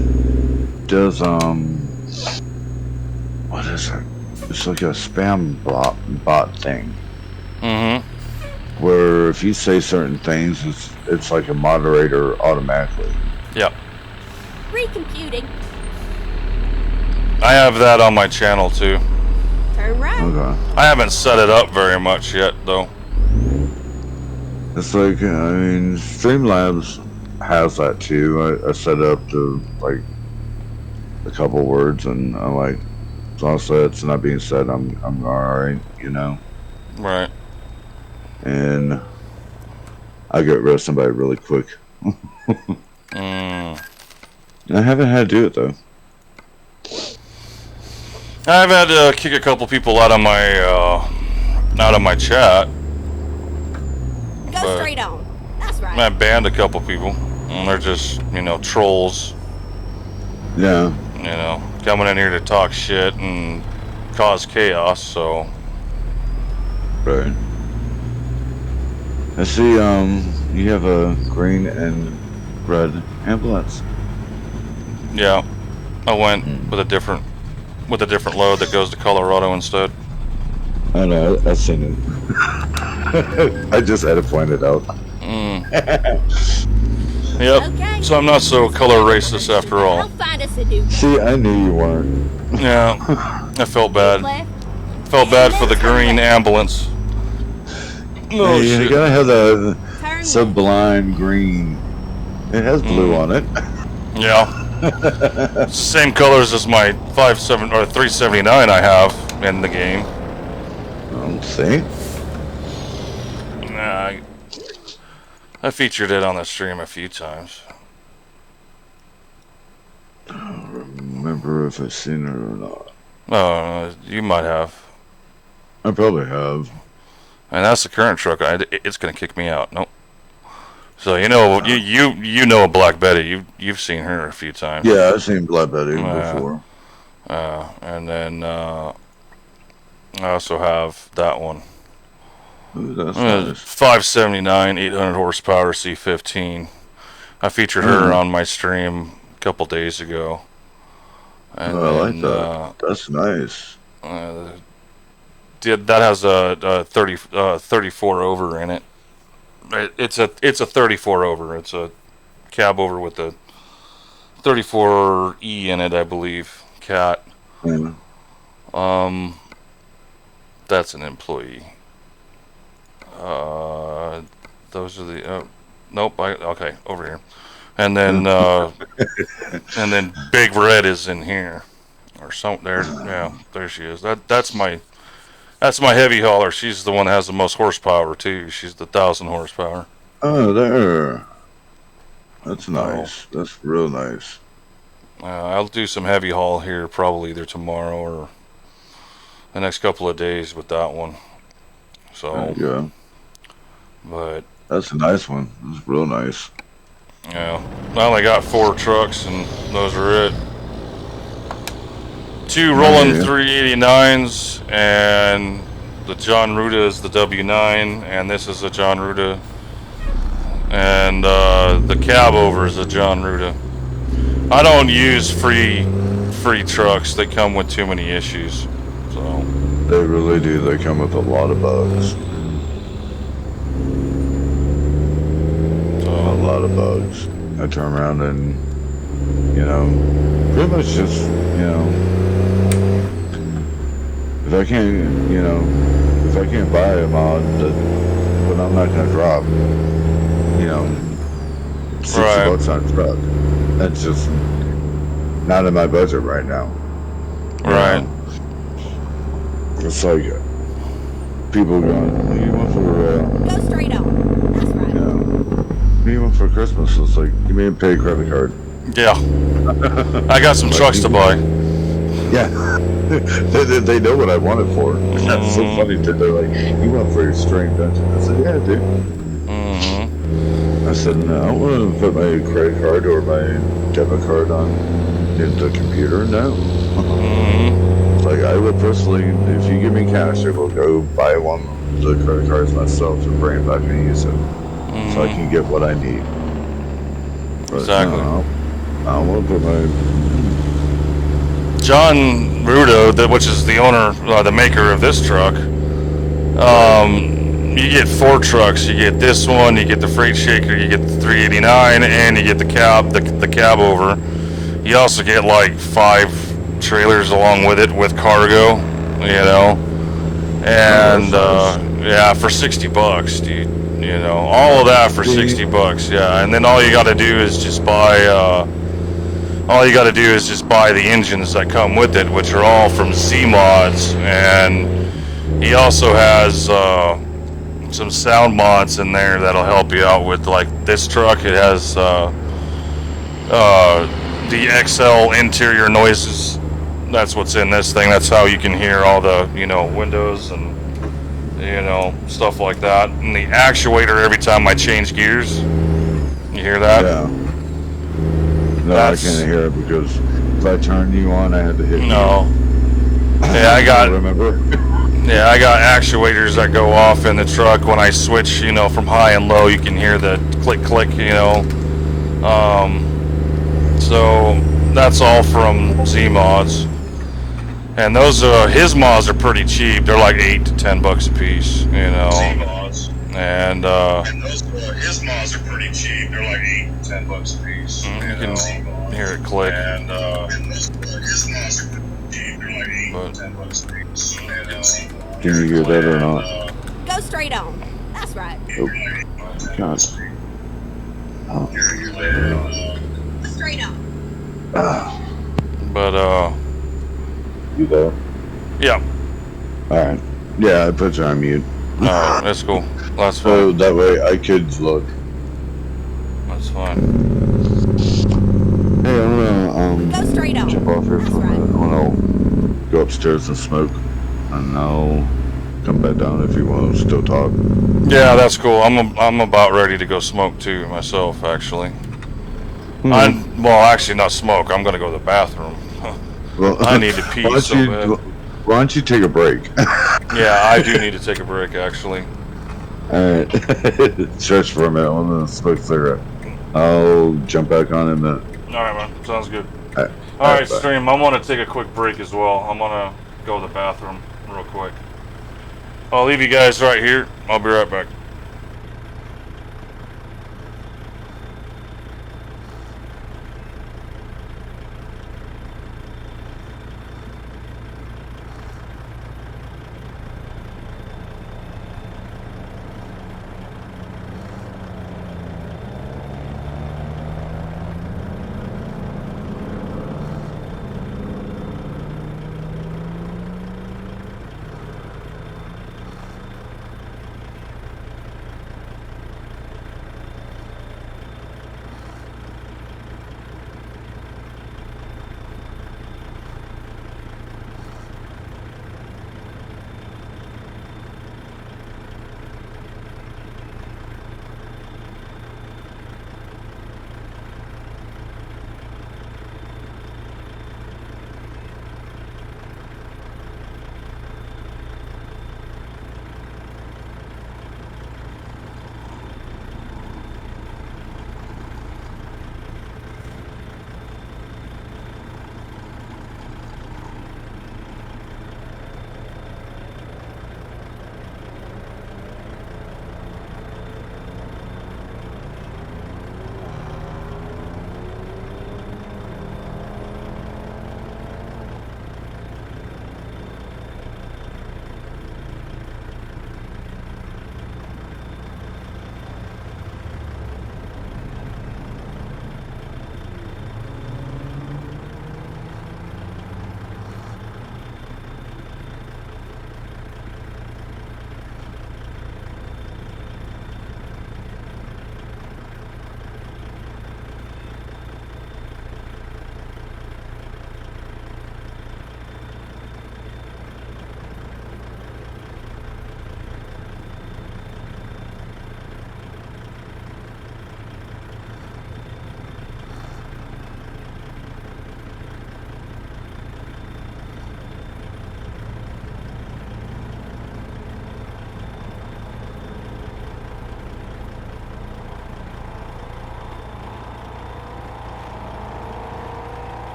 does what is it? It's like a spam bot thing. Where if you say certain things, it's like a moderator automatically. Yep. Recomputing. I have that on my channel too. Turn right. Okay. I haven't set it up very much yet though. It's like, I mean, Streamlabs has that too. I set up to like a couple words, and I'm like, as long as it's not being said, I'm alright, you know. Right. And I get rid of somebody really quick. I haven't had to do it though. I've had to kick a couple people out of my chat. Go straight on. That's right. I banned a couple people, and they're just, you know, trolls. Yeah. You know, coming in here to talk shit and cause chaos. So. Right. I see. You have a green and red ambulance. Yeah, I went with a different load that goes to Colorado instead. I know. I've seen it. I just had to point it out. Yep. Okay. So I'm not so color racist after all. I'll find us a new See, I knew you weren't. Yeah, I felt bad. left. Felt bad for the green ambulance. Oh, Hey, you shit. gotta have the Turn left. sublime green. It has blue on it. Yeah. Same colors as my 57 or 379 I have in the game. See? Nah, I featured it on the stream a few times. I don't remember if I've seen it or not. Oh, you might have. I probably have. And that's the current truck. It's gonna kick me out. Nope. So you know you know Black Betty. You've seen her a few times. Yeah, I've seen Black Betty before. And then I also have that one. Ooh, that's nice. 579, 800 horsepower C15. I featured her on my stream a couple days ago. And I like that. That's nice. That has a 34 over in it. It's a 34 over. It's a cab over with the 34E in it, I believe. Cat. Yeah. That's an employee. Those are the nope. Okay, over here, and then and then Big Red is in here, or some there. Yeah, there she is. That's my heavy hauler. She's the one that has the most horsepower too. She's the 1,000 horsepower. Oh, there. That's nice. That's real nice. I'll do some heavy haul here probably either tomorrow or the next couple of days with that one. So yeah, but that's a nice one. That's real nice. Yeah, I only got 4 trucks and those are it. 2 rolling 389s and the Jon-Ruda is the W9 and this is a Jon-Ruda and the cab over is a Jon-Ruda. I don't use free trucks. They come with too many issues. So they really do. They come with a lot of bugs. A lot of bugs. I turn around and, pretty much just, if I can't buy a mod, but I'm not gonna drop, $60 on a truck. That's just not in my budget right now. Right. It's like people going, you want for Go straight on. That's right. what do you want for Christmas? It's like, give me a paid credit card. Yeah. I got some trucks to buy. Yeah. they know what I want it for. That's so funny. They're like, you want for your string, don't you? I said, yeah, I do. I said, no, I don't want to put my credit card or my debit card on the computer. No. Like, I will personally, if you give me cash, I will go buy one of the credit cards myself and bring it back and use it. So I can get what I need. But Exactly. No, I don't want to put my... Jon-Ruda, which is the owner, the maker of this truck, you get 4 trucks. You get this one, you get the freight shaker, you get the 389, and you get the cab, the cab over. You also get like 5 trailers along with it with cargo, and yeah, for $60, dude. All of that for $60, yeah. And then all you got to do is just buy. All you got to do is just buy the engines that come with it, which are all from Z-Mods, and he also has some sound mods in there that'll help you out with, like this truck. It has the XL interior noises. That's what's in this thing. That's how you can hear all the windows and stuff like that. And the actuator every time I change gears. You hear that? Yeah. No, I can't hear it because if I turned you on, I had to hit you. Yeah, I got. Remember? Yeah, I got actuators that go off in the truck when I switch. From high and low, you can hear the click, click. So that's all from Z-Mods. And those his mods are pretty cheap. They're like $8 to $10 a piece, Z-Mods. And those his mods are pretty cheap. They're like $8 to $10 a piece. You can hear it click. And his mods are pretty cheap. They're like $8 but Can you hear that or not? Go straight on. That's right. Oh, God. Oh. Straight on. but You there? yeah. Alright. Yeah, I put you on mute. All right, that's cool. That's So fine. that way I could look. That's fine. Hey, I'm gonna Go straight on. jump off here That's for a right. minute. I'm gonna go upstairs and smoke, and I'll come back down if you want to still talk. Yeah, that's cool. I'm about ready to go smoke too myself, actually. Well, actually not smoke. I'm gonna go to the bathroom. Well, I need to pee why don't so you, bad. Why don't you take a break? Yeah, I do need to take a break, actually. Alright. Stretch for a minute. I'm gonna smoke a cigarette. I'll jump back on in a minute. All right, man. Sounds good. Alright. All right, bye. stream. I'm gonna take a quick break as well. I'm gonna go to the bathroom real quick. I'll leave you guys right here. I'll be right back.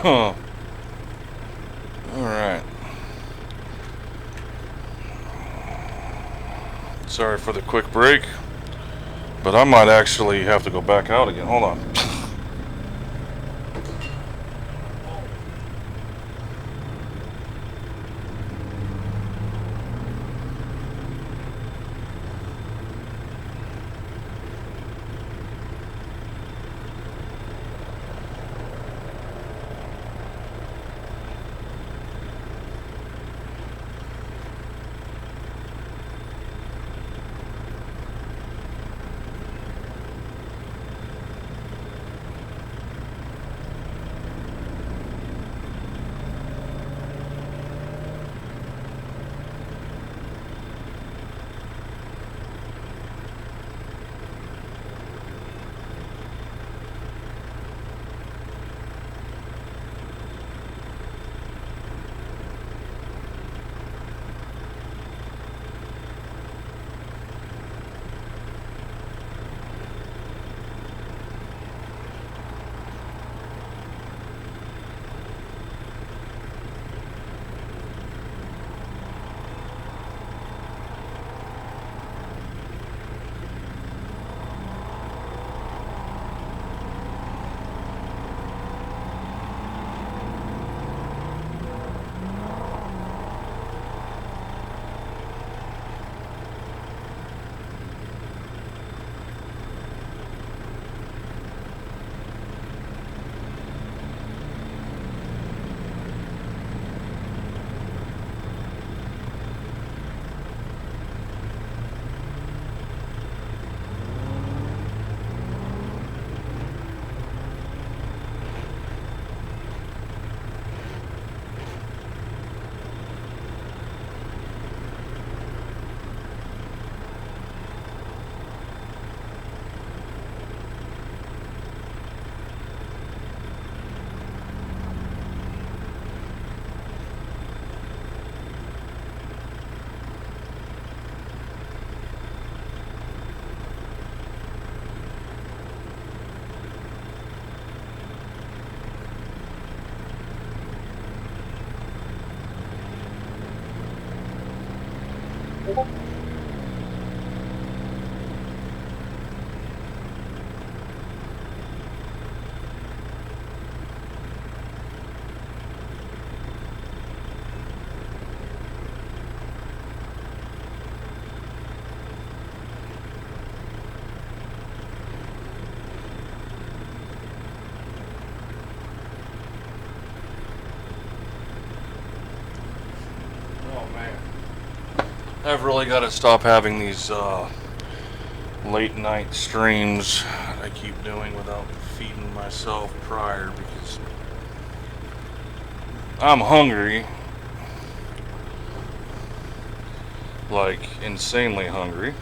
Alright. Sorry for the quick break, but I might actually have to go back out again. Hold on. I've really got to stop having these late night streams I keep doing without feeding myself prior, because I'm hungry, like insanely hungry.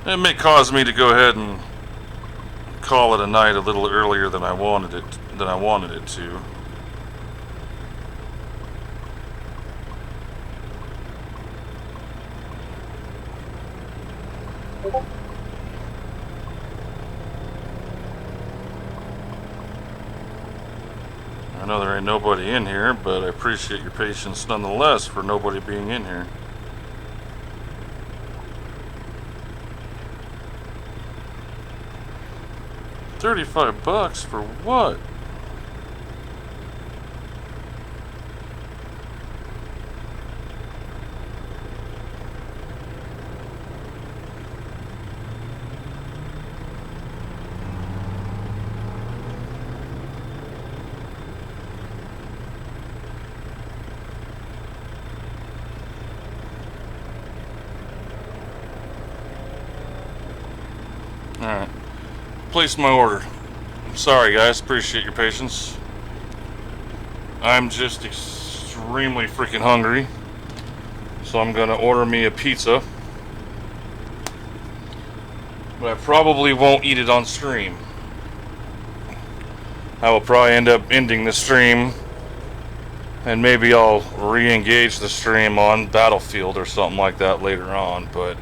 It may cause me to go ahead and call it a night a little earlier than I wanted it to. I know there ain't nobody in here, but I appreciate your patience nonetheless for nobody being in here. $35 for what? Alright. Place my order. Sorry guys, appreciate your patience. I'm just extremely freaking hungry, so I'm gonna order me a pizza. But I probably won't eat it on stream. I will probably end up ending the stream, and maybe I'll re-engage the stream on Battlefield or something like that later on, but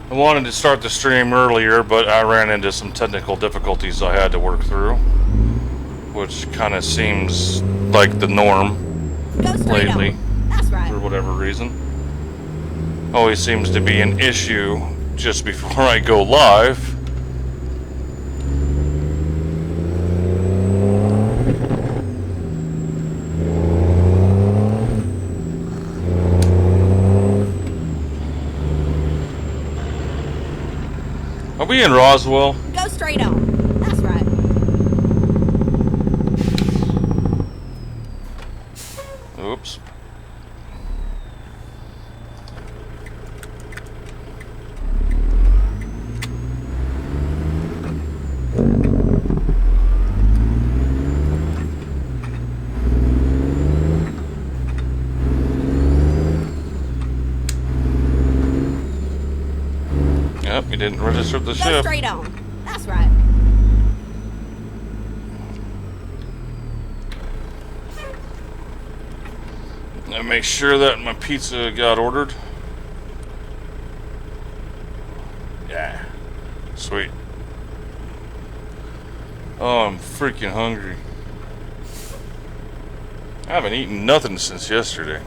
I wanted to start the stream earlier, but I ran into some technical difficulties I had to work through, which kind of seems like the norm Go straight lately, on. That's right. for whatever reason. Always seems to be an issue just before I go live. Are we in Roswell? Go straight on. That's right. Oops. Yep, you didn't register the Go shift. straight on. That's right. Let me make sure that my pizza got ordered. Yeah. Sweet. Oh, I'm freaking hungry. I haven't eaten nothing since yesterday.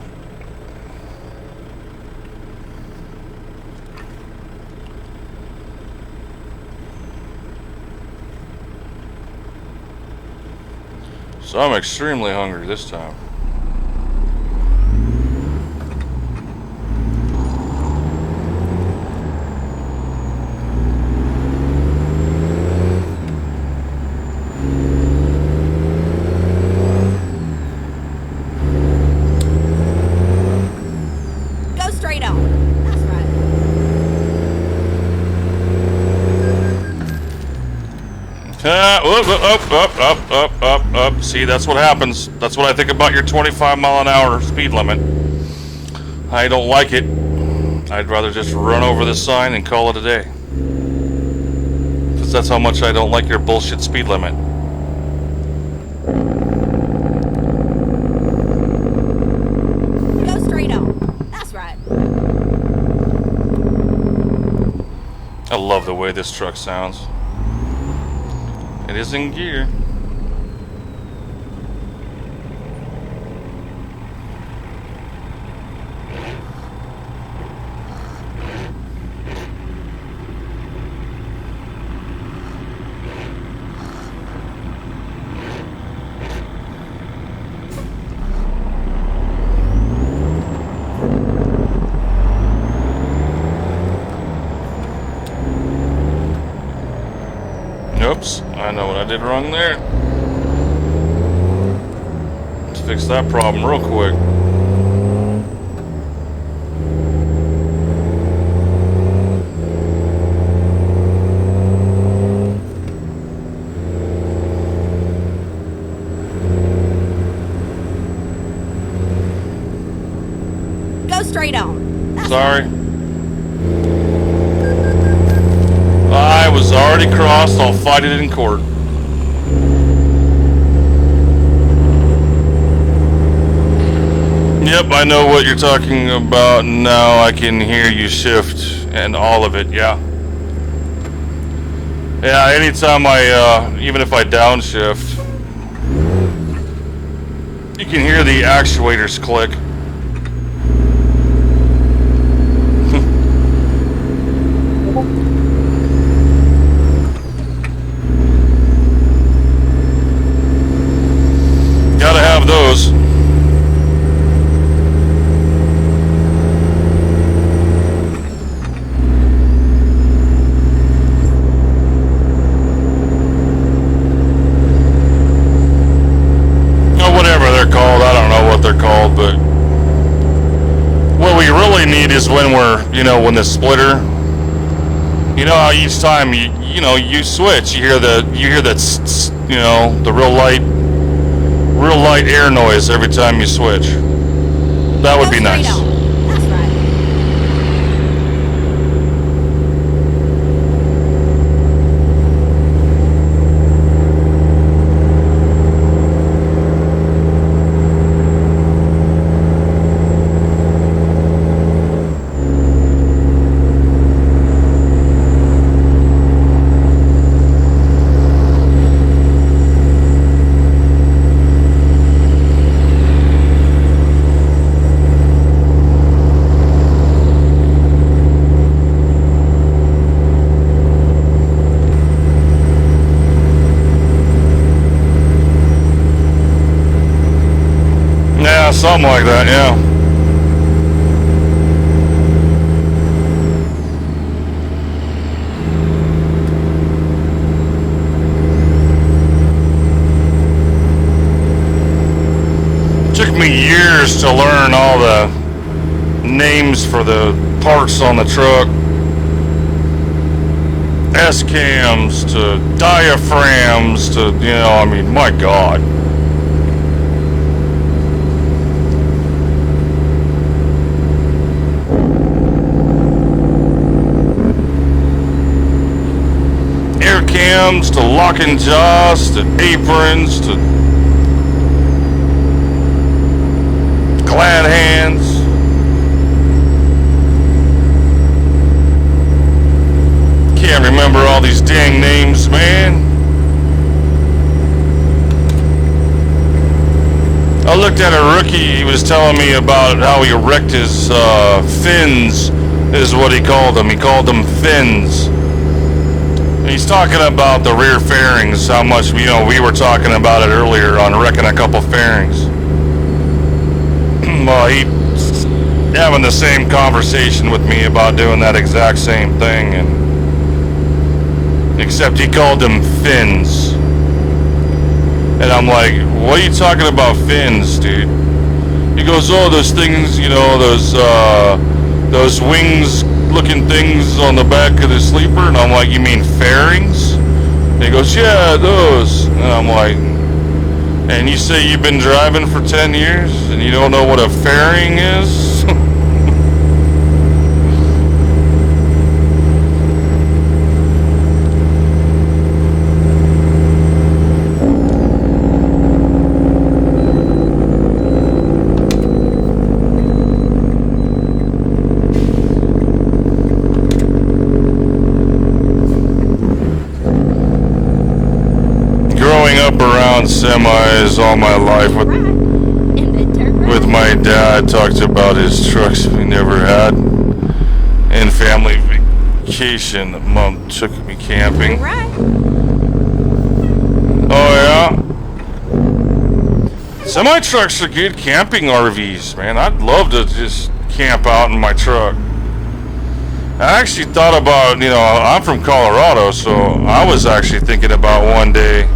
So I'm extremely hungry this time. Go straight on. That's right. Up. See, that's what happens. That's what I think about your 25-mile-an-hour speed limit. I don't like it. I'd rather just run over the sign and call it a day. Because that's how much I don't like your bullshit speed limit. Go straight on. That's right. I love the way this truck sounds. It is in gear. Oops, I know what I did wrong there. Let's fix that problem real quick. Go straight on. That's Sorry. I was already crossed. I'll fight it in court. Yep, I know what you're talking about. Now I can hear you shift and all of it. Yeah. Yeah, anytime even if I downshift, you can hear the actuators click. Gotta have those. Oh, whatever they're called. I don't know what they're called, but what we really need is when we're, when the splitter, how each time you switch, you hear the the real light air noise every time you switch. That would be nice. on. That's right. something like that, yeah. Took me years to learn all the names for the parts on the truck. S-cams to diaphragms to, you know, I mean, my God. Air cams to locking jaws to aprons to glad hands. Can't remember all these dang names, man. I looked at a rookie, he was telling me about how he wrecked his fins, is what he called them. He called them fins. And he's talking about the rear fairings, how much, you know, we were talking about it earlier on wrecking a couple fairings. Well, he's having the same conversation with me about doing that exact same thing, and except he called them fins. And I'm like, what are you talking about fins, dude? He goes, oh, those things, you know, those wings looking things on the back of the sleeper. And I'm like, you mean fairings? And he goes, yeah, those. And I'm like, and you say you've been driving for 10 years and you don't know what a fairing is? Semis all my life with my dad, talked about his trucks we never had, and family vacation. Mom took me camping. Oh yeah, semi trucks are good camping RVs, man. I'd love to just camp out in my truck. I actually thought about, you know, I'm from Colorado, so I was actually thinking about one day,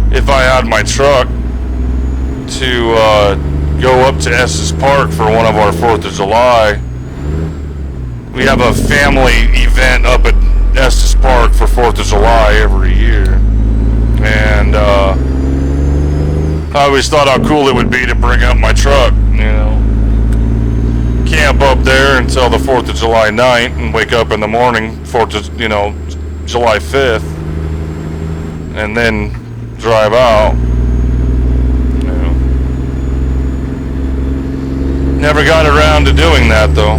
if I had my truck, to go up to Estes Park for one of our 4th of July. We have a family event up at Estes Park for 4th of July every year. And I always thought how cool it would be to bring up my truck, you know. Camp up there until the 4th of July night and wake up in the morning, July 5th. And then drive out. You know. Never got around to doing that though.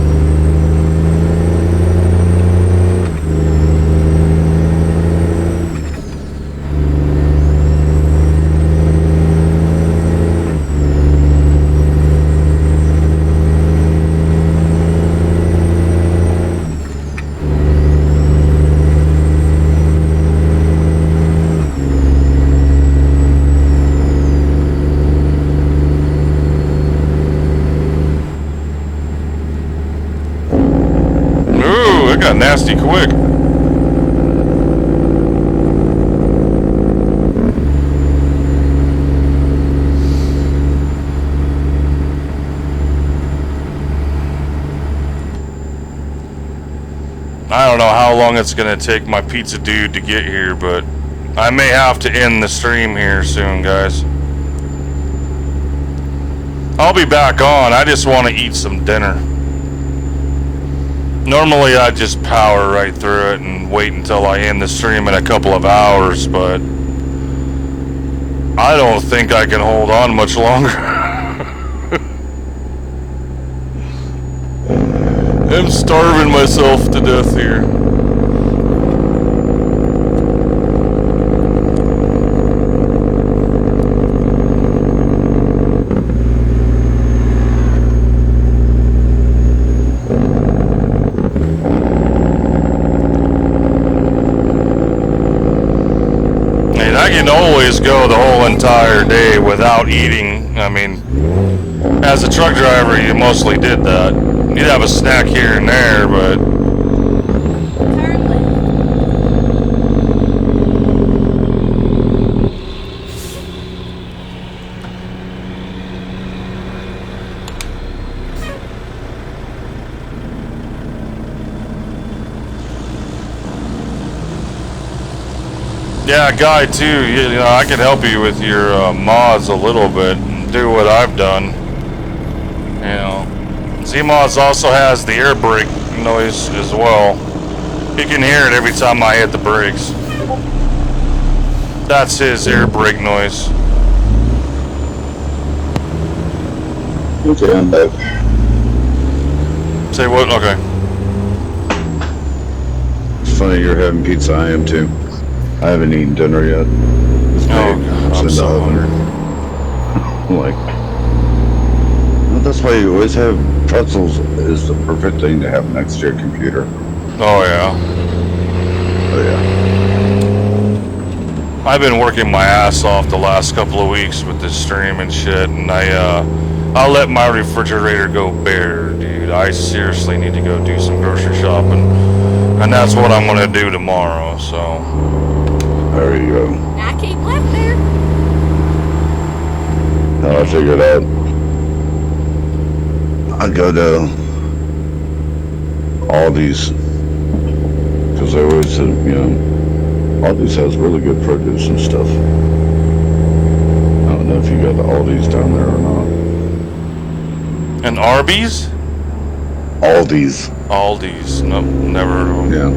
Nasty quick. I don't know how long it's gonna take my pizza dude to get here, but I may have to end the stream here soon, guys. I'll be back on. I just want to eat some dinner. Normally I just power right through it and wait until I end the stream in a couple of hours, but I don't think I can hold on much longer. I'm starving myself to death here. I can always go the whole entire day without eating. I mean, As a truck driver, you mostly did that. You'd have a snack here and there, but Turn left. yeah, Guy too. You know, I can help you with your mods a little bit and do what I've done. You know, Z-Mods also has the air brake noise as well. You can hear it every time I hit the brakes. That's his air brake noise. Okay, I'm back. Say what? Okay. It's funny you're having pizza. I am too. I haven't eaten dinner yet. It's Oh, made. God, It's I'm in the so oven. hungry. I'm like, well, that's why you always have pretzels. Is the perfect thing to have next to your computer. Oh yeah. Oh yeah. I've been working my ass off the last couple of weeks with this stream and shit, and I'll let my refrigerator go bare, dude. I seriously need to go do some grocery shopping, and that's what I'm gonna do tomorrow. So There you go. Now keep left there. Now I figured out. I go to Aldi's because I always have, you know, Aldi's has really good produce and stuff. I don't know if you got the Aldi's down there or not. and Arby's, Aldi's, Aldi's, nope, never heard of them. yeah.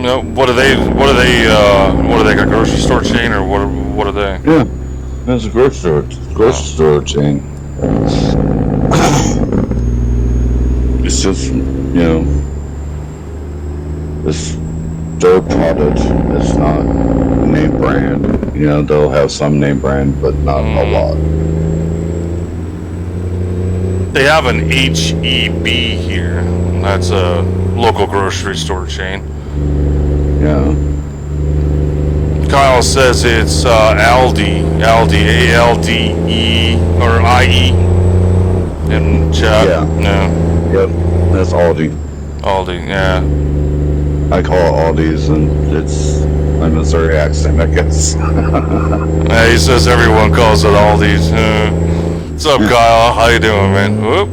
No, what are they? Like a grocery store chain or what are they? Yeah, it's a grocery store chain. It's just, you know, it's their product. It's not name brand. You know, they'll have some name brand, but not a lot. They have an HEB here. That's a local grocery store chain. Yeah. Kyle says it's Aldi, A-L-D-E, or I-E in chat. Yeah. No, Yep. That's Aldi. Aldi, yeah. I call it Aldi's, and it's my Missouri accent, I guess. Yeah, he says everyone calls it Aldi's. What's up, Kyle? How you doing, man? Whoop.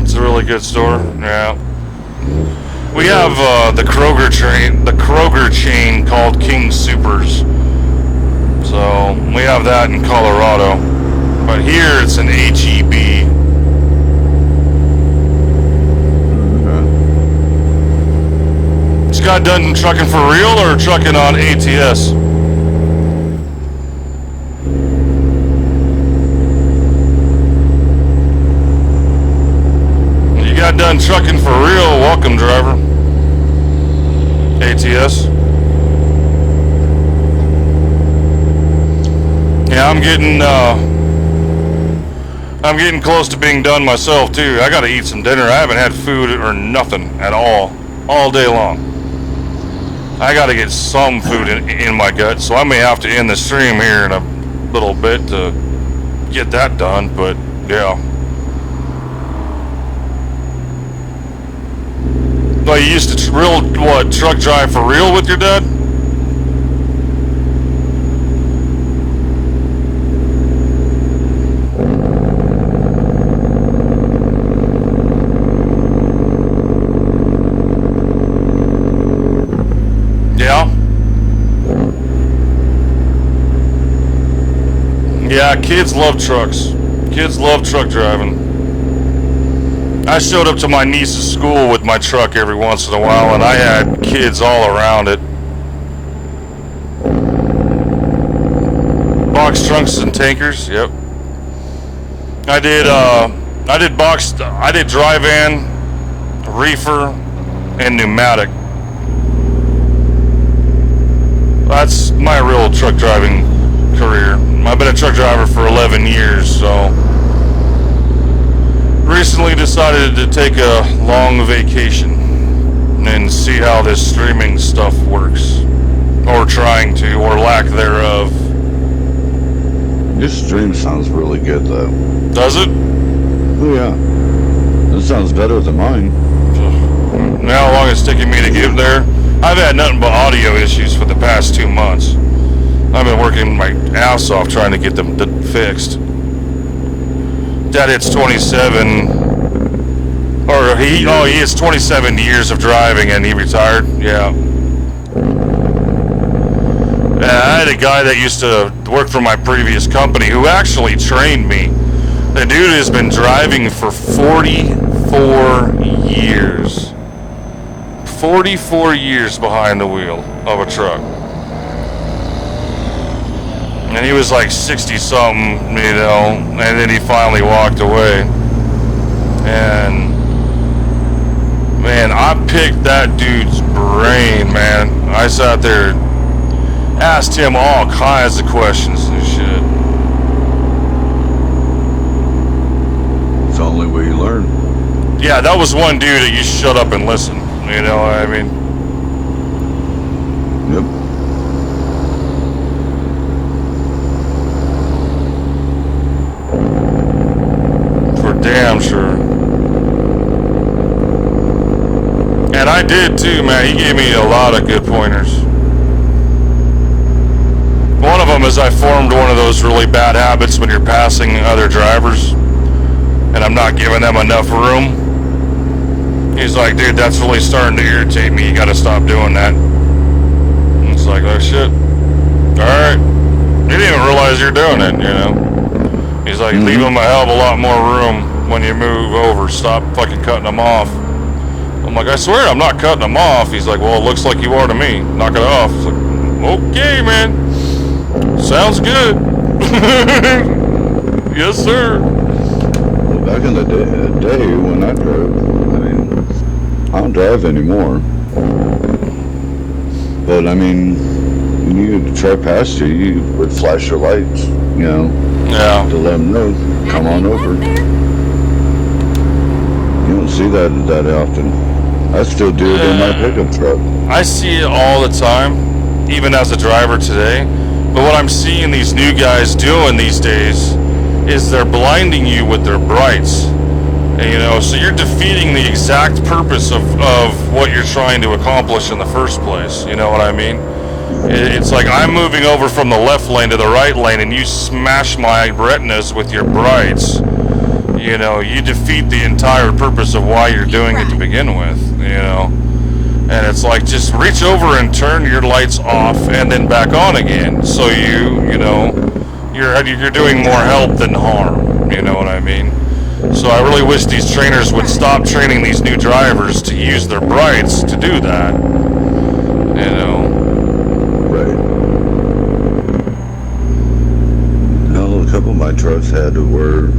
It's a really good store, yeah. We have the Kroger chain called King Supers. So we have that in Colorado, but here it's an HEB. Just got done trucking for real or trucking on ATS? You got done trucking for real. Welcome, driver. ATS. Yeah, I'm getting close to being done myself too. I gotta eat some dinner. I haven't had food or nothing at all day long. I gotta get some food in my gut, so I may have to end the stream here in a little bit to get that done, but yeah. Well, you used to truck drive for real with your dad? Yeah? Yeah, kids love trucks. Kids love truck driving. I showed up to my niece's school with my truck every once in a while, and I had kids all around it. Box trunks and tankers, yep. I did dry van, reefer, and pneumatic. That's my real truck driving career. I've been a truck driver for 11 years, so recently decided to take a long vacation. and see how this streaming stuff works. Or trying to, or lack thereof. Your stream sounds really good, though. Does it? Oh, yeah. It sounds better than mine. Now how long it's taking me to get there? I've had nothing but audio issues for the past 2 months. I've been working my ass off trying to get them fixed. Dad hits 27, or he hits 27 years of driving and he retired. Yeah. I had a guy that used to work for my previous company who actually trained me. The dude has been driving for 44 years. 44 years behind the wheel of a truck. And he was like 60 something, you know, and then he finally walked away. And man, I picked that dude's brain, man. I sat there, asked him all kinds of questions and shit. It's the only way you learn. Yeah, that was one dude that you shut up and listen. You know what I mean? Yep. For damn sure. And I did too, man. He gave me a lot of good pointers. One of them is I formed one of those really bad habits when you're passing other drivers and I'm not giving them enough room. He's like, dude, that's really starting to irritate me. You gotta stop doing that. And it's like, oh shit. Alright. You didn't even realize you're doing it, you know? He's like, leave him a hell of a lot more room when you move over. Stop fucking cutting them off. I'm like, I swear I'm not cutting them off. He's like, well, it looks like you are to me. Knock it off. It's like, okay, man. Sounds good. Yes, sir. Well, back in the day when I drove, I mean, I don't drive anymore. But I mean, when you drive past you would flash your lights, you know, Yeah. to let them know, come on over. You don't see that often. I still do it in my pickup truck. I see it all the time, even as a driver today. But what I'm seeing these new guys doing these days is they're blinding you with their brights. And, you know, so you're defeating the exact purpose of what you're trying to accomplish in the first place. You know what I mean? It's like I'm moving over from the left lane to the right lane and you smash my retinas with your brights. You know, you defeat the entire purpose of why you're doing it to begin with, you know. And it's like, just reach over and turn your lights off and then back on again. So you know, you're doing more help than harm, you know what I mean? So I really wish these trainers would stop training these new drivers to use their brights to do that, you know. Right. No, a couple of my trucks had to where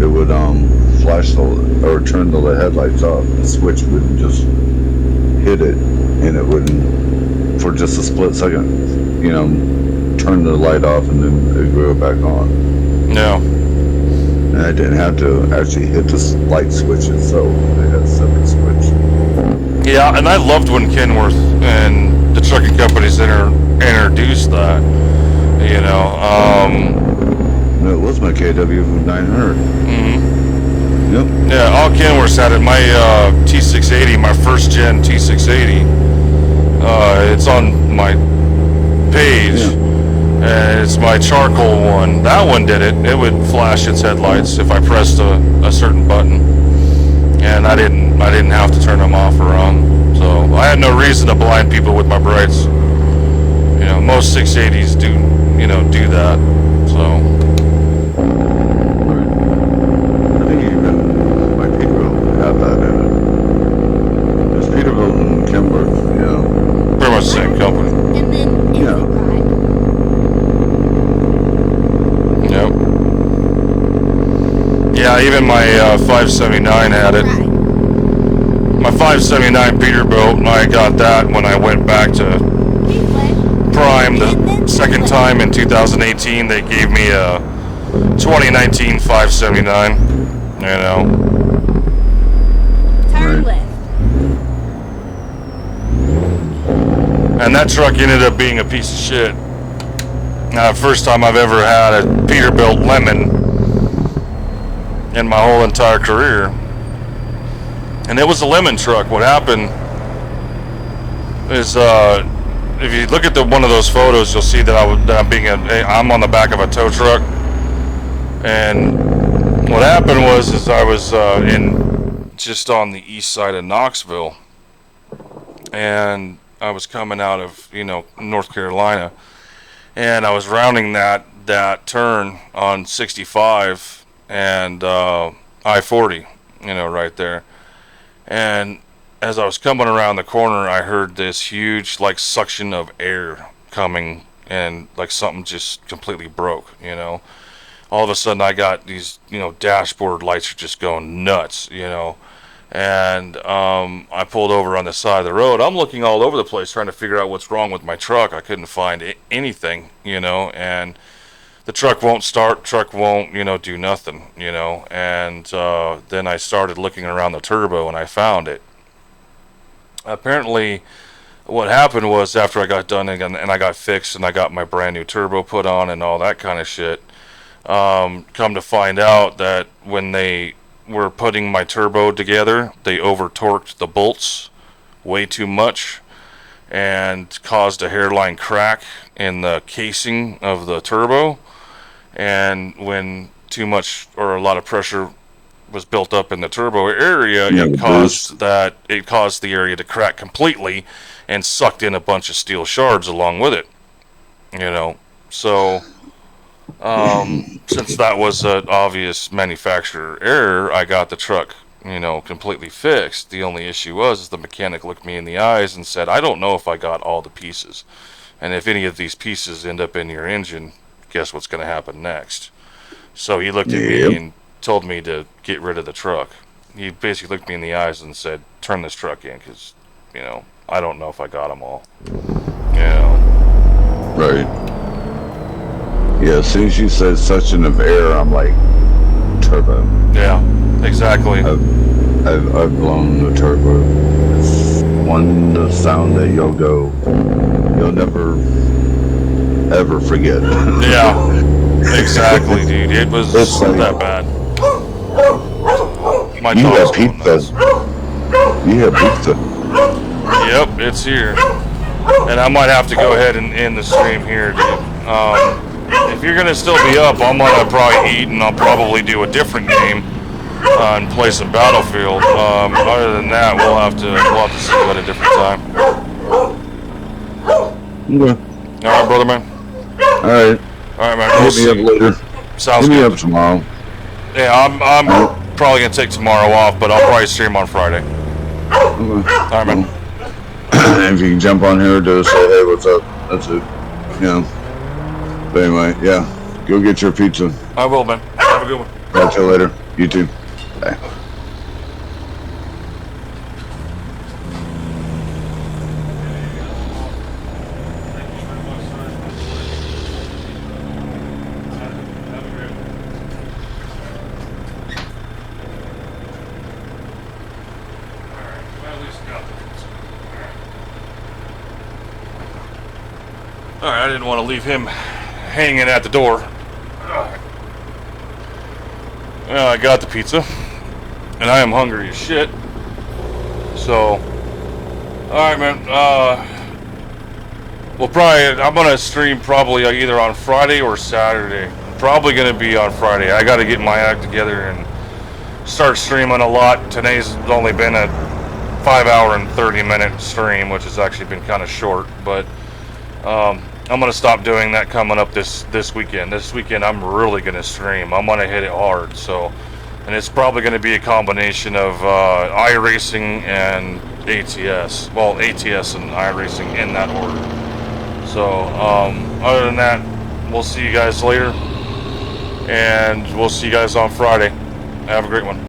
it would flash or turn the headlights off. The switch wouldn't just hit it, and it wouldn't, for just a split second, you know, turn the light off and then it would go back on. No. And I didn't have to actually hit the light switch itself. They had a separate switch. Yeah, and I loved when Kenworth and the trucking companies introduced that, you know. No, it was my KW 900. Mm-hmm. Yep. Yeah, all Kenworths had it. My T680, my first gen T680, it's on my page. Yeah. And it's my charcoal one. That one did it. It would flash its headlights if I pressed a certain button, and I didn't have to turn them off or on. So I had no reason to blind people with my brights. You know, most 680s do that. So. I think even my Peterbilt had that in it. There's Peterbilt and Kenworth, you know. Pretty much the same company. And then if Yeah. you ride. Yep. Yeah, even my 579 had it. Right. My 579 Peterbilt, I got that when I went back to Prime the second time in 2018. They gave me a 2019 579, you know. Turn left. that truck ended up being a piece of shit. First time I've ever had a Peterbilt Lemon in my whole entire career. And it was a lemon truck. What happened is, if you look at one of those photos, you'll see that I'm on the back of a tow truck. And what happened was I was just on the east side of Knoxville, and I was coming out of North Carolina, and I was rounding that turn on 65 and I-40, right there. And as I was coming around the corner, I heard this huge suction of air coming, and something just completely broke. All of a sudden I got these dashboard lights are just going nuts, and I pulled over on the side of the road. I'm looking all over the place trying to figure out what's wrong with my truck. I couldn't find anything, and the truck won't start, truck won't do nothing, and then I started looking around the turbo and I found it. Apparently what happened was, after I got done and I got fixed and I got my brand new turbo put on and all that kind of shit, come to find out that when they were putting my turbo together, they over torqued the bolts way too much and caused a hairline crack in the casing of the turbo. And when too much or a lot of pressure was built up in the turbo area, it caused the area to crack completely and sucked in a bunch of steel shards along with it. So since that was an obvious manufacturer error, I got the truck completely fixed. The only issue was the mechanic looked me in the eyes and said, I don't know if I got all the pieces, and if any of these pieces end up in your engine, guess what's going to happen next? So he looked at me and told me to get rid of the truck. He basically looked me in the eyes and said, turn this truck in, because I don't know if I got them all. Right. Yeah, as soon as you said suction of air, I'm like, turbo. Yeah, exactly. I've blown the turbo. It's the sound that you'll never ever forget. Yeah, exactly, dude. It was that bad. My You dog's have going pizza. nuts. You have pizza. Yep, it's here. And I might have to go ahead and end the stream here, dude. If you're gonna still be up, I'm gonna probably eat, and I'll probably do a different game and play some Battlefield. Other than that, we'll have to see you at a different time. Okay. All right, brother, man. All right, man. We'll hit me up see. later. Sounds Hit me good. up tomorrow. Yeah, I'm probably gonna take tomorrow off, but I'll probably stream on Friday. Okay. All right, man. If you can jump on here to say, hey, what's up? That's it. But anyway, yeah. Go get your pizza. I will, man. Have a good one. Catch you later. You too. Bye. Alright, I didn't want to leave him hanging at the door. Well, I got the pizza, and I am hungry as shit. So, alright, man. I'm gonna stream probably either on Friday or Saturday. Probably gonna be on Friday. I gotta get my act together and start streaming a lot. Today's only been a 5-hour and 30-minute stream, which has actually been kind of short, but I'm gonna stop doing that coming up this weekend. This weekend I'm really gonna stream. I'm gonna hit it hard. So, and it's probably gonna be a combination of iRacing and ATS. Well, ATS and iRacing in that order. So, other than that, we'll see you guys later, and we'll see you guys on Friday. Have a great one.